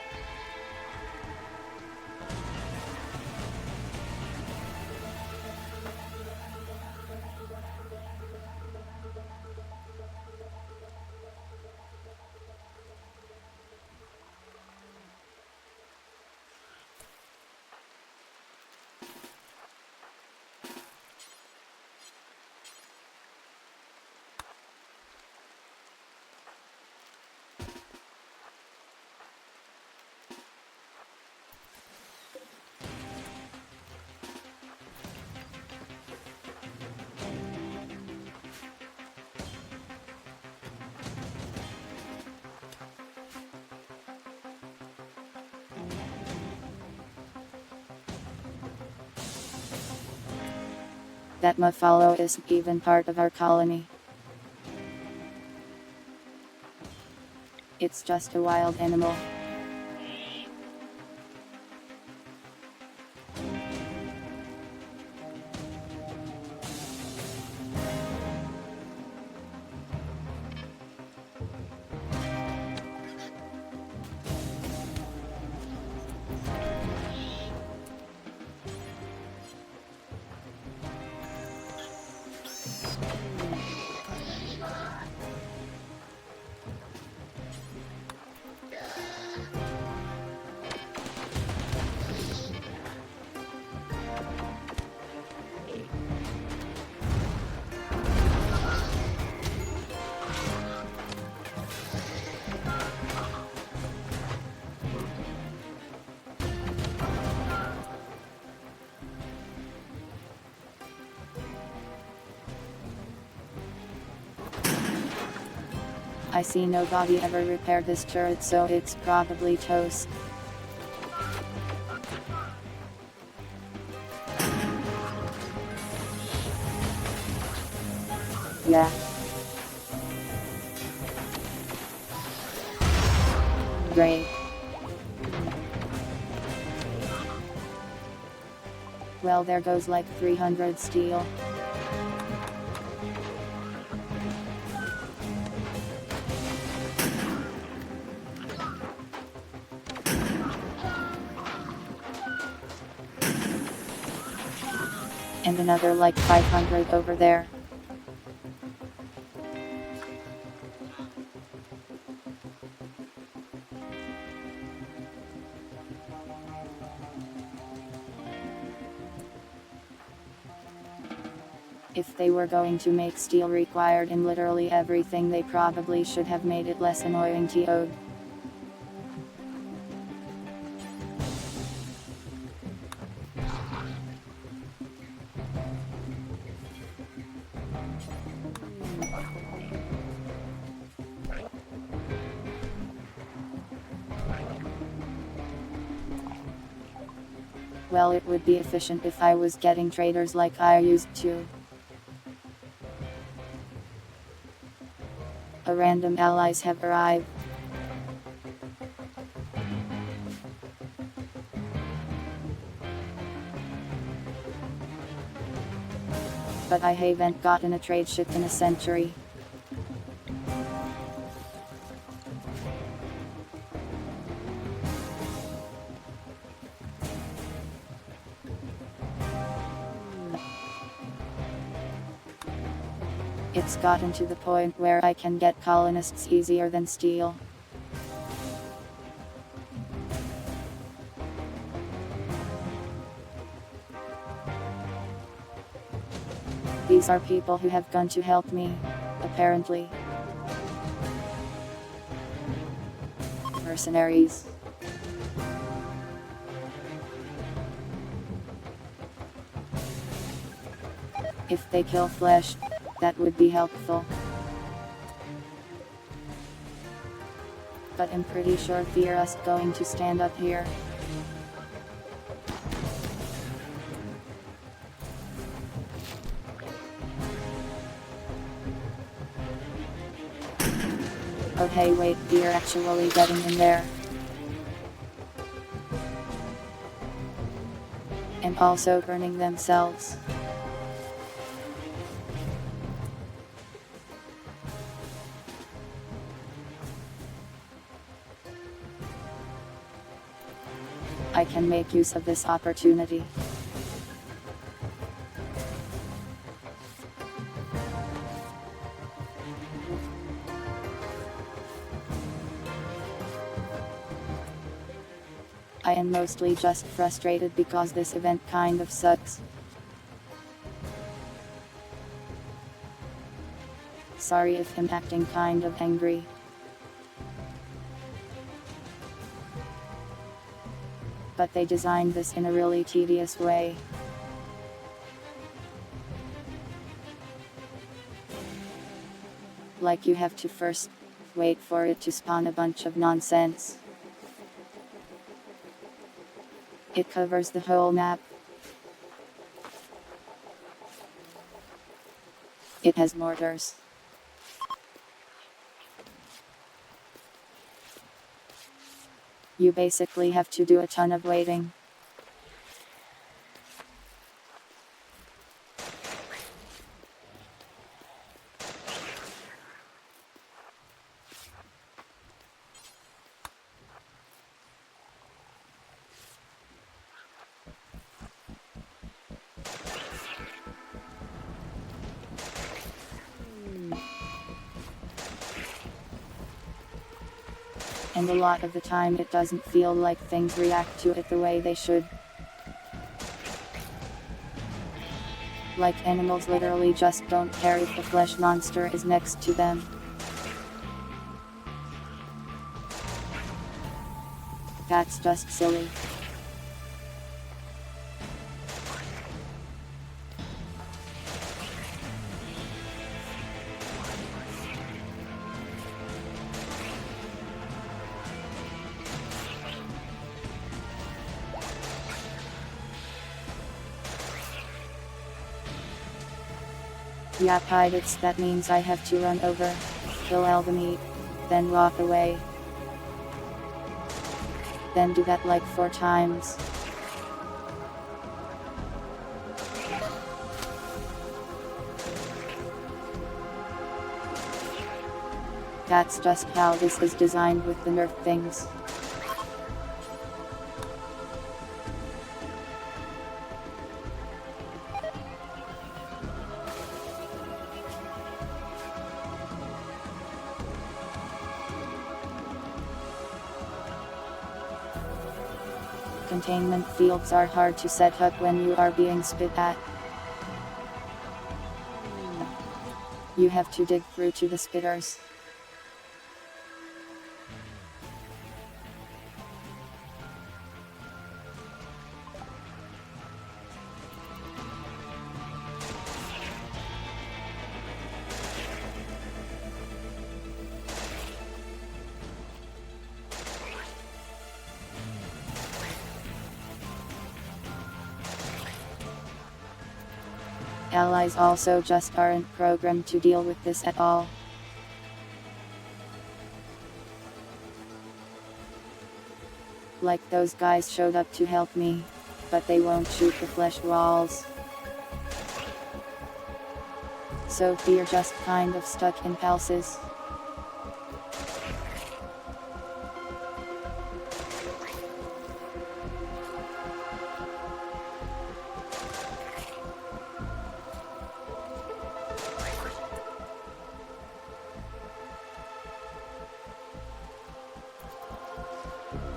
That Muffalo isn't even part of our colony. It's just a wild animal. I see nobody ever repaired this turret, so it's probably toast. Yeah. Great. Well, there goes like 300 steel. And another like 500 over there. If they were going to make steel required in literally everything, they probably should have made it less annoying to. Well, it would be efficient if I was getting traders like I used to. A random allies have arrived. But I haven't gotten a trade ship in a century. It's gotten to the point where I can get colonists easier than steel. These are people who have gone to help me, apparently. Mercenaries. If they kill flesh, that would be helpful. But I'm pretty sure they're us going to stand up here. Oh hey wait, they're actually getting in there. And also burning themselves. I can make use of this opportunity. I am mostly just frustrated because this event kind of sucks. Sorry if I'm acting kind of angry. But they designed this in a really tedious way. Like you have to first wait for it to spawn a bunch of nonsense. It covers the whole map. It has mortars. You basically have to do a ton of waiting. And a lot of the time it doesn't feel like things react to it the way they should. Like animals literally just don't care if the flesh monster is next to them. That's just silly. Yeah, pirates, that means I have to run over, kill all the meat, then walk away. Then do that like 4 times. That's just how this is designed with the nerf things. Containment fields are hard to set up when you are being spit at. You have to dig through to the spitters. Allies also just aren't programmed to deal with this at all. Like those guys showed up to help me, but they won't shoot the flesh walls. So we're just kind of stuck in palaces.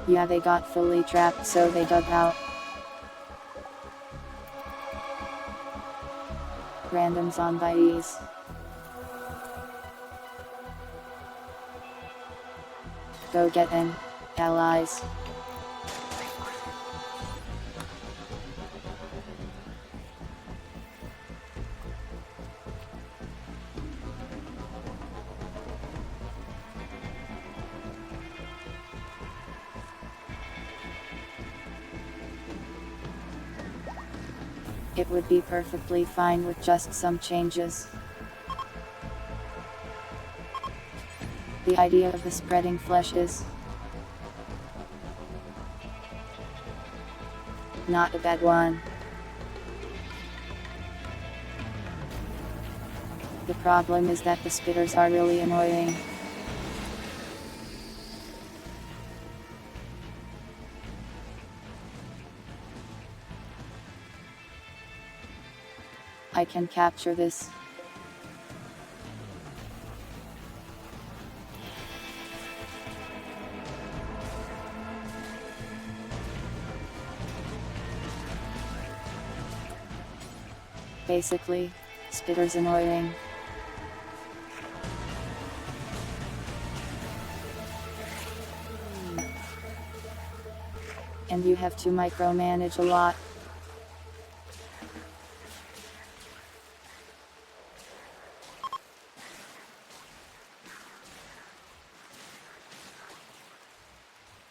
Yeah, they got fully trapped, so they dug out. Random zombies. Go get in, allies. It would be perfectly fine with just some changes. The idea of the spreading flesh is not a bad one. The problem is that the spitters are really annoying. I can capture this. Basically, spitter's annoying. And you have to micromanage a lot.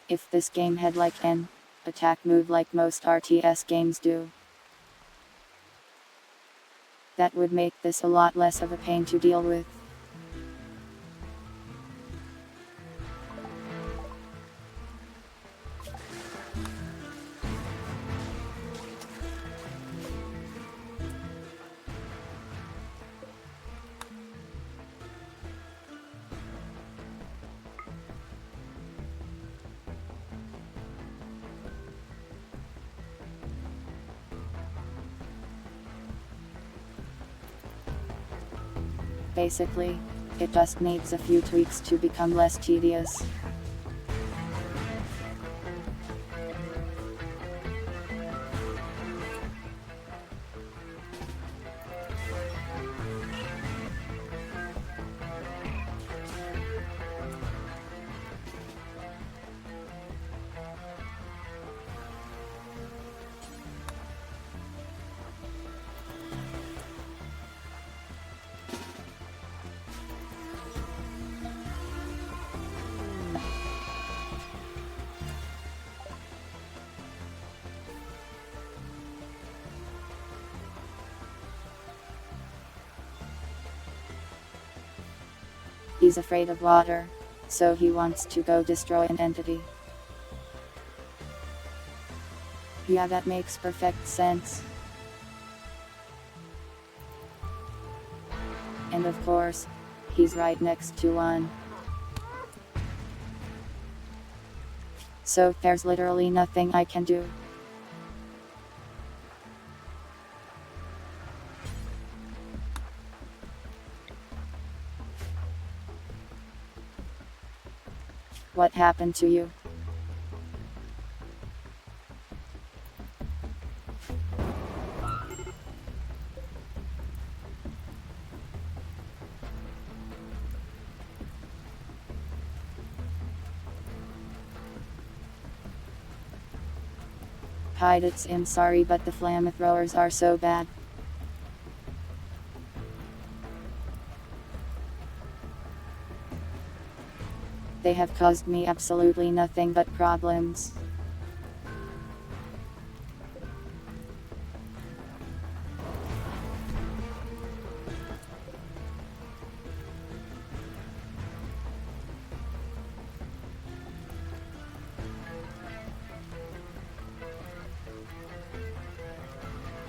If this game had like an attack move like most RTS games do, that would make this a lot less of a pain to deal with. Basically, it just needs a few tweaks to become less tedious. He's afraid of water, so he wants to go destroy an entity. Yeah, that makes perfect sense. And of course, he's right next to one. So there's literally nothing I can do. What happened to you? Pilots, I'm sorry, but the flamethrowers are so bad. They have caused me absolutely nothing but problems.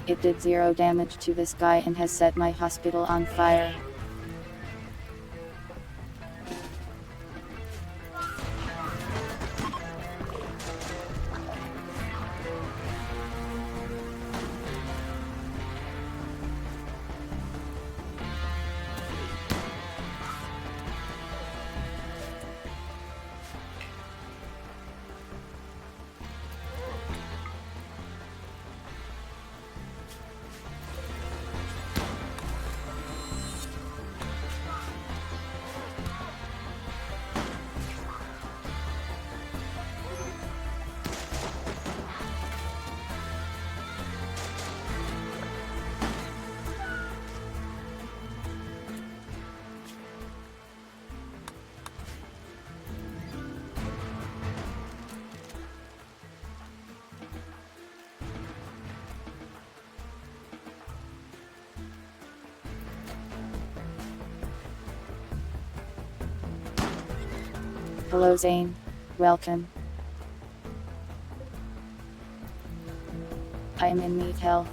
It did 0 damage to this guy and has set my hospital on fire. Hello Zane. Welcome. I am in meat hell.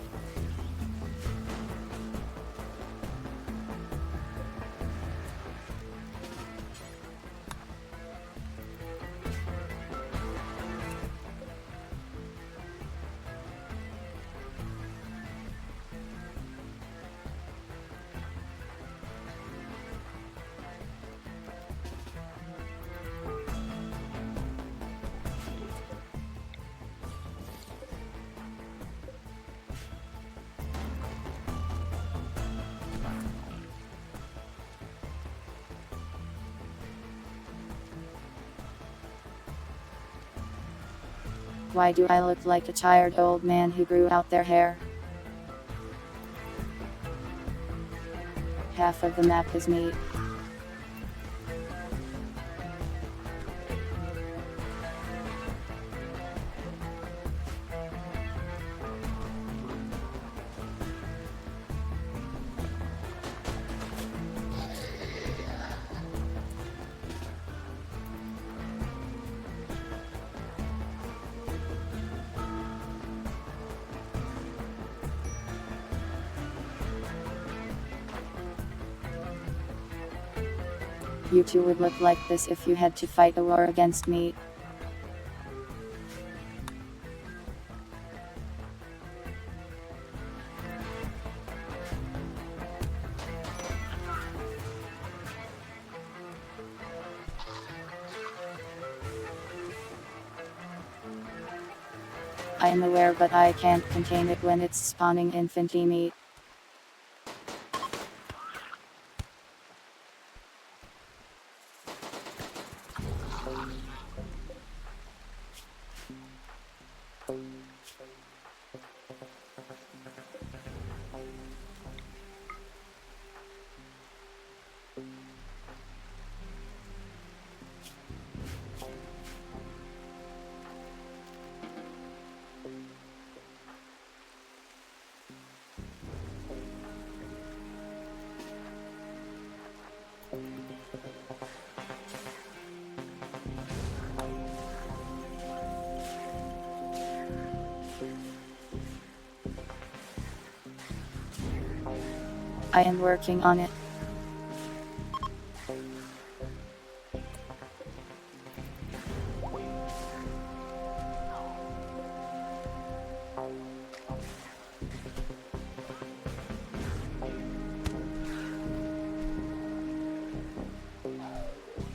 Why do I look like a tired old man who grew out their hair? Half of the map is meat. You two would look like this if you had to fight a war against me. I am aware, but I can't contain it when it's spawning infinity meat. I am working on it.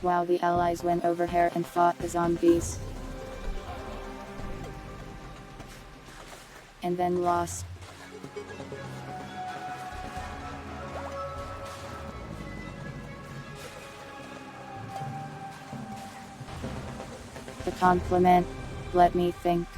Wow, the allies went over here and fought the zombies. And then lost. The compliment, let me think.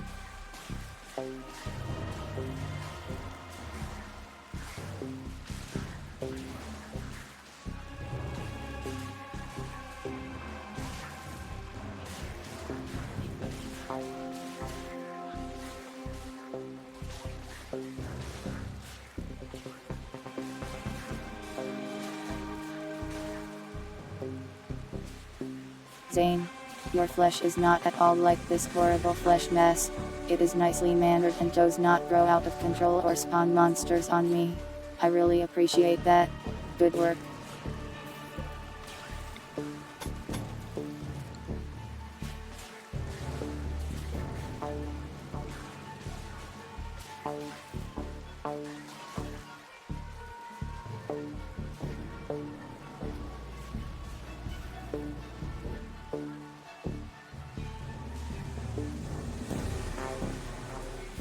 Zane, your flesh is not at all like this horrible flesh mess. It is nicely mannered and does not grow out of control or spawn monsters on me. I really appreciate that. Good work.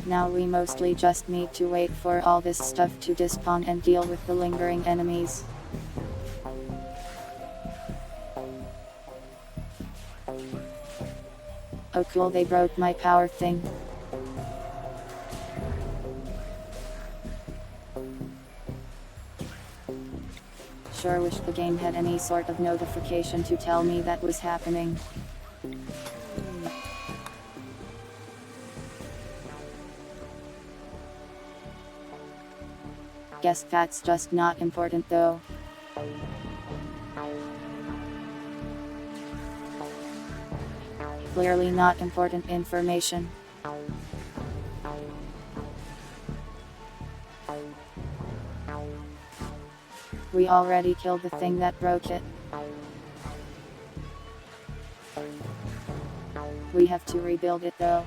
Now we mostly just need to wait for all this stuff to despawn and deal with the lingering enemies. Oh cool, they broke my power thing. Sure wish the game had any sort of notification to tell me that was happening. Guess that's just not important though. Clearly not important information. We already killed the thing that broke it. We have to rebuild it though.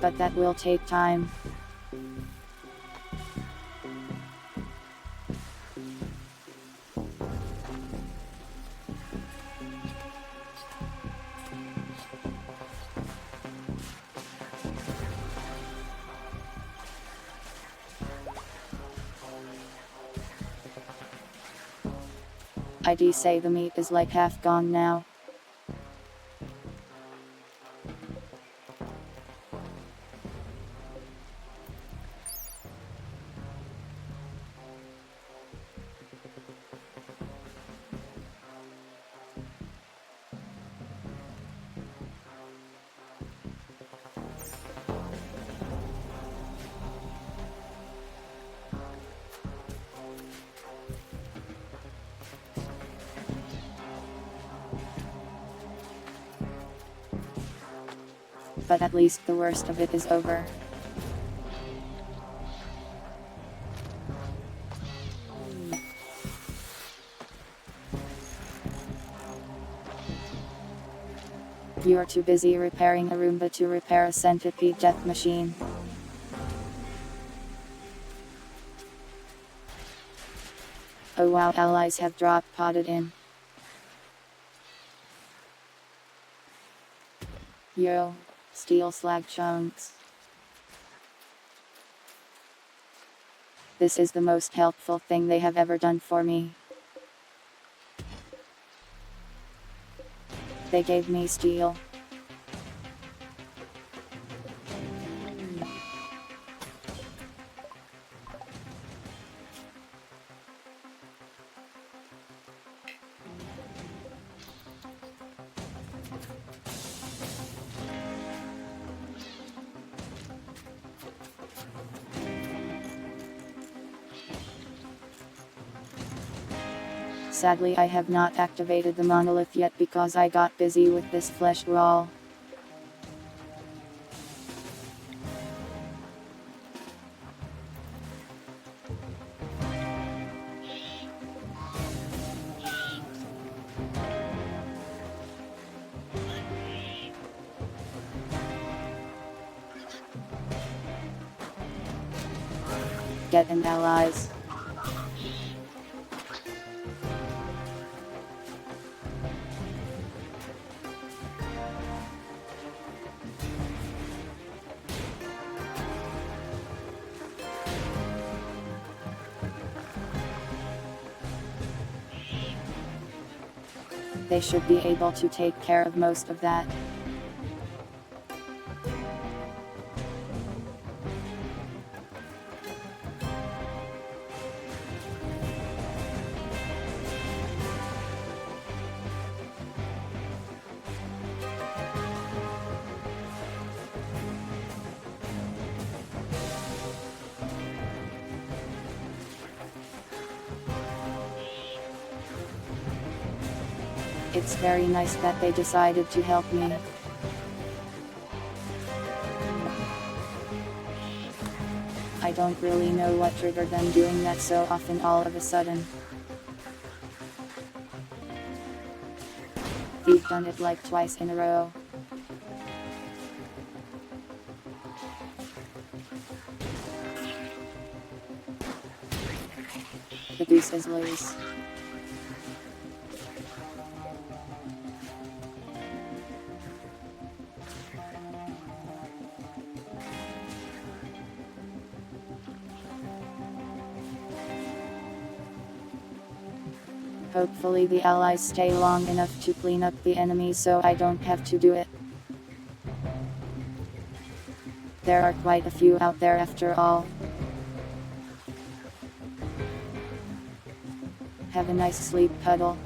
But that will take time. I'd say the meat is like half gone now. But at least the worst of it is over. You're too busy repairing a Roomba to repair a centipede death machine. Oh wow, allies have drop potted in. Yo. Steel slag chunks. This is the most helpful thing they have ever done for me. They gave me steel. Sadly, I have not activated the monolith yet because I got busy with this flesh wall. Get in, allies. They should be able to take care of most of that. It's very nice that they decided to help me. I don't really know what triggered them doing that so often all of a sudden. They've done it like twice in a row. The goose is loose. Hopefully the allies stay long enough to clean up the enemies so I don't have to do it. There are quite a few out there after all. Have a nice sleep, Puddle.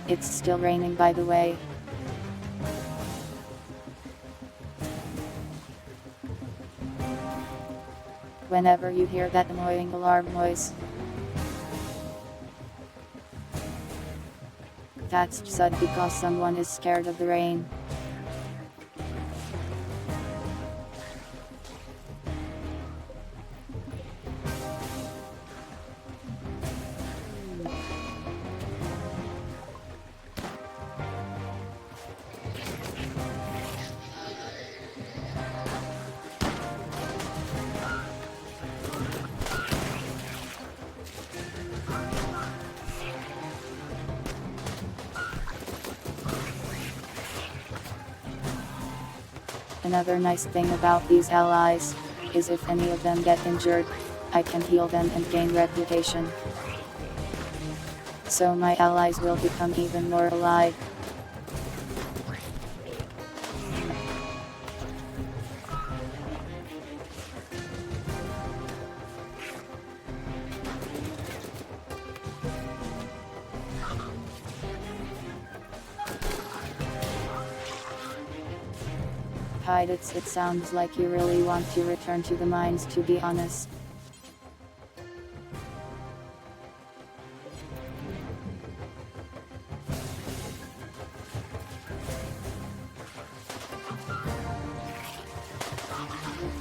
It's still raining, by the way. Whenever you hear that annoying alarm noise, that's just because someone is scared of the rain. Another nice thing about these allies is if any of them get injured, I can heal them and gain reputation. So my allies will become even more alive. It sounds like you really want to return to the mines, to be honest.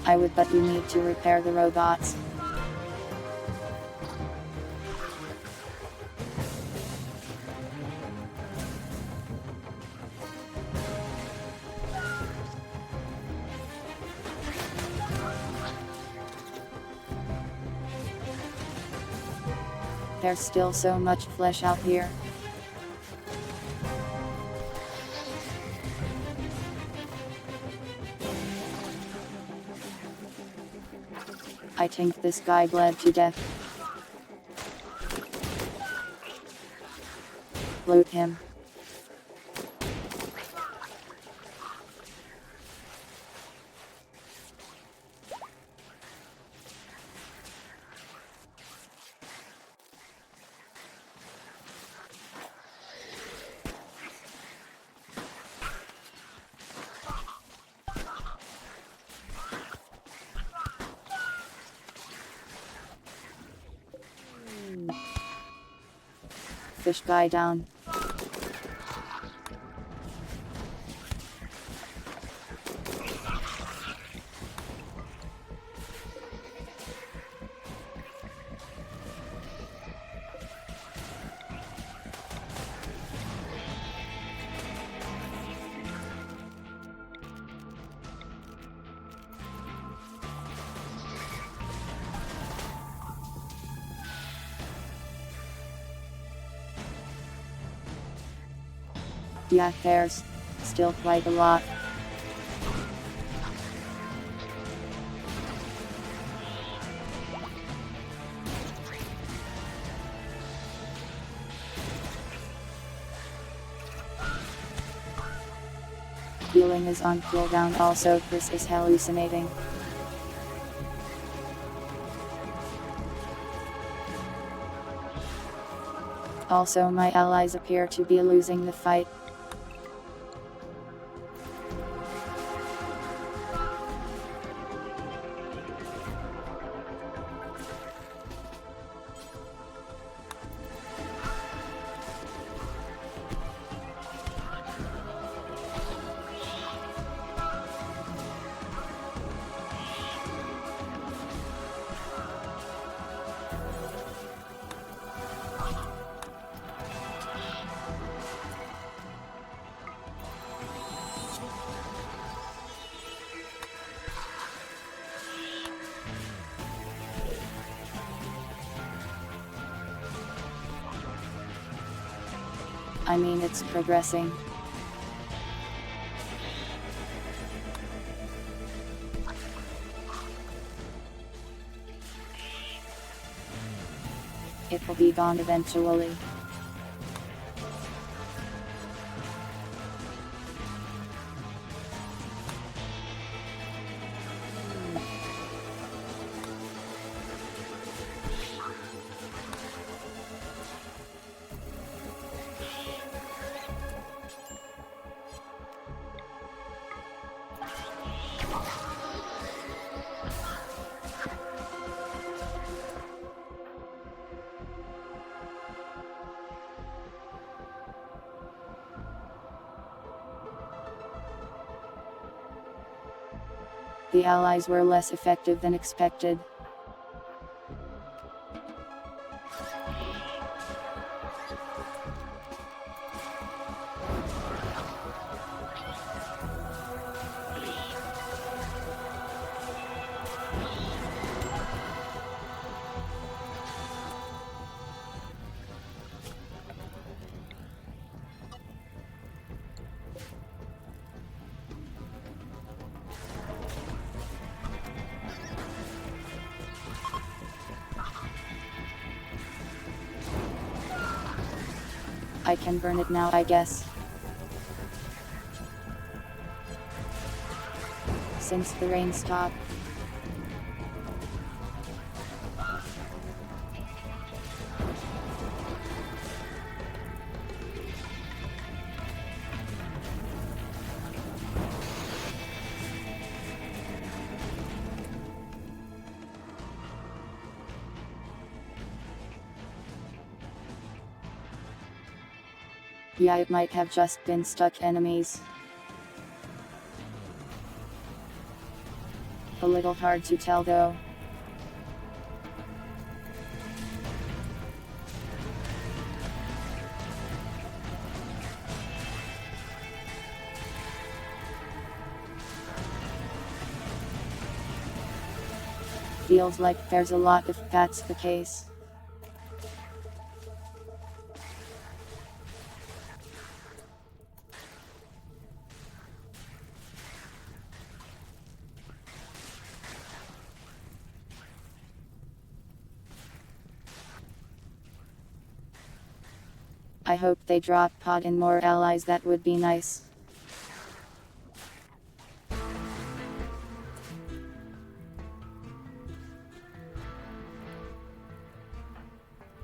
I would bet you need to repair the robots. There's still so much flesh out here. I think this guy bled to death. Loot him. Fish guy down. Yeah, there's still quite a lot. Healing is on cooldown also. This is hallucinating. Also, my allies appear to be losing the fight. I mean, it's progressing. It will be gone eventually. The allies were less effective than expected. I can burn it now, I guess. Since the rain stopped. Yeah, it might have just been stuck enemies. A little hard to tell though. Feels like there's a lot if that's the case. I hope they drop pod in more allies, that would be nice.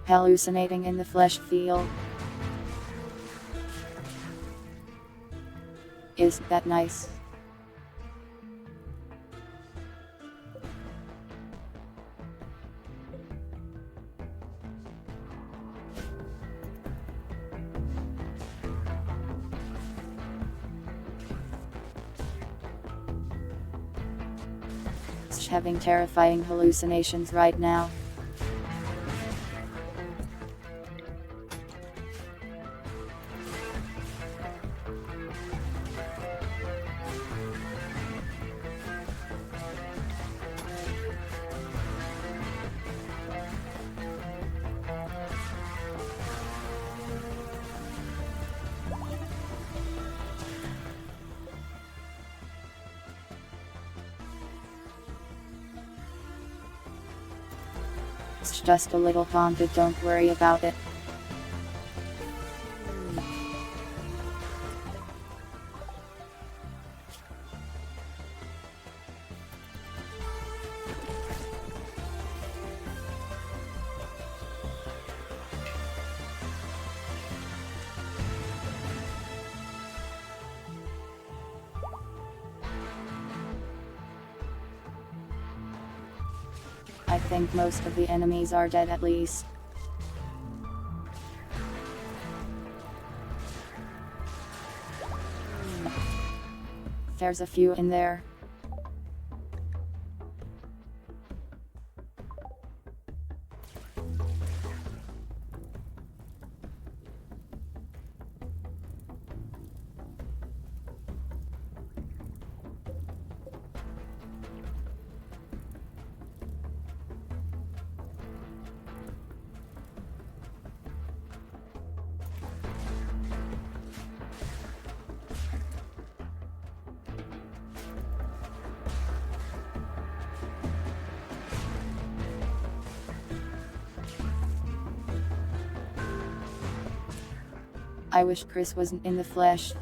Hallucinating in the flesh field. Is that nice? Having terrifying hallucinations right now. It's just a little haunted, don't worry about it. I think most of the enemies are dead at least. There's a few in there. I wish Chris wasn't in the flesh.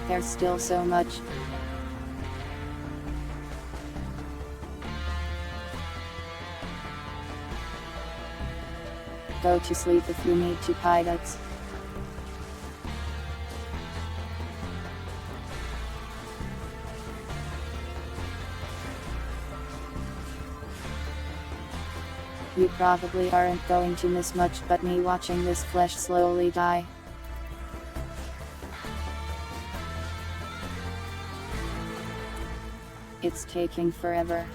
There's still so much. Go to sleep if you need to, pilots. You probably aren't going to miss much but me watching this flesh slowly die. It's taking forever.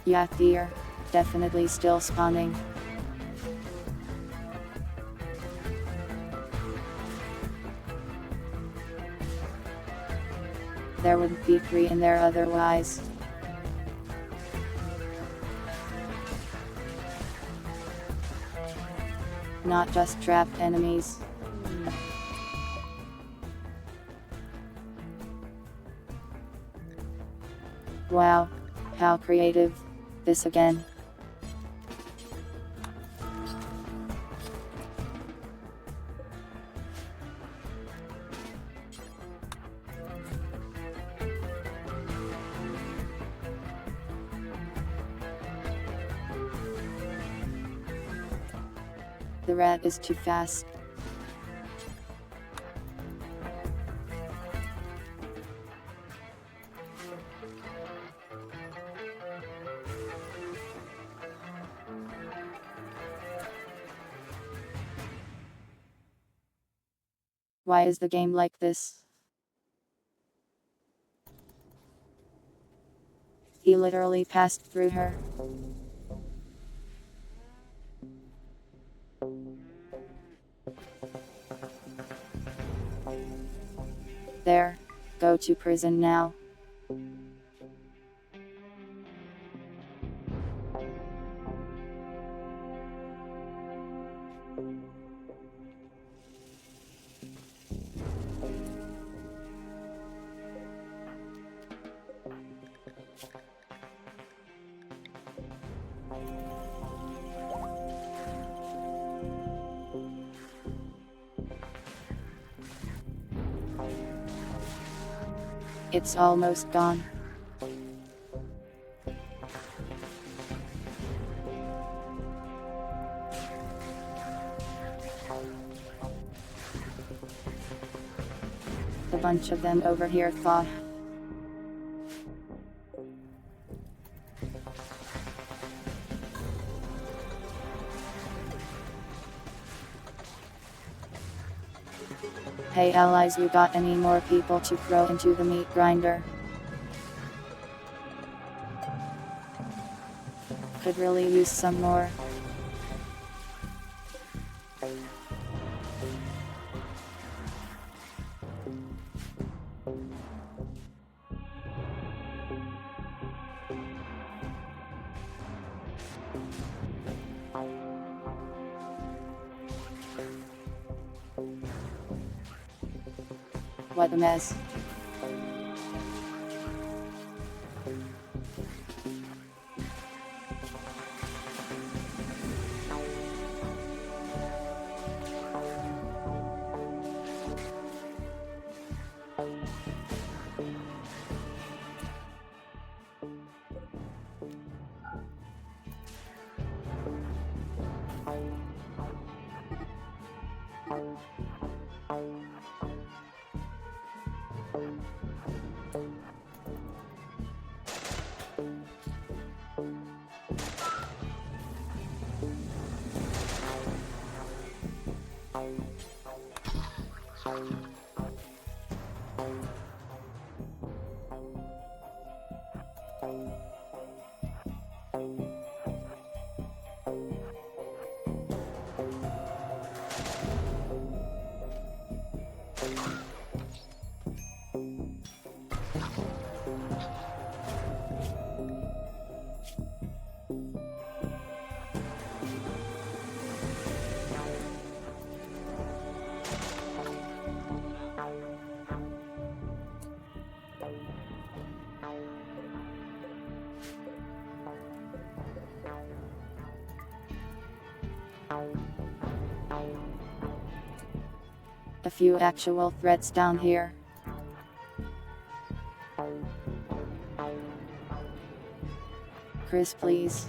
Yeah, dear. Definitely still spawning. There wouldn't be 3 in there otherwise. Not just trapped enemies. Wow, how creative. This again. The rat is too fast. Why is the game like this? He literally passed through her. There. Go to prison now. It's almost gone. bunch of them over here thought. Hey allies, you got any more people to throw into the meat grinder? Could really use some more. What a mess. A few actual threats down here. Chris, please.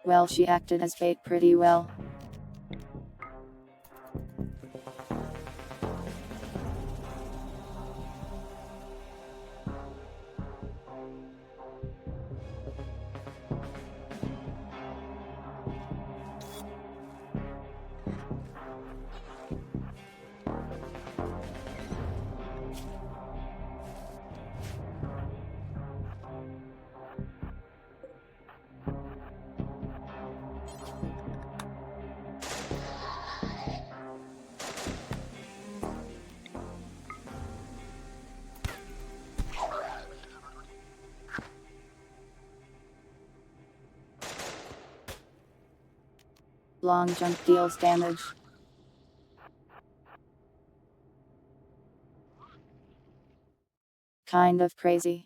Well, she acted as bait pretty well. Long jump deals damage. Kind of crazy.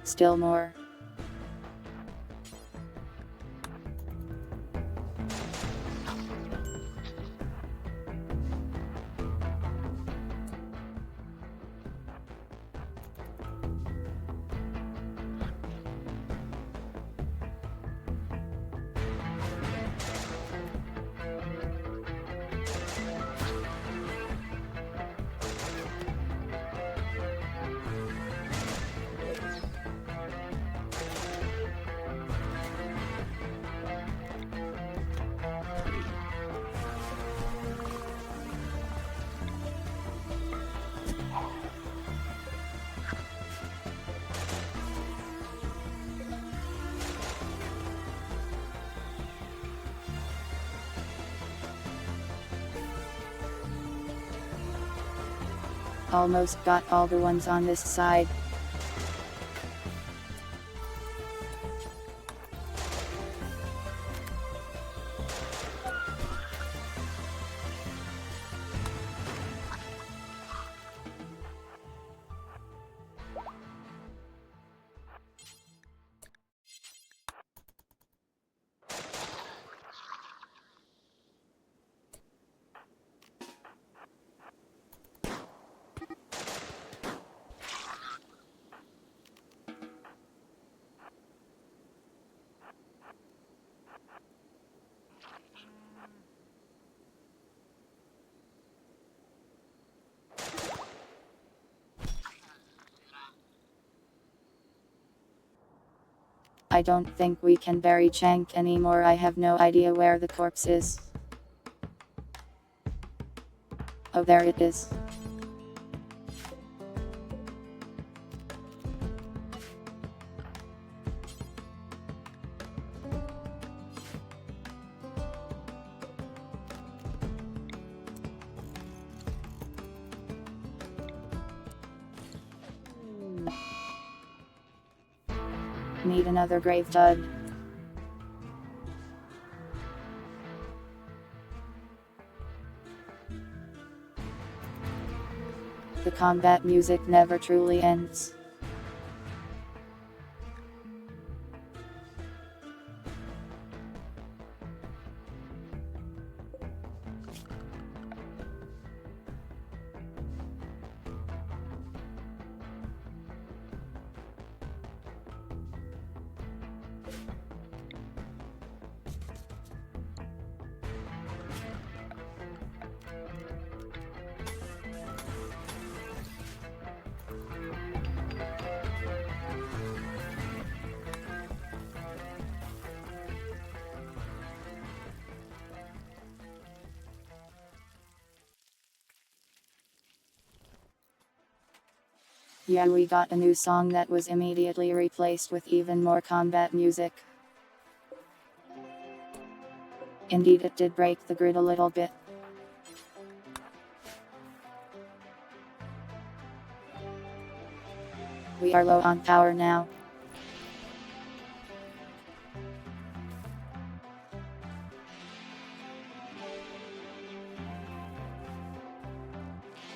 Still more. Almost got all the ones on this side. I don't think we can bury Chank anymore. I have no idea where the corpse is. Oh, there it is. Need another grave dud. The combat music never truly ends. Yeah, we got a new song that was immediately replaced with even more combat music. Indeed, it did break the grid a little bit. We are low on power now.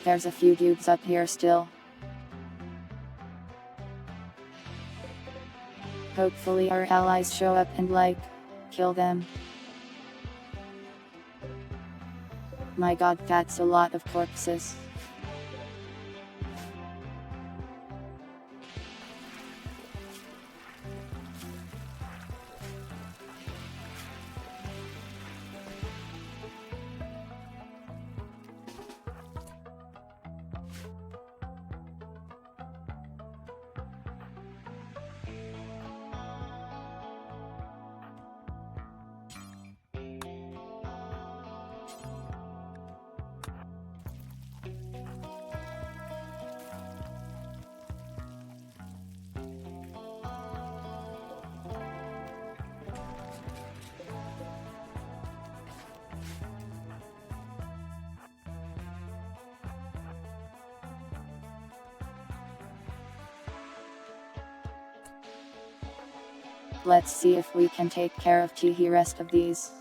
There's a few dudes up here still. Hopefully our allies show up and kill them. My god, that's a lot of corpses. Let's see if we can take care of the rest of these.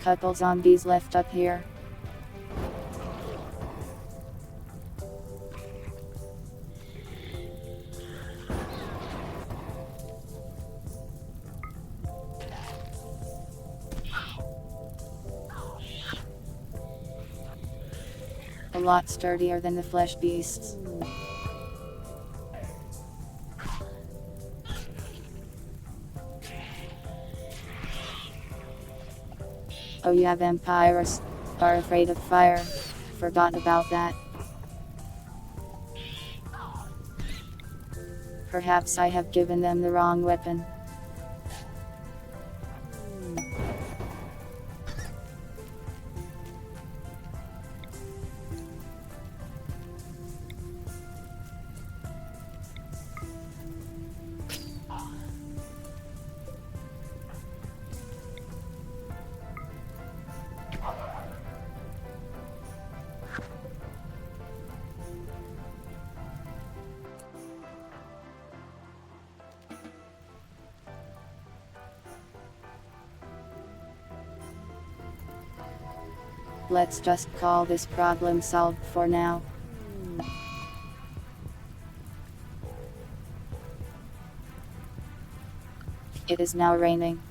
Couple zombies left up here. A lot sturdier than the flesh beasts. Oh yeah, vampires are afraid of fire. Forgot about that. Perhaps I have given them the wrong weapon. Let's just call this problem solved for now. It is now raining.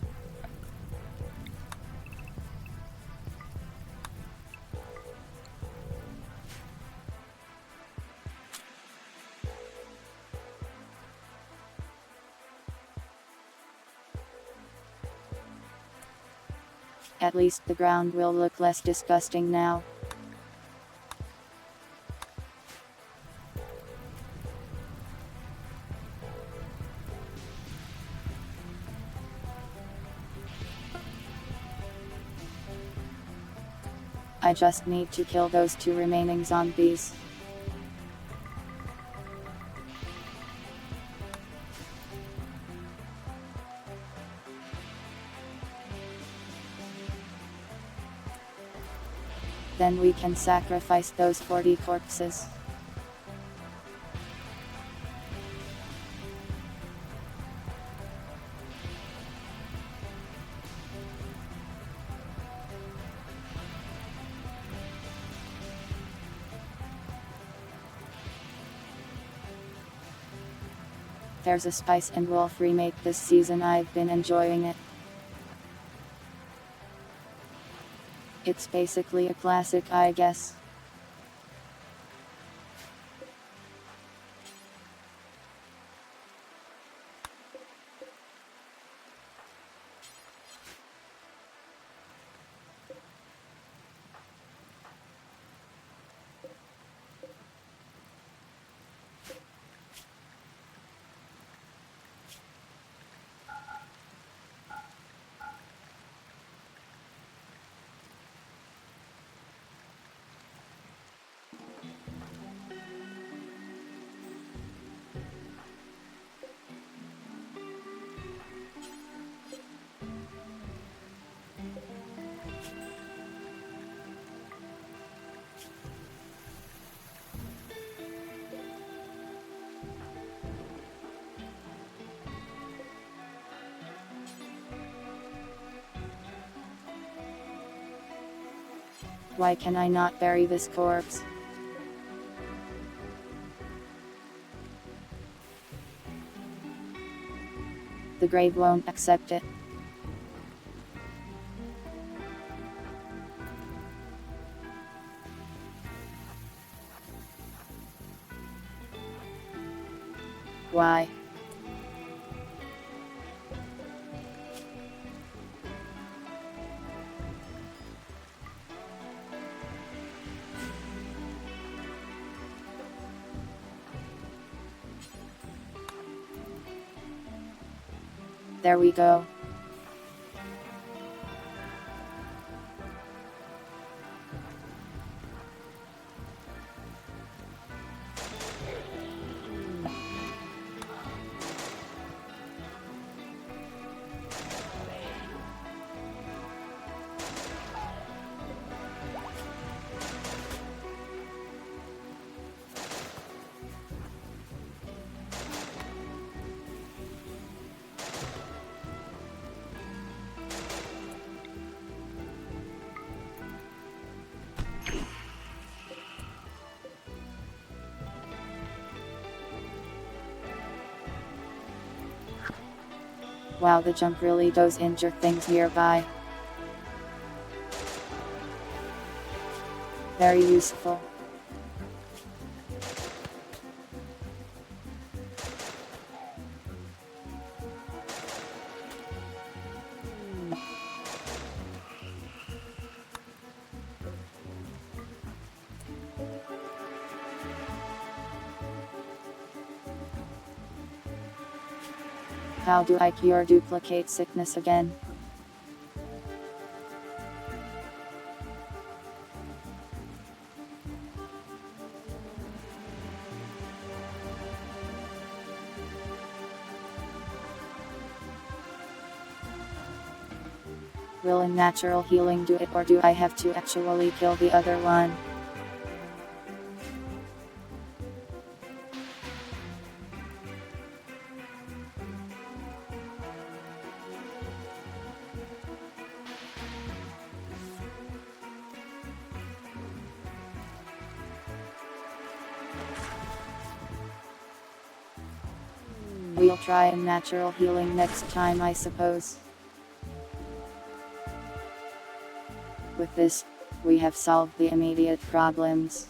At least the ground will look less disgusting now. I just need to kill those 2 remaining zombies. Then we can sacrifice those 40 corpses. There's a Spice and Wolf remake this season. I've been enjoying it. It's basically a classic, I guess. Why can I not bury this corpse? The grave won't accept it. Why? There we go. Wow, the jump really does injure things nearby. Very useful. How do I cure duplicate sickness again? Will a natural healing do it, or do I have to actually kill the other one? We'll try a natural healing next time, I suppose. With this, we have solved the immediate problems.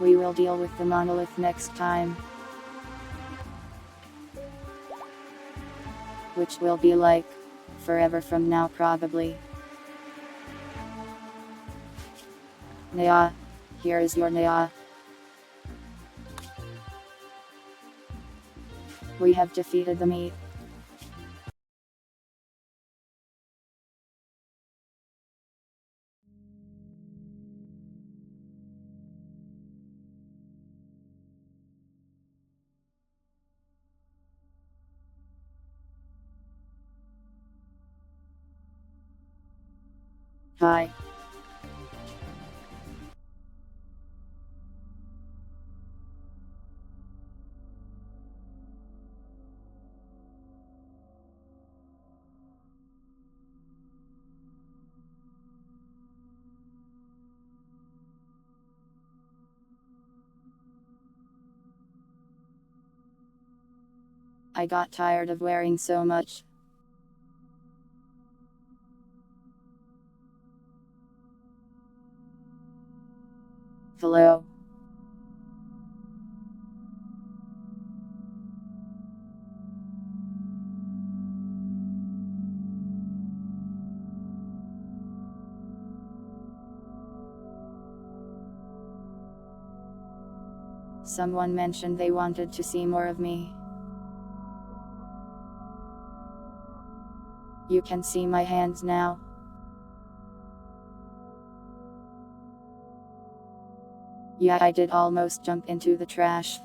We will deal with the monolith next time. Which will be like, forever from now probably. Naya, here is your Naya. We have defeated the meat. Hi. I got tired of wearing so much. Hello. Someone mentioned they wanted to see more of me. You can see my hands now. Yeah, I did almost jump into the trash.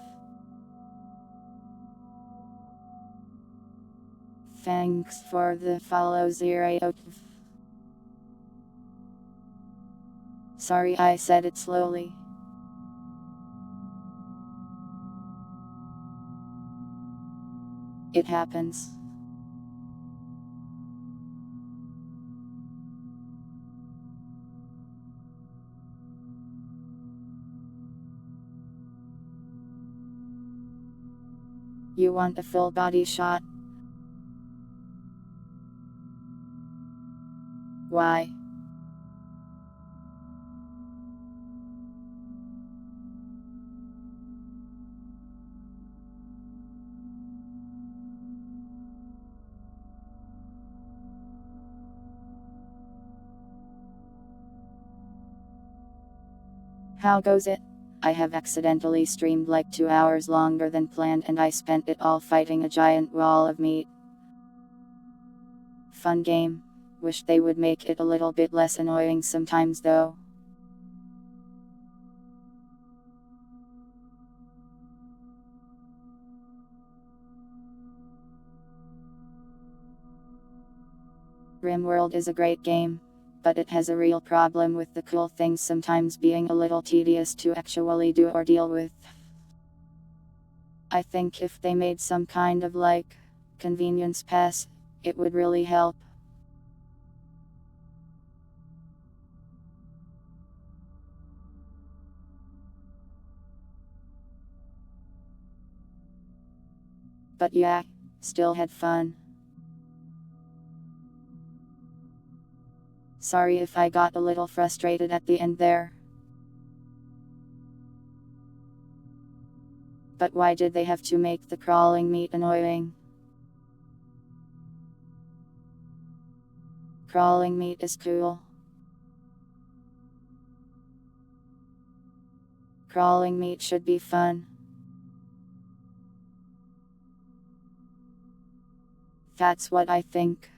Thanks for the follow, Zero. Sorry, I said it slowly. It happens. You want a full body shot? Why? How goes it? I have accidentally streamed like 2 hours longer than planned, and I spent it all fighting a giant wall of meat. Fun game. Wish they would make it a little bit less annoying sometimes though. Rimworld is a great game, but it has a real problem with the cool things sometimes being a little tedious to actually do or deal with. I think if they made some kind of like convenience pass, it would really help. But yeah, still had fun. Sorry if I got a little frustrated at the end there. But why did they have to make the crawling meat annoying? Crawling meat is cool. Crawling meat should be fun. That's what I think.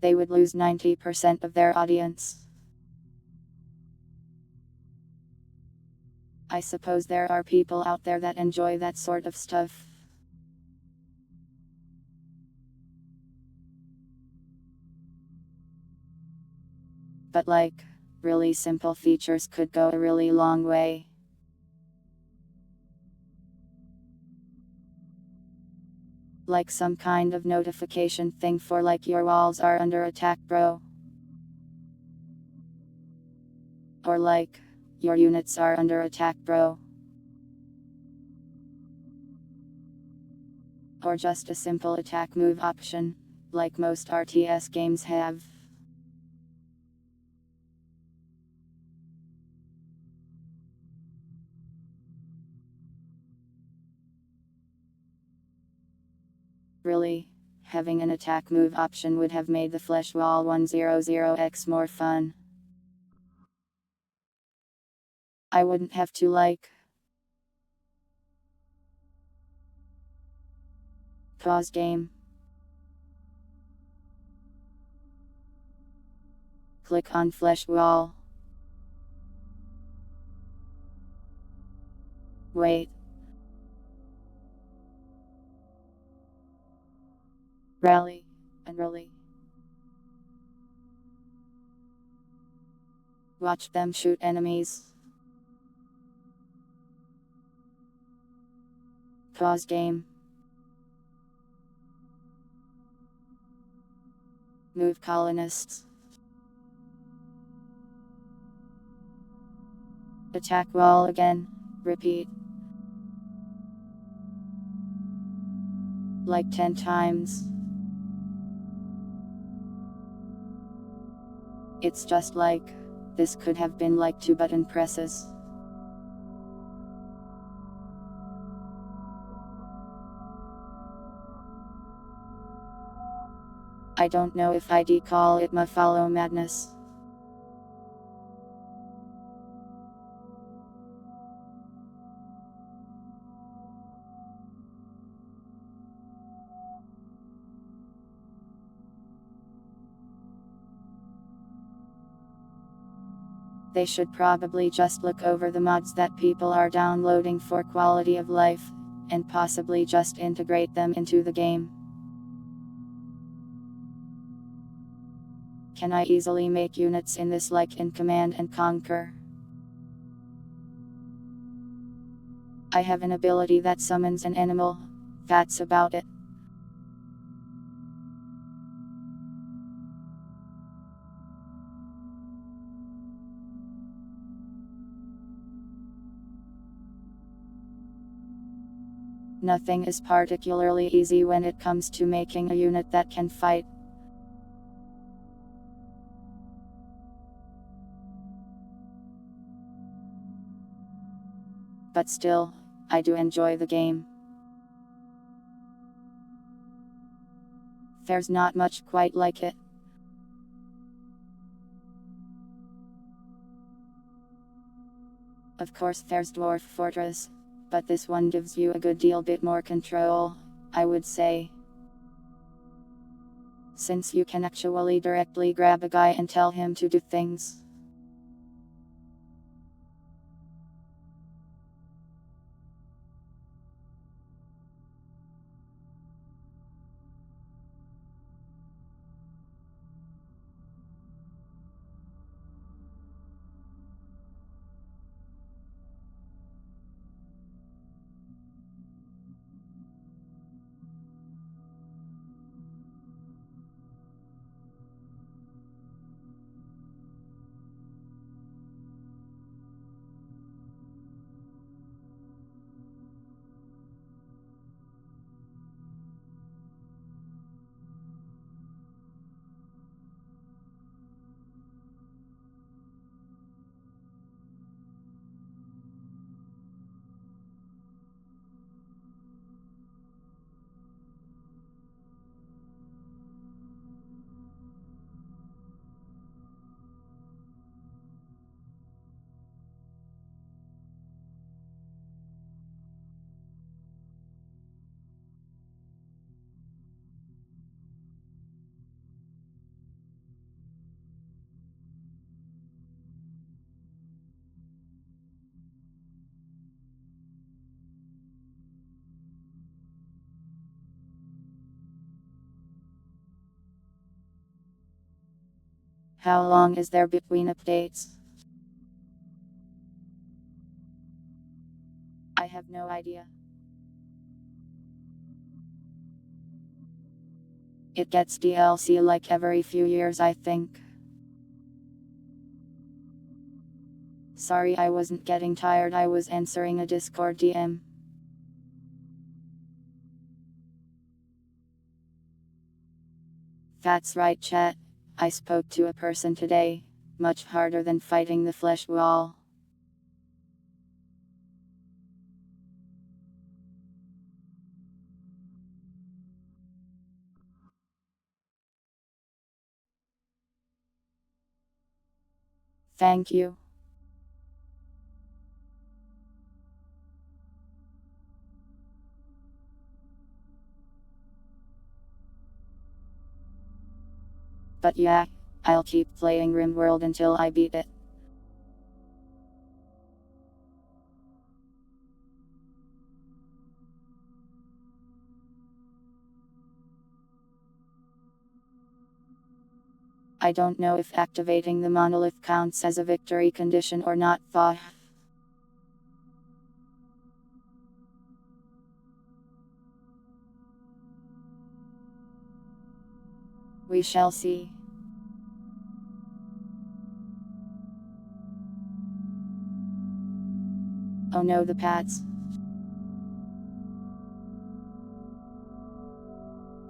They would lose 90% of their audience. I suppose there are people out there that enjoy that sort of stuff. But like, really simple features could go a really long way. Like some kind of notification thing for like your walls are under attack, bro. Or like, your units are under attack, bro. Or just a simple attack move option, like most RTS games have. Really, having an attack move option would have made the flesh wall 100x more fun. I wouldn't have to like pause game, click on flesh wall, wait, rally, and rally. Watch them shoot enemies. Pause game. Move colonists. Attack wall again. Repeat. Like 10 times. It's just like, this could have been like 2 button presses. I don't know if I'd call it my follow madness. They should probably just look over the mods that people are downloading for quality of life, and possibly just integrate them into the game. Can I easily make units in this like in Command and Conquer? I have an ability that summons an animal, that's about it. Nothing is particularly easy when it comes to making a unit that can fight. But still, I do enjoy the game. There's not much quite like it. Of course there's Dwarf Fortress, but this one gives you a good deal bit more control, I would say. Since you can actually directly grab a guy and tell him to do things. How long is there between updates? I have no idea. It gets DLC like every few years, I think. Sorry, I wasn't getting tired, I was answering a Discord DM. That's right, chat. I spoke to a person today. Much harder than fighting the flesh wall. Thank you. But yeah, I'll keep playing Rimworld until I beat it. I don't know if activating the monolith counts as a victory condition or not, though. We shall see. Oh no, the pads.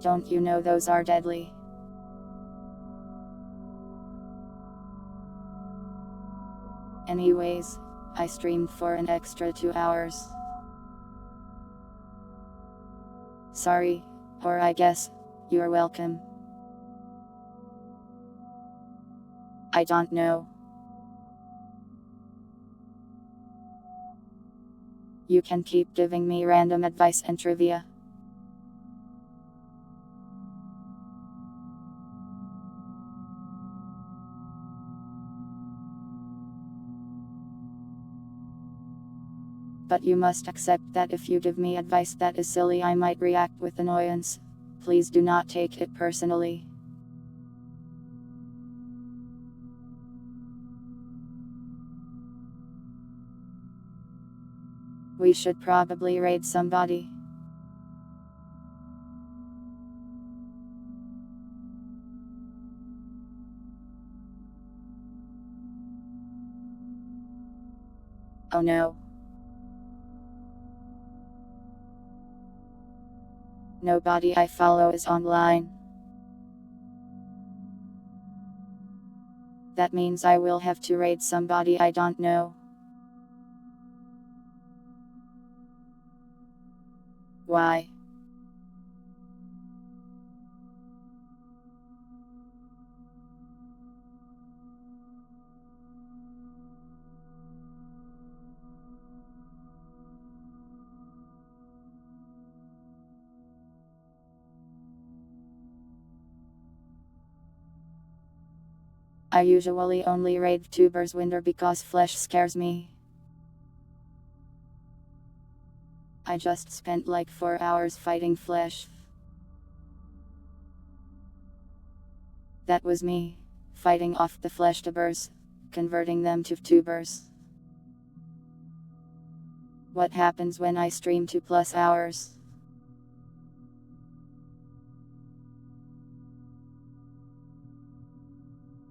Don't you know those are deadly? Anyways, I streamed for an extra 2 hours. Sorry, or I guess, you're welcome. I don't know. You can keep giving me random advice and trivia. But you must accept that if you give me advice that is silly, I might react with annoyance. Please do not take it personally. We should probably raid somebody. Oh no. Nobody I follow is online. That means I will have to raid somebody I don't know. Why? I usually only raid tubers winter because flesh scares me. I just spent like 4 hours fighting flesh. That was me, fighting off the flesh tubers, converting them to tubers. What happens when I stream 2+ hours?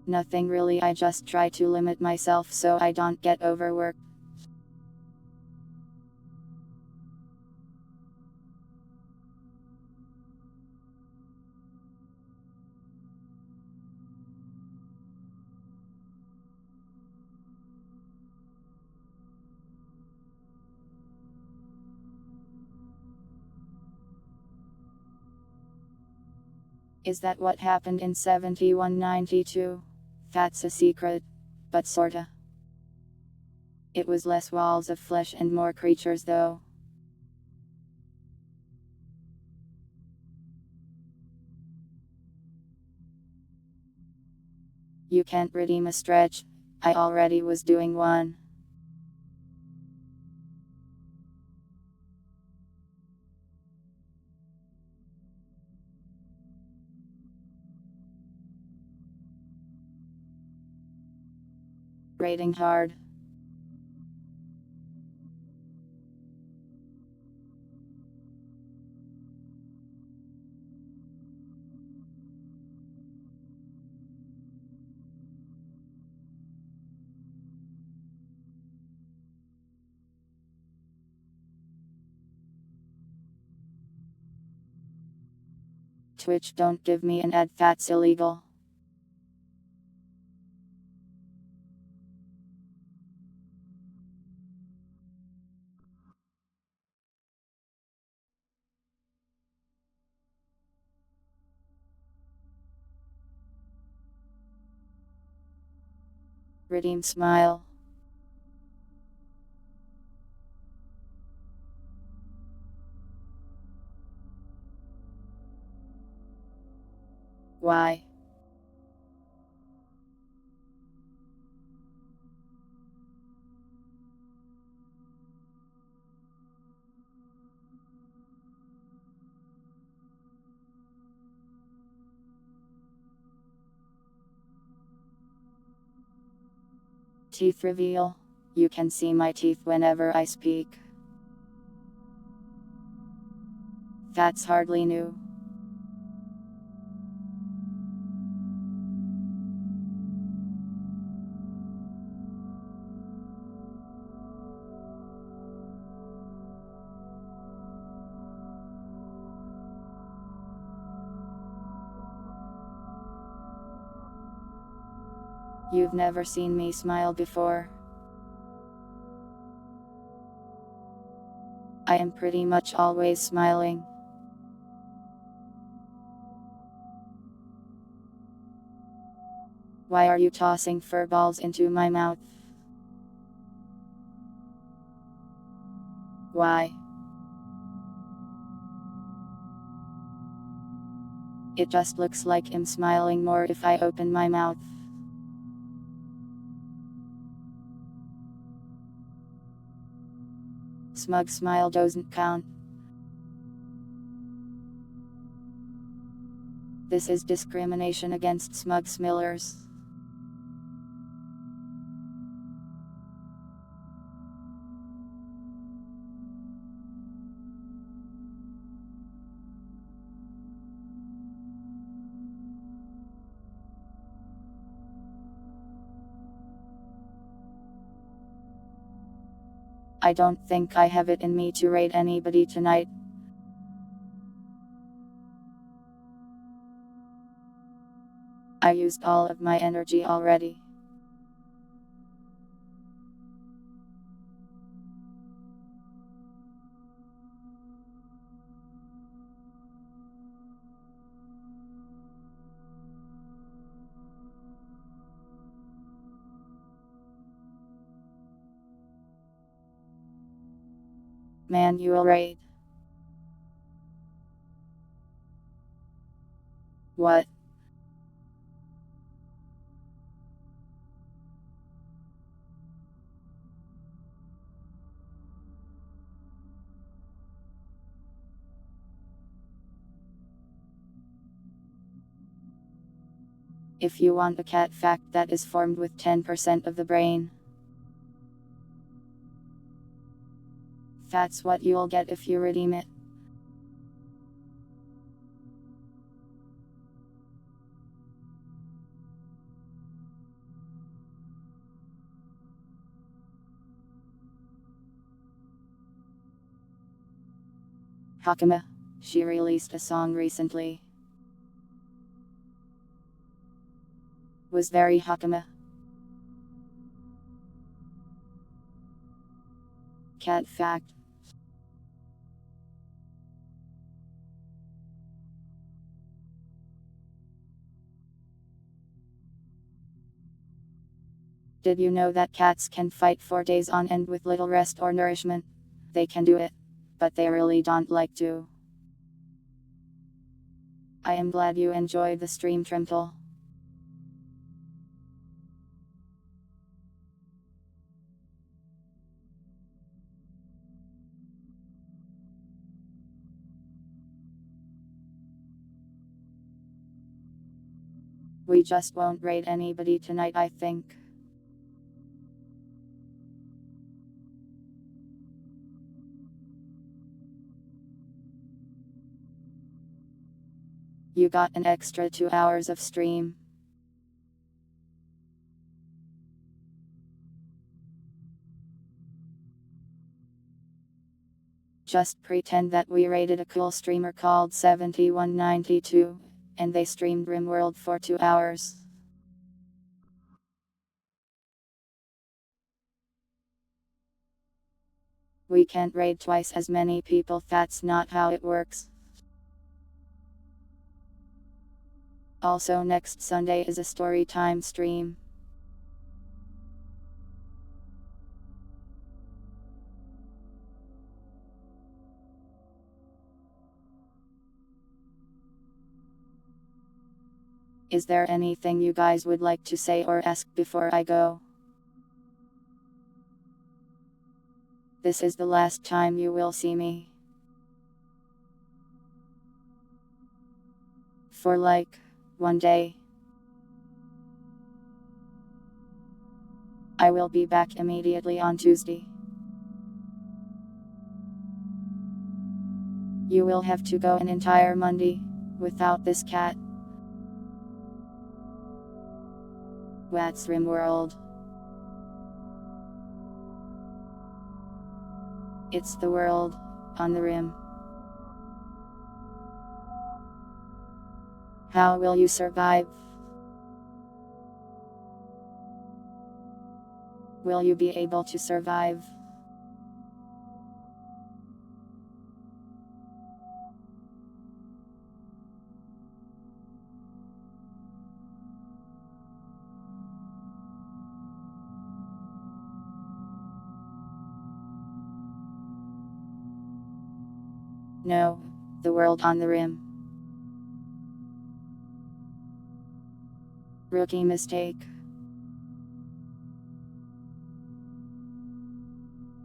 Nothing really, I just try to limit myself so I don't get overworked. Is that what happened in 7192? That's a secret, but sorta. It was less walls of flesh and more creatures though. You can't redeem a stretch, I already was doing one. Rating hard. Twitch, don't give me an ad, that's illegal. Redeem smile. Why? Teeth reveal. You can see my teeth whenever I speak. That's hardly new. You've never seen me smile before. I am pretty much always smiling. Why are you tossing fur balls into my mouth? Why? It just looks like I'm smiling more if I open my mouth. Smug smile doesn't count. This is discrimination against smug smillers. I don't think I have it in me to raid anybody tonight. I used all of my energy already. Manual raid. What? If you want a cat fact that is formed with 10% of the brain, that's what you'll get if you redeem it. Hakama. She released a song recently. Was very Hakama. Cat fact. Did you know that cats can fight for days on end with little rest or nourishment? They can do it, but they really don't like to. I am glad you enjoyed the stream, Trimple. We just won't raid anybody tonight, I think. You got an extra 2 hours of stream. Just pretend that we raided a cool streamer called 7192, and they streamed Rimworld for 2 hours. We can't raid twice as many people, that's not how it works. Also, next Sunday is a story time stream. Is there anything you guys would like to say or ask before I go? This is the last time you will see me. For like 1 day. I will be back immediately on Tuesday. You will have to go an entire Monday without this cat. What's Rimworld? It's the world on the rim. How will you survive? Will you be able to survive? No, the world on the rim. Rookie mistake.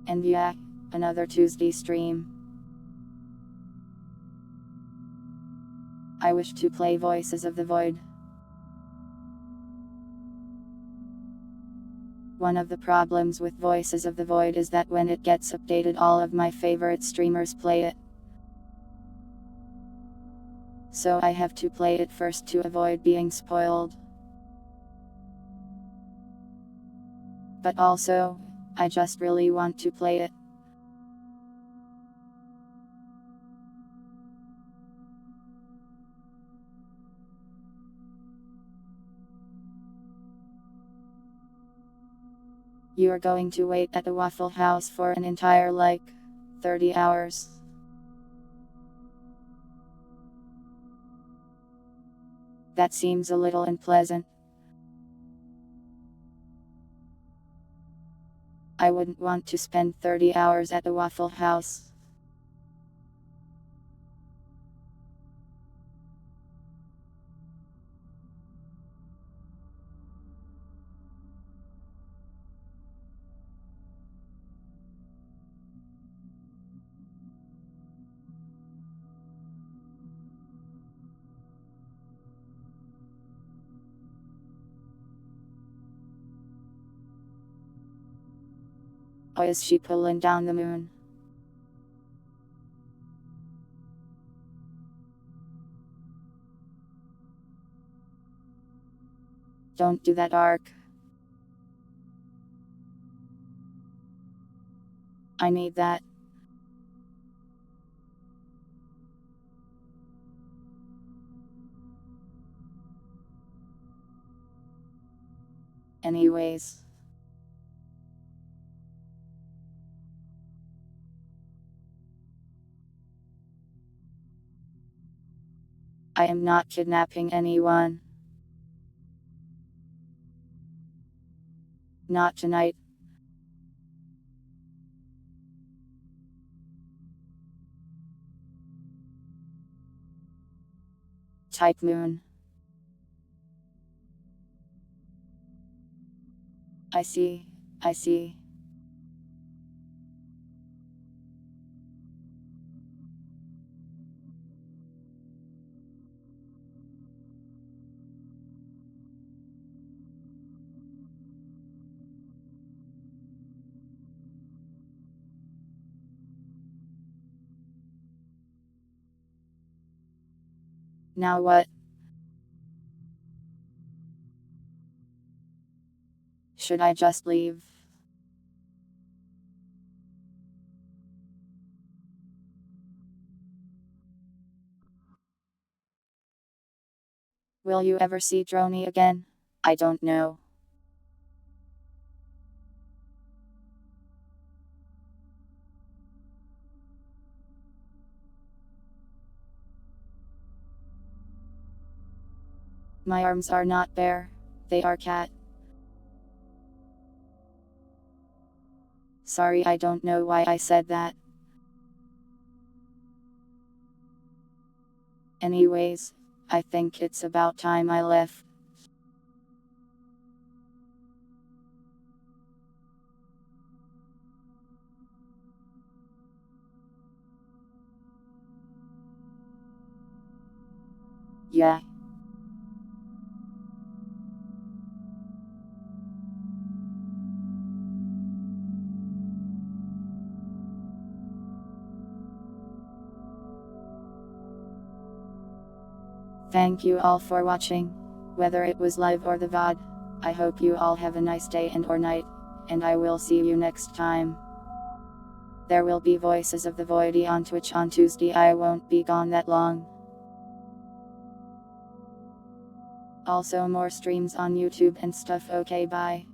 And yeah, another Tuesday stream. I wish to play Voices of the Void. One of the problems with Voices of the Void is that when it gets updated, all of my favorite streamers play it. So I have to play it first to avoid being spoiled. But also, I just really want to play it. You are going to wait at the Waffle House for an entire 30 hours. That seems a little unpleasant. I wouldn't want to spend 30 hours at the Waffle House. Or is she pulling down the moon? Don't do that, Ark. I need that. Anyways. I am not kidnapping anyone. Not tonight. Type moon. I see. Now what? Should I just leave? Will you ever see Droney again? I don't know. My arms are not bare, they are cat. Sorry, I don't know why I said that. Anyways, I think it's about time I left. Yeah. Thank you all for watching, whether it was live or the VOD. I hope you all have a nice day and or night, and I will see you next time. There will be Voices of the Voidy on Twitch on Tuesday. I won't be gone that long. Also more streams on YouTube and stuff. Okay, bye.